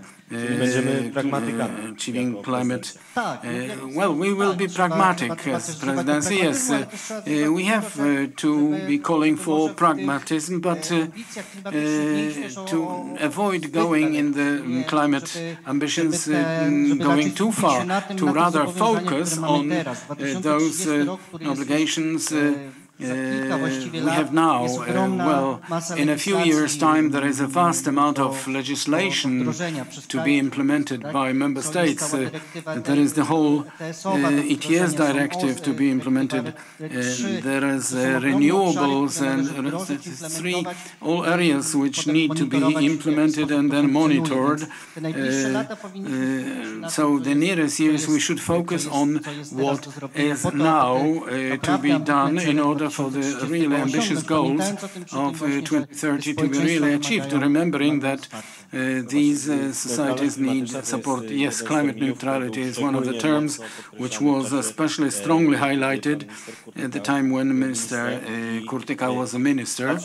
achieving climate. Well, we will be pragmatic as presidency. Yes, we have to be calling for pragmatism, but to avoid going in the climate ambitions going too far, to rather focus on those obligations we have now. Well, in a few years' time, there is a vast amount of legislation to be implemented by member states. There is the whole ETS directive to be implemented. There is renewables and all areas which need to be implemented and then monitored. So the nearest years we should focus on what is now to be done in order for the really ambitious goals of 2030 to be really achieved, remembering that these societies need support. Yes, climate neutrality is one of the terms which was especially strongly highlighted at the time when Minister Kurtyka was a minister.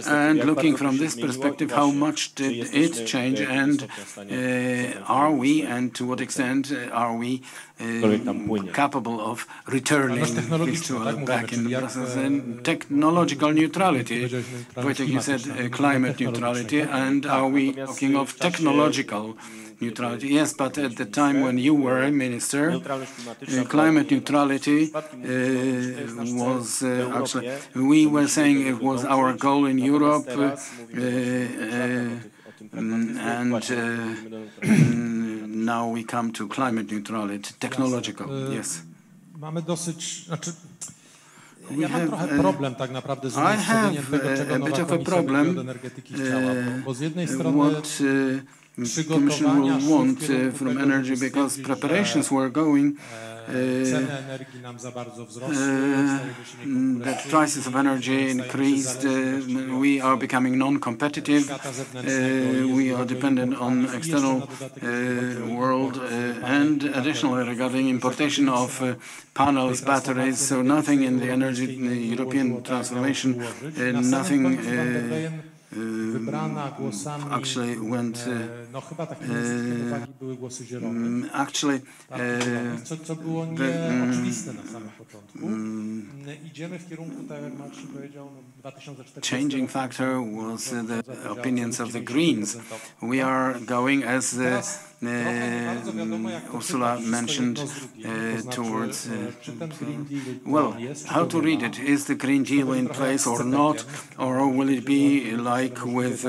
And looking from this perspective, how much did it change, and are we, and to what extent are we capable of returning this to back in the process? And technological neutrality, Wojtek, you said climate neutrality, and are we talking of technological neutrality? Yes, but at the time when you were a minister, climate neutrality was actually, we were saying it was our goal in Europe, and now we come to climate neutrality, technological, yes. mamy dosyć, znaczy ja mam trochę problem tak naprawdę z umiejscowieniem tego, czego nowa Komisja od energetyki chciała, bo z jednej strony Commission will want from energy because preparations were going that prices of energy increased, we are becoming non-competitive, we are dependent on external world, and additionally regarding importation of panels, batteries, so nothing in the energy European transformation, nothing actually went actually co było nieoczywiste na samym początku. Idziemy w kierunku, tak jak Marcin powiedział, 2040. Changing factor was the opinions of the Greens. We are going as Ursula mentioned towards well, how to read it? Is the Green Deal in place or not? Or will it be like with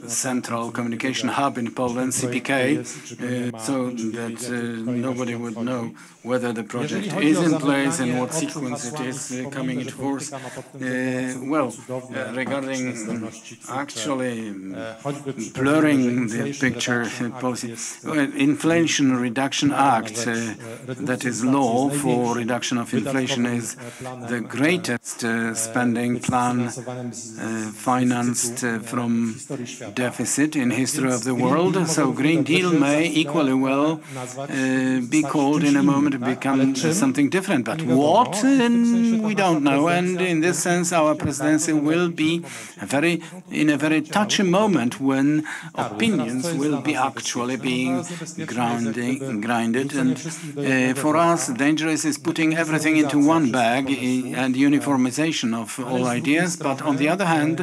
Central Communication Hub in Poland, CPK, so that nobody would know whether the project is in place and what sequence it is coming into force? Well, regarding actually blurring the picture policy, Inflation Reduction Act, that is law for reduction of inflation, is the greatest spending plan financed from deficit in history of the world. So Green Deal may equally well be called in a moment to become something different. But what? We don't know. And in this sense, our presidency will be in a very touchy moment when opinions will be actually being grinded. And for us, dangerous is putting everything into one bag and uniformization of all ideas. But on the other hand,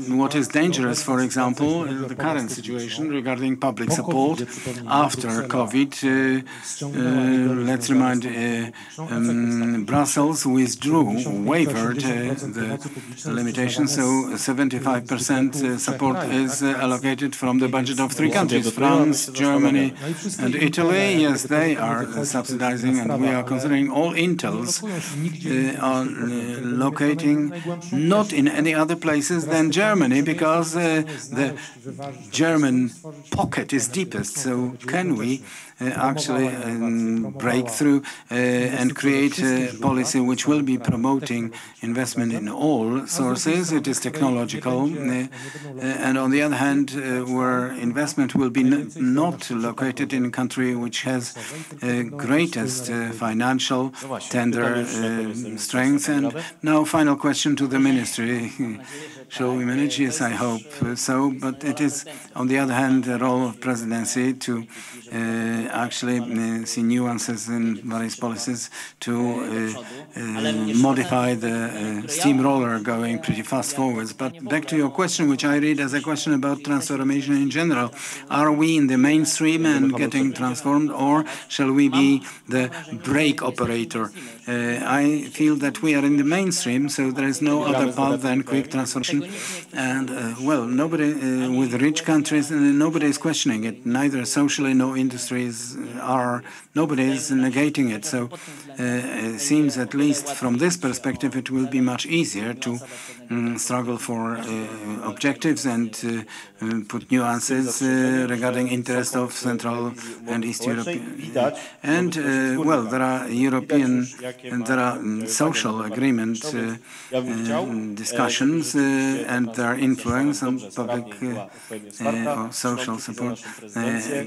what is dangerous, for example, the current situation regarding public support after COVID, let's remind Brussels waived the limitation, so 75% support is allocated from the budget of three countries, France, Germany, and Italy. Yes, they are subsidizing, and we are considering all intels are locating not in any other places than Germany, because the German pocket is deepest. So can we actually break through and create a policy which will be promoting investment in all sources? It is technological, and on the other hand, where investment will be not located in a country which has greatest financial tender strength. And now, final question to the ministry. Shall we manage? Yes, I hope so. But it is, on the other hand, the role of presidency to actually see nuances in various policies, to modify the steamroller going pretty fast forwards. But back to your question, which I read as a question about transformation in general. Are we in the mainstream and getting transformed, or shall we be the brake operator? I feel that we are in the mainstream, so there is no other path than quick transformation. And, well, nobody with rich countries, nobody is questioning it. Neither socially, no industries are, nobody is negating it. So it seems, at least from this perspective, it will be much easier to struggle for objectives and put nuances regarding interest of Central and East Europe. And, well, there are European and there are social agreement discussions and their influence on public or social support.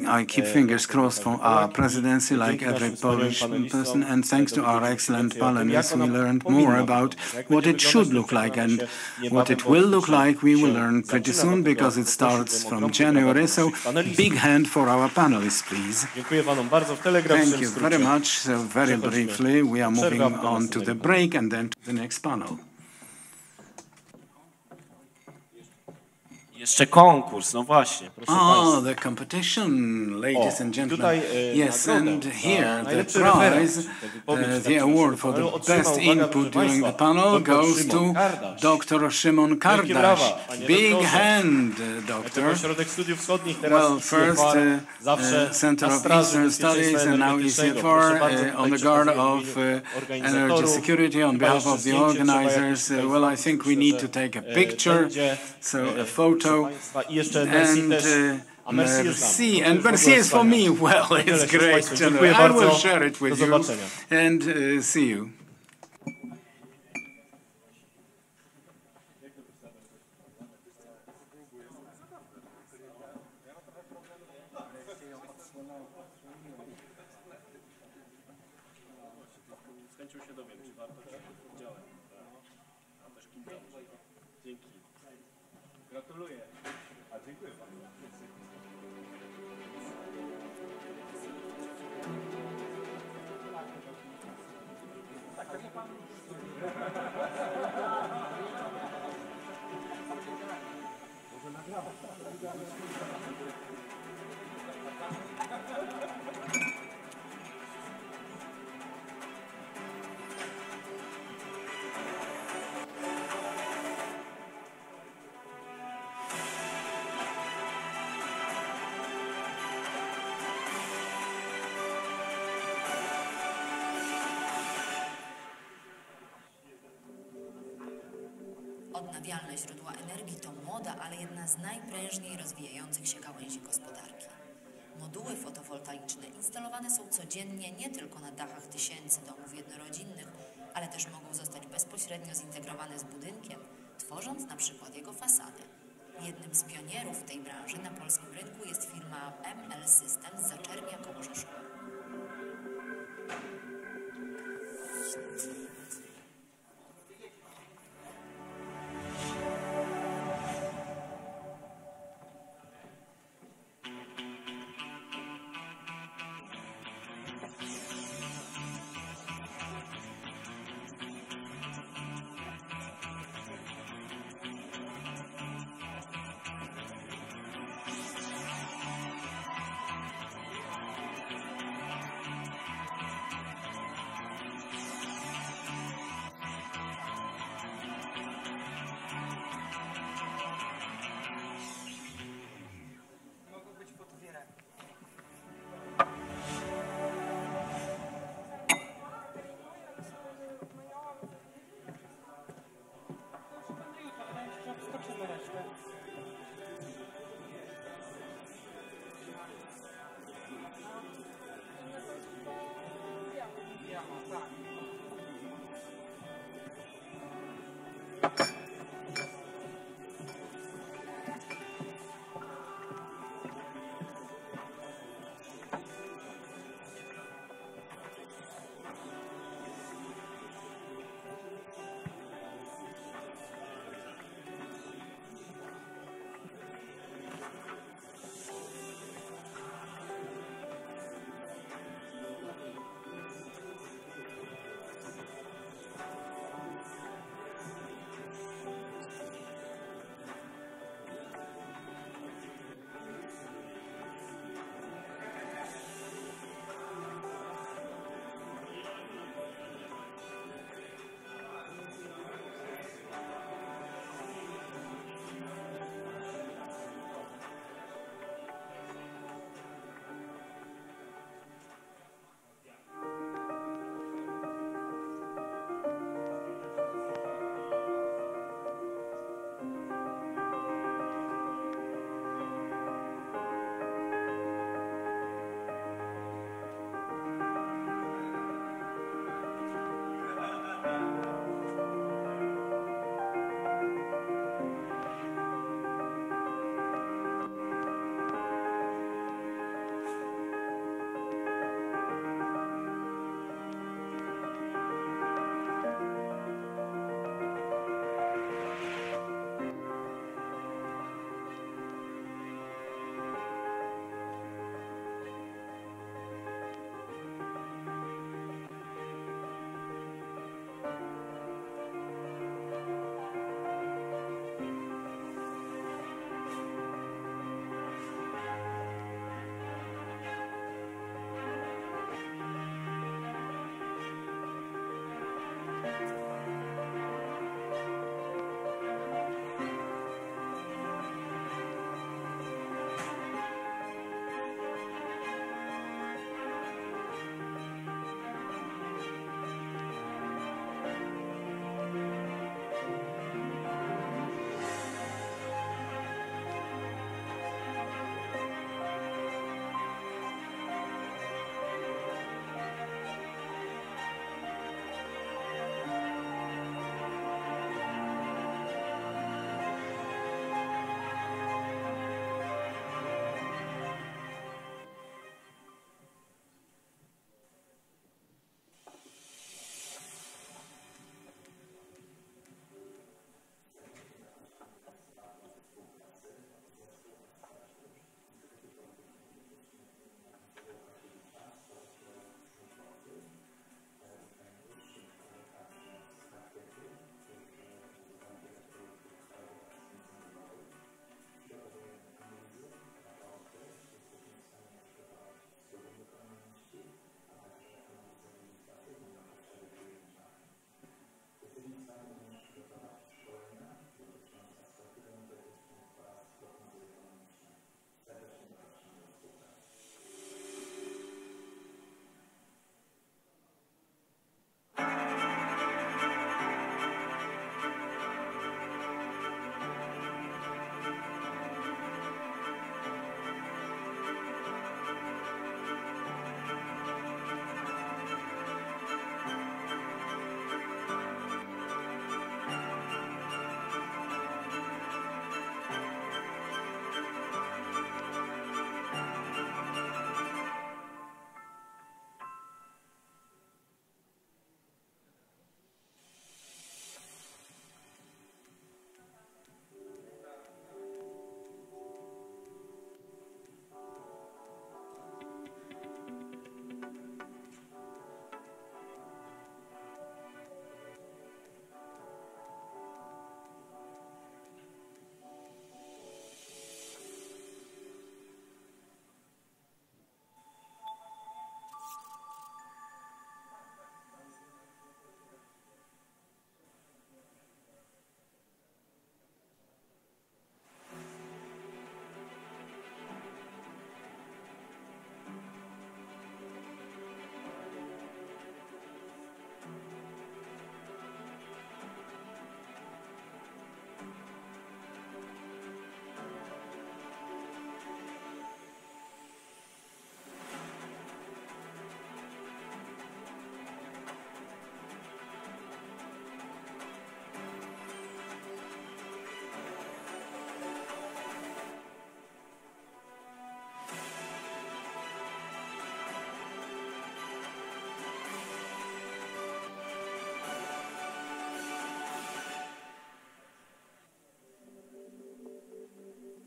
I keep fingers crossed for our presidency, like every Polish person, and thanks to our excellent panelists, we learned more about what it should look like, and what it will look like we will learn pretty soon, because it starts from January. So big hand for our panelists, please. Thank you very much. So very briefly, we are moving on to the break and then to the next panel. Jeszcze konkurs, no właśnie, proszę Państwa. The competition, ladies and gentlemen. Tutaj Yes, and here the prize, the award for the best input during the panel goes to Dr. Szymon Kardaś. Big hand, doctor. Well, first, Center of Eastern Studies, and now ECFR, on the guard of energy security, on behalf of the organizers. Well, I think we need to take a picture, so a photo. And merci. And merci is for me. Well, it's great. I will share it with you. And see you. Gratuluję. A dziękuję Panu. Odnawialne źródła energii to młoda, ale jedna z najprężniej rozwijających się gałęzi gospodarki. Moduły fotowoltaiczne instalowane są codziennie nie tylko na dachach tysięcy domów jednorodzinnych, ale też mogą zostać bezpośrednio zintegrowane z budynkiem, tworząc na przykład jego fasadę. Jednym z pionierów w tej branży na polskim rynku jest firma ML System z Zaczernia koło Rzeszowa.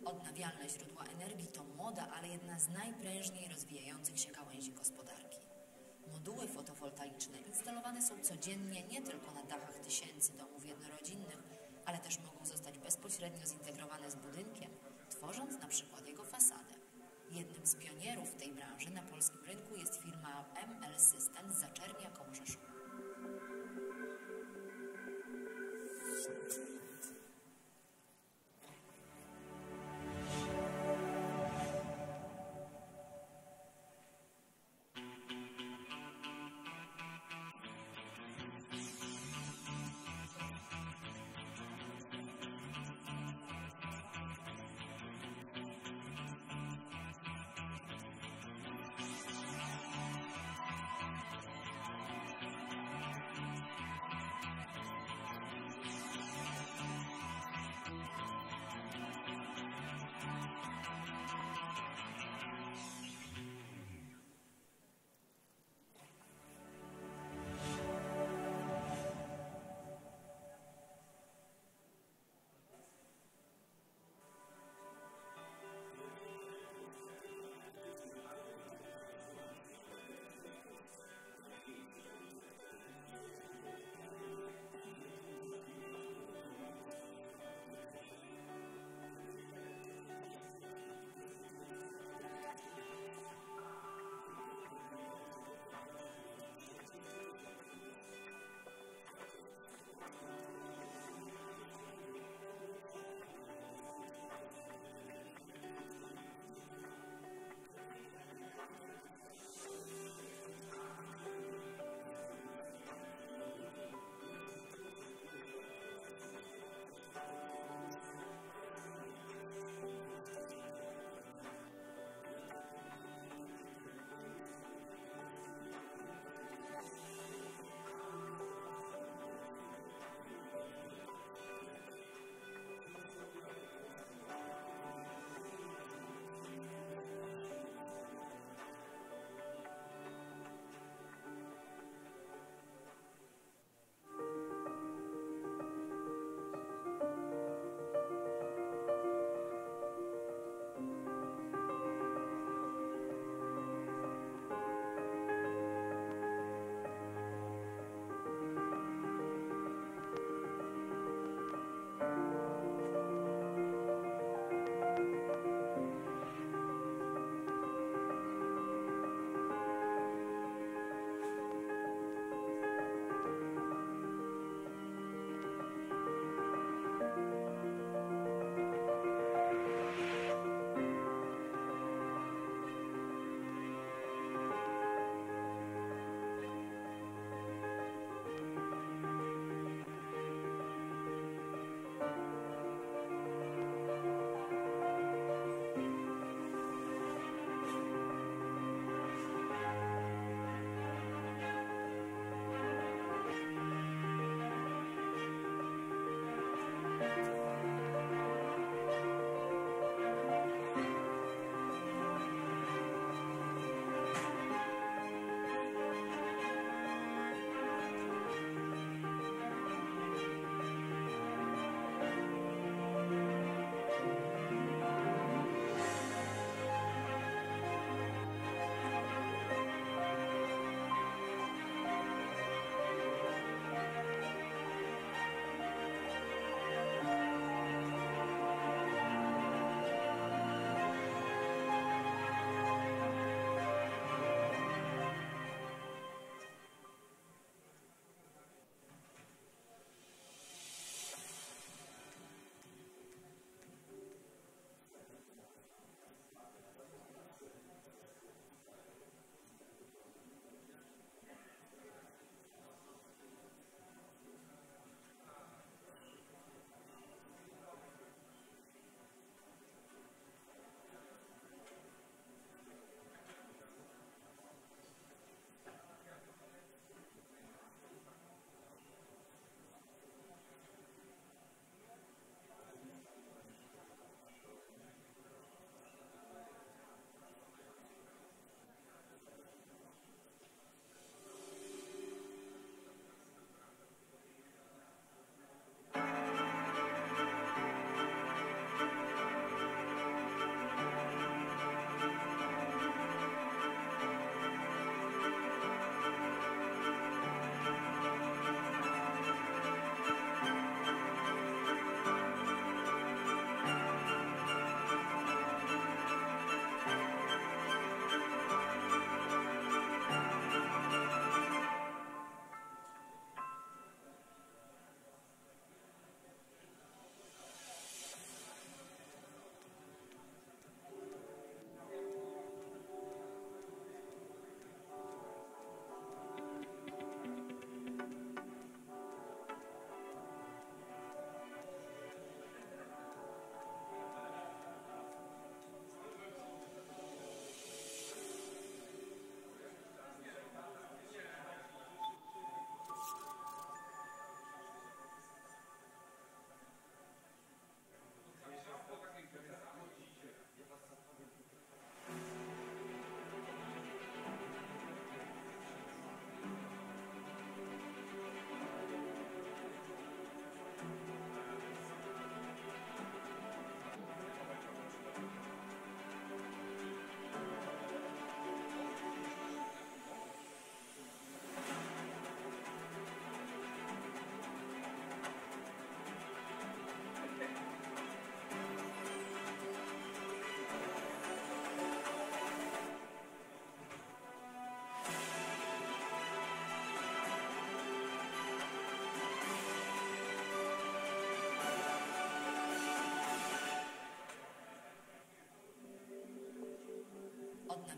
Odnawialne źródła energii to młoda, ale jedna z najprężniej rozwijających się gałęzi gospodarki. Moduły fotowoltaiczne instalowane są codziennie nie tylko na dachach tysięcy domów jednorodzinnych, ale też mogą zostać bezpośrednio zintegrowane z budynkiem, tworząc na przykład jego fasadę. Jednym z pionierów w tej branży na polskim rynku jest firma ML System z Zaczernia koło Rzeszowa.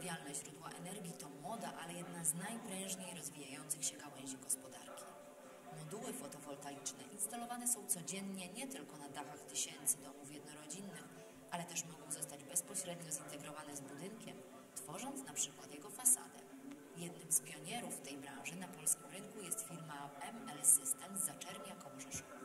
Odnawialne źródła energii to młoda, ale jedna z najprężniej rozwijających się gałęzi gospodarki. Moduły fotowoltaiczne instalowane są codziennie nie tylko na dachach tysięcy domów jednorodzinnych, ale też mogą zostać bezpośrednio zintegrowane z budynkiem, tworząc na przykład jego fasadę. Jednym z pionierów w tej branży na polskim rynku jest firma ML Systems z Zaczernia koło Rzeszowa.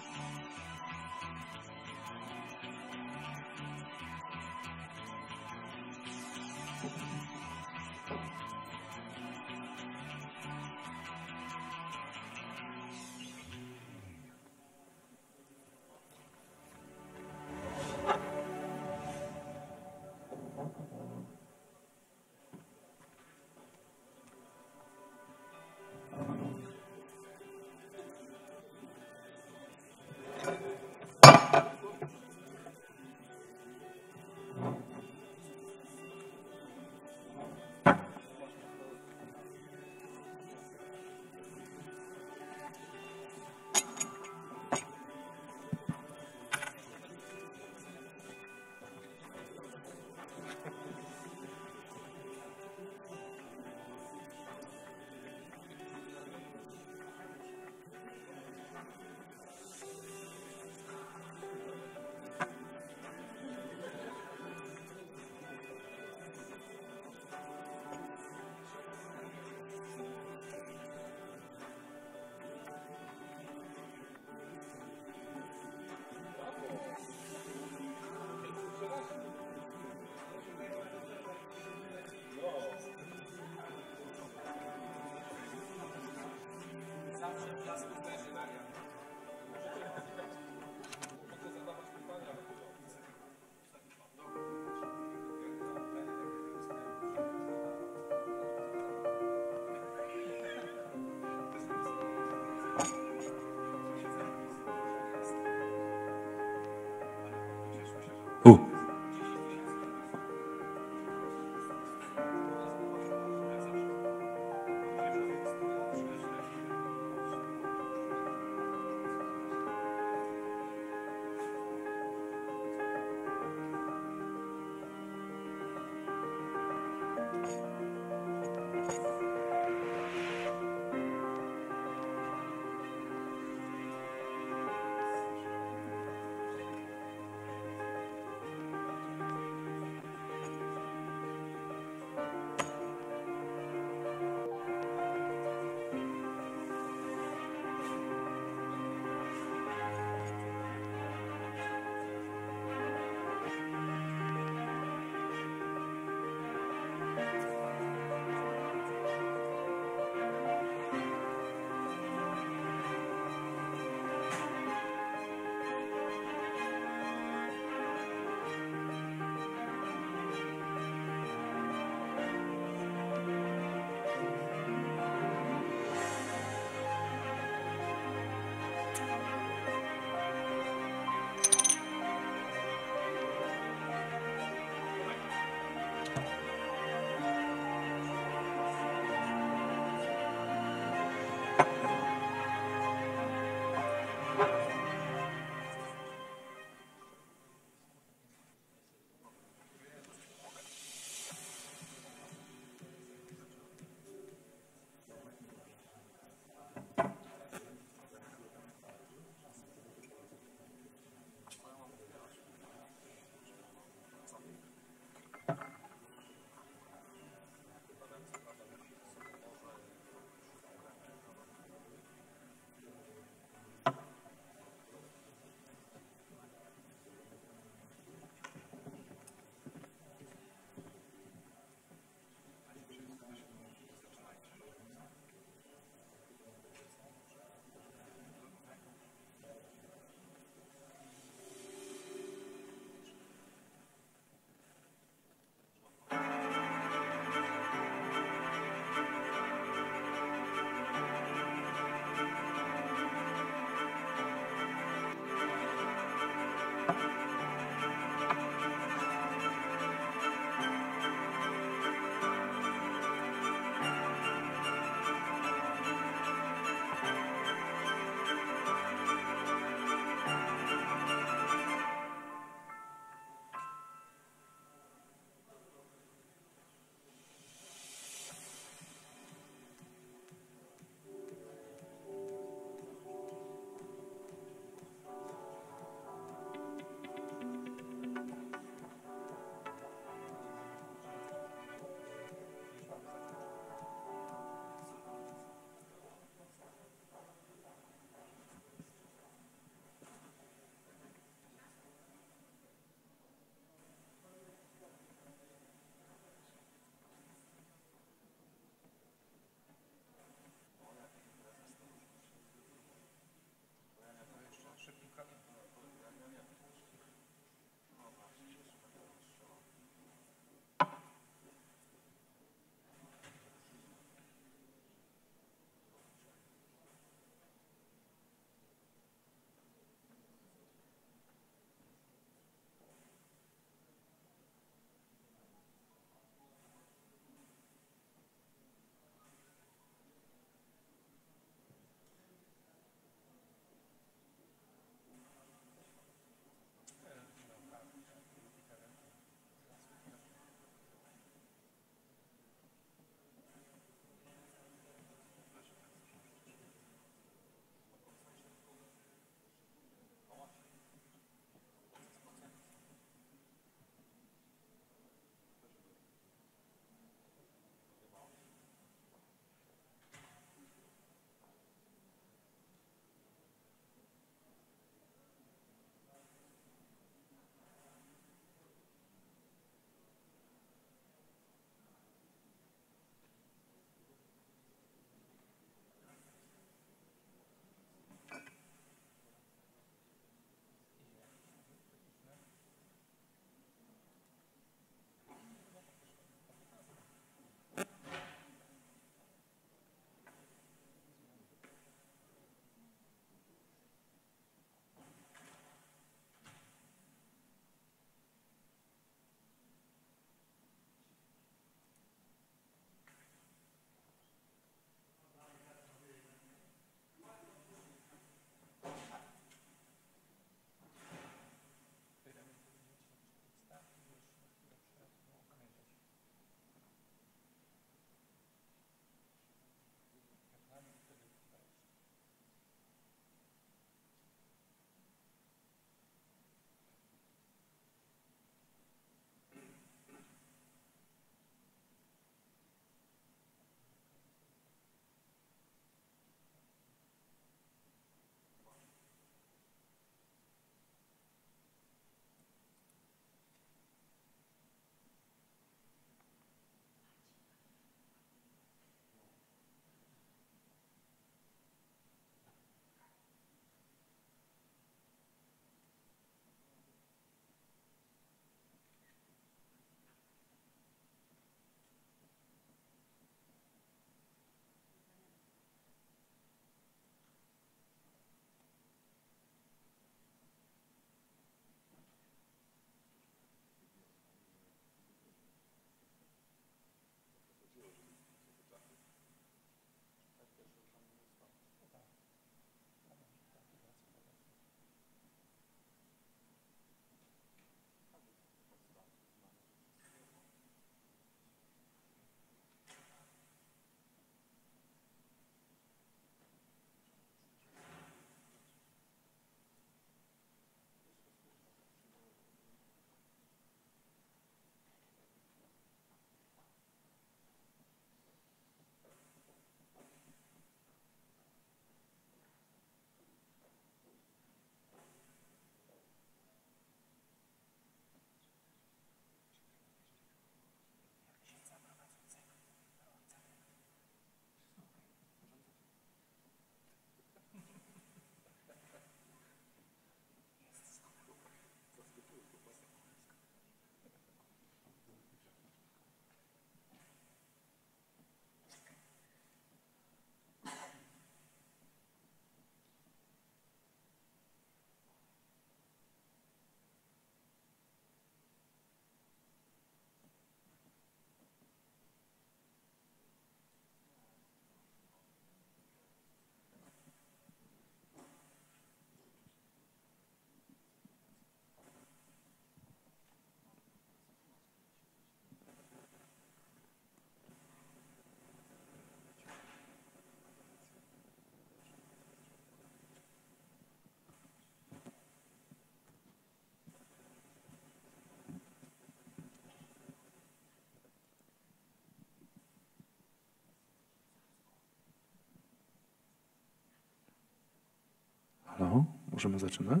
Możemy zaczynać?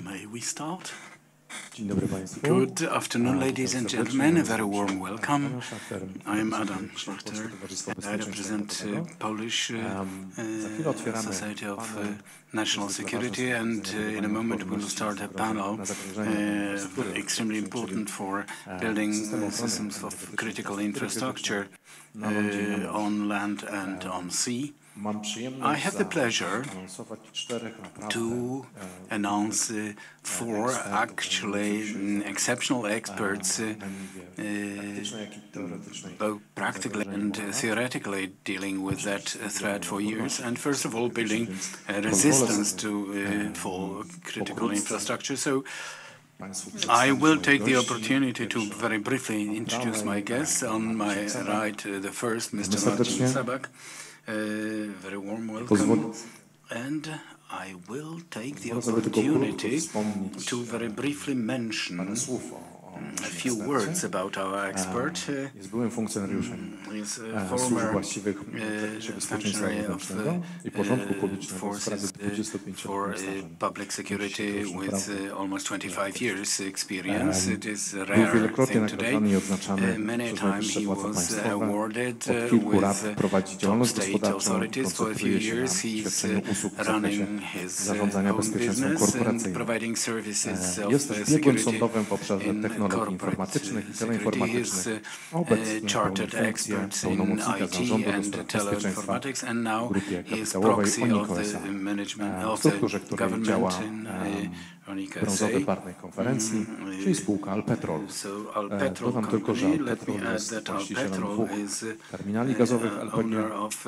May we start? Dzień dobry Państwu. Good afternoon, ladies and gentlemen. A very warm welcome. I am Adam Schwarter. I represent Polish Society of National Security, and in a moment we will start a panel extremely important for building systems of critical infrastructure on land and on sea. I have the pleasure to announce four actually exceptional experts, both practically and theoretically dealing with that threat for years, and first of all building resistance for critical infrastructure. So I will take the opportunity to very briefly introduce my guests. On my right, the first, Mr. Marcin Sabak. Very warm welcome. And I will take the opportunity to very briefly mention a few words about our expert. He's a former functionary of forces for public security with almost 25 years experience. It is a rare thing today. Many times he was awarded with top state authorities. For a few years he's running his own business and providing services of security in informatycznych i teleinformatycznych. Obecnie chartered experts in IT and teleinformatics, and now he is proxy of the management of the government in brązowej parnej konferencji, czyli spółka Alpetrol. Dodam tylko, że Alpetrol jest właścicielem dwóch terminali gazowych LPG w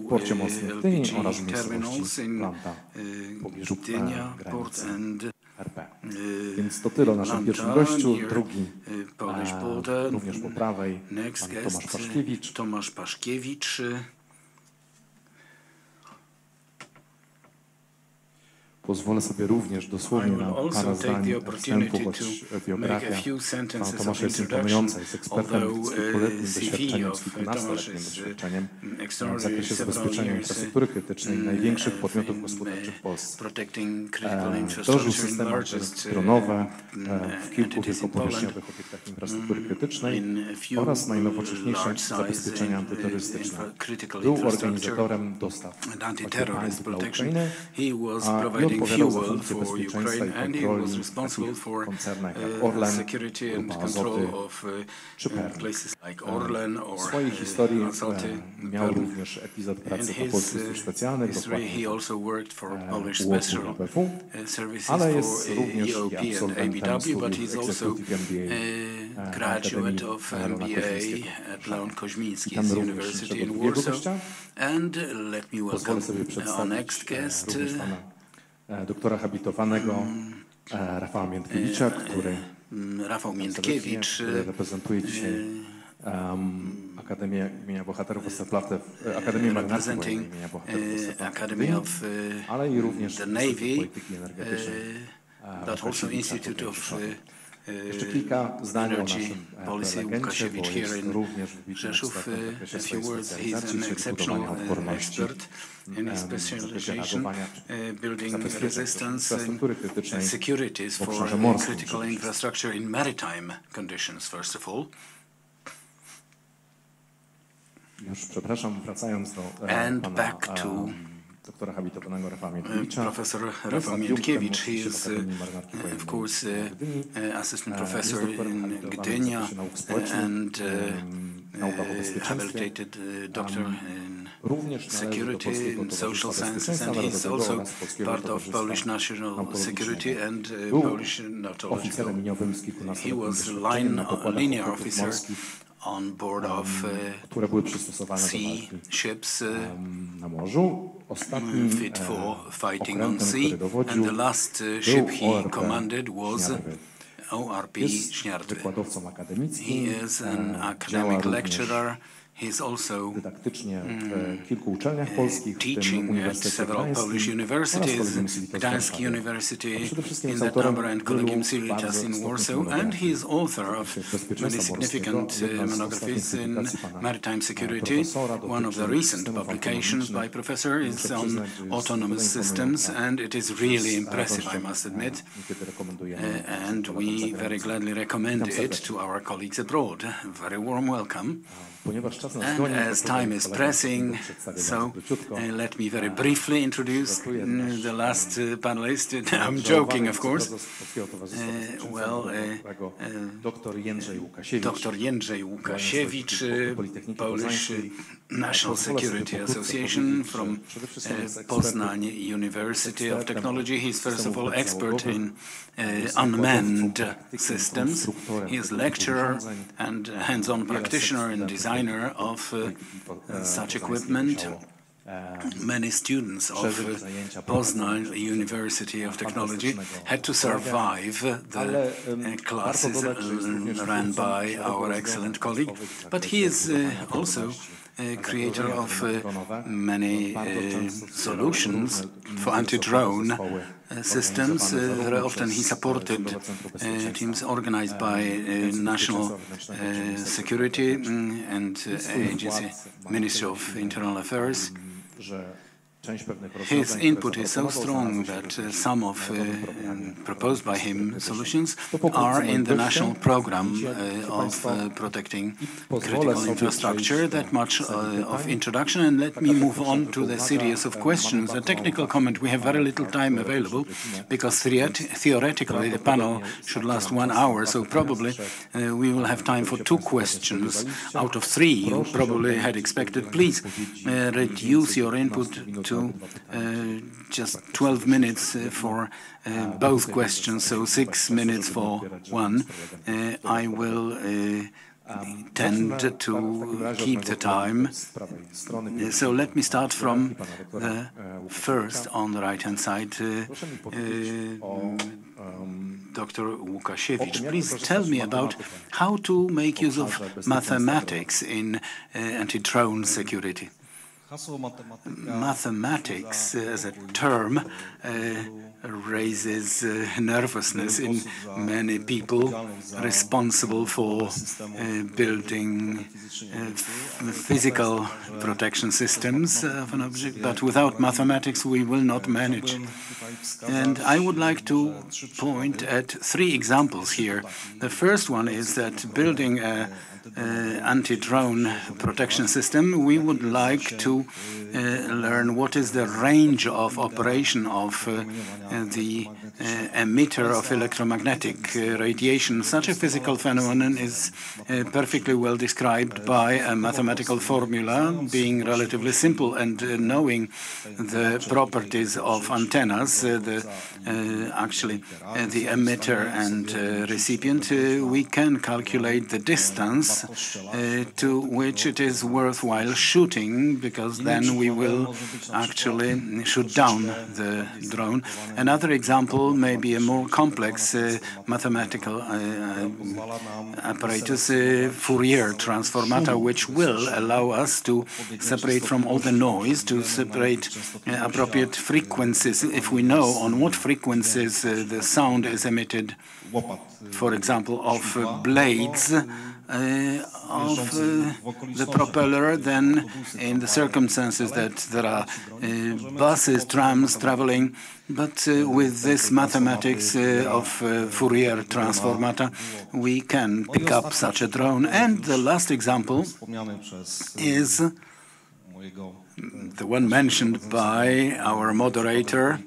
porcie mocnym w Gdyni oraz miejscowości Planta w pobliżu granicy RP. Więc to tyle o naszym pierwszym gościu. Drugi, również po prawej, pan Tomasz Paszkiewicz. Pozwolę sobie również dosłownie na parę zdań wstępu, choć biografia pana Tomasza jest imponująca. Jest ekspertem z kilkuletnim doświadczeniem, z kilkunastoletnim doświadczeniem w zakresie zabezpieczenia infrastruktury krytycznej największych podmiotów gospodarczych w Polsce. Wdrożył systemy dronowe w kilku wielkopowierzchniowych obiektach infrastruktury krytycznej oraz najnowocześniejsze zabezpieczenia antyterrorystyczne. Był organizatorem dostaw antiterrorystów dla Ukrainy, i odpowiadał za funkcję bezpieczeństwa i kontroli w koncernach jak Orlen, Grupa Azoty czy Perl. W swojej historii miał również epizod pracy dla polskich służb specjalnych, dokładnie UOKiK BW, ale jest również i absolwentem studiów Executive MBA graduate of MBA at Leon Koźmiński's University in Warsaw. And let me welcome our next guest, doktora habilitowanego Rafała Miętkiewicza, który reprezentuje dzisiaj Akademię imienia Bohaterów Westerplatte, Akademię Marynarki imienia Bohaterów Westerplatte, ale i również polityki energetycznej Łukasiewicza. Jeszcze kilka zdań o naszym prelegencie, bo jest również wybitnym ekspertem w zakresie swojej specjalizacji, czyli budowania odporności w zakresie reagowania zabezpieczeń infrastruktury krytycznej w obszarze morskim. Już, przepraszam, wracając do pana doktora habilitowanego Rafała Miętkiewicza. Professor Rafał Miętkiewicz, he is of course assistant professor in Gdynia and habilitated doctor in security and social sciences, and he is also part of Polish national security and Polish nautological. He was linear officer on board of sea ships fit for fighting on sea, and the last ship he commanded was ORP Śniardwy. He is an academic lecturer. He's also dydaktycznie w kilku uczelniach polskich, w tym teaching at Uniwersytecie several Polish Gdańskim universities, Gdańsk University in that number and Collegium Civitas in Warsaw, and he is author of many significant monographies in maritime security. One of the recent publications by Professor is on autonomous systems, and it is really impressive, I must admit, and we very gladly recommend it to our colleagues abroad. Very warm welcome. And as time is pressing, so let me very briefly introduce the last panelist. I'm joking, of course. Dr. Jerzy Łukasiewicz, Polish National Security Association from Poznań University of Technology. He's first of all expert in unmanned systems. He is lecturer and hands-on practitioner and designer of such equipment. Many students of Poznań University of Technology had to survive the classes run by our excellent colleague, but he is also creator of many solutions for anti-drone systems. Very often he supported teams organized by National Security and Agency, Ministry of Internal Affairs. His input is so strong that some of proposed by him solutions are in the national program of protecting critical infrastructure. That much of introduction, and let me move on to the series of questions. A technical comment: we have very little time available because theoretically the panel should last 1 hour, so probably we will have time for 2 questions out of 3 you probably had expected. Please reduce your input to just 12 minutes for both questions, so 6 minutes for one. I will tend to keep the time. So let me start from the first on the right-hand side. Dr. Łukasiewicz, please tell me about how to make use of mathematics in anti-drone security. Mathematics as a term raises nervousness in many people responsible for building physical protection systems of an object, but without mathematics we will not manage. And I would like to point at 3 examples here. The first one is that building a anti-drone protection system, we would like to learn what is the range of operation of the emitter of electromagnetic radiation. Such a physical phenomenon is perfectly well described by a mathematical formula, being relatively simple, and knowing the properties of antennas, actually the emitter and recipient, we can calculate the distance to which it is worthwhile shooting, because then we will actually shoot down the drone. Another example may be a more complex mathematical apparatus, Fourier transformata, which will allow us to separate from all the noise, to separate appropriate frequencies. If we know on what frequencies the sound is emitted, for example, of blades of the propeller, then in the circumstances that there are buses, trams traveling, but with this mathematics of Fourier transformata, we can pick up such a drone. And the last example is the one mentioned by our moderator,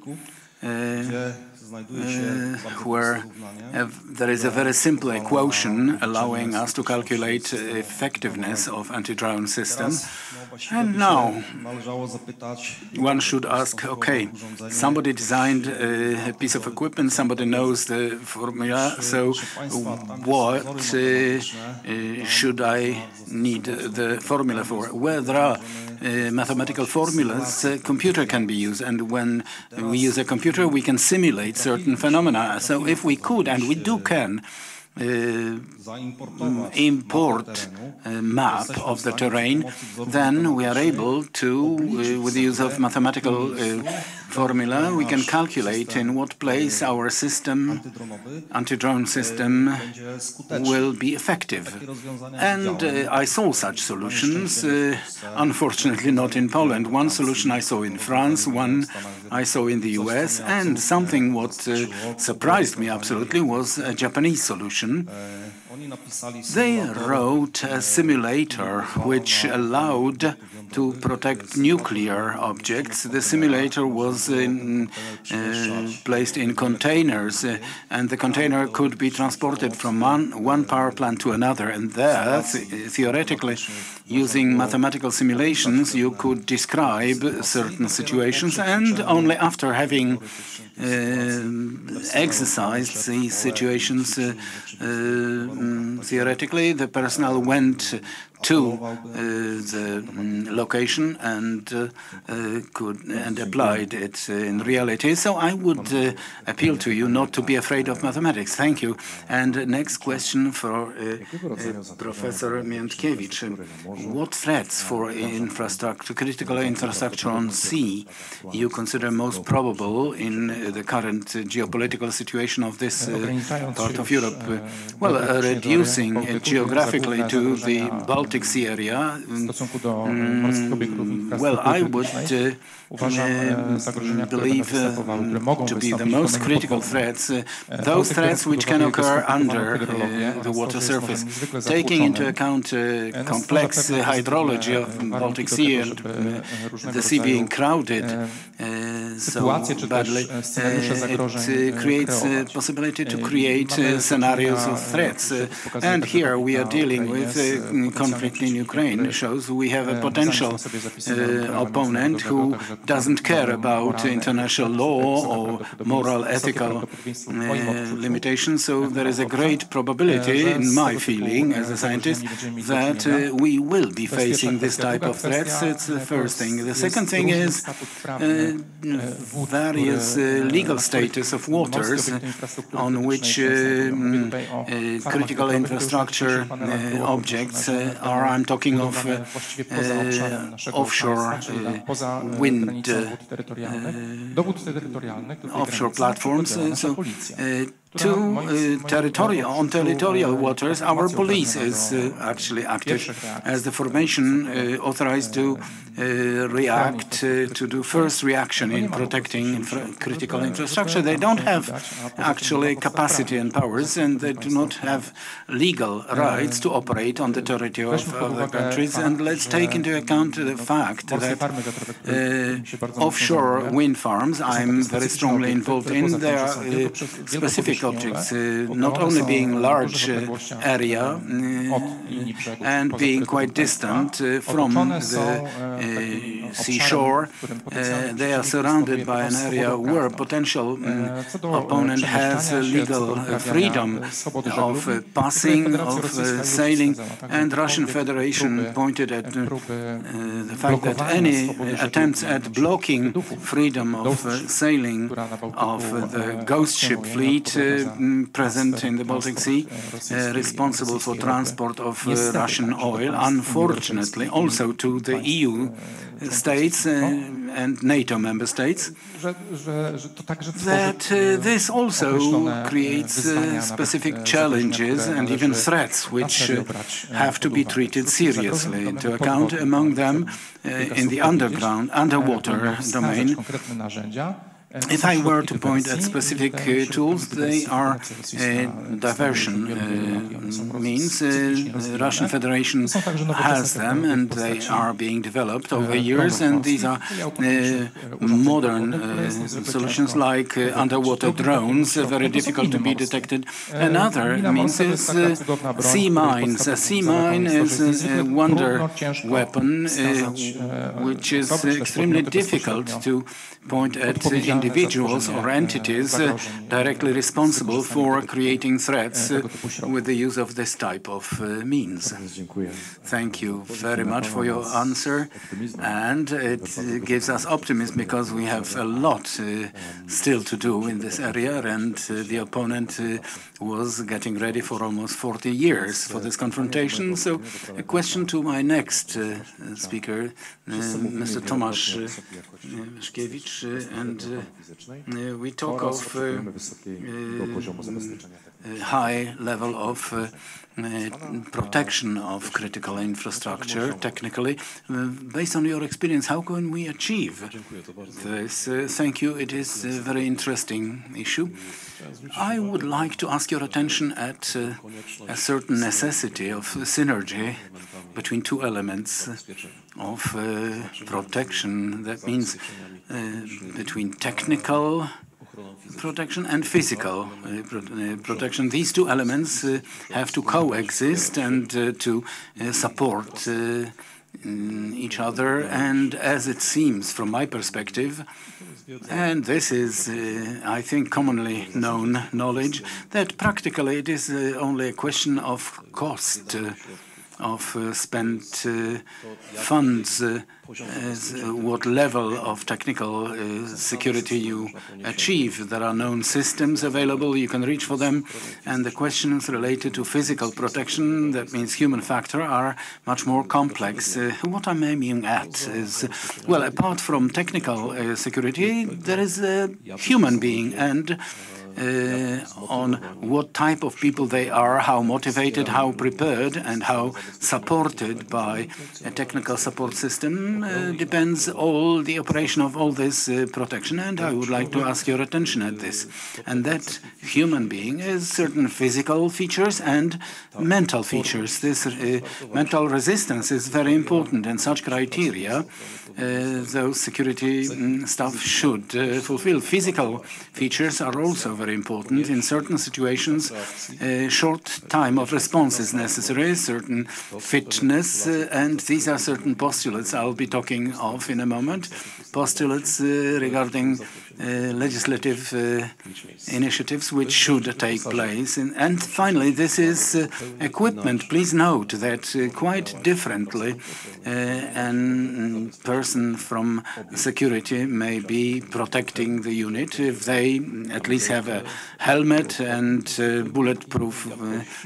where there is a very simple equation allowing us to calculate effectiveness of anti-drone system. And now one should ask, okay, somebody designed a piece of equipment, somebody knows the formula, so what should I need the formula for? Well, there are mathematical formulas. A computer can be used, and when we use a computer we can simulate certain phenomena. So if we could, and we can import map of the terrain, then we are able to, with the use of mathematical formula, we can calculate in what place our system, anti-drone system, will be effective. And I saw such solutions, unfortunately not in Poland. One solution I saw in France, one I saw in the US, and something what surprised me absolutely was a Japanese solution. They wrote a simulator which allowed to protect nuclear objects. The simulator was placed in containers, and the container could be transported from one power plant to another. And there, theoretically, using mathematical simulations, you could describe certain situations, and only after having exercised these situations theoretically, the personnel went to the location and applied it in reality. So I would appeal to you not to be afraid of mathematics. Thank you. And next question for Professor Miętkiewicz. What threats for infrastructure, critical infrastructure on sea, you consider most probable in the current geopolitical situation of this part of Europe? Well, reducing geographically to the Baltic Sea area, well, I would believe to be the most critical threats, those threats which can occur under the water surface. Taking into account complex hydrology of the Baltic Sea and the sea being crowded so badly, it creates a possibility to create scenarios of threats. And here we are dealing with conflict in Ukraine. Shows we have a potential opponent who doesn't care about international law or moral, ethical limitations. So there is a great probability, in my feeling as a scientist, that we will be facing this type of threats. It's the first thing. The second thing is various legal status of waters on which critical infrastructure objects are. I'm talking of offshore wind offshore platforms. On territorial waters, our police is actually active as the formation authorized to react, to do first reaction in protecting critical infrastructure. They don't have actually capacity and powers, and they do not have legal rights to operate on the territory of other countries. And let's take into account the fact that offshore wind farms, I'm very strongly involved in, there are specific objects, not only being large area and being quite distant from the seashore, they are surrounded by an area where potential opponent has legal freedom of passing, of sailing, and Russian Federation pointed at the fact that any attempts at blocking freedom of sailing of the ghost ship fleet present in the Baltic Sea, responsible for transport of Russian oil, unfortunately also to the EU states and NATO member states, that this also creates specific challenges and even threats which have to be treated seriously into account, among them in the underwater domain. If I were to point at specific tools, they are diversion means. The Russian Federation has them, and they are being developed over years, and these are modern solutions like underwater drones, very difficult to be detected. Another means is sea mines. A sea mine is a wonder weapon which is extremely difficult to point at in individuals or entities directly responsible for creating threats with the use of this type of means. Thank you very much for your answer, and it gives us optimism because we have a lot still to do in this area, and the opponent was getting ready for almost 40 years for this confrontation. So a question to my next speaker, Mr. Tomasz Łukasiewicz, and we talk of high level of protection of critical infrastructure technically. Based on your experience, how can we achieve this? Thank you. It is a very interesting issue. I would like to ask your attention at a certain necessity of synergy between two elements of protection. That means between technical protection and physical protection. These two elements have to coexist and to support each other. And as it seems from my perspective, and this is, I think, commonly known knowledge, that practically it is only a question of cost of spent funds, what level of technical security you achieve. There are known systems available, you can reach for them, and the questions related to physical protection, that means human factor, are much more complex. What I'm aiming at is, well, apart from technical security, there is a human being, and on what type of people they are, how motivated, how prepared, and how supported by a technical support system depends all the operation of all this protection. And I would like to ask your attention at this. And that human being is certain physical features and mental features. This mental resistance is very important, and such criteria those security staff should fulfill. Physical features are also very important. In certain situations, short time of response is necessary, certain fitness, and these are certain postulates I'll be talking of in a moment, postulates regarding legislative initiatives which should take place. And finally, this is equipment. Please note that quite differently, a person from security may be protecting the unit if they at least have a helmet and bulletproof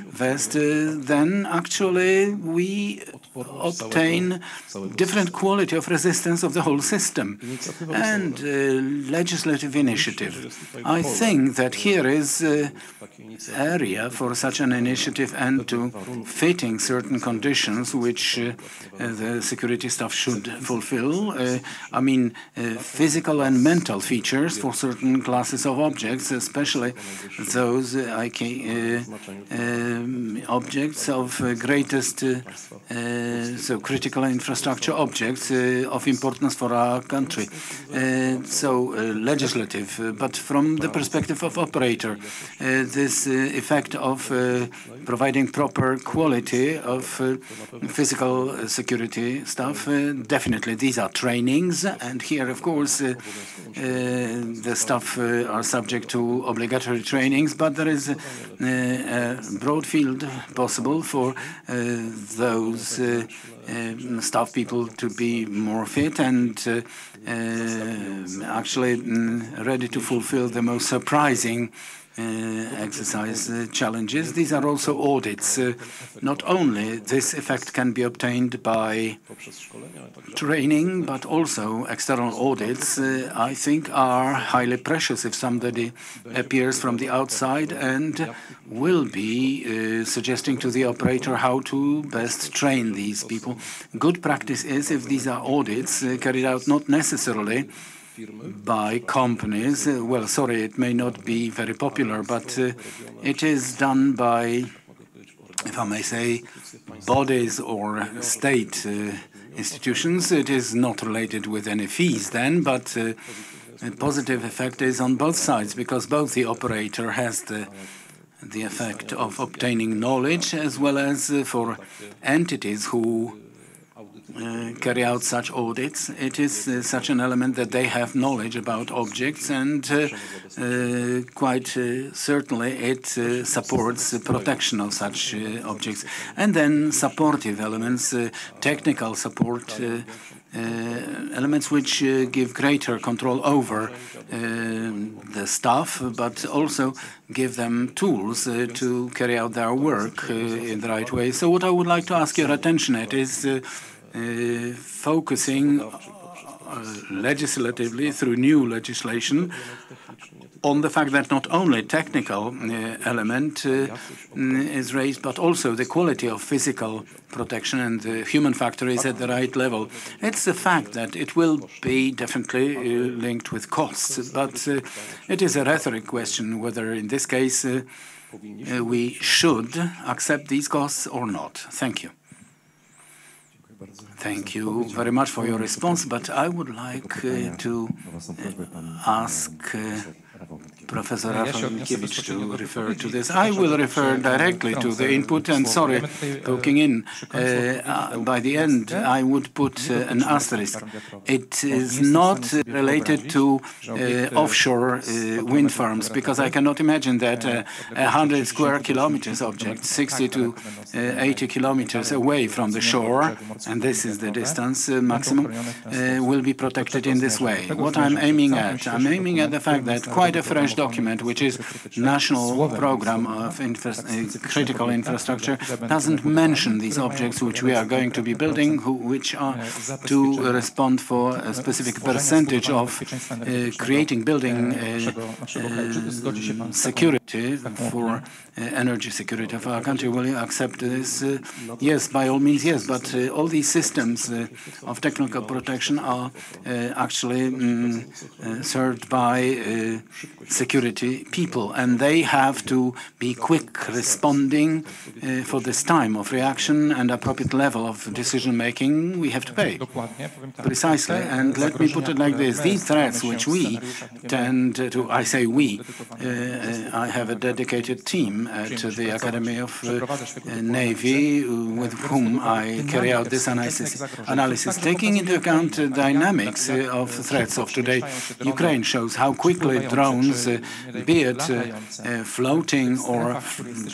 vest. Then actually we obtain different quality of resistance of the whole system. And legislative initiative. I think that here is area for such an initiative and to fitting certain conditions which the security staff should fulfill. I mean, physical and mental features for certain classes of objects, especially those objects of greatest, so critical infrastructure objects of importance for our country. Legislative, but from the perspective of operator, this effect of providing proper quality of physical security stuff, definitely these are trainings, and here of course the staff are subject to obligatory trainings, but there is a broad field possible for those staff people to be more fit and actually ready to fulfill the most surprising exercise challenges. These are also audits. Not only this effect can be obtained by training, but also external audits, I think, are highly precious if somebody appears from the outside and will be suggesting to the operator how to best train these people. Good practice is if these are audits carried out not necessarily by companies. Well, sorry, it may not be very popular, but it is done by, if I may say, bodies or state institutions. It is not related with any fees then, but a positive effect is on both sides, because both the operator has the effect of obtaining knowledge, as well as for entities who carry out such audits. It is such an element that they have knowledge about objects, and quite certainly it supports the protection of such objects. And then supportive elements, technical support, elements which give greater control over the staff, but also give them tools to carry out their work in the right way. So what I would like to ask your attention at is focusing legislatively through new legislation on the fact that not only technical element is raised, but also the quality of physical protection and the human factor is at the right level. It's the fact that it will be definitely linked with costs, but it is a rhetoric question whether in this case we should accept these costs or not. Thank you. Thank you very much for your response, but I would like to ask Professor Łukasiewicz to refer to this. I will refer directly to the input, and sorry, poking in. By the end, I would put an asterisk. It is not related to offshore wind farms, because I cannot imagine that 100 square kilometers object, 60 to 80 kilometers away from the shore, and this is the distance maximum, will be protected in this way. What I'm aiming at the fact that quite a fresh document, which is National Program of Critical Infrastructure, doesn't mention these objects which we are going to be building, which are to respond for a specific percentage of creating building security for energy security of our country. Will you accept this? Yes, by all means, yes. But all these systems of technical protection are actually served by security people, and they have to be quick responding for this time of reaction and appropriate level of decision making. We have to pay. Precisely. And let me put it like this. These threats which we tend to, I say we, I have a dedicated team at the Academy of Navy with whom I carry out this analysis. Taking into account the dynamics of threats of today, Ukraine shows how quickly drones, be it floating or,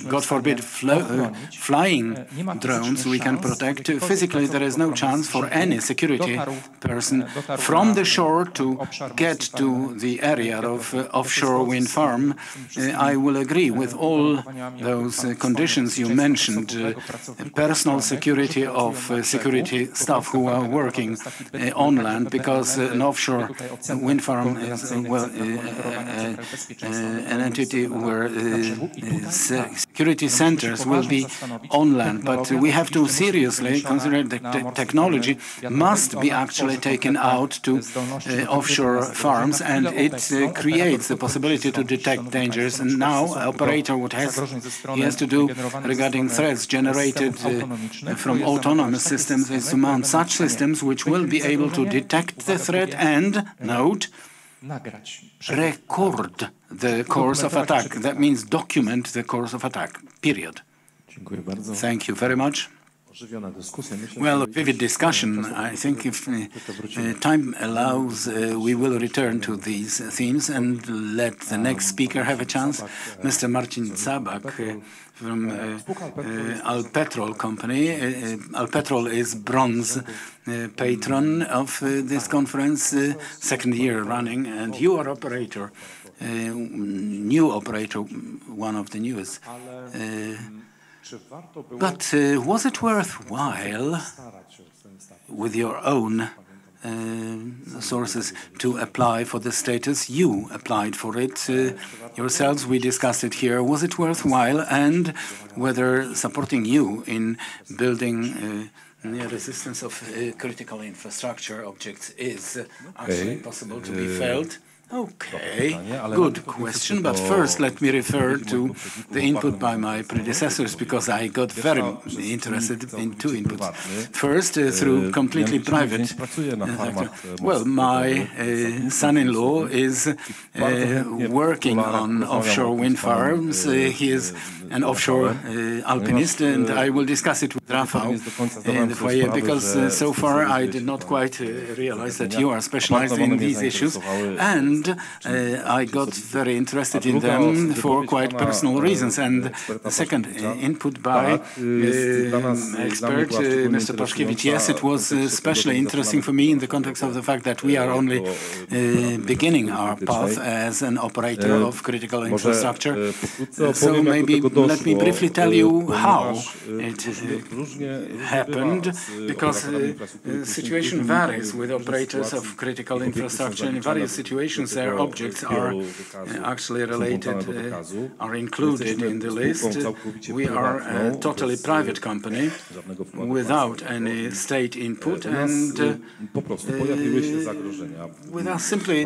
God forbid, flying drones, we can protect. Physically, there is no chance for any security person from the shore to get to the area of offshore wind farm. I will agree with all those conditions you mentioned, personal security of security staff who are working on land, because an offshore wind farm is an entity where security centers will be on land. But we have to seriously consider that technology must be actually taken out to offshore farms, and it creates the possibility to detect dangers. And now, operator, what he has to do regarding threats generated from autonomous systems is to mount such systems which will be able to detect the threat and, note, record the course of attack. That means document the course of attack, period. Thank you very much. Well, vivid discussion. I think if time allows, we will return to these themes and let the next speaker have a chance. Mr. Marcin Zabak from Alpetrol company. Alpetrol is bronze patron of this conference, second year running, and you are operator, new operator, one of the newest. But was it worthwhile, with your own sources, to apply for the status? You applied for it yourselves. We discussed it here. Was it worthwhile, and whether supporting you in building the resistance of critical infrastructure objects is actually possible to be felt? Okay, good question, but first let me refer to the input by my predecessors because I got very interested in two inputs. First, through completely private. Well, my son-in-law is working on offshore wind farms. He is an offshore alpinist, and I will discuss it with Rafał in the foyer because so far I did not quite realize that you are specialized in these issues. And I got very interested in them for quite personal reasons. And the second input by expert, Mr. Paszkiewicz, yes, it was especially interesting for me in the context of the fact that we are only beginning our path as an operator of critical infrastructure. So maybe let me briefly tell you how it happened, because the situation varies with operators of critical infrastructure. In various situations, their objects are actually related, are included in the list. We are a totally private company without any state input, and with us simply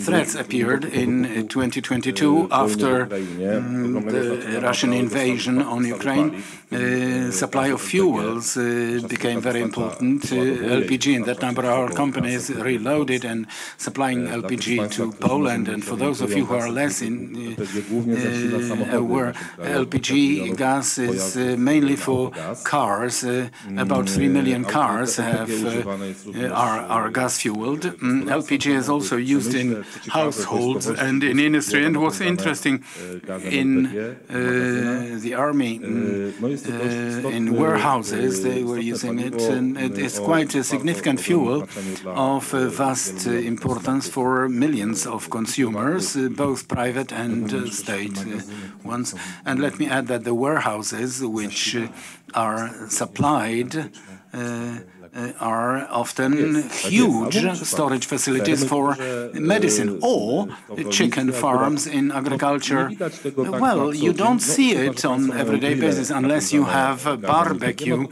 threats appeared in 2022 after the Russian invasion on Ukraine. Supply of fuels became very important. LPG, in that number our company is reloaded and supplying LPG to Poland. And for those of you who are less aware, LPG gas is mainly for cars. About 3 million cars are gas fueled. LPG is also used in households and in industry. And what's interesting, in the army, in warehouses, they were using it, and it is quite a significant fuel of vast importance for millions of consumers, both private and state ones. And let me add that the warehouses which are supplied are often huge storage facilities for medicine or chicken farms in agriculture. Well, you don't see it on everyday basis unless you have a barbecue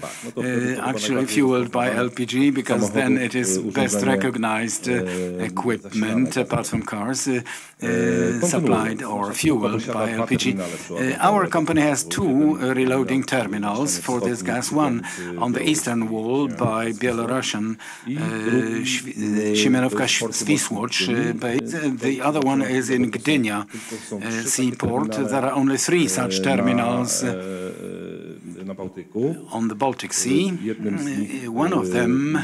actually fueled by LPG, because then it is best recognized equipment, apart from cars, supplied or fueled by LPG. Our company has two reloading terminals for this gas, one on the eastern wall by Belarusian Siemianowka-Swisłocz base. The other one is in Gdynia seaport. There are only 3 such terminals on the Baltic Sea. One of them,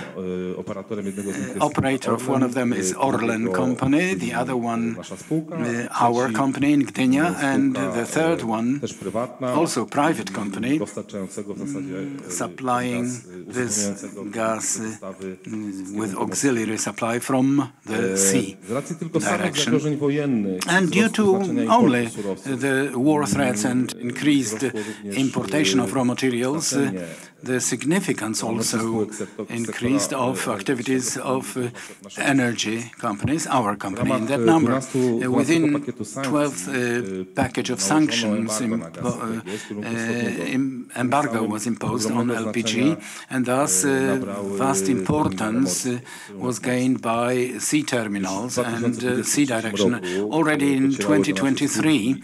operator of one of them is Orlen company, the other one our company in Gdynia, and the third one also private company supplying this gas with auxiliary supply from the sea direction. And due to only the war threats and increased importation of raw materials, the significance also increased of activities of energy companies, our company. In that number, within 12th package of sanctions, embargo was imposed on LPG, and thus vast importance was gained by sea terminals and sea direction. Already in 2023,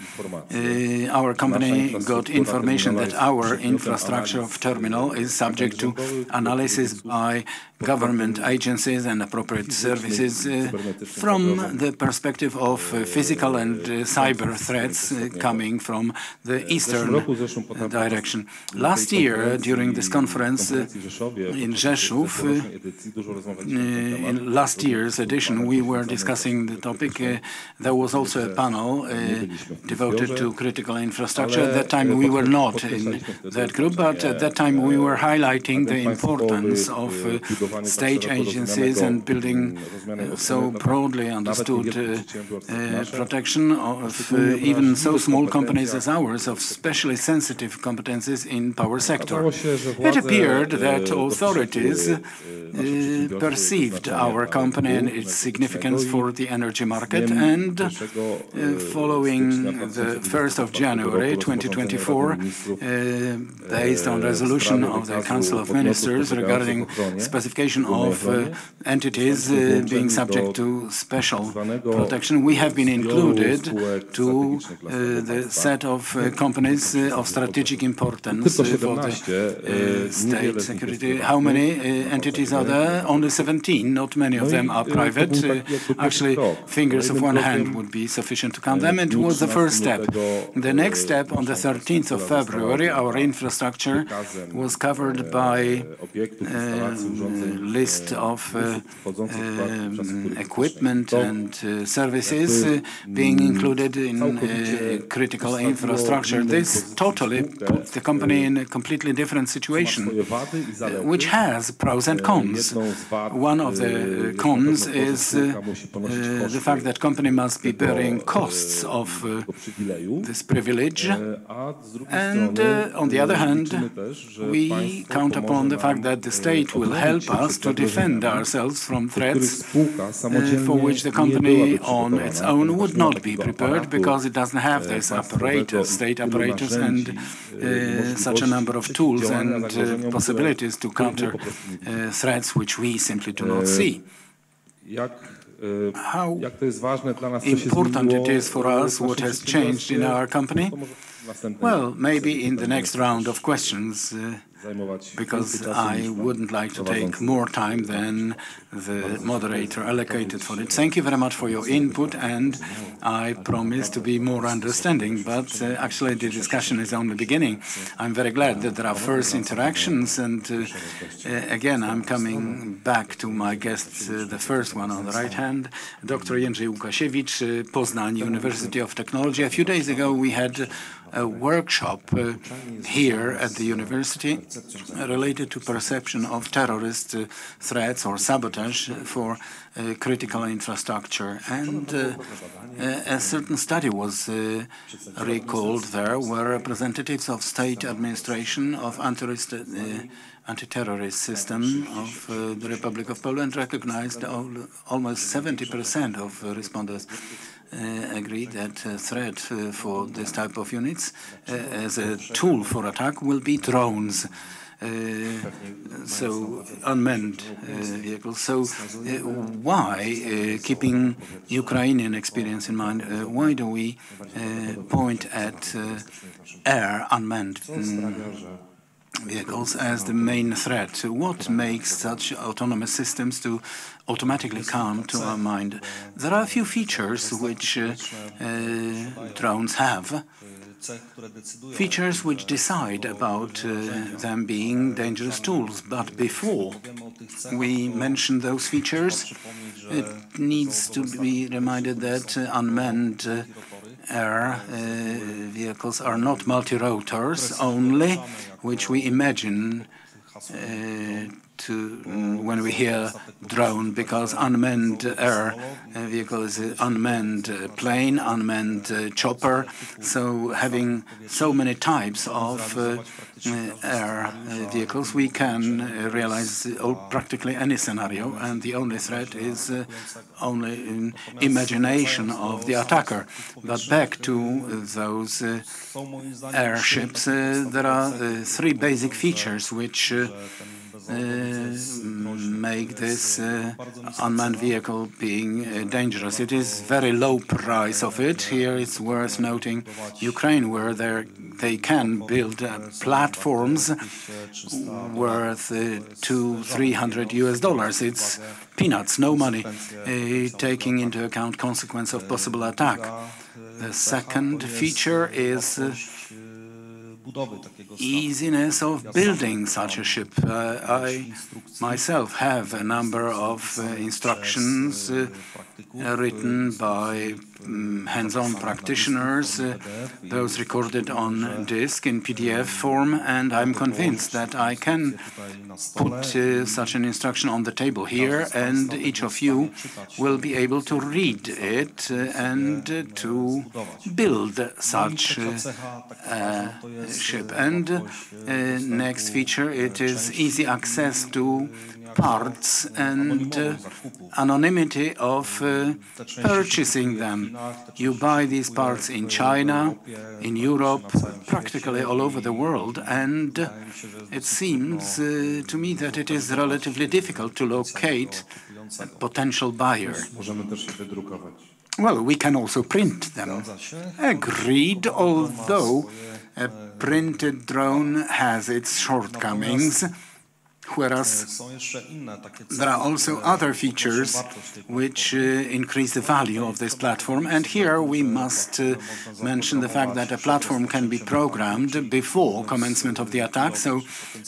our company got information that our infrastructure of terminal is subject to analysis by government agencies and appropriate services from the perspective of physical and cyber threats coming from the eastern direction. Last year, during this conference in Rzeszów, in last year's edition, we were discussing the topic. There was also a panel devoted to critical infrastructure. At that time, we were not in that group, but at that time, we were highlighting the importance of state agencies and building so broadly understood protection of even so small companies as ours, of especially sensitive competencies in power sector. It appeared that authorities perceived our company and its significance for the energy market, and following the 1st of January 2024, based on resolution of the Council of Ministers regarding specification classification of entities being subject to special protection. We have been included to the set of companies of strategic importance for the state security. How many entities are there? Only 17. Not many of them are private. Actually, fingers of one hand would be sufficient to count them. It was the first step. The next step, on the 13th of February, our infrastructure was covered by a list of equipment and services being included in critical infrastructure. This totally put the company in a completely different situation, which has pros and cons. One of the cons is the fact that company must be bearing costs of this privilege, and on the other hand, we count upon the fact that the state will help us to defend ourselves from threats for which the company on its own would not be prepared, because it doesn't have this apparatus, state apparatus, and such a number of tools and possibilities to counter threats which we simply do not see. How important it is for us, what has changed in our company? Well, maybe in the next round of questions, because I wouldn't like to take more time than the moderator allocated for it. Thank you very much for your input, and I promise to be more understanding, but actually the discussion is only beginning. I'm very glad that there are first interactions, and again, I'm coming back to my guest, the first one on the right hand, Dr. Jerzy Łukasiewicz, Poznań University of Technology. A few days ago, we had a workshop here at the university related to perception of terrorist threats or sabotage for critical infrastructure. And a certain study was recalled there where representatives of state administration of anti-terrorist system of the Republic of Poland recognized almost 70% of respondents agreed that threat for this type of units as a tool for attack will be drones. So unmanned vehicles. So why, keeping Ukrainian experience in mind, why do we point at air unmanned vehicles as the main threat? What makes such autonomous systems to automatically come to our mind? There are a few features which drones have. Features which decide about them being dangerous tools. But before we mention those features, it needs to be reminded that unmanned air vehicles are not multi-rotors only, which we imagine when we hear drone, because unmanned air vehicle is an unmanned plane, unmanned chopper. So having so many types of air vehicles, we can realize practically any scenario, and the only threat is only in imagination of the attacker. But back to those airships, there are three basic features which make this unmanned vehicle being dangerous. It is very low price of it. Here it's worth noting Ukraine, where they can build platforms worth $200–300. It's peanuts, no money, taking into account consequence of possible attack. The second feature is easiness of building such a ship. I myself have a number of instructions written by hands-on practitioners, those recorded on disk in PDF form, and I'm convinced that I can put such an instruction on the table here, and each of you will be able to read it and to build such a ship. And next feature, it is easy access to parts and anonymity of purchasing them. You buy these parts in China, in Europe, practically all over the world, and it seems to me that it is relatively difficult to locate a potential buyer. Well, we can also print them. Agreed, although a printed drone has its shortcomings, whereas there are also other features which increase the value of this platform. And here we must mention the fact that a platform can be programmed before commencement of the attack. So,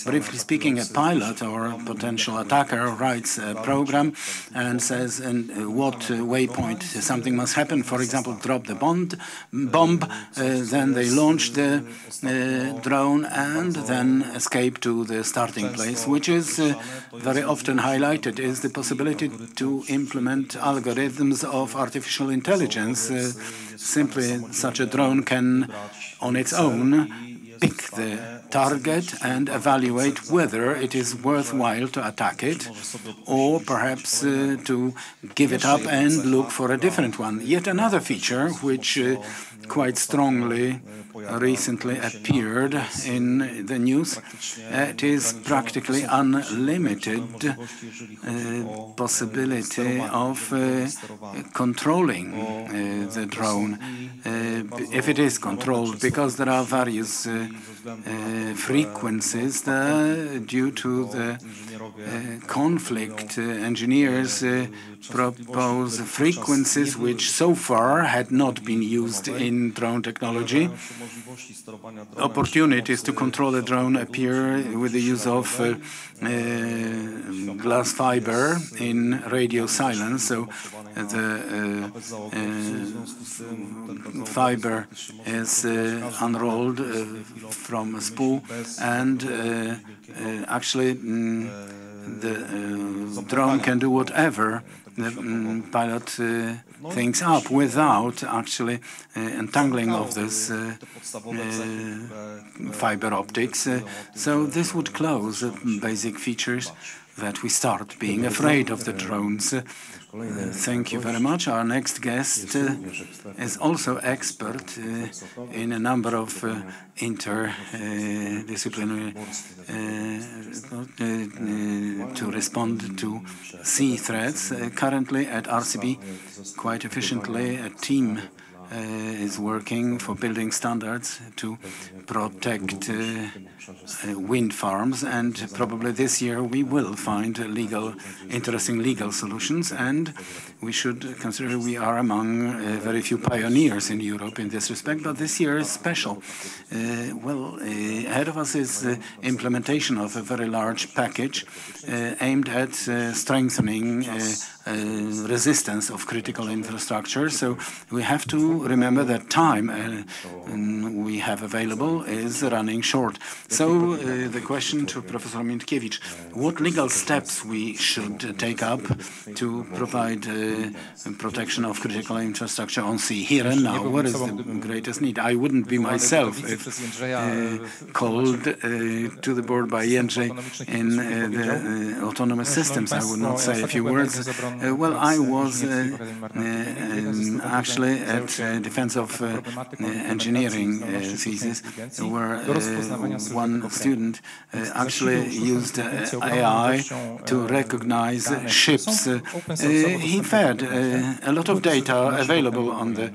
briefly speaking, a pilot or a potential attacker writes a program and says what waypoint something must happen. For example, drop the bomb, then they launch the drone and then escape to the starting place, which is very often highlighted is the possibility to implement algorithms of artificial intelligence. Simply such a drone can, on its own, pick the target and evaluate whether it is worthwhile to attack it, or perhaps to give it up and look for a different one. Yet another feature which quite strongly recently appeared in the news. It is practically unlimited possibility of controlling the drone, if it is controlled, because there are various frequencies due to the conflict. Engineers propose frequencies which so far had not been used in drone technology. Opportunities to control a drone appear with the use of glass fiber in radio silence. So the fiber is unrolled from a spool, and actually the drone can do whatever the pilot thinks up without actually entangling of this fiber optics. So this would close basic features that we start being afraid of the drones. Thank you very much. Our next guest is also expert in a number of interdisciplinary to respond to sea threats. Currently at RCB, quite efficiently, a team is working for building standards to protect wind farms, and probably this year we will find interesting legal solutions, and we should consider we are among very few pioneers in Europe in this respect, but this year is special. Ahead of us is the implementation of a very large package aimed at strengthening resistance of critical infrastructure. So we have to remember that time we have available is running short. So the question to Professor Minkiewicz, what legal steps we should take up to provide protection of critical infrastructure on sea here and now? What is the greatest need? I wouldn't be myself if called to the board by Jerzy in the autonomous systems. I would not say a few words. Well, I was actually at Defense of Engineering thesis, where one student actually used AI to recognize ships. He fed a lot of data available on the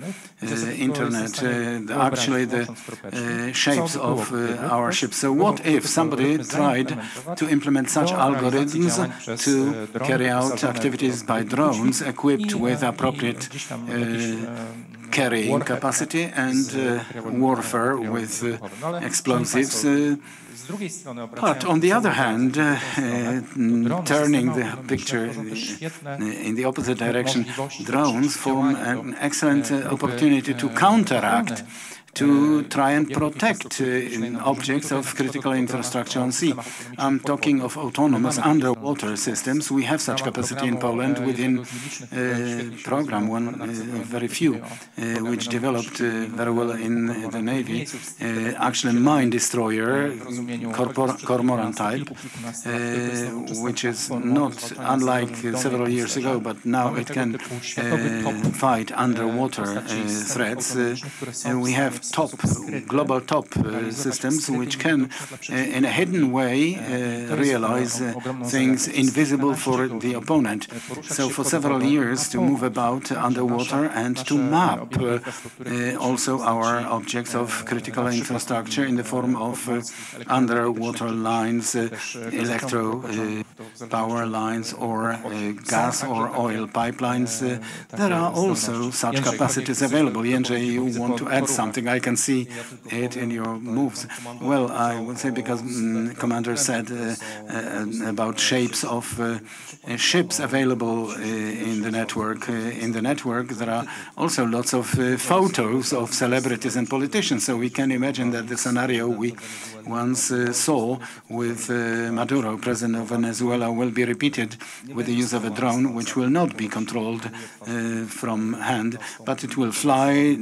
internet, actually the shapes of our ships. So what if somebody tried to implement such algorithms to carry out activities by drones equipped with appropriate carrying capacity and warfare with explosives? But on the other hand, turning the picture in the opposite direction, drones form an excellent opportunity to counteract to try and protect objects of critical infrastructure on sea. I'm talking of autonomous underwater systems. We have such capacity in Poland within program, one very few, which developed very well in the Navy. Actually, mine destroyer, cormoran type, which is not unlike several years ago, but now it can fight underwater threats. We have global top systems which can, in a hidden way, realize things invisible for the opponent. So for several years to move about underwater and to map also our objects of critical infrastructure in the form of underwater lines, electro power lines, or gas or oil pipelines. There are also such capacities available. Jerzy, you want to add something? I can see it in your moves. Well, I would say, because Commander said about shapes of ships available in the network. In the network, there are also lots of photos of celebrities and politicians. So we can imagine that the scenario we once saw with Maduro, president of Venezuela, will be repeated with the use of a drone, which will not be controlled from hand, but it will fly,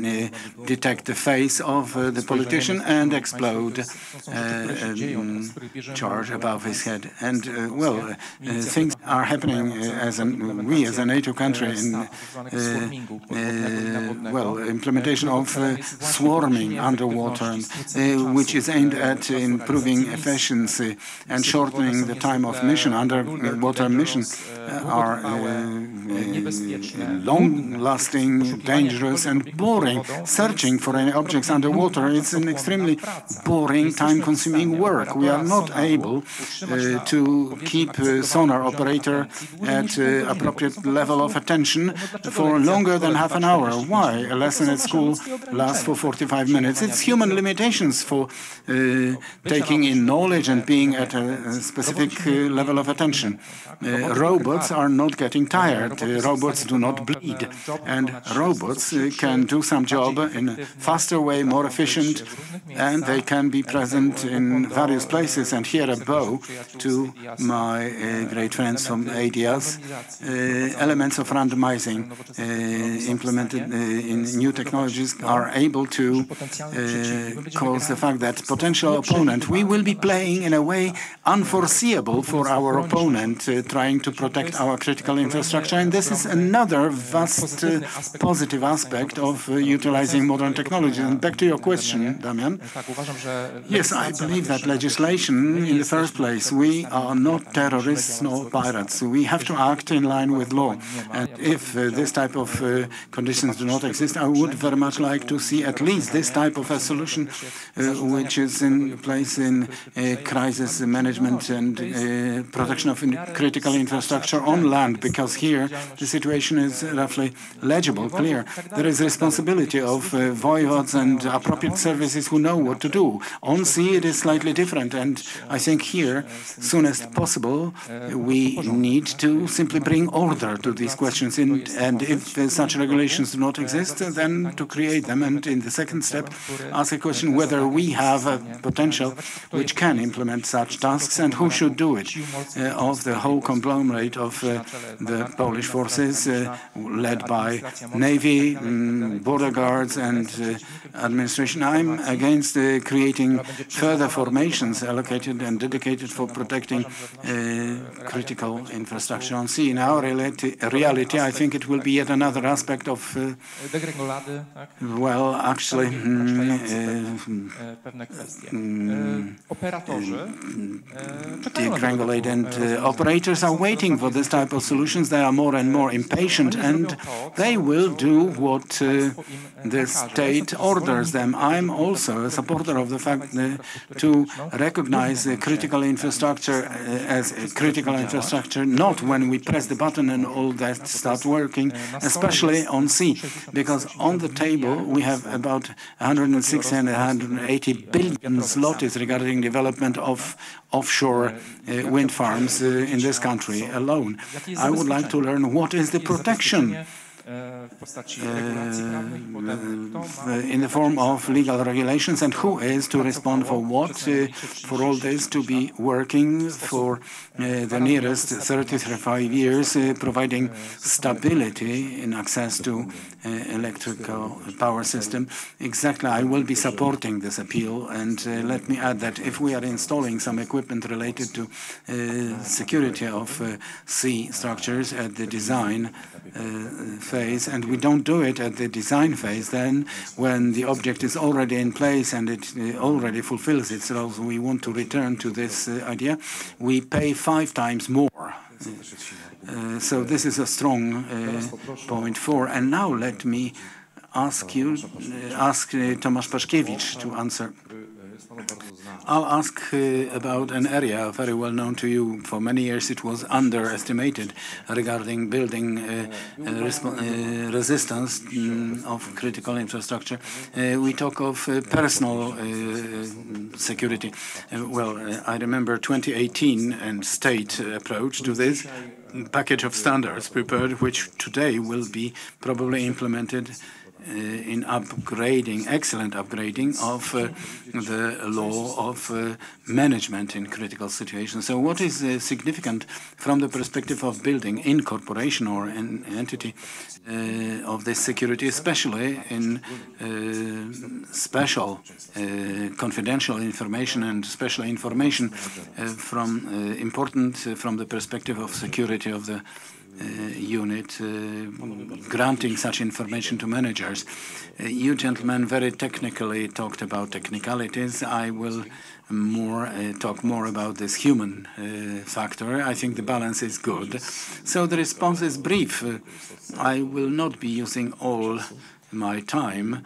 detect the face of the politician, and explode charge above his head. And well, things are happening we as a NATO country in well, implementation of swarming underwater, which is aimed at improving efficiency and shortening the time of mission. Underwater missions are long-lasting, dangerous, and boring. Searching for any objects underwater, it's an extremely boring, time-consuming work. We are not able to keep sonar operator at appropriate level of attention for longer than half an hour. Why? A lesson at school lasts for 45 minutes. It's human limitations for taking in knowledge and being at a specific level of attention. Robots are not getting tired. Robots do not bleed. And robots can do some job in a faster way, more efficient, and they can be present in various places. And here a bow to my great friends from ADS. Elements of randomizing implemented in new technologies are able to cause the fact that potential opponent, we will be playing in a way unforeseeable for our opponent, trying to protect our critical infrastructure. And this is another vast positive aspect of utilizing modern technology. And back to your question, Damian. Yes, I believe that legislation, in the first place, we are not terrorists nor pirates. We have to act in line with law. And if this type of conditions do not exist, I would very much like to see at least this type of a solution which is in place in crisis management and protection of critical infrastructure on land, because here the situation is roughly legible, clear. There is responsibility of voivodes and appropriate services who know what to do. On sea it is slightly different, and I think here, soon as possible, we need to simply bring order to these questions. And if such regulations do not exist, then to create them. And in the second step, ask a question whether we have a potential which can implement such tasks and who should do it. Of the whole conglomerate of the Polish forces, led by Navy, border guards, and administration, I'm against creating further formations allocated and dedicated for protecting critical infrastructure on sea. In our reality, I think it will be yet another aspect of, well, actually, degrangulate, and operators are waiting for this type of solutions. They are more and more impatient, and they will do what the state orders them. I'm also a supporter of the fact to recognize critical infrastructure as critical infrastructure, not when we press the button and all that starts working, especially on sea, because on the table we have about 160 and 180 billion zlotys regarding development of offshore wind farms in this country alone. I would like to learn what is the protection in the form of legal regulations, and who is to respond for what, for all this to be working for the nearest 35 years, providing stability in access to electrical power system. Exactly, I will be supporting this appeal, and let me add that if we are installing some equipment related to security of sea structures at the design phase, and we don't do it at the design phase, then when the object is already in place and it already fulfills its roles, we want to return to this idea, we pay 5 times more. So this is a strong point 4. And now let me ask Tomasz Paszkiewicz to answer. I'll ask about an area very well known to you. For many years it was underestimated regarding building resistance of critical infrastructure. We talk of personal security. Well, I remember 2018 and state approach to this package of standards prepared, which today will be probably implemented in upgrading, excellent upgrading of the law of management in critical situations. So what is significant from the perspective of building incorporation or an entity of this security, especially in special confidential information and special information important from the perspective of security of the unit, granting such information to managers. You gentlemen very technically talked about technicalities. I will talk more about this human factor. I think the balance is good. So the response is brief. I will not be using all my time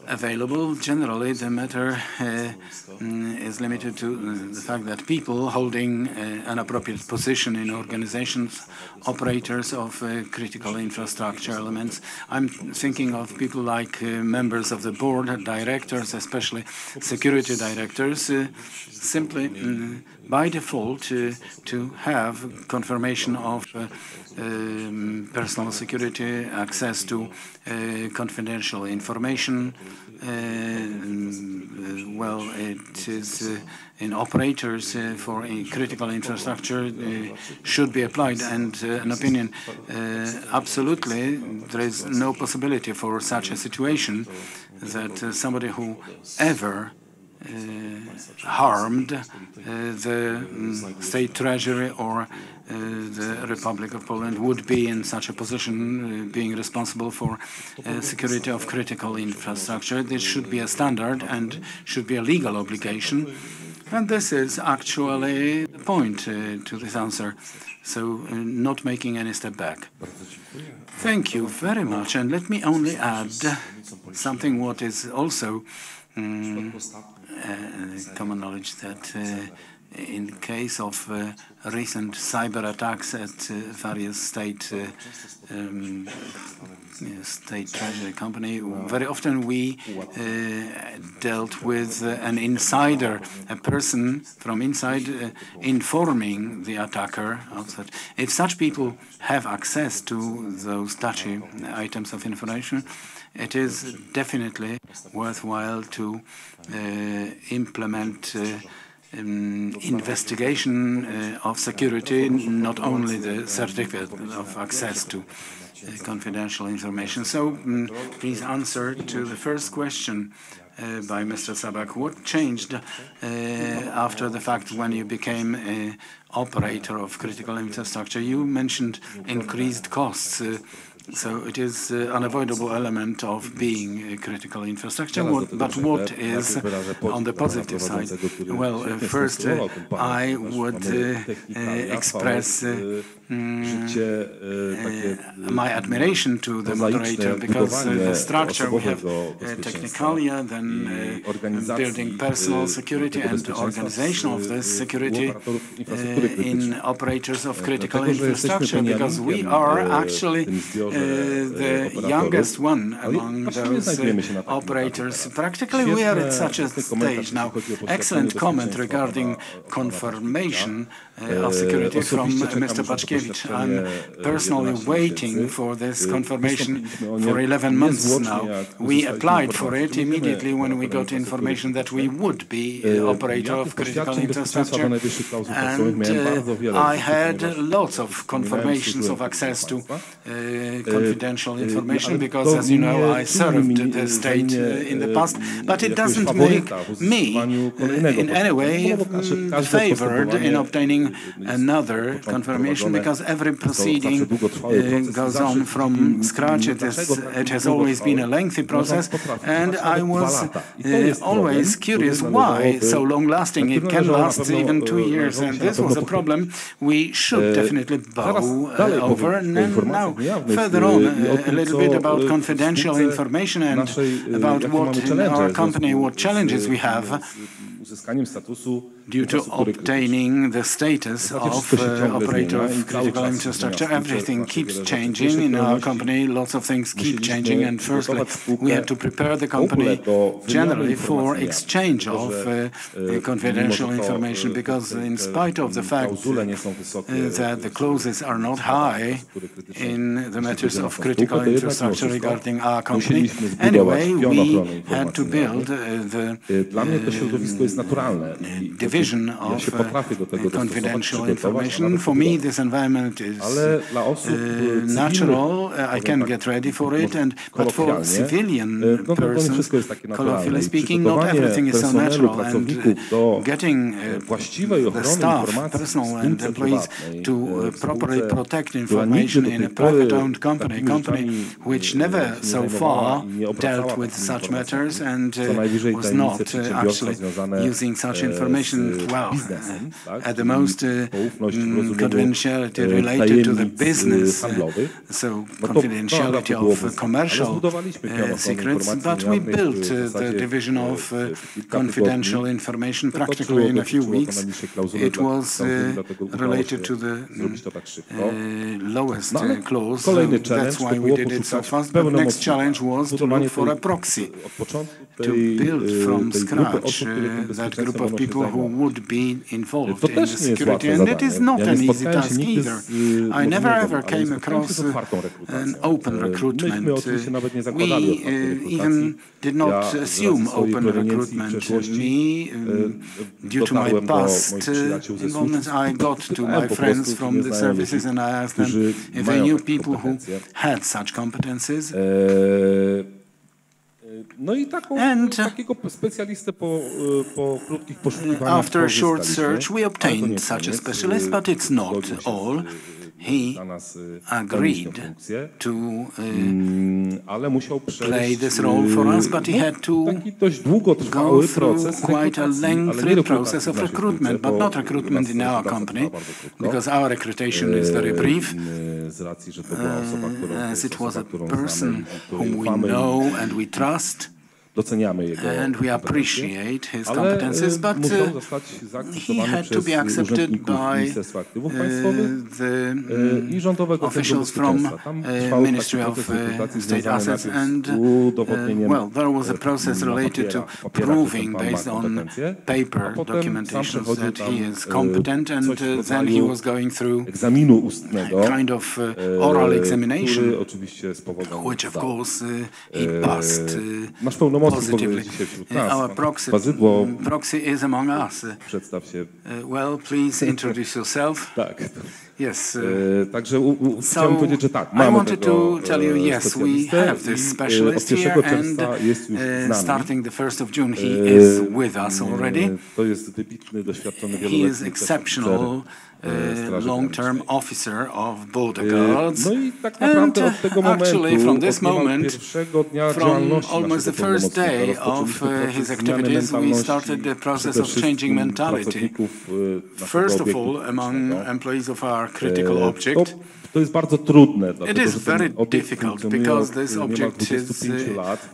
available. Generally, the matter is limited to the fact that people holding an appropriate position in organizations, operators of critical infrastructure elements. I'm thinking of people like members of the board, directors, especially security directors, simply by default to have confirmation of personal security, access to confidential information. Well, it is in operators for critical infrastructure should be applied, and an opinion absolutely there is no possibility for such a situation that somebody who ever harmed the state treasury or the Republic of Poland would be in such a position, being responsible for security of critical infrastructure. This should be a standard and should be a legal obligation. And this is actually the point to this answer. So not making any step back. Thank you very much. And let me only add something what is also common knowledge, that in case of recent cyber attacks at various state treasury company, very often we dealt with an insider, a person from inside informing the attacker outside. If such people have access to those touchy items of information, it is definitely worthwhile to implement investigation of security, not only the certificate of access to confidential information. So please answer to the first question by Mr. Sabak. What changed after the fact when you became an operator of critical infrastructure? You mentioned increased costs. So it is an unavoidable element of being a critical infrastructure. But what is on the positive side? Well, first, I would express my admiration to the moderator, because the structure we have technicalia, then building personal security and organization of this security in operators of critical infrastructure, because we are actually the youngest one among those operators. Practically we are at such a stage now. Excellent comment regarding confirmation of security from Mr. Łukasiewicz. I'm personally waiting for this confirmation for 11 months now. We applied for it immediately when we got information that we would be operator of critical infrastructure, and I had lots of confirmations of access to confidential information because, as you know, I served the state in the past, but it doesn't make me in any way favored in obtaining another confirmation, because every proceeding goes on from scratch. It has always been a lengthy process, and I was always curious why so long-lasting. It can last even 2 years, and this was a problem we should definitely bow over. And now, further on, a little bit about confidential information and about what in our company, what challenges we have due to obtaining the status of operator of critical infrastructure. Everything keeps changing in our company. Lots of things keep changing. And firstly, we had to prepare the company generally for exchange of confidential information, because in spite of the fact that the clauses are not high in the matters of critical infrastructure regarding our company, anyway, we had to build the division of confidential information. For me, this environment is natural. I can get ready for it, but for civilian persons, colloquially speaking, not everything is so natural. And getting the staff, personnel and employees to properly protect information in a private-owned company which never so far dealt with such matters and was not actually using such information, well, at the most confidentiality related to the business, so confidentiality of commercial secrets, but we built the division of confidential information practically in a few weeks. It was related to the lowest clause, that's why we did it so fast. But the next challenge was to look for a proxy, to build from scratch that group of people who would be involved in the security, and it is not an easy task either. I never ever came across an open recruitment. We even did not assume open recruitment. Me, due to my past involvement, I got to my friends from the services and I asked them if they knew people who had such competences. And after a short search, we obtained such a specialist, but it's not all. He agreed to play this role for us, but he had to go through quite a lengthy process of recruitment, but not recruitment in our company, because our reputation is very brief, as it was a person whom we know and we trust. And we appreciate his competences, but he had to be accepted by the officials from Ministry of State Assets, and well, there was a process related to proving based on paper documentations that he is competent, and then he was going through a kind of oral examination, which of course he passed positively. Our proxy is among us. Well, please introduce yourself. Yes. So I wanted to tell you, yes, we have this specialist here, and starting the 1st of June, he is with us already. He is exceptional long-term officer of border guards, and actually from this moment, from almost the first day of his activities, we started the process of changing mentality. First of all, among employees of our critical object. To jest bardzo trudne, It is very difficult because this object is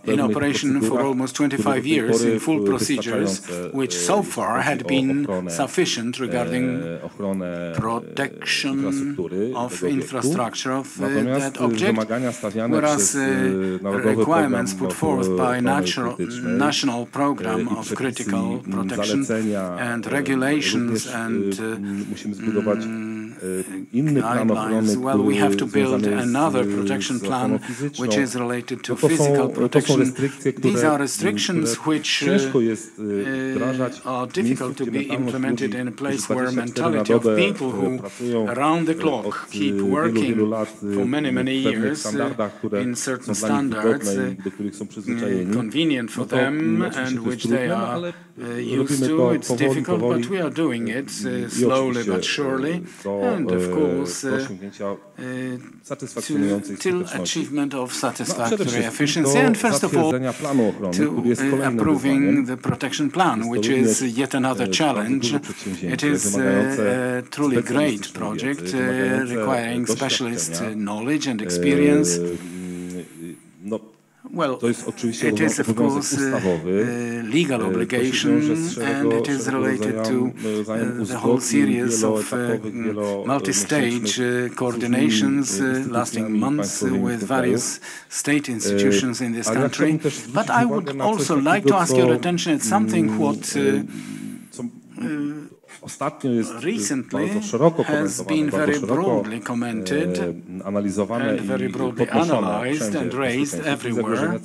in operation for almost 25 years in full procedures, which so far had been sufficient regarding protection of infrastructure of that object, whereas requirements put forth by national program of critical protection and regulations and guidelines. Well, we have to build another protection plan which is related to physical protection. These are restrictions which are difficult to be implemented in a place where mentality of people who around the clock keep working for many, many years in certain standards convenient for them and which they are used to. It's difficult, but we are doing it slowly but surely, and of course till achievement of satisfactory efficiency, and first of all to approving the protection plan, which is yet another challenge. It is a truly great project requiring specialist knowledge and experience. Well, it is of course a legal obligation, and it is related to the whole series of multi-stage coordinations lasting months with various state institutions in this country. But I would also like to ask your attention at something what recently has been very broadly commented and very broadly analyzed and raised everywhere.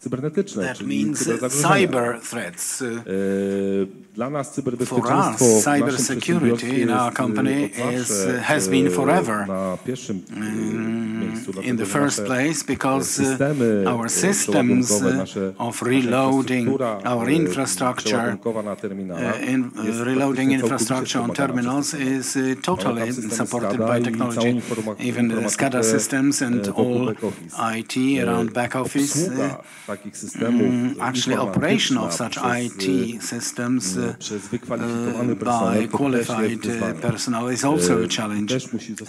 That means cyber threats. For us, cyber security in our company has been forever in the first place, because our systems of reloading our infrastructure, reloading infrastructure on terminals is totally supported by technology. Even the SCADA systems and all IT around back office, actually operation of such IT systems by qualified personnel is also a challenge,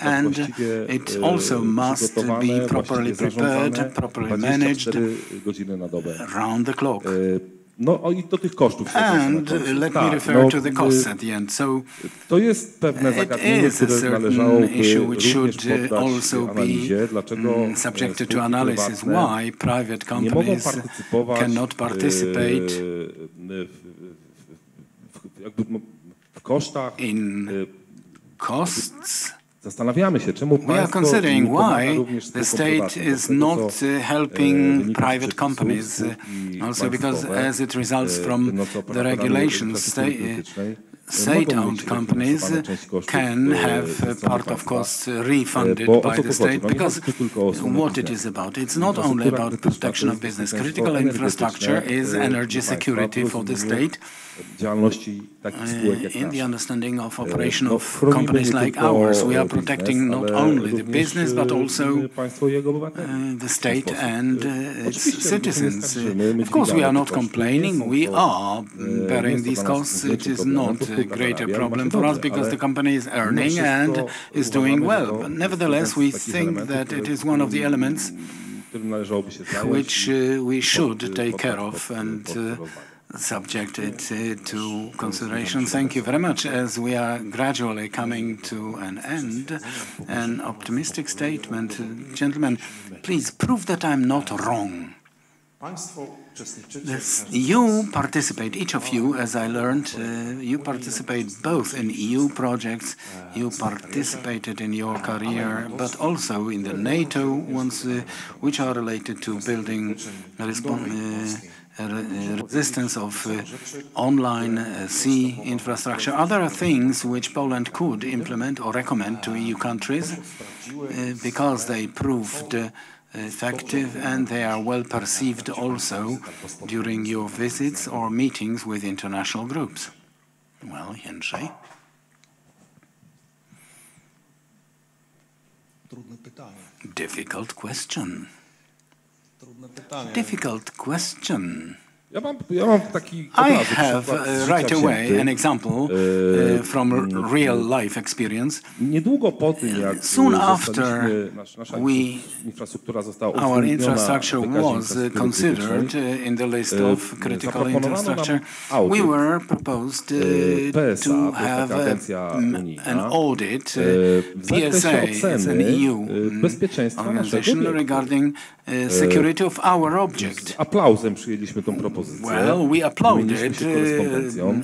and it also must be properly prepared, properly managed around the clock. And let me refer to the costs at the end. So it is a certain issue which should also be subjected to analysis. Why private companies cannot participate in costs? We are considering why the state is not helping private companies, also because as it results from the regulations, state-owned companies can have part of costs refunded by the state, because what it is about, it's not only about protection of business. Critical infrastructure is energy security for the state. In the understanding of operation of companies like ours, we are protecting not only the business but also the state and its citizens. Of course, we are not complaining. We are bearing these costs. It is not a greater problem for us because the company is earning and is doing well. But nevertheless, we think that it is one of the elements which we should take care of and subject it to consideration. Thank you very much. As we are gradually coming to an end, an optimistic statement. Gentlemen, please prove that I'm not wrong. You participate, each of you, as I learned, you participate both in EU projects, you participated in your career, but also in the NATO ones, which are related to building resistance of online sea infrastructure. Are there things which Poland could implement or recommend to EU countries because they proved effective and they are well perceived also during your visits or meetings with international groups? Well, Jerzy. Difficult question. Difficult question. I have right away an example from real life experience. Soon after our infrastructure was considered in the list of critical infrastructure, we were proposed to have an audit. PSA is an EU organization regarding security of our object. Well, we applauded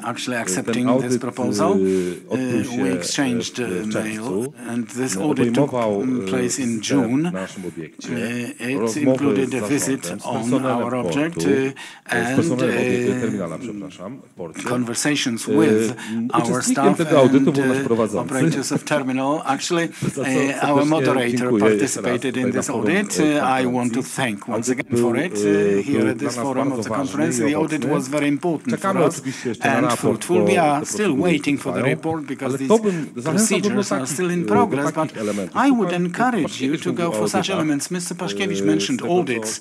actually accepting this proposal. We exchanged mail, and this audit took place in June. It included a visit on our object and conversations with our staff and operators of terminal. Actually, our moderator participated in this audit. I want to thank once again for it here at this forum of the conference. The audit was very important for us and fruitful. We are still waiting for the report because these procedures are still in progress, but I would encourage you to go for such elements. Mr. Paszkiewicz mentioned audits,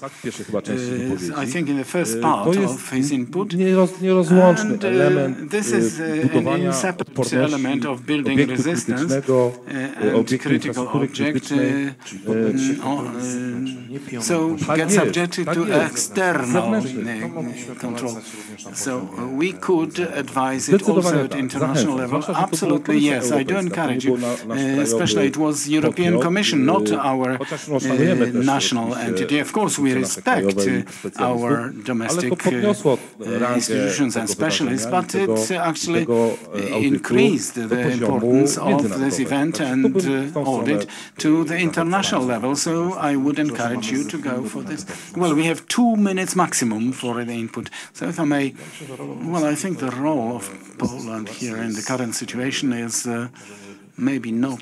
I think in the first part of his input, and this is an inseparable element of building resistance and critical object, so get subjected to external control. So we could advise it also at international level. Absolutely, yes. I do encourage you. Especially it was European Commission, not our national entity. Of course, we respect our domestic institutions and specialists, but it actually increased the importance of this event and audit to the international level. So I would encourage you to go for this. Well, we have 2 minutes maximum for the input. So if I may, well, I think the role of Poland here in the current situation is maybe not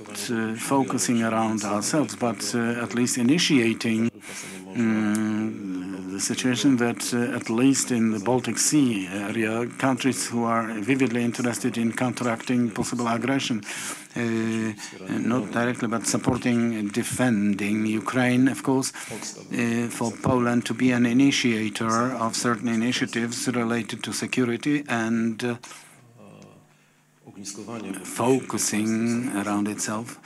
focusing around ourselves, but at least initiating the situation that at least in the Baltic Sea area, countries who are vividly interested in counteracting possible aggression, not directly, but supporting, defending Ukraine, of course, for Poland to be an initiator of certain initiatives related to security and focusing around itself.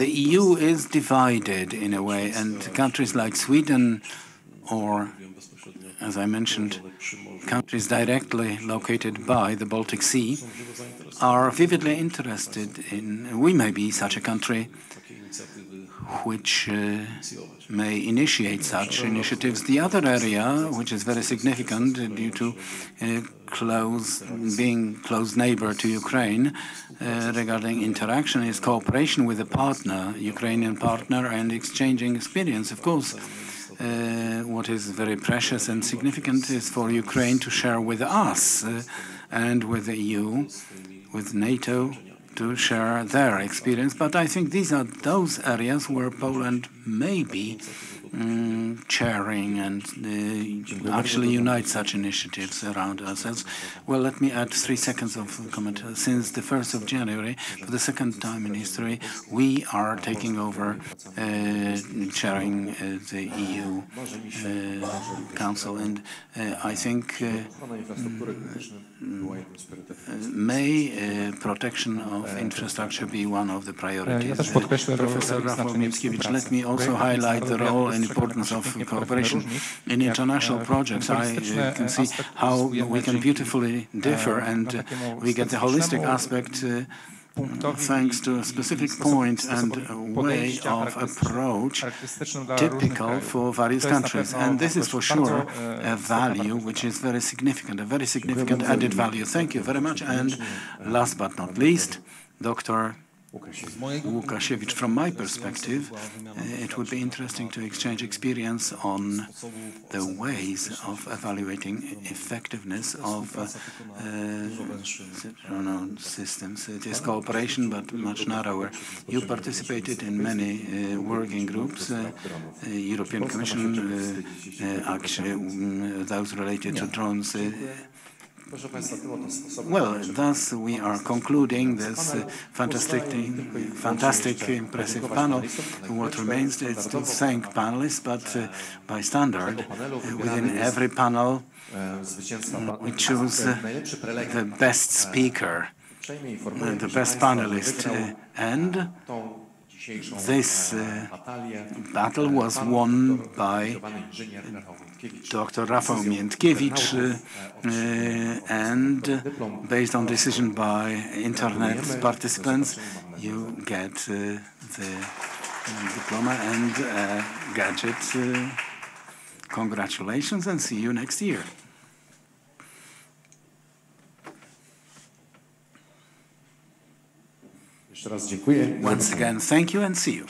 The EU is divided in a way, and countries like Sweden or, as I mentioned, countries directly located by the Baltic Sea are vividly interested in, we may be such a country which may initiate such initiatives. The other area, which is very significant due to being close neighbor to Ukraine regarding interaction, is cooperation with a partner, Ukrainian partner, and exchanging experience. Of course, what is very precious and significant is for Ukraine to share with us and with the EU, with NATO, to share their experience. But I think these are those areas where Poland may be chairing and actually unite such initiatives around ourselves. Well, let me add 3 seconds of comment. Since the 1st of January, for the second time in history, we are taking over chairing the EU Council, and I think may protection of infrastructure be one of the priorities. Professor Mieckiewicz, let me also highlight the role and importance of cooperation in international projects. I can see how we can beautifully differ, and we get the holistic aspect thanks to a specific point and a way of approach typical for various countries. And this is for sure a value which is very significant, a very significant added value. Thank you very much. And last but not least, Dr. Łukasiewicz, from my perspective, it would be interesting to exchange experience on the ways of evaluating effectiveness of systems. It is cooperation, but much narrower. You participated in many working groups, European Commission, actually those related to drones, Well, thus we are concluding this fantastic, impressive panel. What remains is to thank panelists, but by standard, within every panel, we choose the best speaker, the best panelist, and this battle was won by Dr. Rafał Miętkiewicz, and based on decision by internet participants, you get the diploma and gadget. Congratulations and see you next year. Once again, thank you and see you.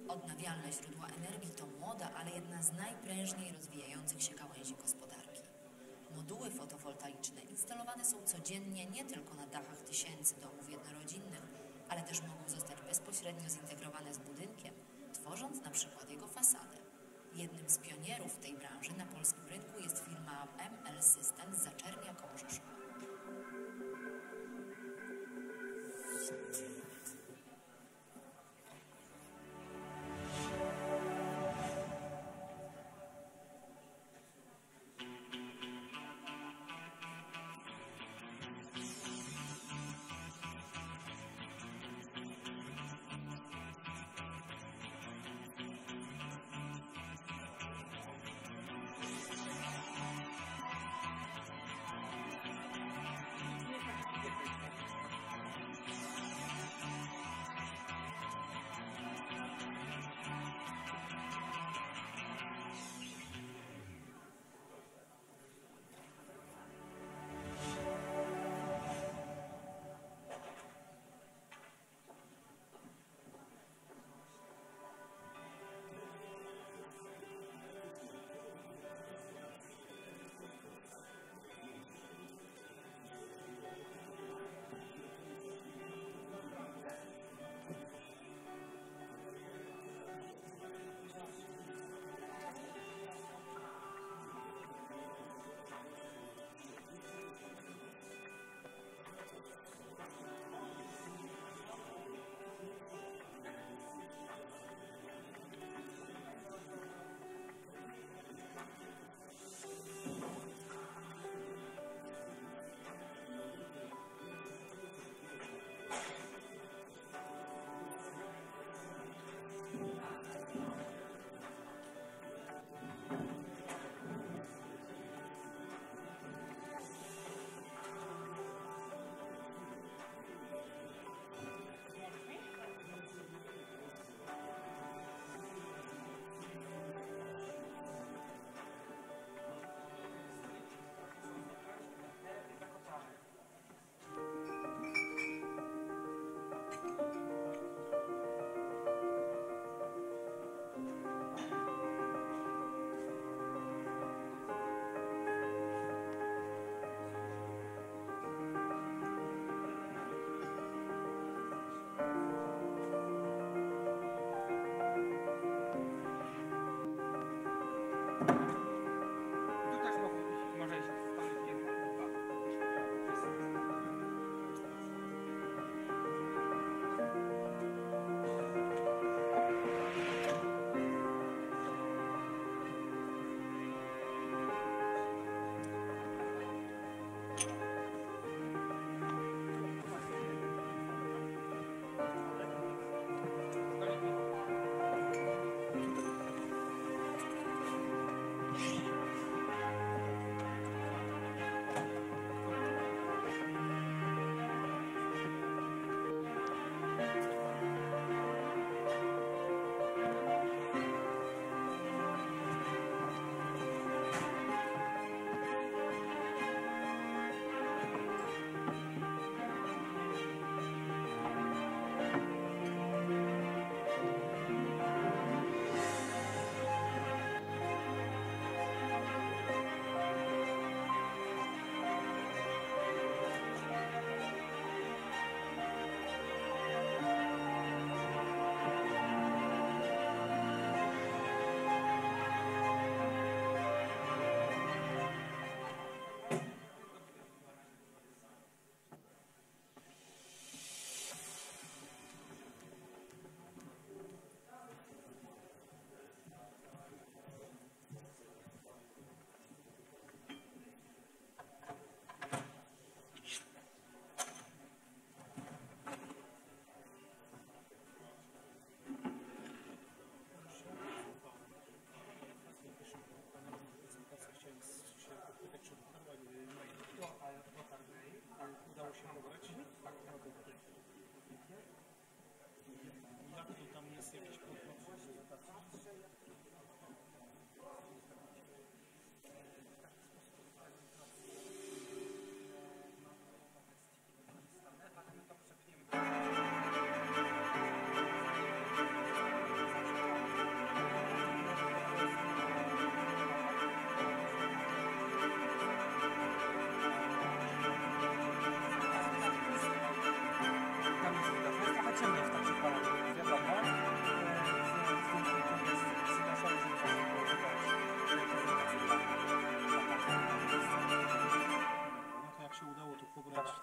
Odnawialne źródła energii to młoda, ale jedna z najprężniej rozwijających się gałęzi gospodarki. Moduły fotowoltaiczne instalowane są codziennie nie tylko na dachach tysięcy domów jednorodzinnych, ale też mogą zostać bezpośrednio zintegrowane z budynkiem, tworząc na przykład jego fasadę. Jednym z pionierów w tej branży na polskim rynku jest firma ML System z Zaczernia koło Rzeszowa.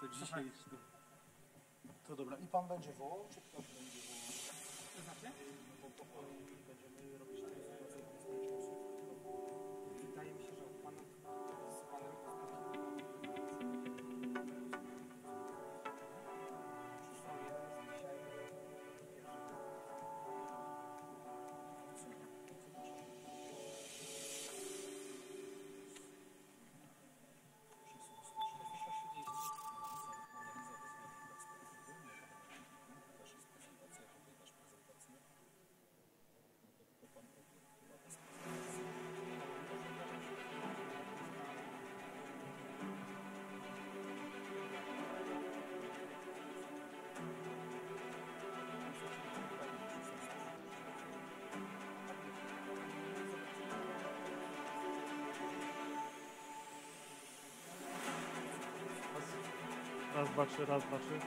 to dzisiaj... To dobra. I pan będzie wołał, czy ktoś będzie wołał? To znaczy? No bo po będziemy robić tę sytuację. Wydaje mi się, że z panem Raz, dwa, trzy, raz, dwa, trzy.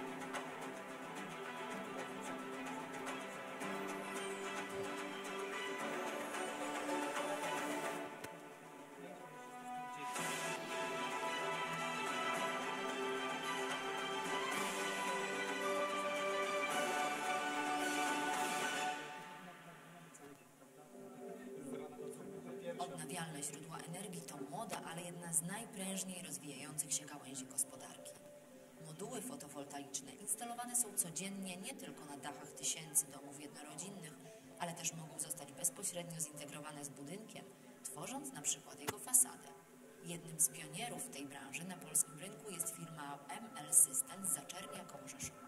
Odnawialne źródła energii to młoda, ale jedna z najprężniej rozwijających się gałęzi gospodarki. Moduły fotowoltaiczne instalowane są codziennie nie tylko na dachach tysięcy domów jednorodzinnych, ale też mogą zostać bezpośrednio zintegrowane z budynkiem, tworząc na przykład jego fasadę. Jednym z pionierów w tej branży na polskim rynku jest firma ML System z Zaczernia koło Rzeszowa.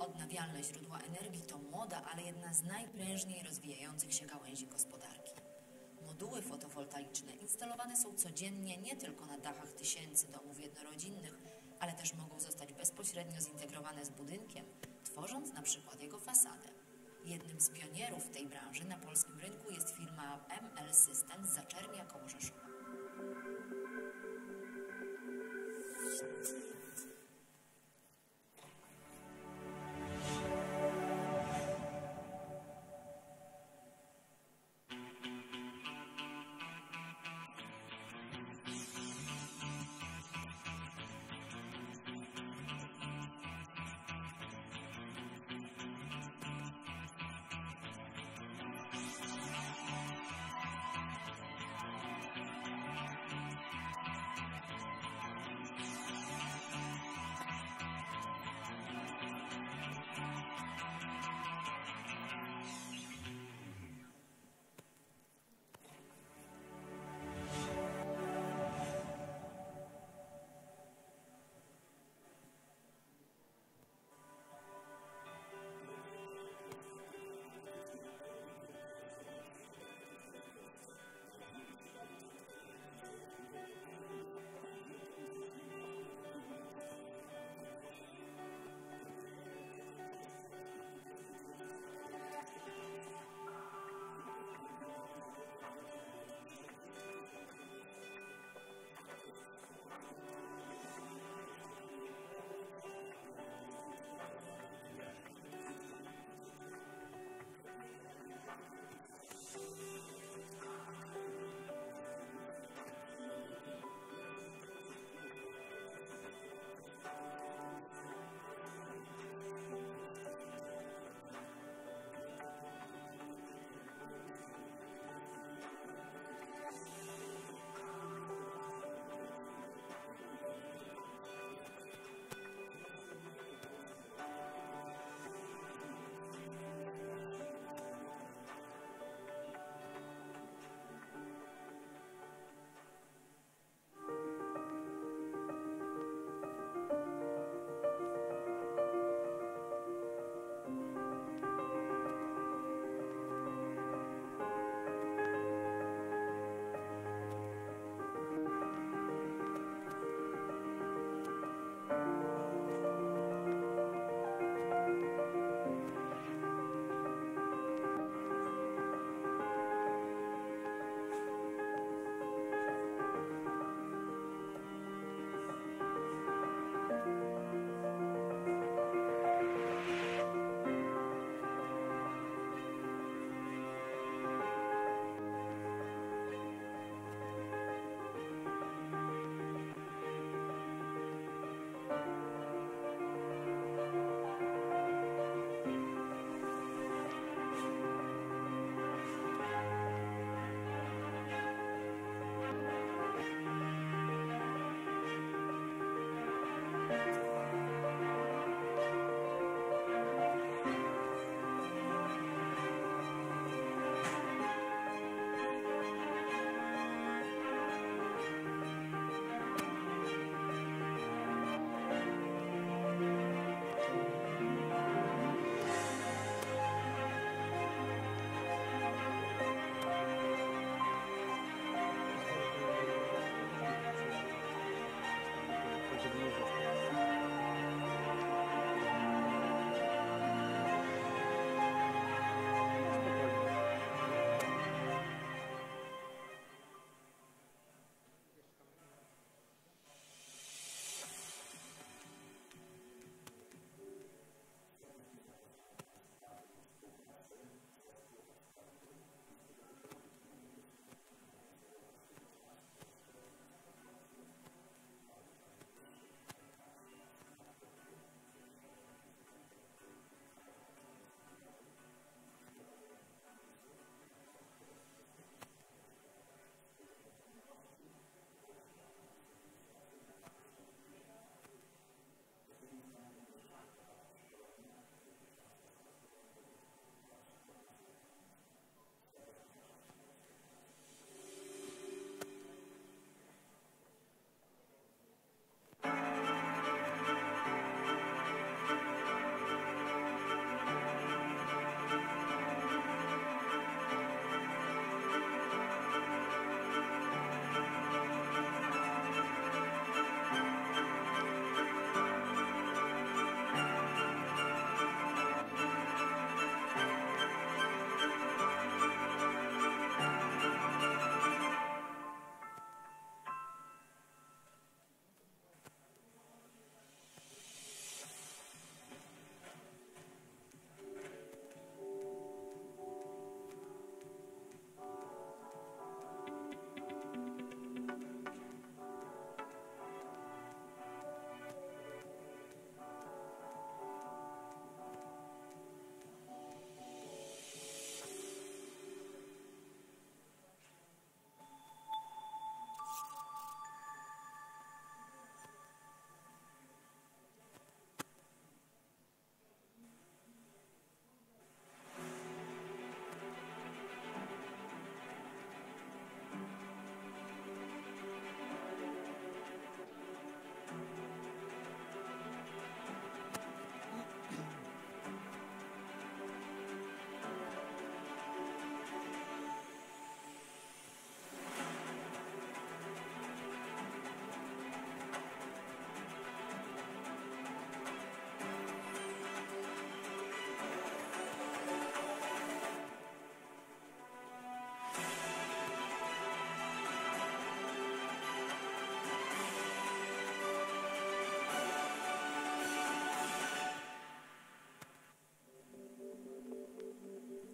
Odnawialne źródła energii to młoda, ale jedna z najprężniej rozwijających się gałęzi gospodarki. Moduły fotowoltaiczne instalowane są codziennie nie tylko na dachach tysięcy domów jednorodzinnych, ale też mogą zostać bezpośrednio zintegrowane z budynkiem, tworząc na przykład jego fasadę. Jednym z pionierów w tej branży na polskim rynku jest firma ML System z Zaczernia koło Rzeszowa.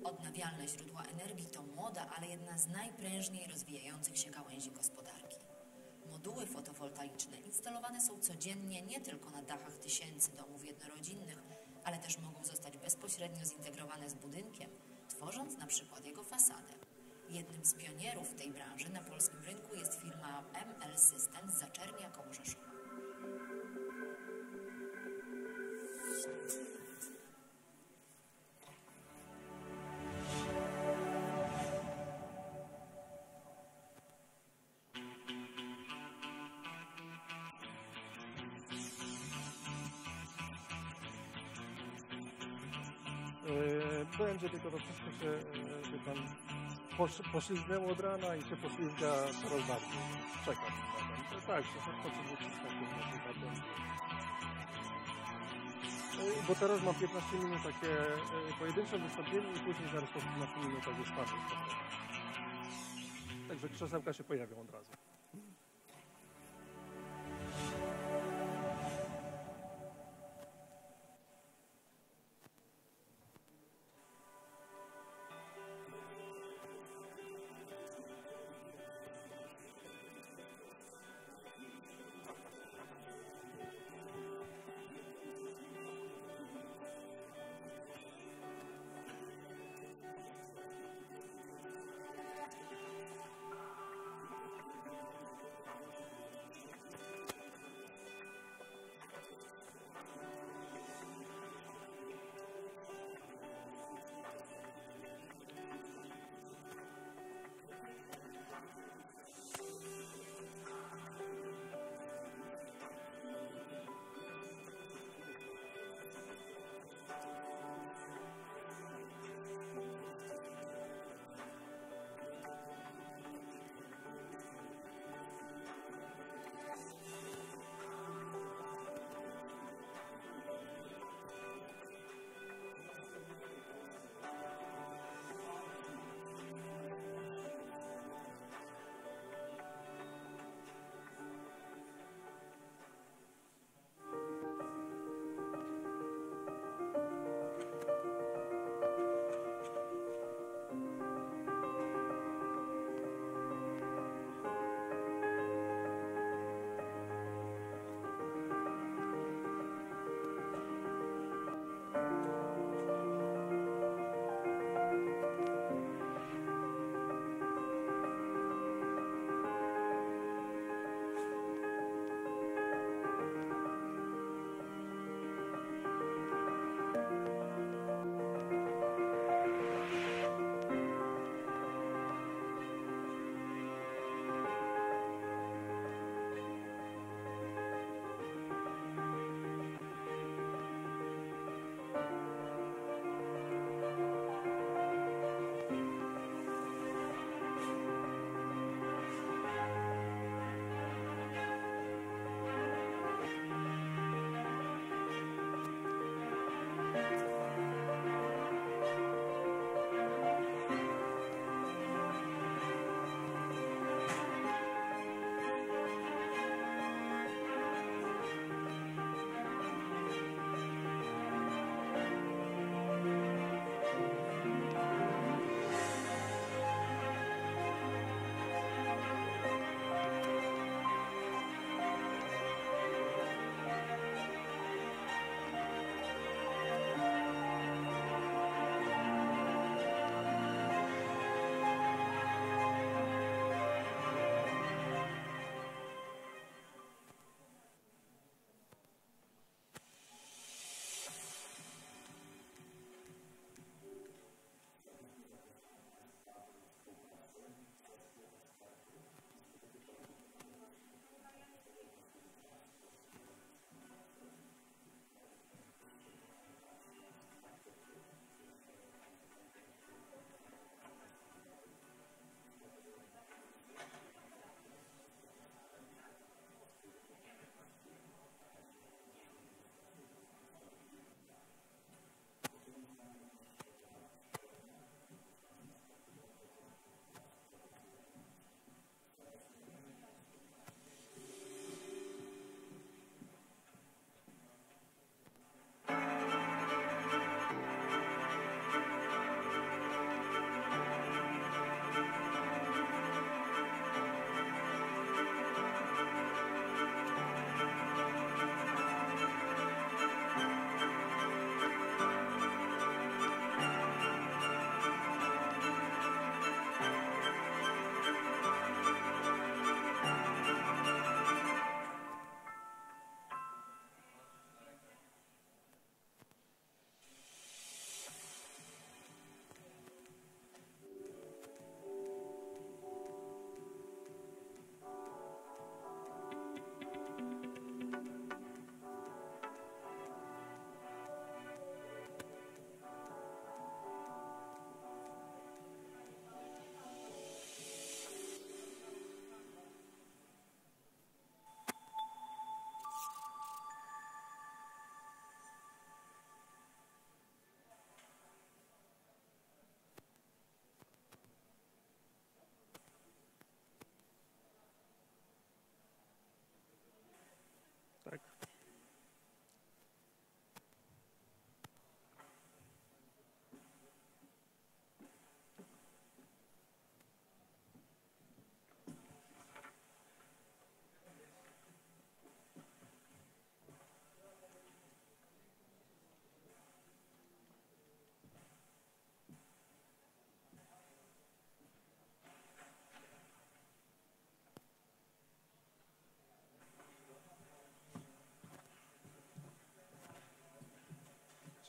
Odnawialne źródła energii to młoda, ale jedna z najprężniej rozwijających się gałęzi gospodarki. Moduły fotowoltaiczne instalowane są codziennie nie tylko na dachach tysięcy domów jednorodzinnych, ale też mogą zostać bezpośrednio zintegrowane z budynkiem, tworząc na przykład jego fasadę. Jednym z pionierów w tej branży na polskim rynku jest firma ML System z Zaczernia koło Rzeszowa. Będzie tylko to wszystko się tam poślizgnęło od rana i się poślizga coraz bardziej. Czekam na to. Tak, się potrzebuje bo teraz mam 15 minut takie pojedyncze wystąpienie i później zaraz po 15 minutach już patrzę. Także krzesełka się pojawią od razu.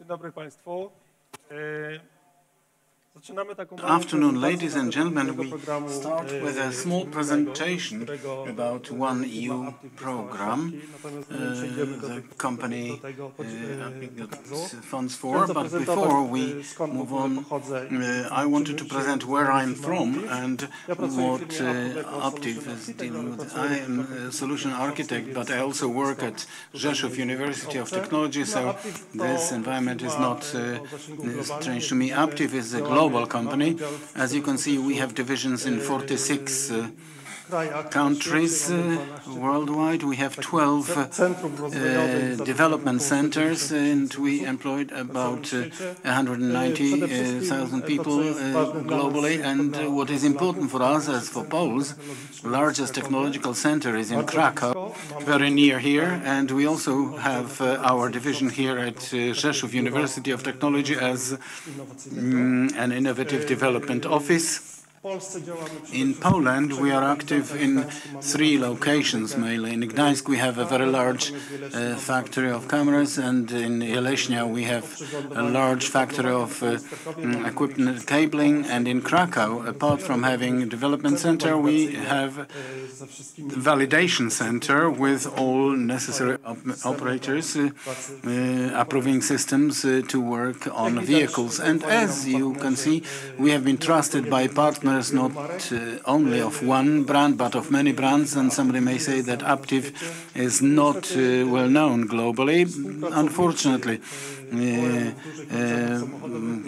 Dzień dobry Państwu. Afternoon, ladies and gentlemen. We start with a small presentation about one EU program the company funds for. But before we move on, I wanted to present where I'm from and what Aptiv is dealing with. I am a solution architect, but I also work at Rzeszów University of Technology, so this environment is not strange to me. Aptiv is a global company. As you can see, we have divisions in 46 countries worldwide. We have 12 development centers, and we employed about 190,000 people globally. And what is important for us, as for Poles, the largest technological center is in Krakow, very near here. And we also have our division here at Rzeszów University of Technology as an innovative development office. In Poland, we are active in 3 locations mainly. In Ignacy, we have a very large factory of cameras, and in Jeleśnia, we have a large factory of equipment cabling. And in Krakow, apart from having a development center, we have a validation center with all necessary operators approving systems to work on vehicles. And as you can see, we have been trusted by partners not only of one brand, but of many brands. And somebody may say that Aptiv is not well known globally. Unfortunately,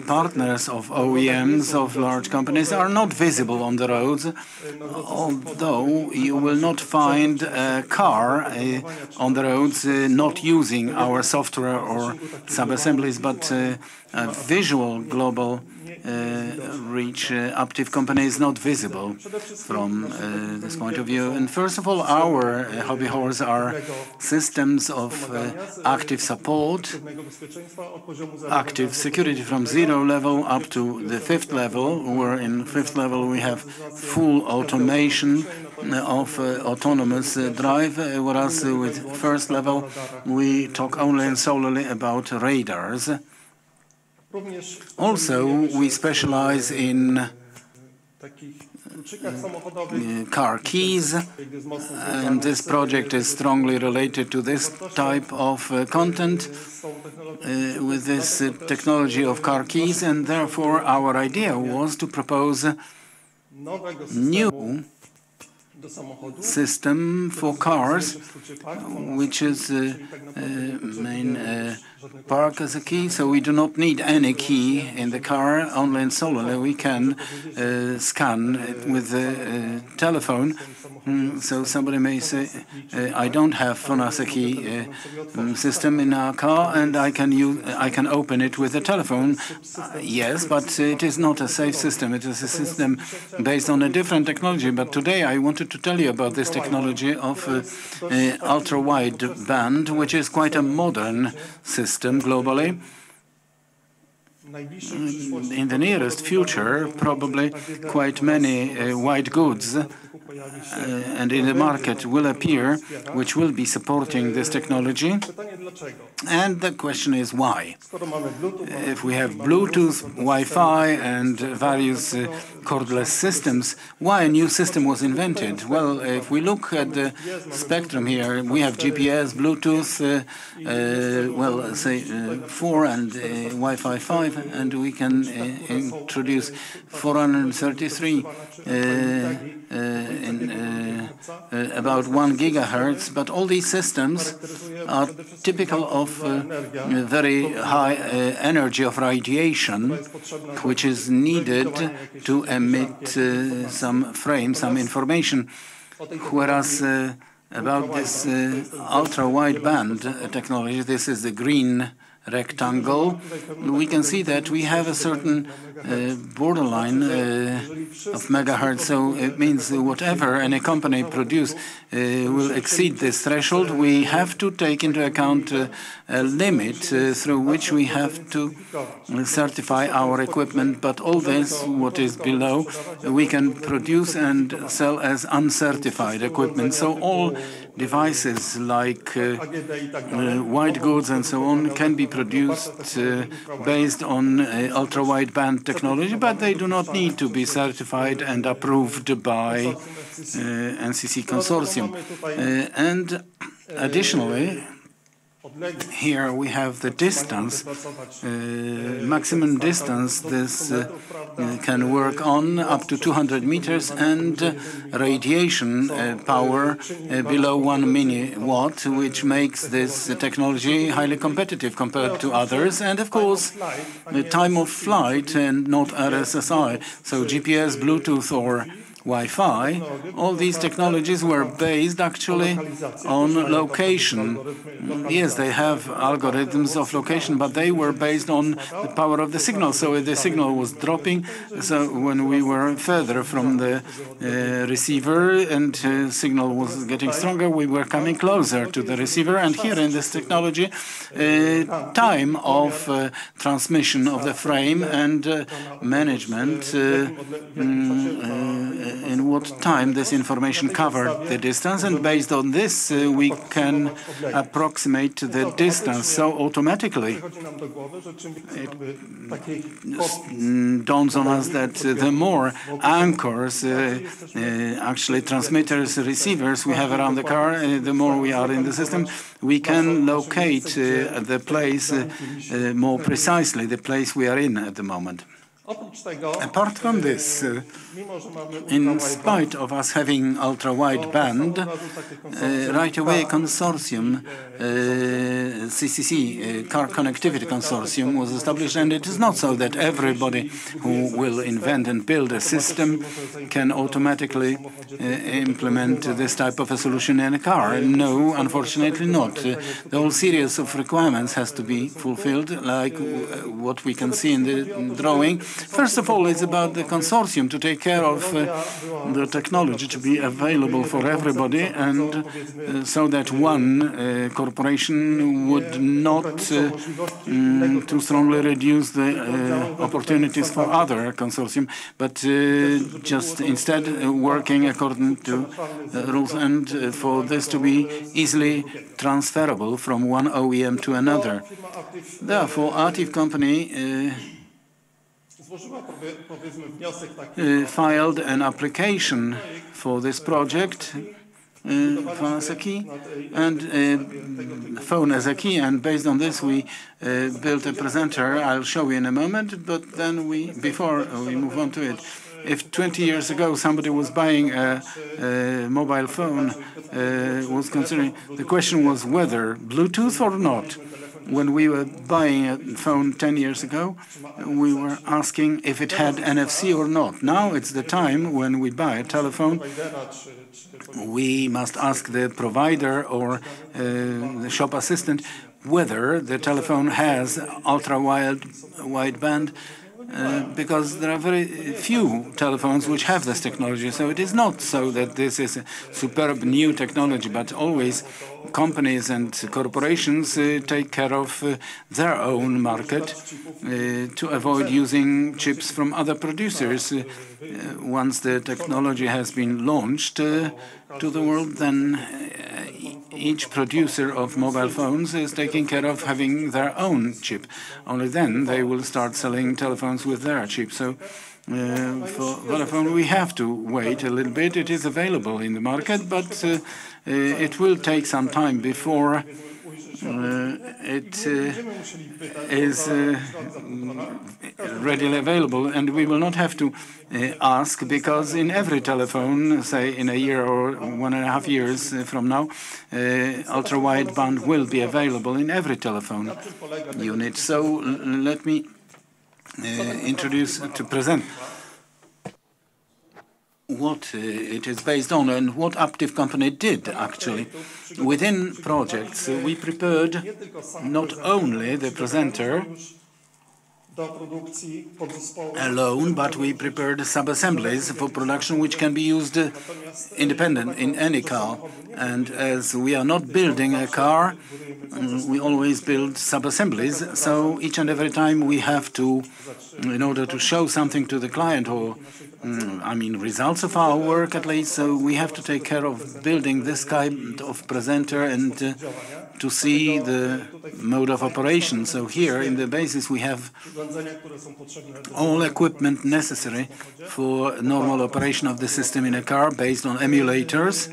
partners of OEMs, of large companies, are not visible on the roads, although you will not find a car on the roads not using our software or sub-assemblies, but a visual global reach Aptiv company is not visible from this point of view. And first of all, our hobby horse are systems of active support, active security from 0 level up to the 5th level, where in 5th level we have full automation of autonomous drive, whereas with 1st level we talk only and solely about radars. Also, we specialize in car keys, and this project is strongly related to this type of content with this technology of car keys, and therefore our idea was to propose a new system for cars, which is main park as a key, so we do not need any key in the car. Only and solely we can scan it with the telephone. So somebody may say, I don't have FONASA key system in our car, and I can open it with a telephone. Yes, but it is not a safe system. It is a system based on a different technology. But today I wanted to tell you about this technology of ultra-wide band, which is quite a modern system globally. In the nearest future, probably quite many white goods and in the market will appear, which will be supporting this technology. And the question is why? If we have Bluetooth, Wi-Fi, and various cordless systems, why a new system was invented? Well, if we look at the spectrum here, we have GPS, Bluetooth, well, say 4 and Wi-Fi 5, and we can introduce 433 in about 1 gigahertz, but all these systems are typical of very high energy of radiation, which is needed to emit some frame, some information, whereas about this ultra-wideband technology, this is the green rectangle, we can see that we have a certain borderline of megahertz. So it means whatever any company produce will exceed this threshold. We have to take into account a limit through which we have to certify our equipment, but all this, what is below, we can produce and sell as uncertified equipment. So all devices like white goods and so on can be produced based on ultra-wideband technology, but they do not need to be certified and approved by NCC consortium. And additionally, here we have the distance, maximum distance this can work on up to 200 meters, and radiation power below 1 milliwatt, which makes this technology highly competitive compared to others. And of course, the time of flight and not RSSI, so GPS, Bluetooth or Wi-Fi, all these technologies were based actually on location. Yes, they have algorithms of location, but they were based on the power of the signal. So if the signal was dropping, so when we were further from the receiver and signal was getting stronger, we were coming closer to the receiver. And here in this technology, time of transmission of the frame and management in what time this information covered the distance, and based on this we can approximate the distance. So automatically it dawns on us that the more anchors, actually transmitters, receivers we have around the car, the more we are in the system, we can locate the place more precisely, the place we are in at the moment. Apart from this, in spite of us having ultra-wideband, right away consortium, CCC, Car Connectivity Consortium, was established, and it is not so that everybody who will invent and build a system can automatically implement this type of a solution in a car. No, unfortunately not. The whole series of requirements has to be fulfilled, like what we can see in the drawing. First of all, it's about the consortium to take care of the technology to be available for everybody, and so that one corporation would not too strongly reduce the opportunities for other consortium, but just instead working according to rules, and for this to be easily transferable from one OEM to another. Therefore, Active company filed an application for this project, phone as a key, and phone as a key, and based on this we built a presenter. I'll show you in a moment, but then before we move on to it, if 20 years ago somebody was buying a mobile phone, was considering, the question was whether Bluetooth or not. When we were buying a phone 10 years ago, we were asking if it had NFC or not. Now it's the time when we buy a telephone, we must ask the provider or the shop assistant whether the telephone has ultra-wideband, because there are very few telephones which have this technology. So it is not so that this is a superb new technology, but always companies and corporations take care of their own market to avoid using chips from other producers. Once the technology has been launched to the world, then each producer of mobile phones is taking care of having their own chip. Only then they will start selling telephones with their chip. So for Vodafone, we have to wait a little bit. It is available in the market, but it will take some time before it is readily available, and we will not have to ask, because in every telephone, say in a year or 1.5 years from now, ultra-wideband will be available in every telephone unit. So let me present what it is based on and what Active company did actually. Within projects, we prepared not only the presenter, alone, but we prepared sub-assemblies for production which can be used independent in any car. And as we are not building a car, we always build sub-assemblies. So each and every time we have to, in order to show something to the client, or I mean results of our work at least, so we have to take care of building this kind of presenter and to see the mode of operation. So here in the basis we have all equipment necessary for normal operation of the system in a car based on emulators,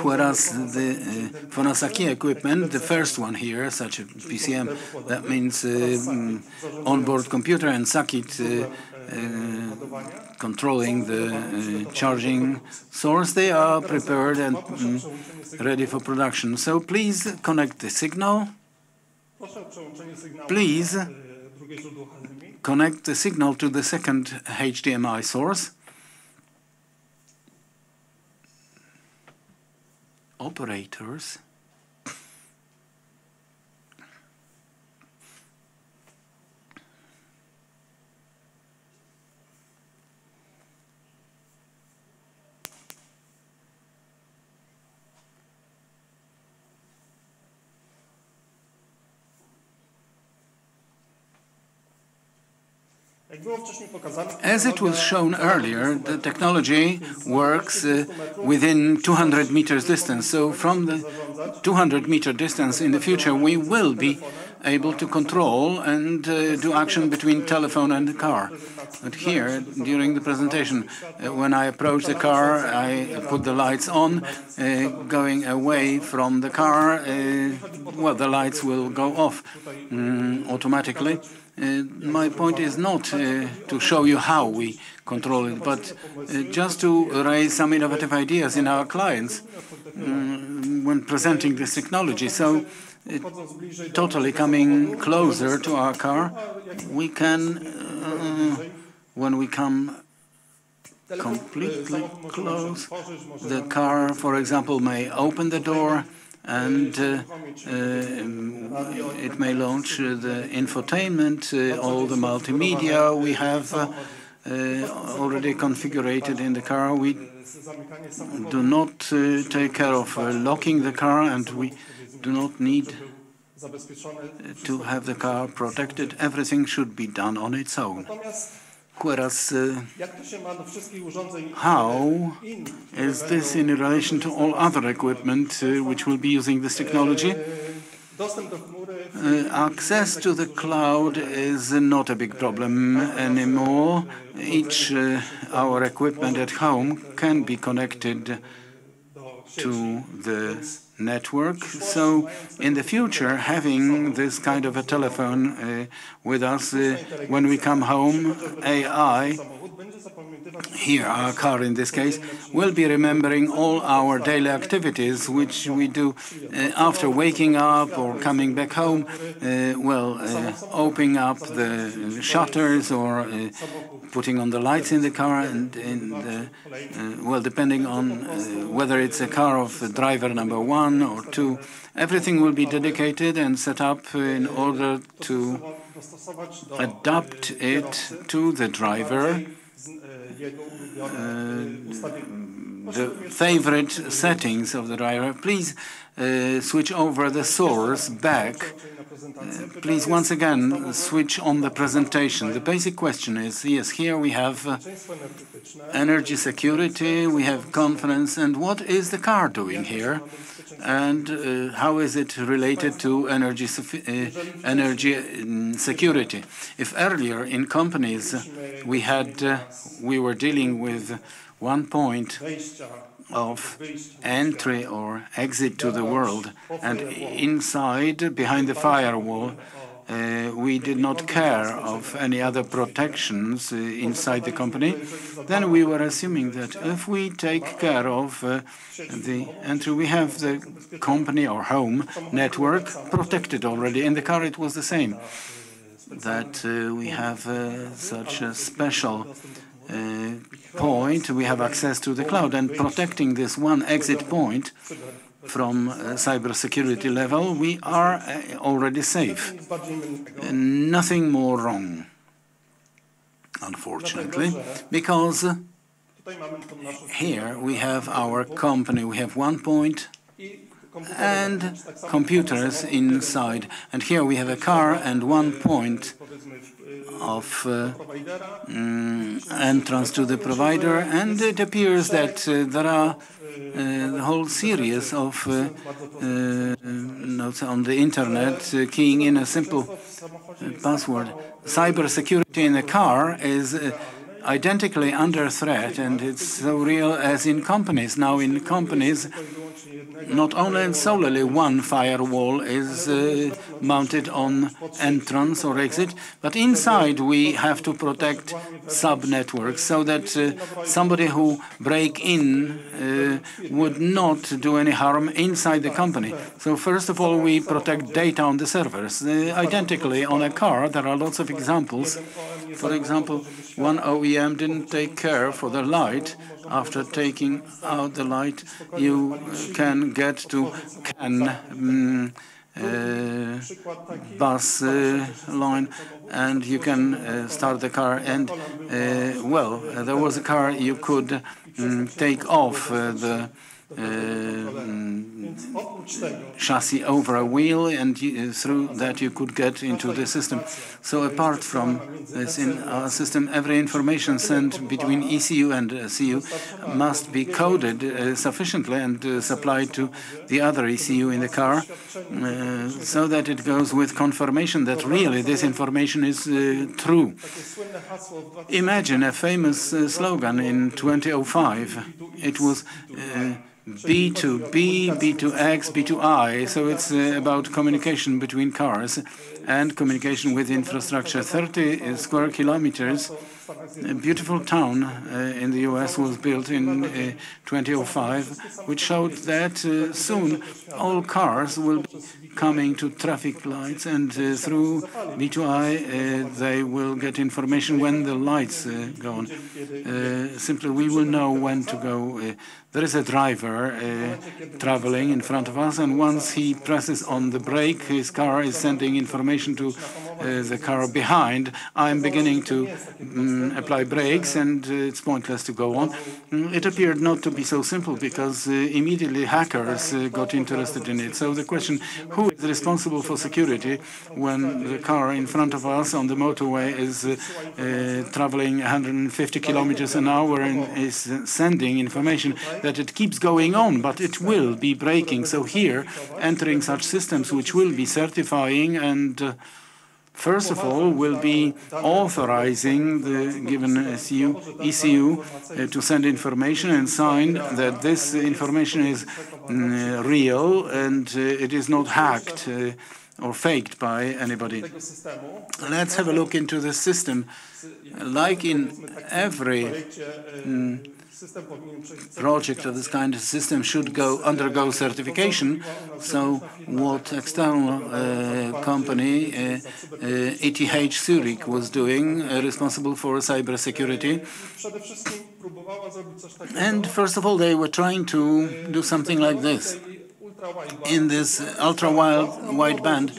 whereas the Fonasaki equipment, the first one here, such a PCM, that means onboard computer and circuit controlling the charging source, they are prepared and ready for production. So please connect the signal. Please connect the signal to the second HDMI source. Operators. As it was shown earlier, the technology works within 200 meters distance. So from the 200-meter distance in the future, we will be able to control and do action between telephone and the car. But here, during the presentation, when I approach the car, I put the lights on. Going away from the car, well, the lights will go off automatically. My point is not to show you how we control it, but just to raise some innovative ideas in our clients when presenting this technology. So, totally coming closer to our car, we can, when we come completely close, the car, for example, may open the door, and it may launch the infotainment, all the multimedia we have already configured in the car. We do not take care of locking the car, and we do not need to have the car protected. Everything should be done on its own. Whereas, how is this in relation to all other equipment which will be using this technology? Access to the cloud is not a big problem anymore. Each our equipment at home can be connected to the network. So in the future, having this kind of a telephone with us when we come home, AI, here our car in this case, will be remembering all our daily activities which we do after waking up or coming back home, opening up the shutters or putting on the lights in the car, and depending on whether it's a car of driver number 1 or 2, everything will be dedicated and set up in order to adapt it to the driver, the favorite settings of the driver. Please switch over the source back. Please once again switch on the presentation. The basic question is, yes, here we have energy security, we have confidence, and what is the car doing here? And how is it related to energy security? If earlier in companies we were dealing with one point of entry or exit to the world, and inside, behind the firewall, we did not care of any other protections inside the company, then we were assuming that if we take care of the entry, we have the company or home network protected already. In the car it was the same, that we have such a special point, we have access to the cloud, and protecting this one exit point from cybersecurity level, we are already safe. Nothing more wrong, unfortunately, because here we have our company, we have one point and computers inside, and here we have a car and one point of entrance to the provider, and it appears that there are a whole series of notes on the internet keying in a simple password. Cybersecurity in a car is identically under threat, and it's so real as in companies. Now in companies, not only and solely one firewall is mounted on entrance or exit, but inside we have to protect sub-networks so that somebody who break in would not do any harm inside the company. So first of all, we protect data on the servers. Identically on a car, there are lots of examples. For example, one OEM didn't take care for the light. After taking out the light, you can get to CAN bus line, and you can start the car. And well, there was a car you could take off the chassis over a wheel, and through that you could get into the system. So apart from this, in our system, every information sent between ECU and CU must be coded sufficiently and supplied to the other ECU in the car, so that it goes with confirmation that really this information is true. Imagine a famous slogan in 2005. It was B2B, B2X, B2I, so it's about communication between cars and communication with infrastructure. 30 square kilometers, a beautiful town in the US was built in 2005, which showed that soon all cars will be coming to traffic lights, and through B2I they will get information when the lights go on. Simply we will know when to go. There is a driver traveling in front of us, and once he presses on the brake, his car is sending information to the car behind. I'm beginning to apply brakes, and it's pointless to go on. It appeared not to be so simple, because immediately hackers got interested in it. So the question, who is responsible for security when the car in front of us on the motorway is traveling 150 kilometers an hour and is sending information that it keeps going on, but it will be braking. So here, entering such systems which will be certifying and first of all, will be authorizing the given ECU to send information and sign that this information is real and it is not hacked or faked by anybody. Let's have a look into the system. Like in every project of this kind, the system should undergo certification. So what external company ETH Zurich was doing, responsible for cybersecurity. And first of all, they were trying to do something like this. In this ultra-wideband,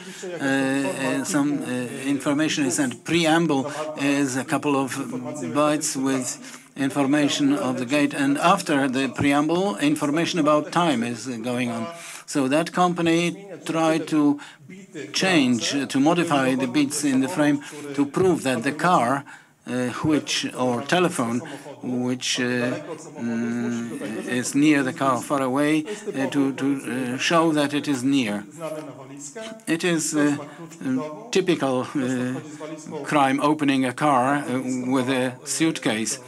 some information is sent. Preamble is a couple of bytes with information of the gate, and after the preamble, information about time is going on. So that company tried to to modify the bits in the frame to prove that the car or telephone which is near the car, far away, to show that it is near. It is typical crime, opening a car with a suitcase.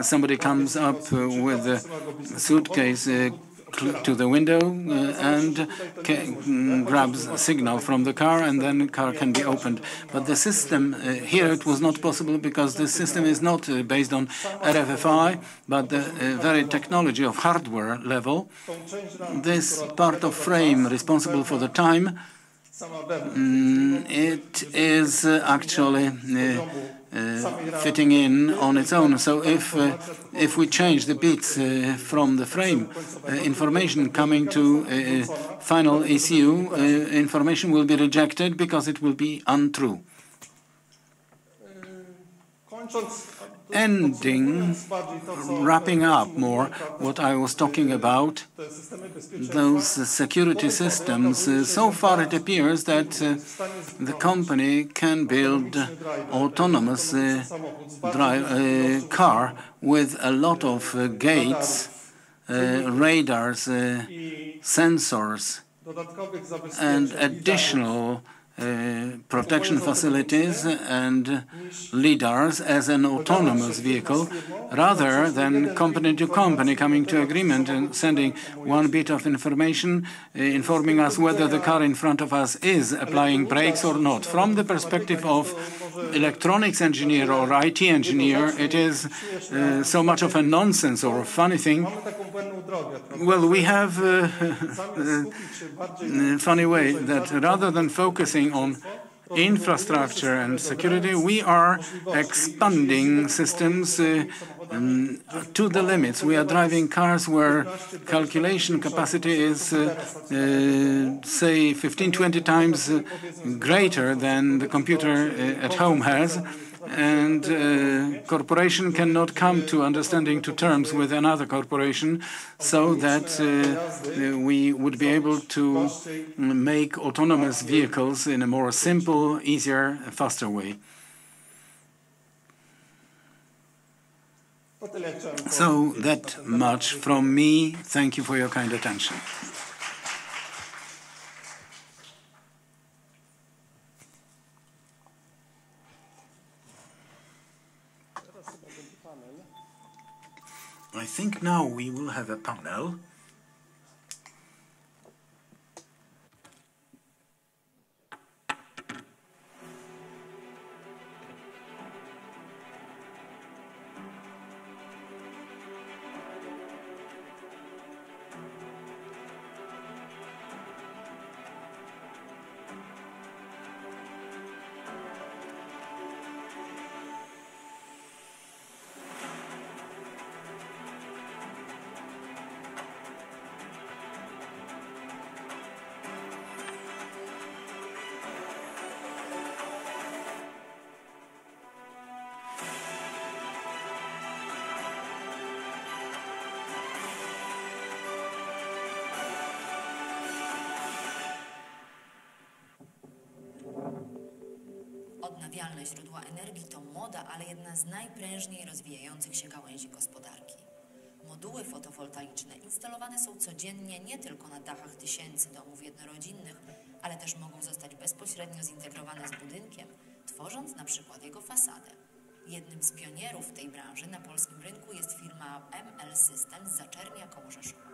Somebody comes up with a suitcase to the window and grabs a signal from the car, and then the car can be opened. But the system here, it was not possible because the system is not based on RFFI, but the very technology of hardware level. This part of frame responsible for the time, it is actually fitting in on its own. So if we change the bits from the frame, information coming to final ECU, information will be rejected because it will be untrue. Ending, wrapping up more what I was talking about, those security systems, so far it appears that the company can build autonomous car with a lot of gates, radars, sensors, and additional protection facilities and lidars as an autonomous vehicle, rather than company to company coming to agreement and sending one bit of information informing us whether the car in front of us is applying brakes or not. From the perspective of electronics engineer or IT engineer, it is so much of a nonsense or a funny thing. Well, we have a funny way that rather than focusing on infrastructure and security, we are expanding systems to the limits. We are driving cars where calculation capacity is, say, 15-20 times greater than the computer at home has. And corporation cannot come to understanding to terms with another corporation, so that we would be able to make autonomous vehicles in a more simple, easier, faster way. So that much from me. Thank you for your kind attention. I think now we will have a panel. Odnawialne źródła energii to moda, ale jedna z najprężniej rozwijających się gałęzi gospodarki. Moduły fotowoltaiczne instalowane są codziennie nie tylko na dachach tysięcy domów jednorodzinnych, ale też mogą zostać bezpośrednio zintegrowane z budynkiem, tworząc na przykład jego fasadę. Jednym z pionierów w tej branży na polskim rynku jest firma ML System z Zaczernia koło Rzeszowa.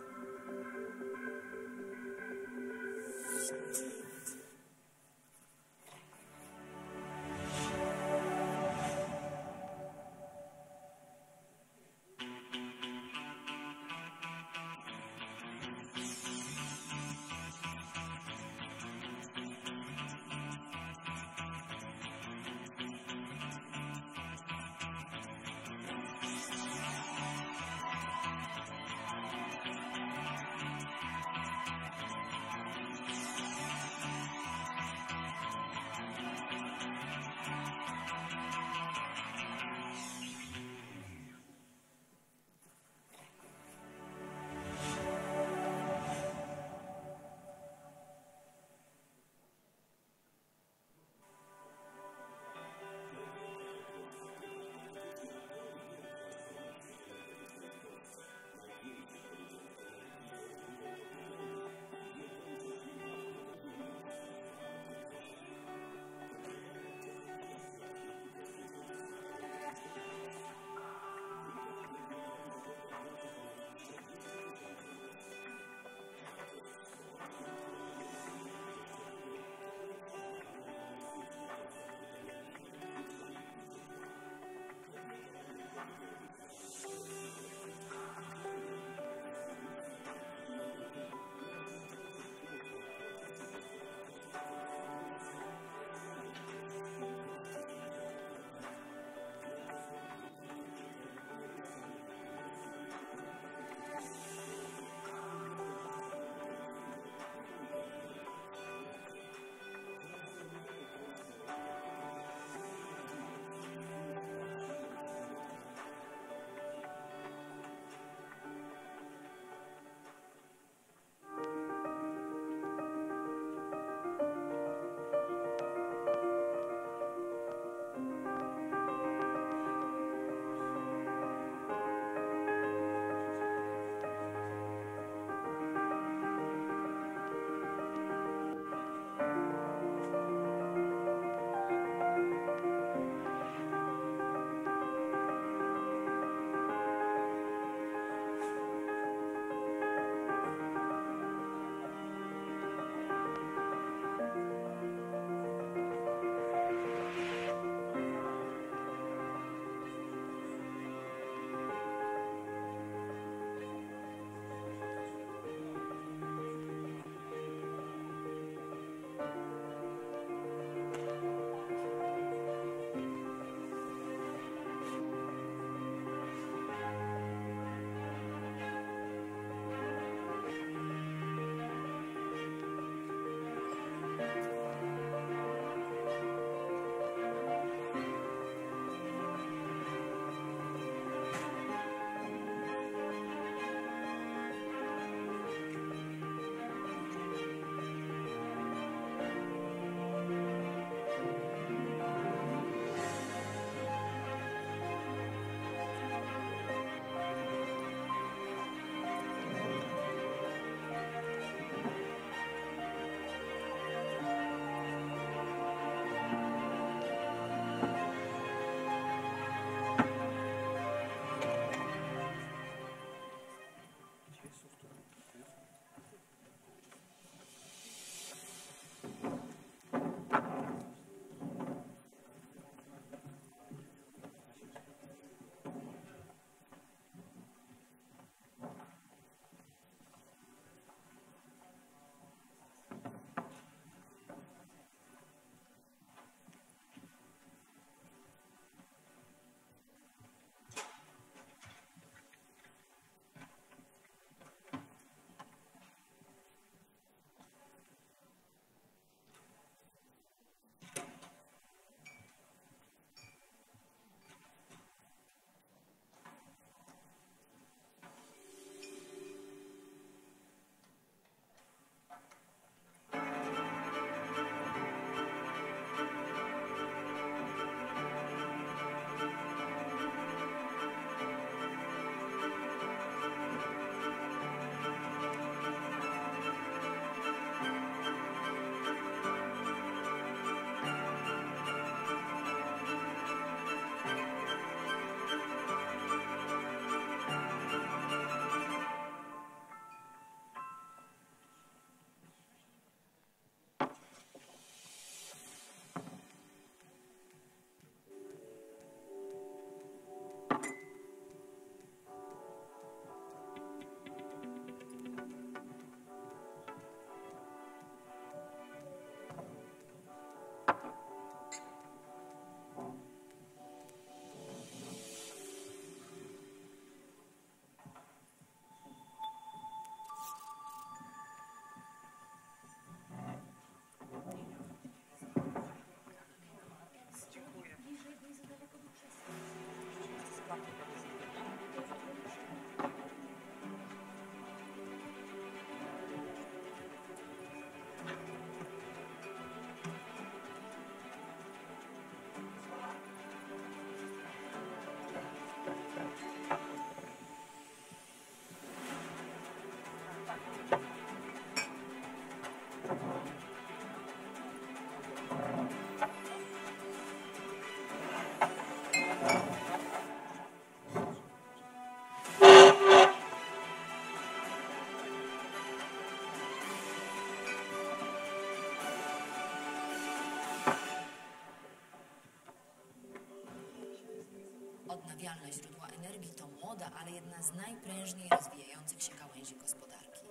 Odnawialne źródła energii to młoda, ale jedna z najprężniej rozwijających się gałęzi gospodarki.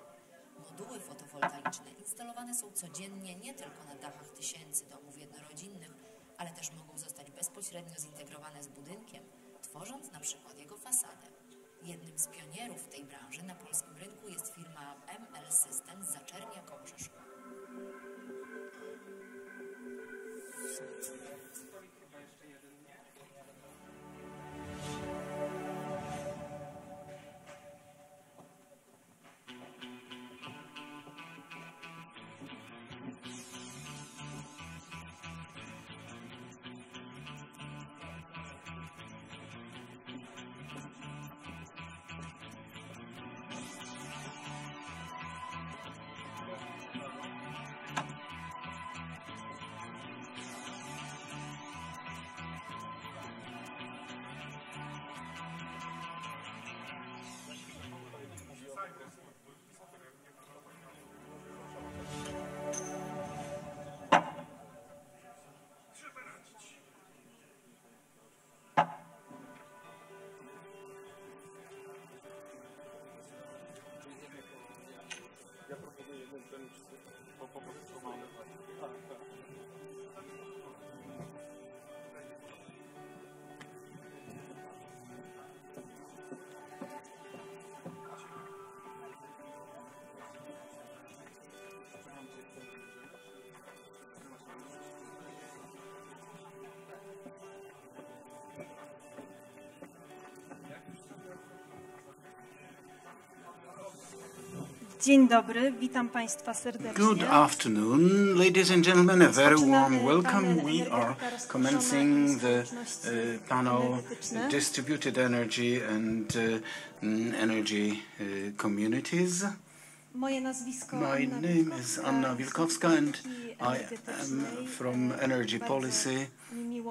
Moduły fotowoltaiczne instalowane są codziennie nie tylko na dachach tysięcy domów jednorodzinnych, ale też mogą zostać bezpośrednio zintegrowane z budynkiem, tworząc na przykład jego fasadę. Jednym z pionierów w tej branży na polskim rynku jest firma ML System z Zaczernia koło Rzeszowa. Dzień dobry, witam Państwa serdecznie. Good afternoon, ladies and gentlemen. A very warm welcome. We are commencing the panel Distributed Energy and Energy Communities. Moje nazwisko My name is Anna Wilkowska and I am from Energy Policy,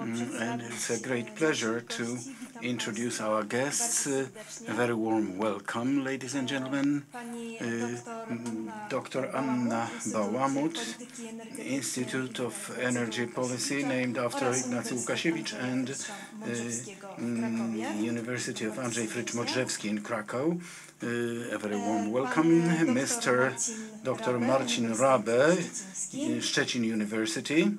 and it's a great pleasure to introduce our guests. A very warm welcome, ladies and gentlemen. Dr. Anna Bałamut, Institute of Energy Policy, named after Ignacy Łukasiewicz, and University of Andrzej Frycz-Modrzewski in Krakow. A very warm welcome, Mr. Dr. Marcin Rabe, Szczecin University.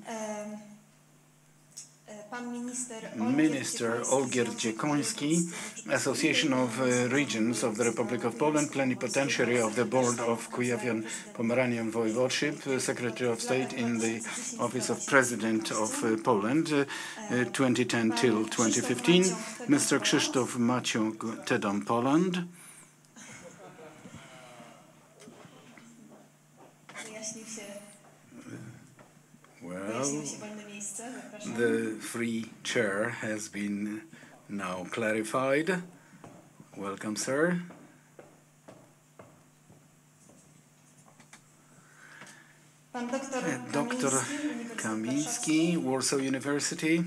Minister Olgierd Dziekoński, Association of Regions of the Republic of Poland, Plenipotentiary of the Board of Kujawian-Pomeranian Voivodeship, Secretary of State in the Office of President of Poland, 2010 till 2015, Mr. Krzysztof Maciuk, TEDAM Poland. Well, the free chair has been now clarified. Welcome, sir. Dr. Kamiński, Warsaw University.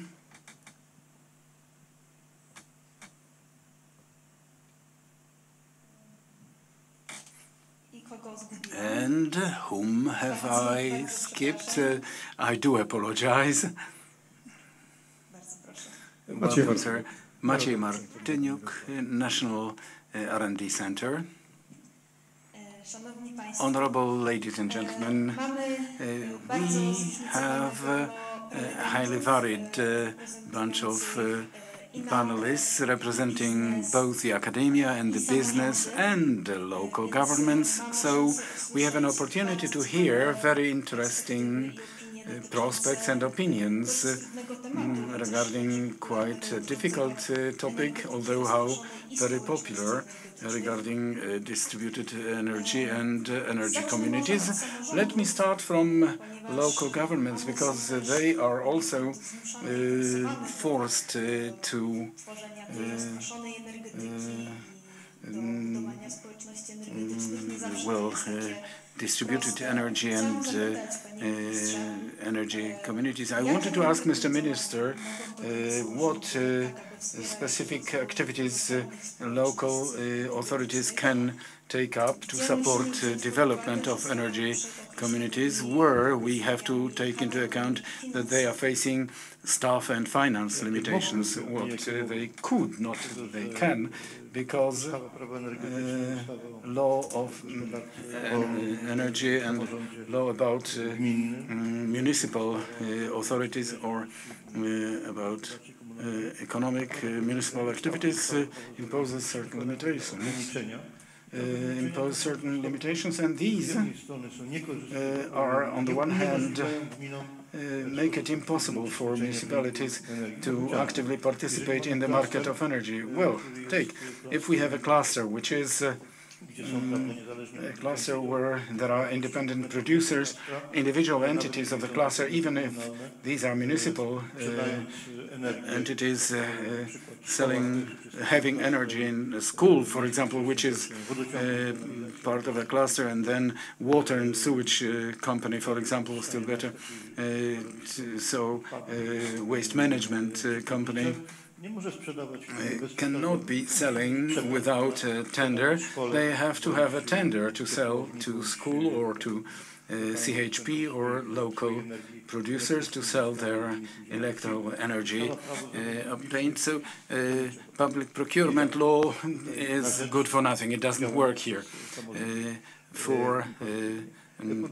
And whom have I skipped? I do apologize. Welcome, sir. Maciej Martyniuk, National R&D Center. Honorable ladies and gentlemen, we have a highly varied bunch of panelists representing both the academia and the business and the local governments. So we have an opportunity to hear very interesting prospects and opinions regarding quite a difficult topic, although how very popular, regarding distributed energy and energy communities. Let me start from local governments, because they are also forced to distributed energy and energy communities. I wanted to ask Mr. Minister what specific activities local authorities can take up to support development of energy communities, where we have to take into account that they are facing staff and finance limitations, what they could, not they can, because law of energy and law about municipal authorities or about economic municipal activities imposes certain limitations. And these are, on the one hand, make it impossible for municipalities to actively participate in the market of energy. Well, if we have a cluster which is a cluster where there are independent producers, individual entities of the cluster, even if these are municipal entities having energy in a school, for example, which is part of a cluster, and then water and sewage company, for example, still better, waste management company, cannot be selling without a tender. They have to have a tender to sell to school or to CHP or local producers to sell their electrical energy obtained. So public procurement law is good for nothing. It doesn't work here. For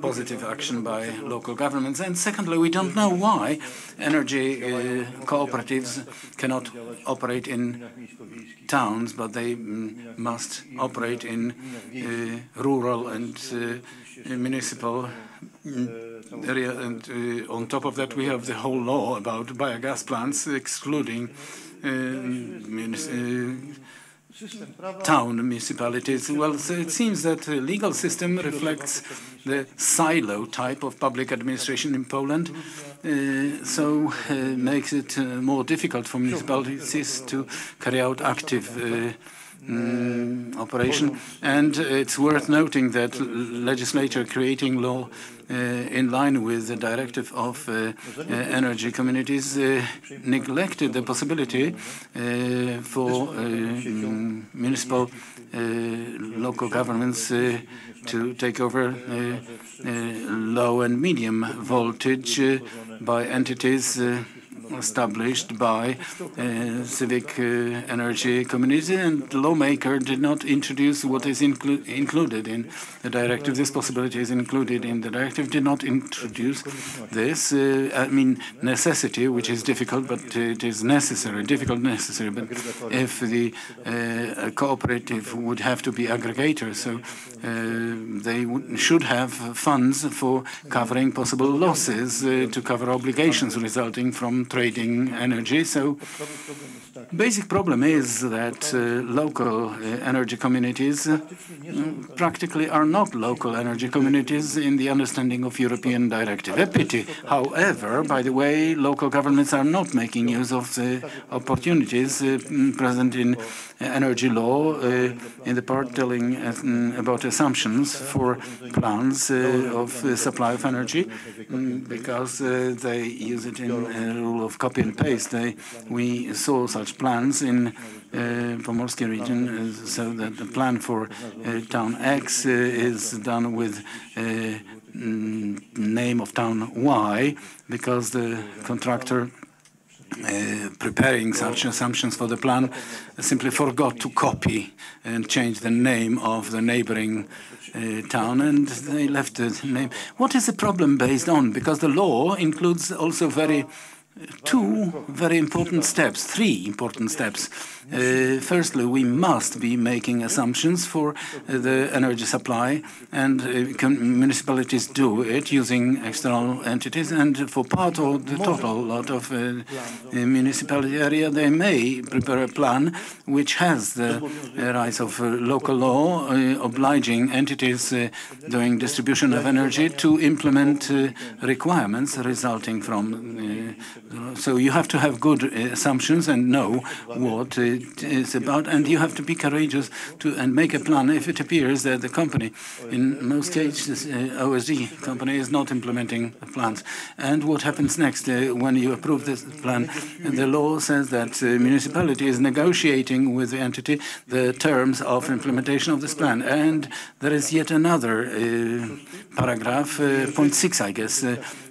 positive action by local governments. And secondly, we don't know why energy cooperatives cannot operate in towns, but they must operate in rural and municipal area. And on top of that, we have the whole law about biogas plants excluding town municipalities. Well, so it seems that the legal system reflects the silo type of public administration in Poland, makes it more difficult for municipalities to carry out active operation. And it's worth noting that legislature creating law in line with the directive of energy communities neglected the possibility for municipal local governments to take over low and medium voltage by entities established by civic energy communities, and the lawmaker did not introduce what is included in the directive. This possibility is included in the directive, did not introduce this. I mean, necessity, which is difficult, but it is necessary, difficult, necessary. But if the cooperative would have to be aggregator, so they should have funds for covering possible losses, to cover obligations resulting from trading energy. So basic problem is that local energy communities practically are not local energy communities in the understanding of European directive. A pity. However, by the way, local governments are not making use of the opportunities present in energy law, in the part telling about assumptions for plans of supply of energy, because they use it in a rule of copy and paste. We saw such plans in Pomorskie region, so that the plan for town X is done with name of town Y, because the contractor preparing such assumptions for the plan simply forgot to copy and change the name of the neighboring town, and they left the name. What is the problem based on? Because the law includes also two very important steps, three important steps. Firstly, we must be making assumptions for the energy supply, and municipalities do it using external entities, and for part or the total lot of municipality area, they may prepare a plan which has the rise of local law obliging entities doing distribution of energy to implement requirements resulting from So you have to have good assumptions and know what it is about, and you have to be courageous and make a plan if it appears that the company, in most cases, OSD company, is not implementing plans. And what happens next when you approve this plan? The law says that municipality is negotiating with the entity the terms of implementation of this plan. And there is yet another paragraph, point 6, I guess,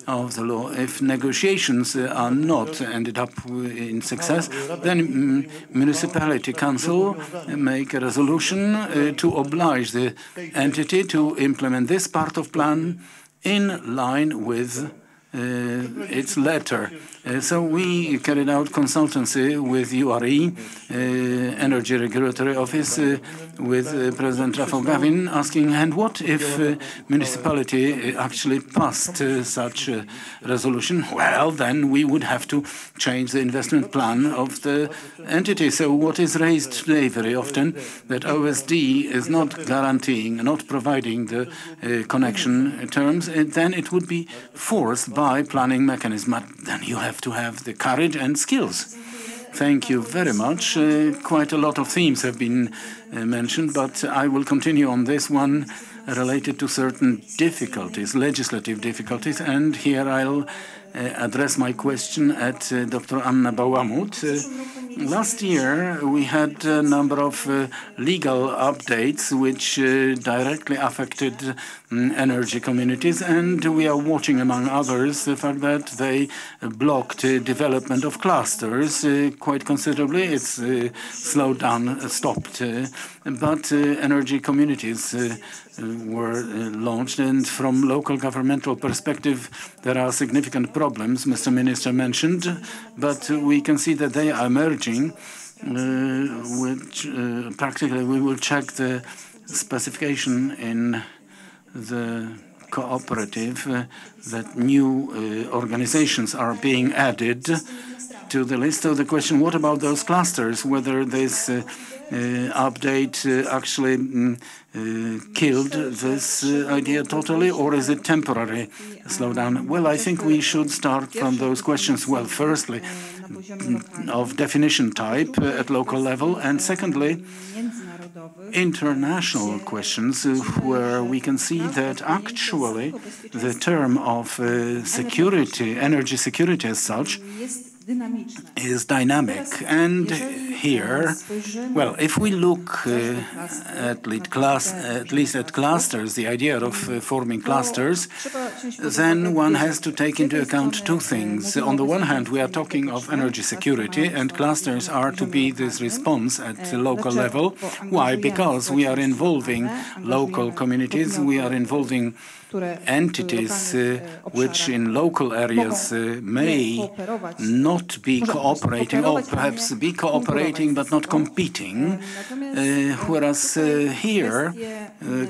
of the law. If negotiations are not ended up in success, then municipality council make a resolution to oblige the entity to implement this part of plan in line with its letter. So we carried out consultancy with URE, Energy Regulatory Office, with President Rafał Gawin, asking, and what if municipality actually passed such a resolution? Well, then we would have to change the investment plan of the entity. So what is raised today very often, that OSD is not guaranteeing, not providing the connection terms, then it would be forced by planning mechanism. But then you have to have the courage and skills. Thank you very much. Quite a lot of themes have been mentioned, but I will continue on this one related to certain difficulties, legislative difficulties, and here I'll address my question at Dr. Anna Bałamut. Last year, we had a number of legal updates which directly affected energy communities, and we are watching, among others, the fact that they blocked development of clusters quite considerably. It's slowed down, stopped, but energy communities were launched, and from local governmental perspective, there are significant problems, Mr. Minister mentioned, but we can see that they are emerging, which practically we will check the specification in the cooperative that new organizations are being added to the list. So the question, what about those clusters, whether this update actually killed this idea totally, or is it temporary slowdown? Well, I think we should start from those questions. Well, firstly, of definition type at local level, and secondly, international questions where we can see that actually the term of security, energy security as such, is dynamic. And here, well, if we look at least at clusters, the idea of forming clusters, then one has to take into account two things. On the one hand, we are talking of energy security, and clusters are to be this response at the local level. Why? Because we are involving local communities, we are involving entities which in local areas may not be cooperating, or perhaps be cooperating but not competing, whereas here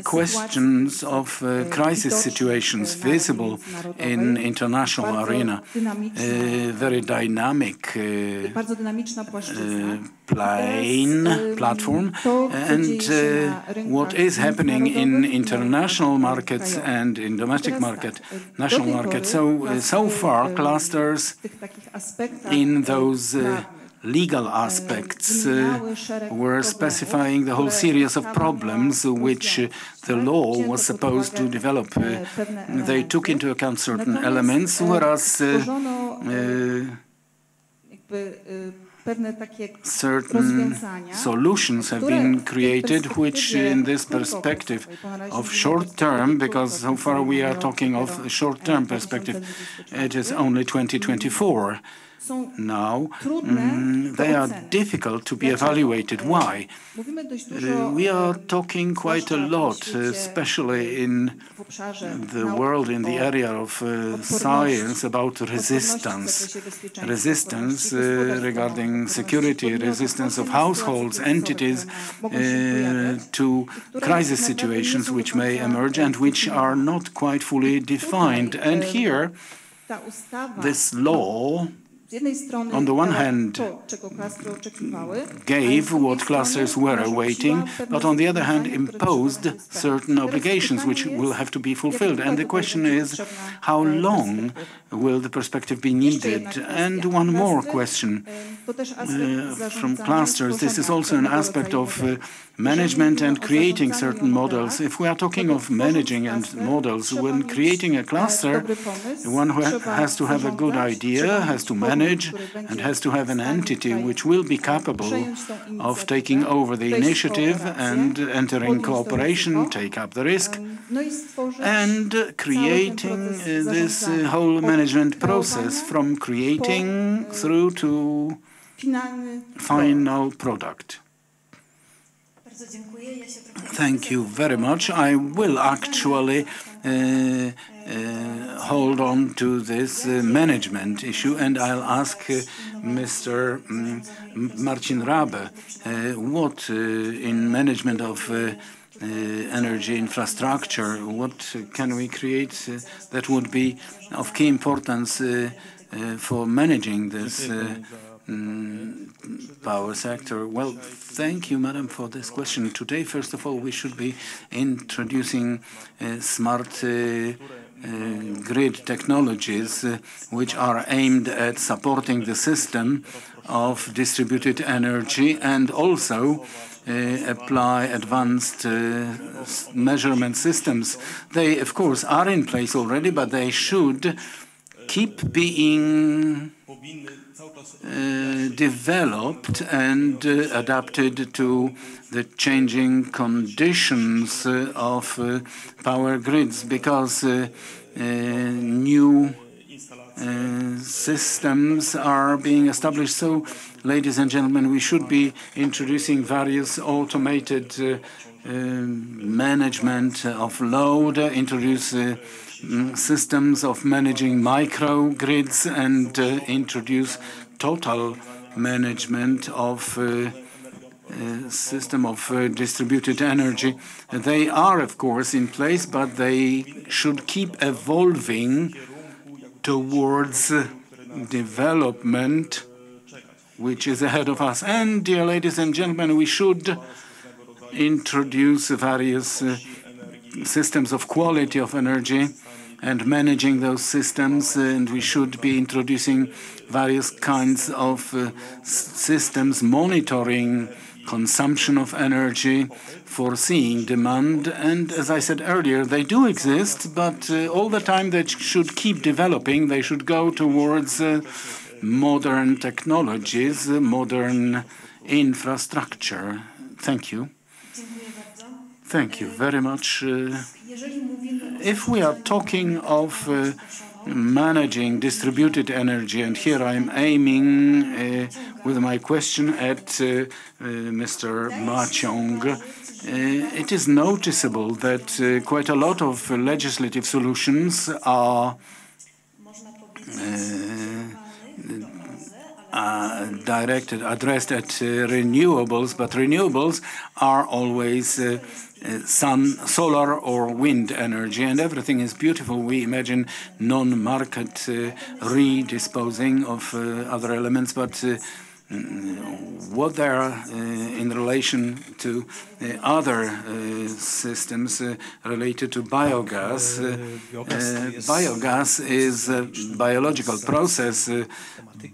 questions of crisis situations visible in international arena, very dynamic platform, and what is happening in international markets and in domestic market, national market. So far, clusters in those legal aspects were specifying the whole series of problems which the law was supposed to develop. They took into account certain elements, whereas certain solutions have been created, which in this perspective of short term, because so far we are talking of short-term perspective, it is only 2024. Now, they are difficult to be evaluated. Why? We are talking quite a lot, especially in the world, in the area of science, about resistance. Resistance regarding security, resistance of households, entities to crisis situations which may emerge and which are not quite fully defined. And here, this law on the one hand, gave what clusters were awaiting, but on the other hand, imposed certain obligations which will have to be fulfilled. And the question is, how long will the perspective be needed? And one more question from clusters. This is also an aspect of management and creating certain models. If we are talking of managing and models, when creating a cluster, one who has to have a good idea, has to manage, and has to have an entity which will be capable of taking over the initiative and entering cooperation, take up the risk, and creating this whole management process from creating through to final product. Thank you very much. I will actually hold on to this management issue, and I'll ask Mr. Marcin Rabe what in management of energy infrastructure, what can we create that would be of key importance for managing this power sector? Well, thank you, madam, for this question. Today, first of all, we should be introducing smart grid technologies which are aimed at supporting the system of distributed energy, and also apply advanced measurement systems. They, of course, are in place already, but they should keep being developed and adapted to the changing conditions of power grids, because new systems are being established. So, ladies and gentlemen, we should be introducing various automated management of load, introduce systems of managing microgrids, and introduce total management of system of distributed energy. They are, of course, in place, but they should keep evolving towards development which is ahead of us. And, dear ladies and gentlemen, we should introduce various systems of quality of energy and managing those systems, and we should be introducing various kinds of systems monitoring consumption of energy, foreseeing demand. And as I said earlier, they do exist, but all the time they should keep developing. They should go towards modern technologies, modern infrastructure. Thank you. Thank you very much. If we are talking of managing distributed energy, and here I'm aiming with my question at Mr. Maciąg, it is noticeable that quite a lot of legislative solutions are addressed at renewables, but renewables are always solar or wind energy, and everything is beautiful. We imagine non-market redisposing of other elements, but what they are in relation to other systems related to biogas. Biogas is a biological process,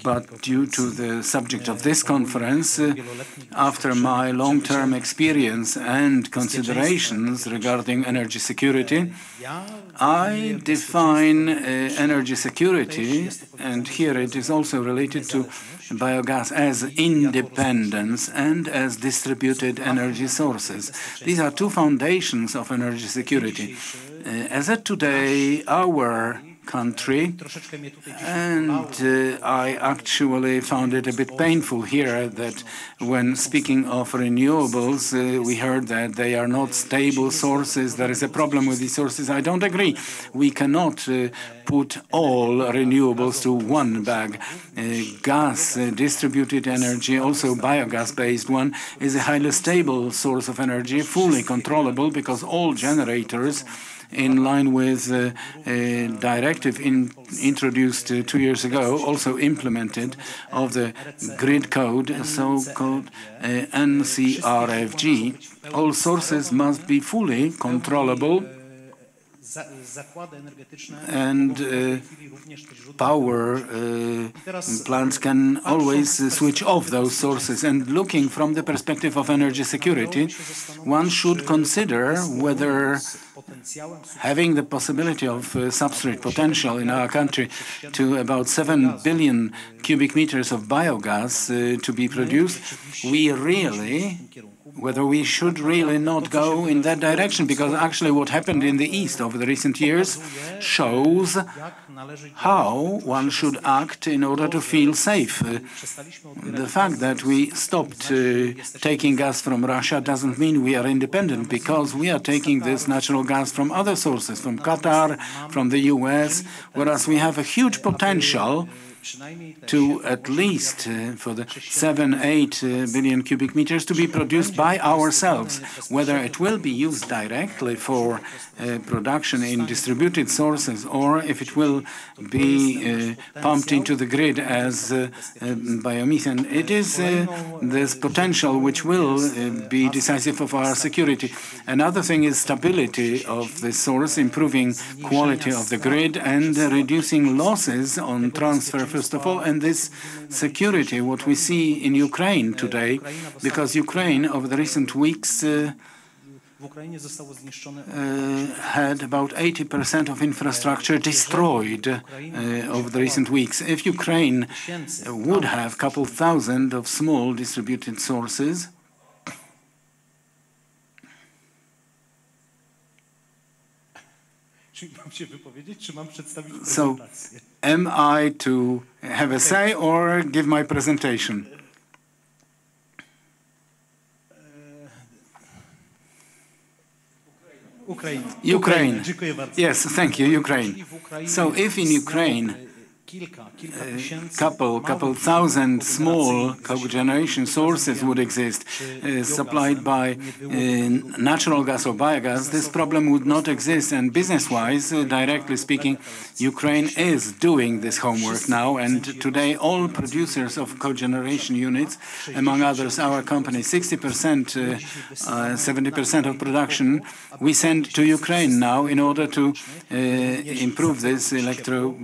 but due to the subject of this conference, after my long-term experience and considerations regarding energy security, I define energy security, and here it is also related to biogas, as independence and as distributed energy sources. These are two foundations of energy security. As of today, our country, and I actually found it a bit painful here that when speaking of renewables, we heard that they are not stable sources. There is a problem with these sources. I don't agree. We cannot put all renewables to one bag. Gas, distributed energy, also biogas-based one, is a highly stable source of energy, fully controllable, because all generators in line with a directive introduced 2 years ago, also implemented, of the grid code, so-called NCRFG. All sources must be fully controllable, and power plants can always switch off those sources. And looking from the perspective of energy security, one should consider whether having the possibility of substrate potential in our country to about 7 billion cubic meters of biogas to be produced, whether we should really not go in that direction, because actually what happened in the East over the recent years shows how one should act in order to feel safe. The fact that we stopped taking gas from Russia doesn't mean we are independent, because we are taking this natural gas from other sources, from Qatar, from the US, whereas we have a huge potential to at least for the 7-8 billion cubic meters to be produced by ourselves. Whether it will be used directly for production in distributed sources, or if it will be pumped into the grid as biomethane, it is this potential which will be decisive of our security. Another thing is stability of the source, improving quality of the grid, and reducing losses on transfer, first of all, and this security, what we see in Ukraine today, because Ukraine over the recent weeks had about 80% of infrastructure destroyed over the recent weeks. If Ukraine would have a couple thousand of small distributed sources, so am I to have a say or give my presentation? Ukraine. Yes, thank you, Ukraine. So if in Ukraine couple thousand small cogeneration sources would exist, supplied by natural gas or biogas, this problem would not exist. And business-wise, directly speaking, Ukraine is doing this homework now. And today, all producers of cogeneration units, among others our company, 60%, 70% of production, we send to Ukraine now in order to improve this electro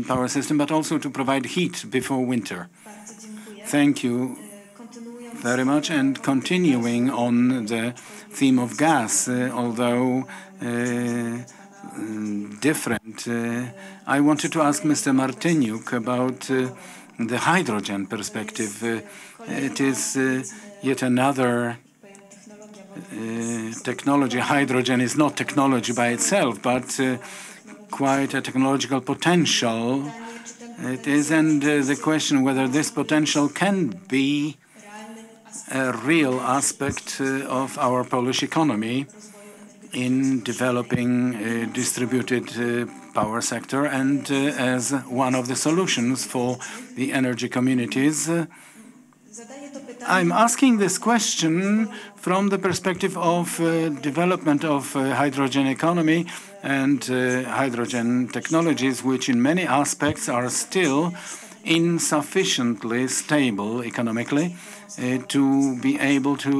power system, but also to provide heat before winter. Thank you very much. And continuing on the theme of gas, although different, I wanted to ask Mr. Martyniuk about the hydrogen perspective. It is yet another technology. Hydrogen is not technology by itself, but quite a technological potential it is, and the question whether this potential can be a real aspect of our Polish economy in developing a distributed power sector, and as one of the solutions for the energy communities. I'm asking this question from the perspective of development of hydrogen economy and hydrogen technologies, which in many aspects are still insufficiently stable economically to be able to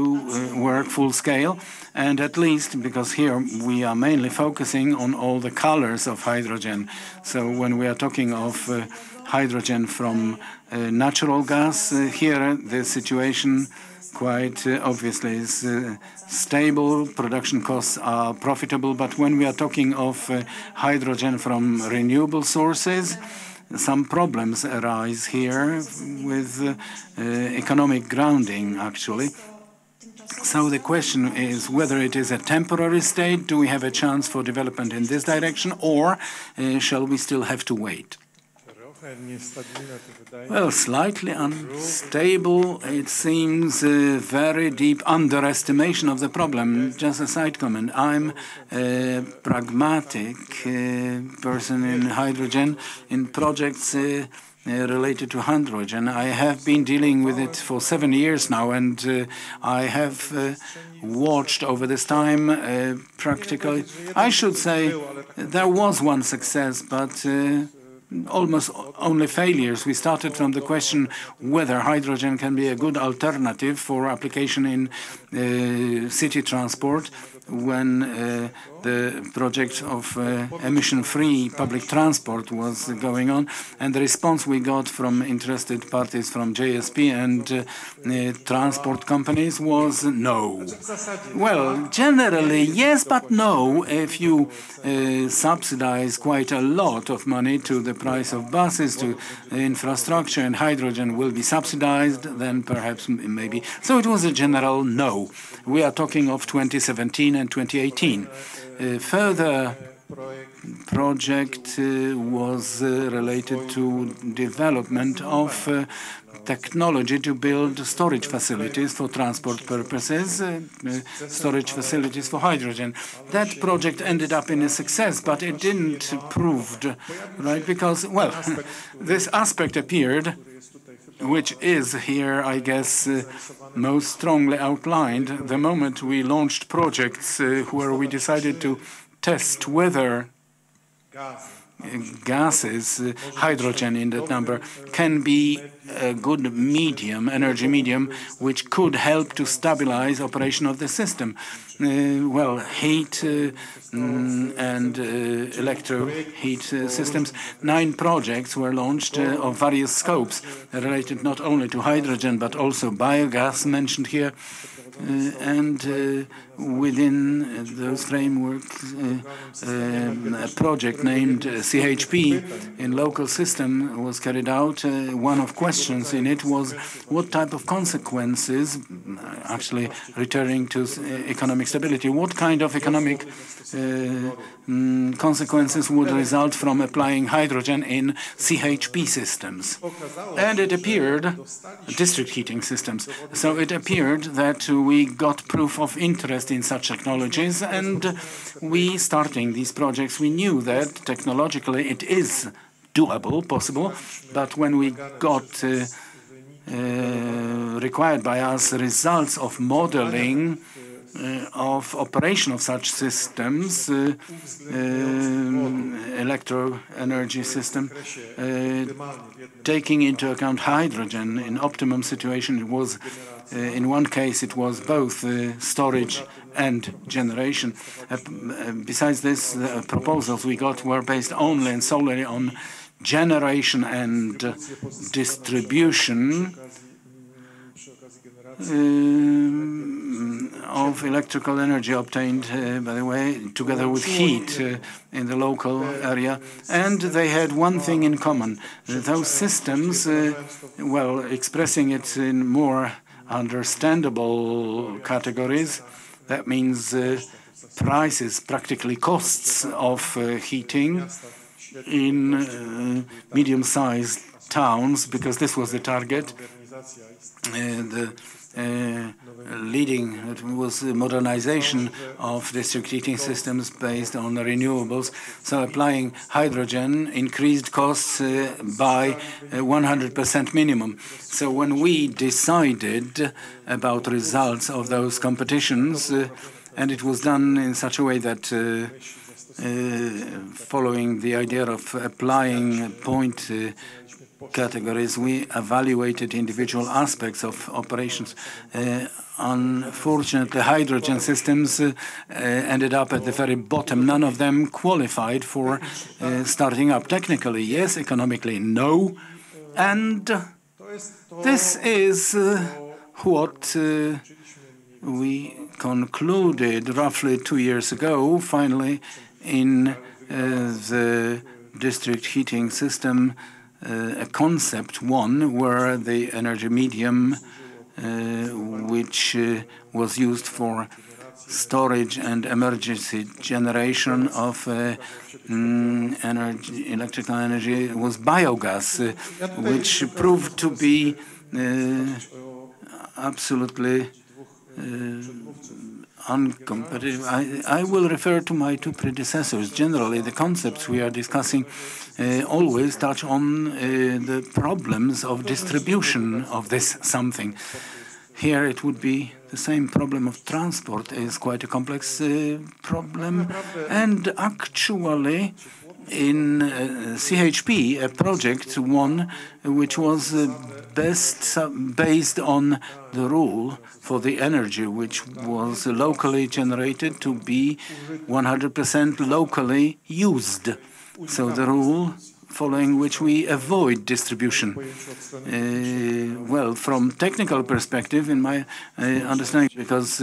work full scale. And at least, because here we are mainly focusing on all the colors of hydrogen. So when we are talking of hydrogen from natural gas, here the situation quite obviously is stable, production costs are profitable, but when we are talking of hydrogen from renewable sources, some problems arise here with economic grounding, actually. So the question is whether it is a temporary state, do we have a chance for development in this direction, or shall we still have to wait? Well, slightly unstable. It seems a very deep underestimation of the problem. Just a side comment. I'm a pragmatic person in hydrogen. In projects related to hydrogen. I have been dealing with it for 7 years now, and I have watched over this time practically. I should say there was one success, but almost only failures. We started from the question whether hydrogen can be a good alternative for application in city transport when the project of emission-free public transport was going on, and the response we got from interested parties from JSP and transport companies was no. Well, generally yes, but no. If you subsidize quite a lot of money to the price of buses, to infrastructure, and hydrogen will be subsidized, then perhaps maybe. So it was a general no. We are talking of 2017 and 2018. Further project was related to development of technology to build storage facilities for transport purposes, storage facilities for hydrogen. That project ended up in a success, but it didn't proved, right? Because, well, this aspect appeared, which is here, I guess, most strongly outlined the moment we launched projects where we decided to test whether gases, hydrogen in that number, can be a good medium, energy medium, which could help to stabilize operation of the system. Well, heat and electro heat systems. 9 projects were launched of various scopes related not only to hydrogen but also biogas mentioned here. And within those frameworks, a project named CHP in local system was carried out. One of questions in it was what type of consequences, actually returning to economic stability, what kind of economic consequences would result from applying hydrogen in CHP systems. And it appeared, district heating systems, so it appeared that we got proof of interest in such technologies, and we, starting these projects, we knew that technologically it is doable, possible, but when we got required by us results of modeling of operation of such systems, electro energy system, taking into account hydrogen in optimum situation, it was in one case it was both storage and generation. Besides this, the proposals we got were based only and solely on generation and distribution of electrical energy obtained, by the way, together with heat in the local area. And they had one thing in common. Those systems, well, expressing it in more understandable categories, that means prices, practically costs of heating in medium-sized towns, because this was the target. The leading was modernization of district heating systems based on renewables. So applying hydrogen increased costs by 100% minimum. So when we decided about results of those competitions, and it was done in such a way that following the idea of applying point categories, we evaluated individual aspects of operations. Unfortunately, hydrogen systems ended up at the very bottom. None of them qualified for starting up. Technically, yes. Economically, no. And this is what we concluded roughly 2 years ago, finally, in the district heating system, a concept one where the energy medium which was used for storage and emergency generation of energy, electrical energy was biogas, which proved to be absolutely uncompetitive. I will refer to my two predecessors. Generally, the concepts we are discussing always touch on the problems of distribution of this something. Here it would be the same problem of transport is quite a complex problem, and actually in CHP, a project one which was based on the rule for the energy which was locally generated to be 100% locally used. So the rule following which we avoid distribution. Well, from technical perspective, in my understanding, because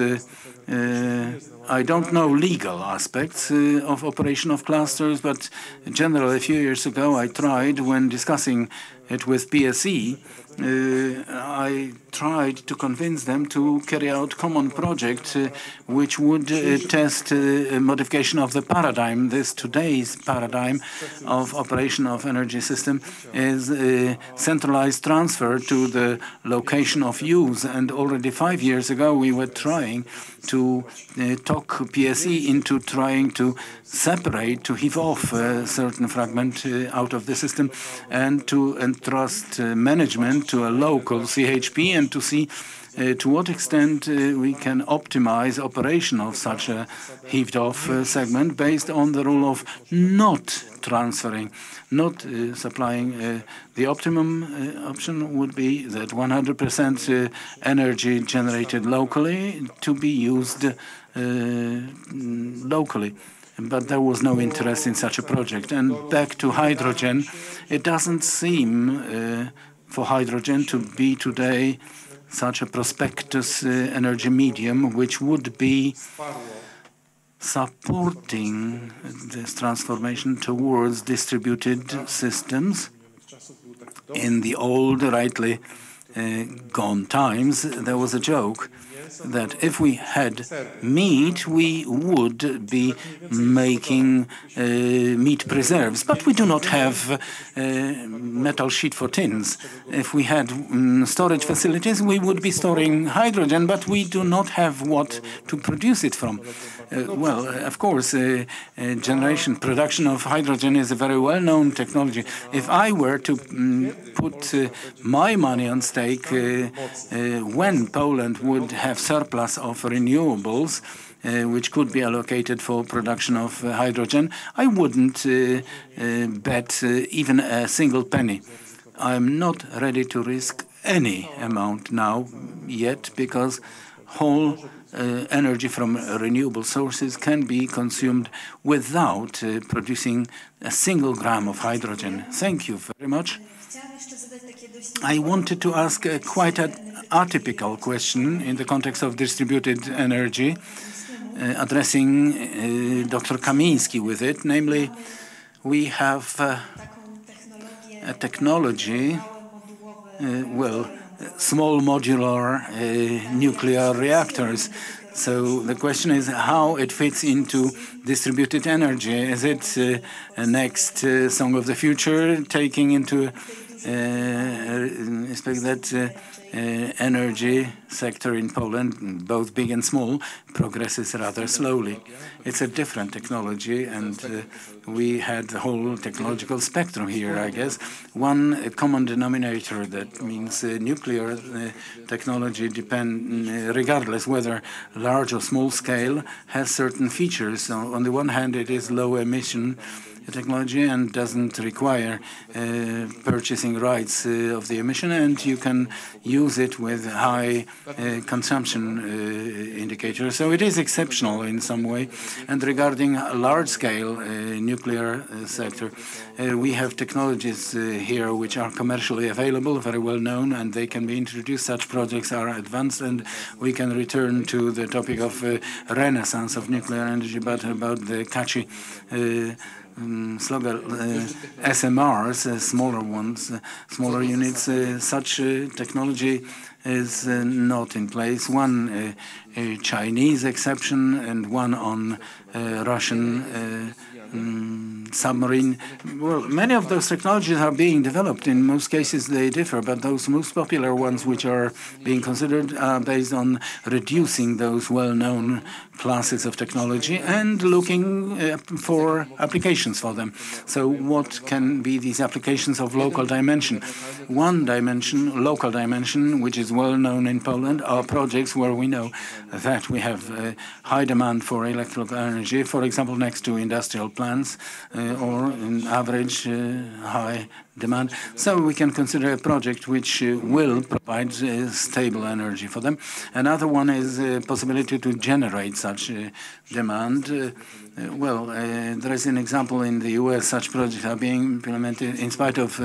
I don't know legal aspects of operation of clusters, but generally a few years ago I tried, when discussing it with PSE, I tried to convince them to carry out common project which would test a modification of the paradigm. This today's paradigm of operation of energy system is centralized transfer to the location of use. And already 5 years ago we were trying to talk PSE into trying to separate, to heave off a certain fragment out of the system and to entrust management to a local CHP and to see to what extent we can optimize operation of such a heaved off segment based on the rule of not transferring, not supplying. The optimum option would be that 100% energy generated locally to be used locally. But there was no interest in such a project. And back to hydrogen, it doesn't seem for hydrogen to be today such a prospectus energy medium which would be supporting this transformation towards distributed systems. In the old, rightly gone times, there was a joke that if we had meat, we would be making meat preserves, but we do not have metal sheet for tins. If we had storage facilities, we would be storing hydrogen, but we do not have what to produce it from. Well, of course, production of hydrogen is a very well-known technology. If I were to put my money on stake when Poland would have surplus of renewables, which could be allocated for production of hydrogen, I wouldn't bet even a single penny. I'm not ready to risk any amount now yet, because whole energy from renewable sources can be consumed without producing a single gram of hydrogen. Thank you very much. I wanted to ask quite an atypical question in the context of distributed energy, addressing Dr. Kamiński with it. Namely, we have a technology, small modular nuclear reactors. So the question is how it fits into distributed energy. Is it a next song of the future, taking into respect that energy sector in Poland, both big and small, progresses rather slowly. It's a different technology, and we had the whole technological spectrum here, I guess. One common denominator, that means nuclear technology, regardless whether large or small scale, has certain features. So on the one hand, it is low emission technology and doesn't require purchasing rights of the emission, and you can use it with high consumption indicators. So it is exceptional in some way. And regarding large-scale nuclear sector, we have technologies here which are commercially available, very well known, and they can be introduced. Such projects are advanced, and we can return to the topic of renaissance of nuclear energy, but about the catchy slogan, SMRs, smaller ones, smaller units. Such technology is not in place. One Chinese exception and one on Russian submarine. Well, many of those technologies are being developed. In most cases, they differ, but those most popular ones which are being considered are based on reducing those well-known classes of technology and looking for applications for them. So what can be these applications of local dimension? One dimension, local dimension, which is well known in Poland, are projects where we know that we have high demand for electrical energy, for example, next to industrial plants, or in average high demand. So we can consider a project which will provide stable energy for them. Another one is the possibility to generate such demand. There is an example in the US. Such projects are being implemented in spite of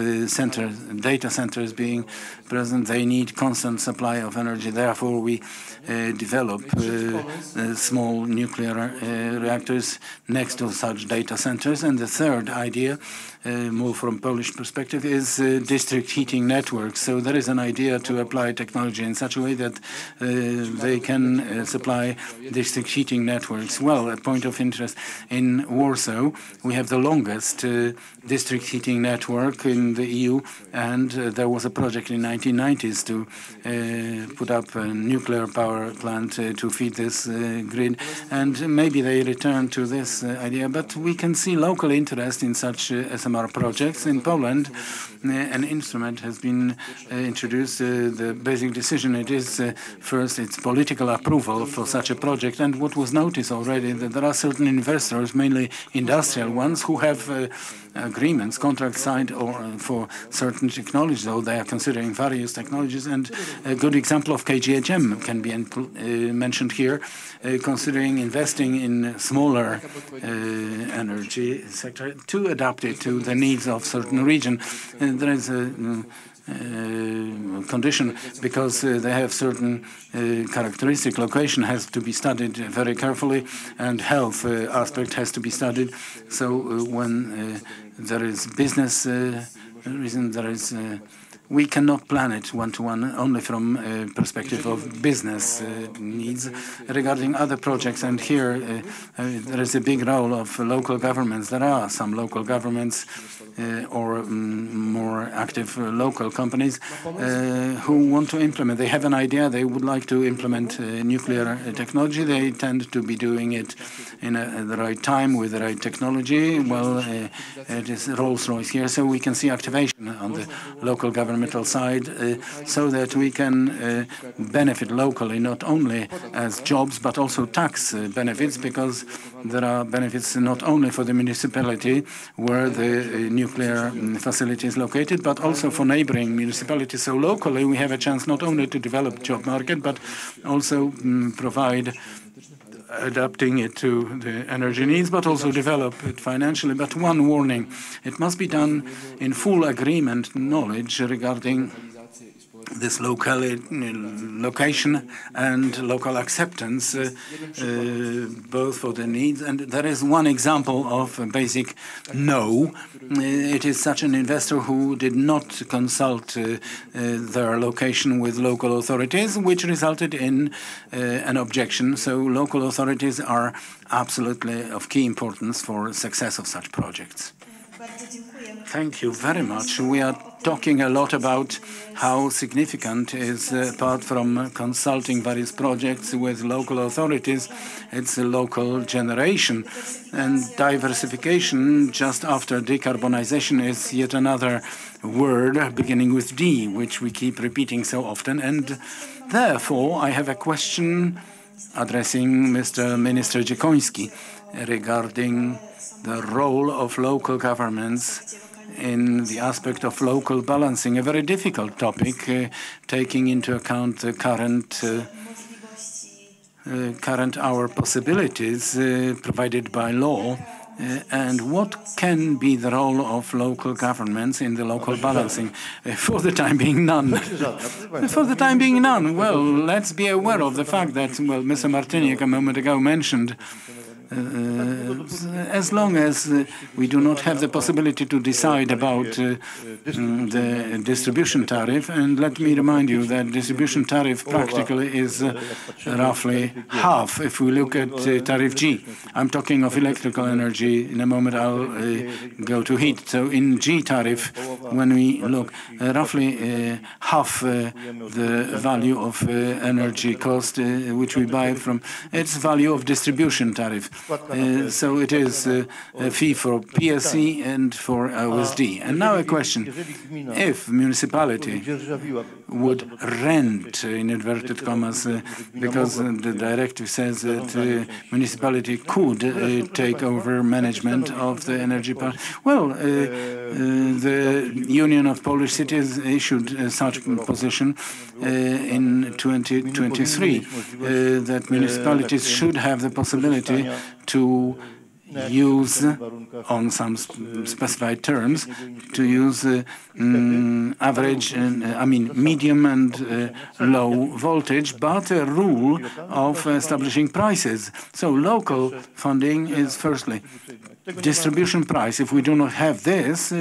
data centers being present. They need constant supply of energy. Therefore, we develop small nuclear reactors next to such data centers. And the third idea, more from Polish perspective, is district heating networks. So there is an idea to apply technology in such a way that they can supply district heating networks. Well, a point of interest, in Warsaw, we have the longest district heating network in the EU, and there was a project in the 1990s to put up a nuclear power plant to feed this grid, and maybe they return to this idea, but we can see local interest in such SMR projects. In Poland, an instrument has been introduced. The basic decision it is first it's political approval for such a project, and what was noticed already that there are certain investors, mainly industrial ones, who have agreements, contracts signed for certain technologies, though they are considering various technologies. And a good example of KGHM can be mentioned here, considering investing in smaller energy sector to adapt it to the needs of certain region. And there is a condition because they have certain characteristic. Location has to be studied very carefully, and health aspect has to be studied. So when there is business reason, there is we cannot plan it one-to-one only from a perspective of business needs regarding other projects. And here there is a big role of local governments. There are some local governments or more active local companies who want to implement. They have an idea. They would like to implement nuclear technology. They tend to be doing it in the right time with the right technology. Well, it is Rolls-Royce here, so we can see activation on the local governmental side so that we can benefit locally, not only as jobs, but also tax benefits, because there are benefits not only for the municipality where the nuclear facility is located, but also for neighboring municipalities. So locally, we have a chance not only to develop job market, but also provide adapting it to the energy needs, but also develop it financially. But one warning, it must be done in full agreement, knowledge regarding this location and local acceptance, both for the needs. And there is one example of a basic no. It is such an investor who did not consult their location with local authorities, which resulted in an objection. So local authorities are absolutely of key importance for success of such projects. Thank you very much. We are talking a lot about how significant is, apart from consulting various projects with local authorities, it's a local generation. And diversification just after decarbonization is yet another word beginning with D, which we keep repeating so often. And therefore, I have a question addressing Mr. Minister Dziekoński regarding the role of local governments in the aspect of local balancing, a very difficult topic, taking into account the current hour possibilities provided by law, and what can be the role of local governments in the local balancing? For the time being, none. For the time being, none. Well, let's be aware of the fact that, well, Mr. Martyniak a moment ago mentioned as long as we do not have the possibility to decide about the distribution tariff, and let me remind you that distribution tariff practically is roughly half if we look at tariff G. I'm talking of electrical energy. In a moment I'll go to heat. So in G tariff, when we look, roughly half the value of energy cost which we buy from its value of distribution tariff. So it is a fee for PSE and for OSD. And now a question. If municipality would rent, in inverted commas, because the directive says that municipality could take over management of the energy part. Well, the Union of Polish Cities issued such position in 2023 that municipalities should have the possibility to use, on some specified terms, to use average, medium and low voltage, but a rule of establishing prices. So local funding is firstly. Distribution price, if we do not have this,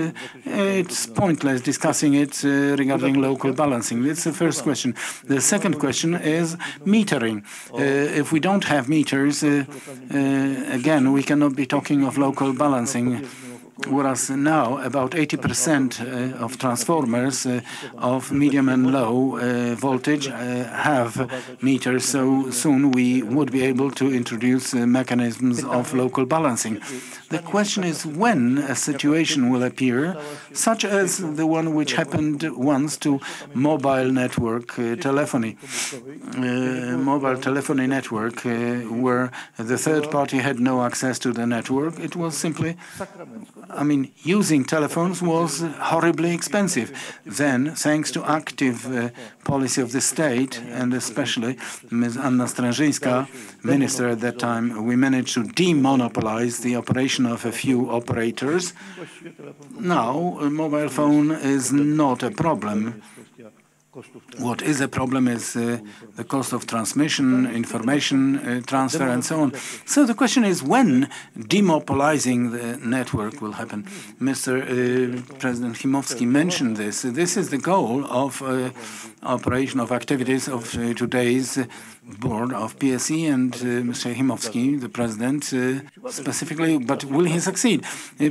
it's pointless discussing it regarding local balancing. That's the first question. The second question is metering. If we don't have meters, again, we cannot be talking of local balancing. Whereas now about 80% of transformers of medium and low voltage have meters, so soon we would be able to introduce mechanisms of local balancing. The question is when a situation will appear, such as the one which happened once to mobile network telephony. Mobile telephony network where the third party had no access to the network. It was simply, using telephones was horribly expensive. Then, thanks to active policy of the state, and especially Ms. Anna Strężyńska, minister at that time, we managed to demonopolize the operation of a few operators. Now, a mobile phone is not a problem. What is a problem is the cost of transmission, information transfer, and so on. So the question is when demonopolizing the network will happen. Mr. President Chimowski mentioned this. This is the goal of operation of activities of today's board of PSE and Mr. Chimowski, the president, specifically, but will he succeed?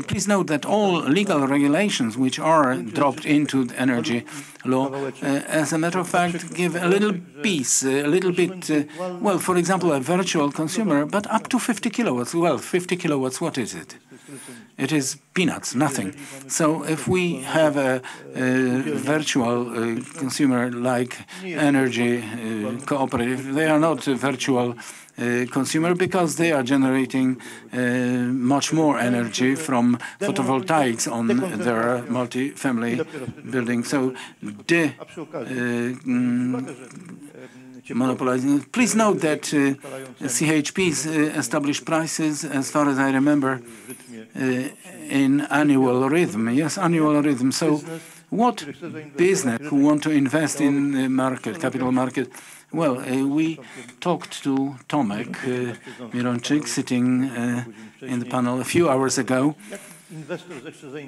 Please note that all legal regulations which are dropped into the energy law, as a matter of fact, give a little piece, a little bit, well, for example, a virtual consumer, but up to 50 kilowatts. Well, 50 kilowatts, what is it? It is peanuts, nothing. So if we have a virtual consumer like energy cooperative, they are not a virtual consumer because they are generating much more energy from photovoltaics on their multi-family building. So monopolizing. Please note that CHPs establish prices, as far as I remember, in annual rhythm. Yes, annual rhythm. So what business who want to invest in the market, capital market? Well, we talked to Tomek Mironczyk sitting in the panel a few hours ago.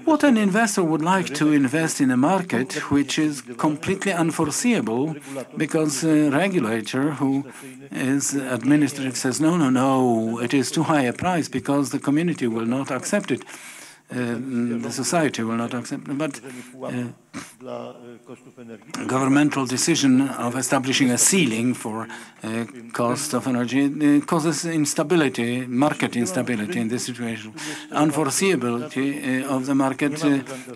What an investor would like to invest in a market which is completely unforeseeable because a regulator who is administrative says, no, it is too high a price because the community will not accept it. The society will not accept it. But governmental decision of establishing a ceiling for cost of energy causes instability, market instability in this situation. Unforeseeability of the market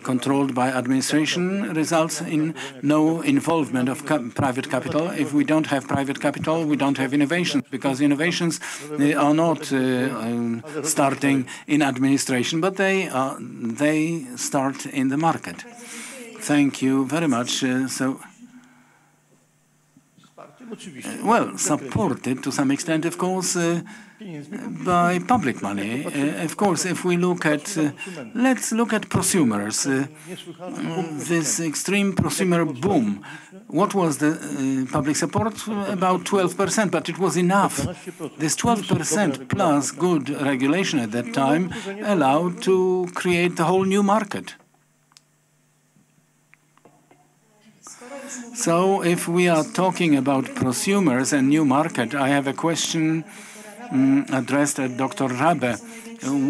controlled by administration results in no involvement of private capital. If we don't have private capital, we don't have innovations, because innovations are not starting in administration, but they start in the market. Thank you very much. Well, supported to some extent, of course. by public money. Of course, if we look at, let's look at prosumers, this extreme prosumer boom. What was the public support? About 12%, but it was enough. This 12% plus good regulation at that time allowed to create the whole new market. So if we are talking about prosumers and new market, I have a question addressed at Dr. Rabe.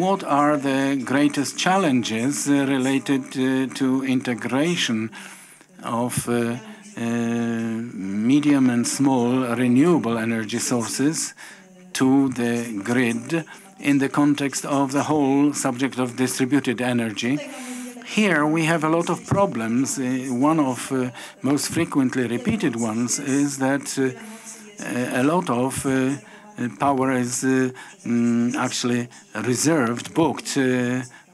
What are the greatest challenges related to integration of medium and small renewable energy sources to the grid in the context of the whole subject of distributed energy? Here we have a lot of problems. One of most frequently repeated ones is that a lot of power is actually reserved, booked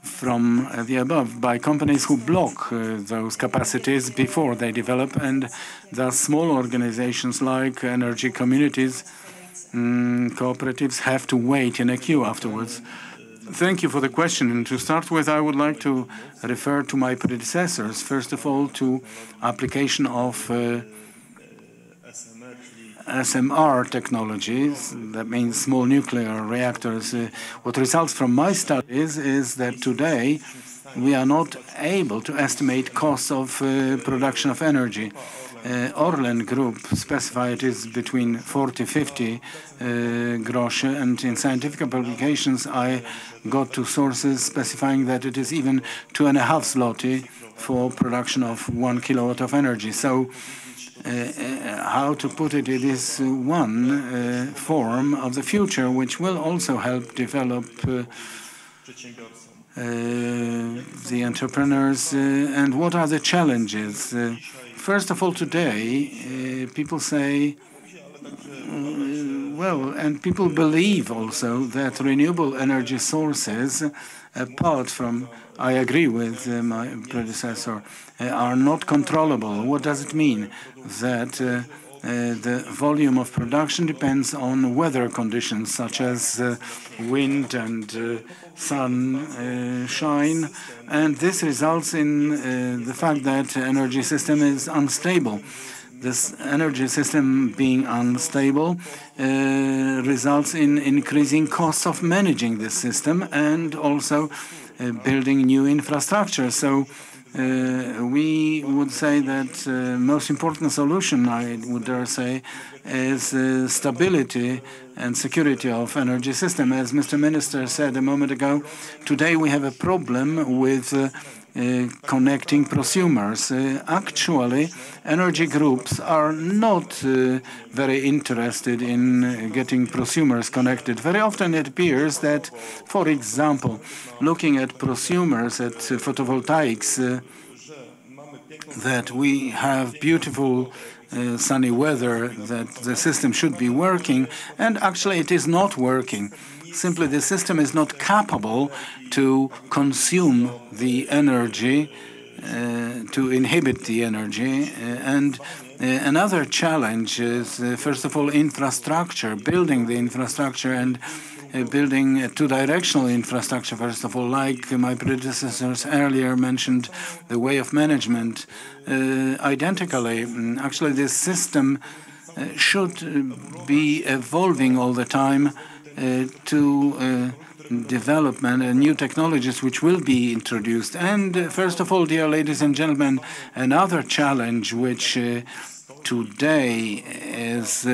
from the above by companies who block those capacities before they develop, and thus small organizations like energy communities, cooperatives have to wait in a queue afterwards. Thank you for the question. And to start with, I would like to refer to my predecessors. First of all, to application of SMR technologies, that means small nuclear reactors. What results from my studies is that today we are not able to estimate costs of production of energy. Orlen Group specified it is between 40-50 groszy, and in scientific publications I got to sources specifying that it is even 2.5 zloty for production of 1 kilowatt of energy. So how to put it, it is one form of the future which will also help develop the entrepreneurs. And what are the challenges? First of all, today, people say, well, and people believe also that renewable energy sources, apart from, I agree with my predecessor, are not controllable. What does it mean? That the volume of production depends on weather conditions such as wind and sunshine, and this results in the fact that energy system is unstable. This energy system being unstable results in increasing costs of managing this system and also building new infrastructure. So we would say that most important solution, I would dare say, is stability and security of energy system. As Mr. Minister said a moment ago, today we have a problem with connecting prosumers. Actually, energy groups are not very interested in getting prosumers connected. Very often it appears that, for example, looking at prosumers, at photovoltaics, that we have beautiful sunny weather, that the system should be working, and actually it is not working. Simply the system is not capable to consume the energy, to inhibit the energy. And another challenge is, first of all, infrastructure, building the infrastructure and building a two-directional infrastructure, first of all, like my predecessors earlier mentioned, the way of management. Identically, actually this system should be evolving all the time to development and new technologies which will be introduced. And first of all, dear ladies and gentlemen, another challenge which today is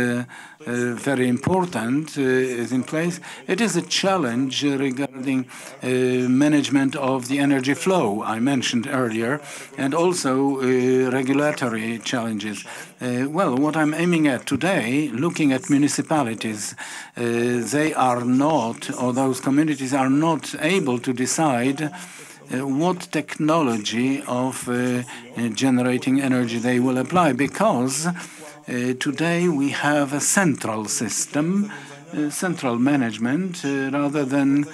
very important is in place. It is a challenge regarding management of the energy flow I mentioned earlier, and also regulatory challenges. Well, what I'm aiming at today, looking at municipalities, they are not, or those communities are not able to decide what technology of generating energy they will apply, because today we have a central system, central management, rather than,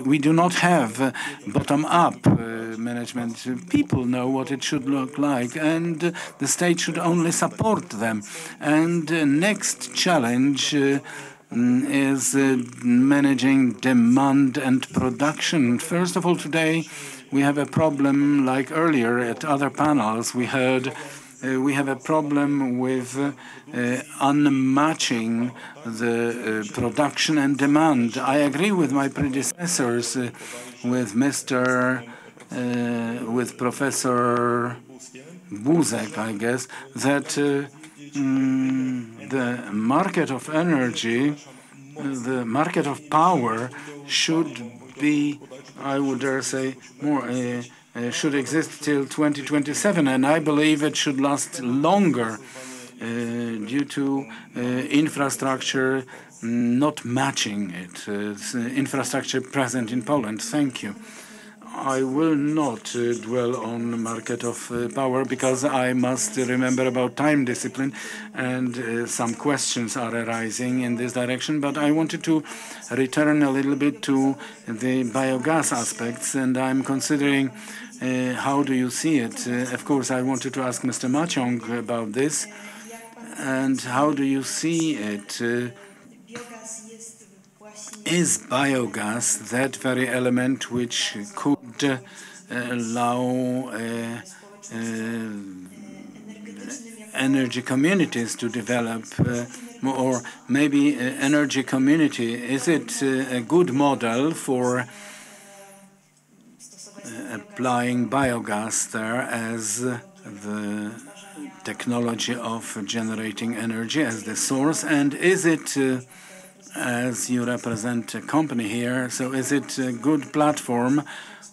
we do not have bottom-up management. People know what it should look like, and the state should only support them. And next challenge is managing demand and production. First of all, today we have a problem, like earlier at other panels we heard, we have a problem with unmatching the production and demand. I agree with my predecessors, with Professor Buzek, I guess, that the market of energy, the market of power should be, I would dare say, more should exist till 2027, and I believe it should last longer due to infrastructure not matching it, infrastructure present in Poland. Thank you. I will not dwell on the market of power because I must remember about time discipline, and some questions are arising in this direction. But I wanted to return a little bit to the biogas aspects, and I'm considering how do you see it? Of course, I wanted to ask Mr. Maciąg about this, and how do you see it? Is biogas that very element which could allow energy communities to develop, or maybe energy community? Is it a good model for applying biogas there as the technology of generating energy as the source? And is it, as you represent a company here, so is it a good platform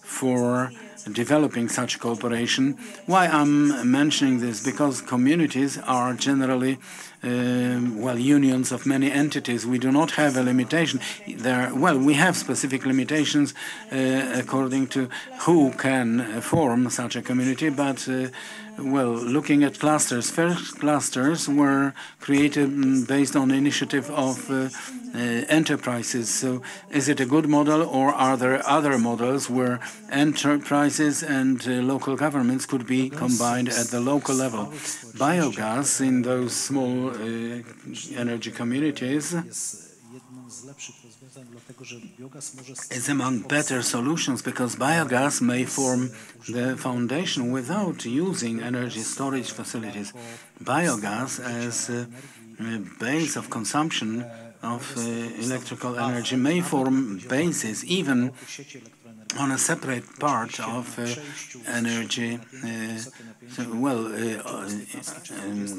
for developing such cooperation? Why I'm mentioning this? Because communities are generally unions of many entities. We do not have a limitation there. Well, we have specific limitations according to who can form such a community, but looking at clusters, first clusters were created based on the initiative of enterprises. So is it a good model, or are there other models where enterprises and local governments could be combined at the local level? Biogas in those small energy communities is among better solutions, because biogas may form the foundation without using energy storage facilities. Biogas as a base of consumption of electrical energy may form bases even on a separate part of energy,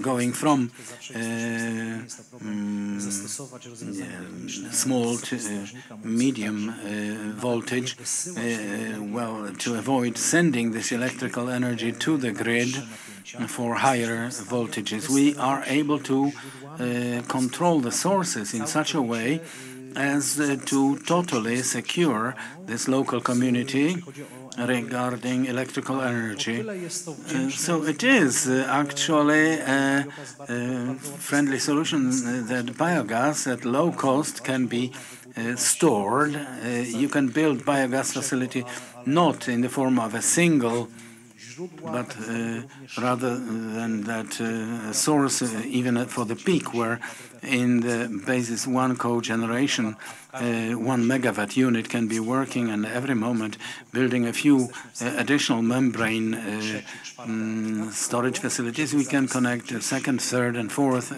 going from small to medium voltage, to avoid sending this electrical energy to the grid for higher voltages. We are able to control the sources in such a way as to totally secure this local community regarding electrical energy. So it is actually a friendly solution that biogas at low cost can be stored. You can build biogas facility not in the form of a single, but rather than that source, even for the peak, where in the basis one cogeneration, 1 megawatt unit can be working, and every moment building a few additional membrane storage facilities, we can connect a second, third, and fourth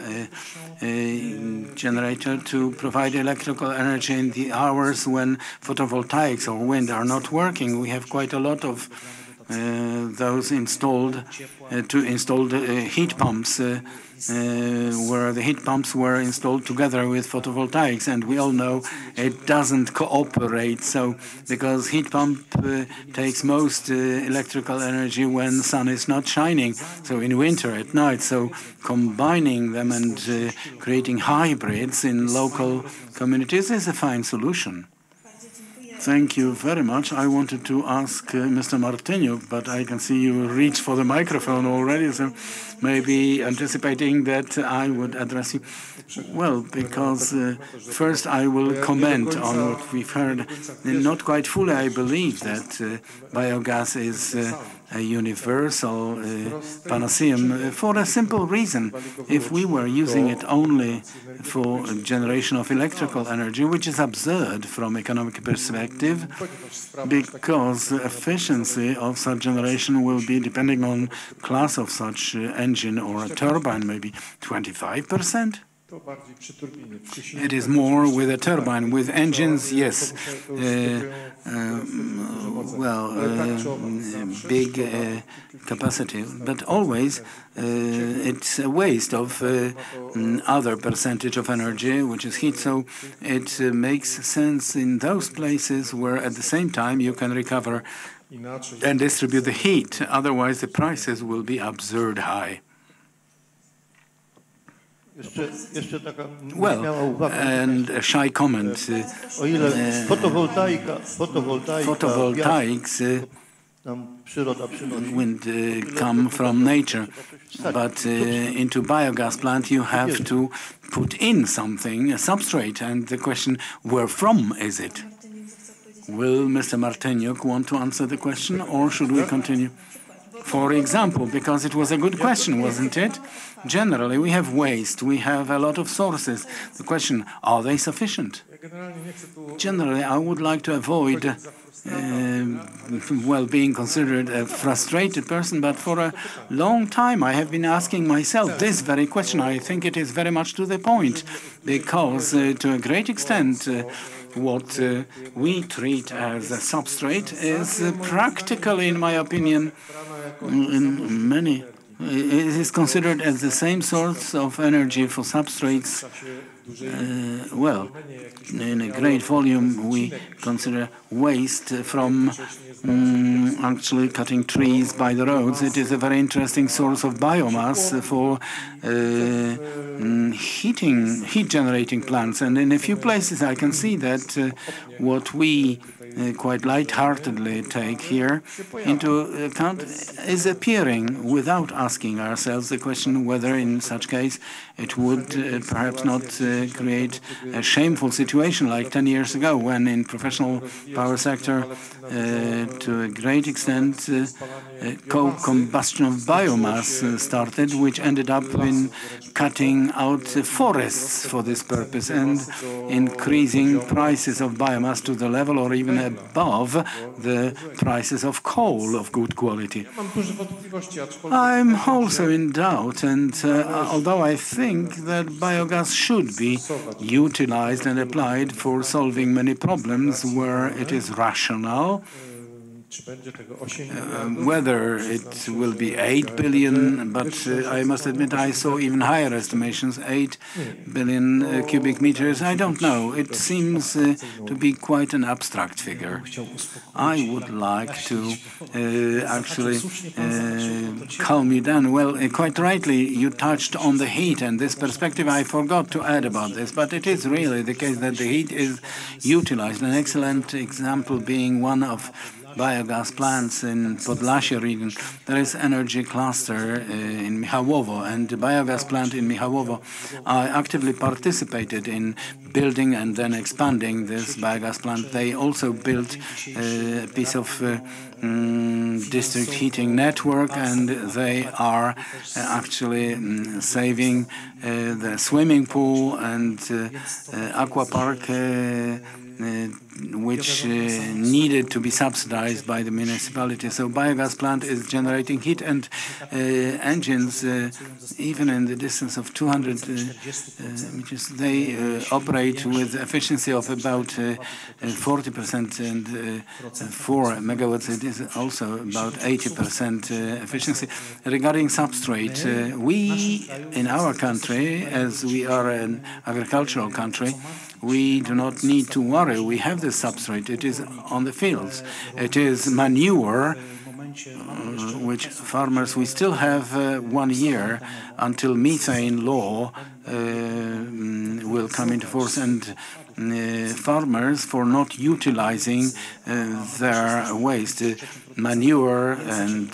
generator to provide electrical energy in the hours when photovoltaics or wind are not working. We have quite a lot of those installed heat pumps, where the heat pumps were installed together with photovoltaics, and we all know it doesn't cooperate. So because heat pump takes most electrical energy when the sun is not shining, so in winter at night. So combining them and creating hybrids in local communities is a fine solution. Thank you very much. I wanted to ask Mr. Martyniuk, but I can see you reach for the microphone already, so maybe anticipating that I would address you. Well, because first I will comment on what we've heard. Not quite fully, I believe that biogas is a universal panacea for a simple reason. If we were using it only for generation of electrical energy, which is absurd from economic perspective, because the efficiency of such generation will be depending on class of such engine or a turbine, maybe 25%. It is more with a turbine. With engines, yes. Big capacity, but always it's a waste of other percentage of energy, which is heat. So it makes sense in those places where at the same time you can recover and distribute the heat. Otherwise, the prices will be absurd high. Well, and a shy comment. Photovoltaics wind come from nature, but into biogas plant you have to put in something, a substrate, and the question, where from is it? Will Mr. Martyniuk want to answer the question, or should we continue? For example, because it was a good question, wasn't it? Generally, we have waste, we have a lot of sources. The question, are they sufficient? Generally, I would like to avoid being considered a frustrated person, but for a long time I have been asking myself this very question. I think it is very much to the point, because to a great extent what we treat as a substrate is practically, in my opinion, in many, it is considered as the same source of energy for substrates. In a great volume we consider waste from actually cutting trees by the roads. It is a very interesting source of biomass for heat-generating plants. And in a few places I can see that what we quite lightheartedly take here into account is appearing without asking ourselves the question whether in such case it would perhaps not create a shameful situation like 10 years ago, when in professional power sector to a great extent co-combustion of biomass started, which ended up in cutting out forests for this purpose and increasing prices of biomass to the level or even above the prices of coal of good quality. I'm also in doubt, and although I think that biogas should be utilized and applied for solving many problems where it is rational, whether it will be 8 billion, but I must admit I saw even higher estimations, 8 billion cubic meters. I don't know. It seems to be quite an abstract figure. I would like to actually calm you down. Well, quite rightly, you touched on the heat, and this perspective I forgot to add about this, but it is really the case that the heat is utilized. An excellent example being one of biogas plants in Podlasie region. There is energy cluster in Michałowo, and the biogas plant in Michałowo. I actively participated in building and then expanding this biogas plant. They also built a piece of district heating network, and they are actually saving the swimming pool and aqua park which needed to be subsidized by the municipality. So biogas plant is generating heat, and engines, even in the distance of 200 meters, they operate with efficiency of about 40%, and 4 megawatts, it is also about 80% efficiency. Regarding substrate, we in our country, as we are an agricultural country, we do not need to worry. We have the substrate. It is on the fields. It is manure, which farmers, we still have 1 year until methane law will come into force, and farmers for not utilizing their waste, manure and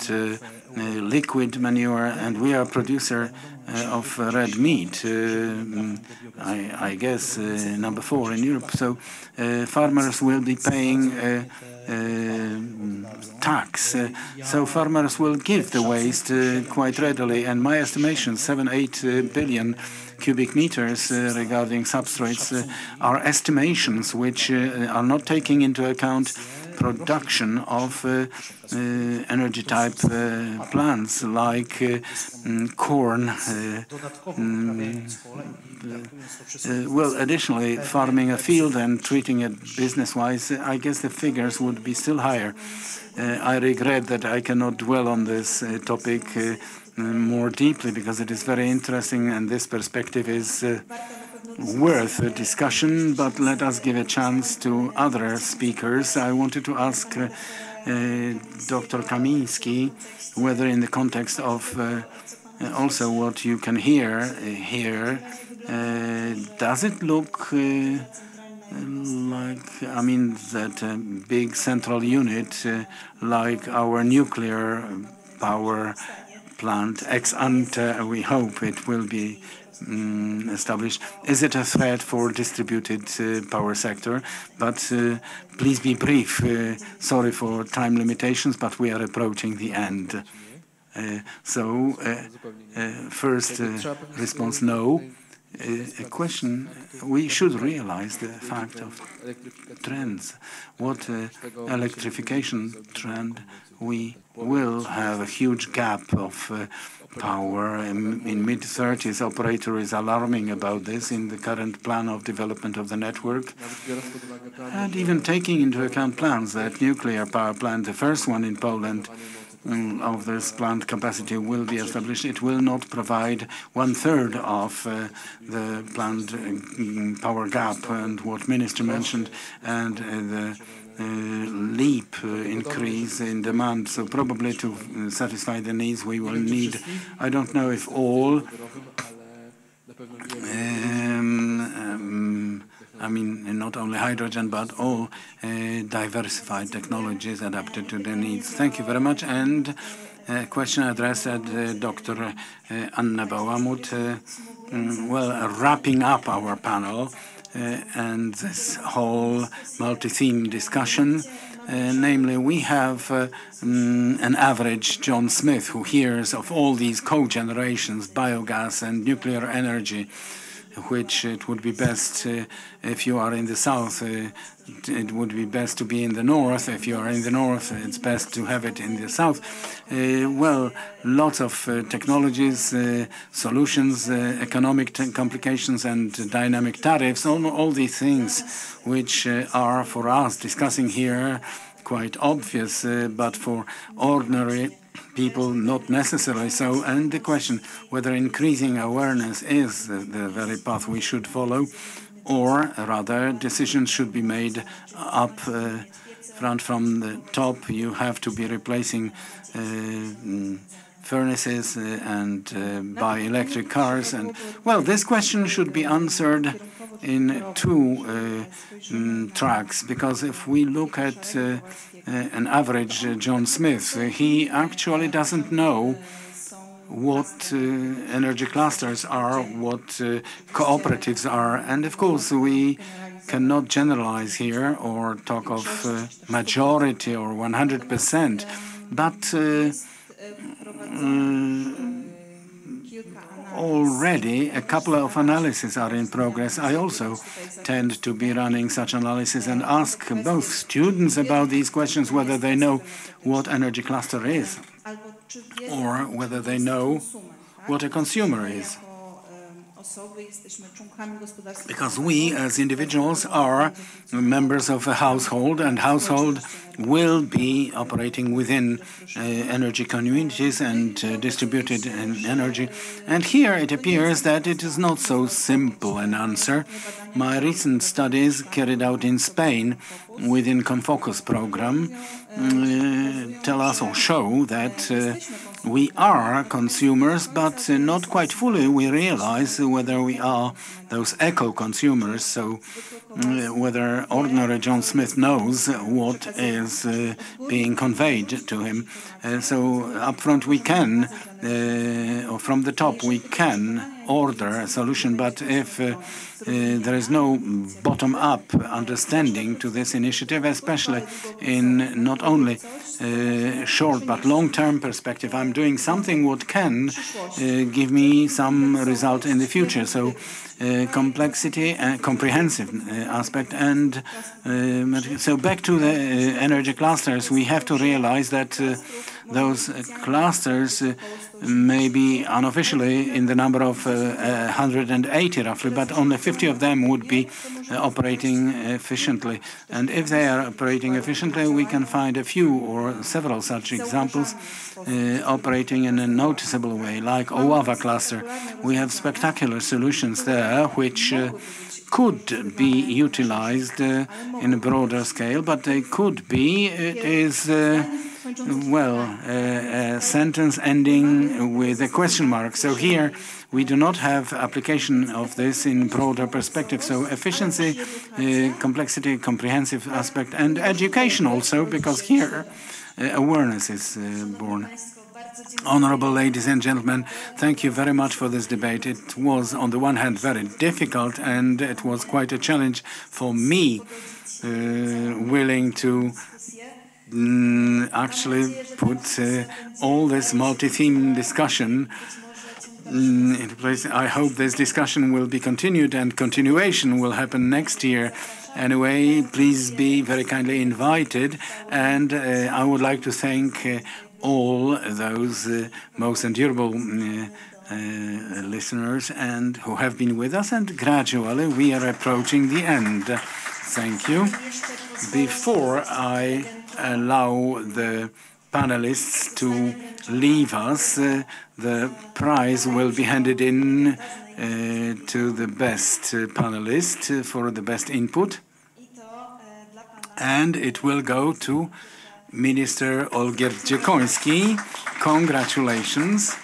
liquid manure, and we are a producer of red meat, I guess number 4 in Europe. So farmers will be paying tax. So farmers will give the waste quite readily. And my estimation, 7-8 billion cubic meters regarding substrates are estimations which are not taking into account production of energy type plants like corn. Well, additionally, farming a field and treating it business-wise, I guess the figures would be still higher. I regret that I cannot dwell on this topic more deeply because it is very interesting and this perspective is worth a discussion, but let us give a chance to other speakers. I wanted to ask Dr. Kamiński whether in the context of also what you can hear here, does it look like, I mean, that a big central unit like our nuclear power plant, ex ante, we hope it will be established. Is it a threat for distributed power sector? But please be brief. Sorry for time limitations, but we are approaching the end. First response, no. A question, we should realize the fact of trends. What electrification trend? We will have a huge gap of power. In mid-30s, operator is alarming about this in the current plan of development of the network. And even taking into account plans that nuclear power plant, the first one in Poland, of this plant capacity will be established, it will not provide 1/3 of the planned power gap and what Minister mentioned, and the leap increase in demand. So probably to satisfy the needs we will need, I don't know if all, I mean, not only hydrogen, but all diversified technologies adapted to the needs. Thank you very much. And a question addressed at Dr. Anna Bałamut. Well, wrapping up our panel and this whole multi-theme discussion, namely, we have an average John Smith who hears of all these co-generations, biogas and nuclear energy, which it would be best if you are in the south, it would be best to be in the north. If you are in the north, it's best to have it in the south. Well, lots of technologies, solutions, economic complications and dynamic tariffs, all these things which are for us discussing here quite obvious, but for ordinary people not necessarily so. And the question whether increasing awareness is the very path we should follow, or rather decisions should be made up front from the top. You have to be replacing furnaces and buy electric cars. And well, this question should be answered in two tracks, because if we look at an average John Smith, he actually doesn't know what energy clusters are, what cooperatives are. And of course, we cannot generalize here or talk of majority or 100%, but already a couple of analyses are in progress. I also tend to be running such analysis and ask both students about these questions, whether they know what energy cluster is, or whether they know what a consumer is. Because we as individuals are members of a household, and household will be operating within energy communities and distributed energy. And here it appears that it is not so simple an answer. My recent studies carried out in Spain within Confocus program tell us or show that we are consumers, but not quite fully we realize whether we are those eco-consumers, so whether ordinary John Smith knows what is ideas being conveyed to him. So up front we can, or from the top we can order a solution, but if there is no bottom-up understanding to this initiative, especially in not only short but long-term perspective, I'm doing something what can give me some result in the future. So complexity and comprehensive aspect. And so back to the energy clusters, we have to realize that those clusters may be unofficially in the number of 180 roughly, but only 50 of them would be operating efficiently. And if they are operating efficiently, we can find a few or several such examples operating in a noticeable way, like Oława cluster. We have spectacular solutions there which could be utilized in a broader scale, but they could be, it is a sentence ending with a question mark. So here we do not have application of this in broader perspective. So efficiency, complexity, comprehensive aspect, and education also, because here awareness is born. Honorable ladies and gentlemen, thank you very much for this debate. It was, on the one hand, very difficult, and it was quite a challenge for me, willing to actually put all this multi-theme discussion into place. I hope this discussion will be continued, and continuation will happen next year. Anyway, please be very kindly invited, and I would like to thank all those most endurable listeners and who have been with us, and gradually we are approaching the end. Thank you. Before I allow the panelists to leave us, the prize will be handed in to the best panelist for the best input, and it will go to Minister Olgierd Dziekoński. Congratulations.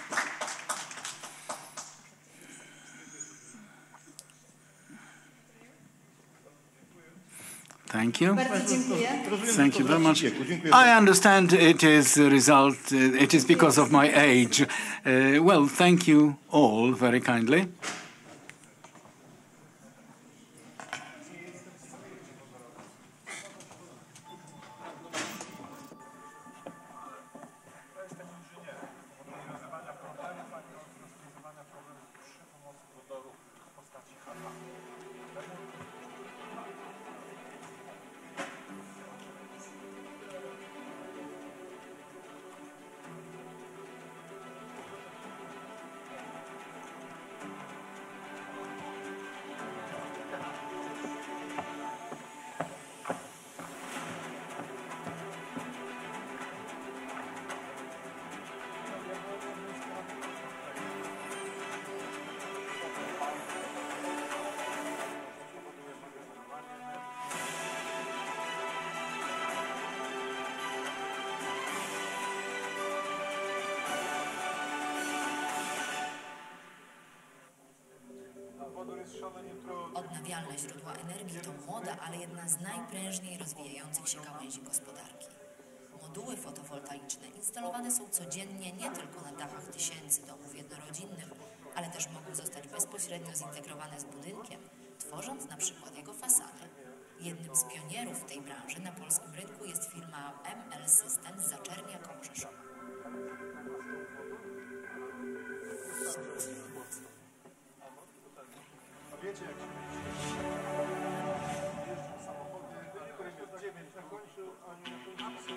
Thank you. Thank you very much. I understand it is a result, it is because of my age. Well, thank you all very kindly. Odnawialne źródła energii to młoda, ale jedna z najprężniej rozwijających się gałęzi gospodarki. Moduły fotowoltaiczne instalowane są codziennie nie tylko na dachach tysięcy domów jednorodzinnych, ale też mogą zostać bezpośrednio zintegrowane z budynkiem, tworząc na przykład jego fasadę. Jednym z pionierów w tej branży na polskim rynku jest firma ML System z Zaczernia koło Rzeszowa. Wiecie, jak się jeżdżą samochody, których od 9 zakończył, a nie zakończył.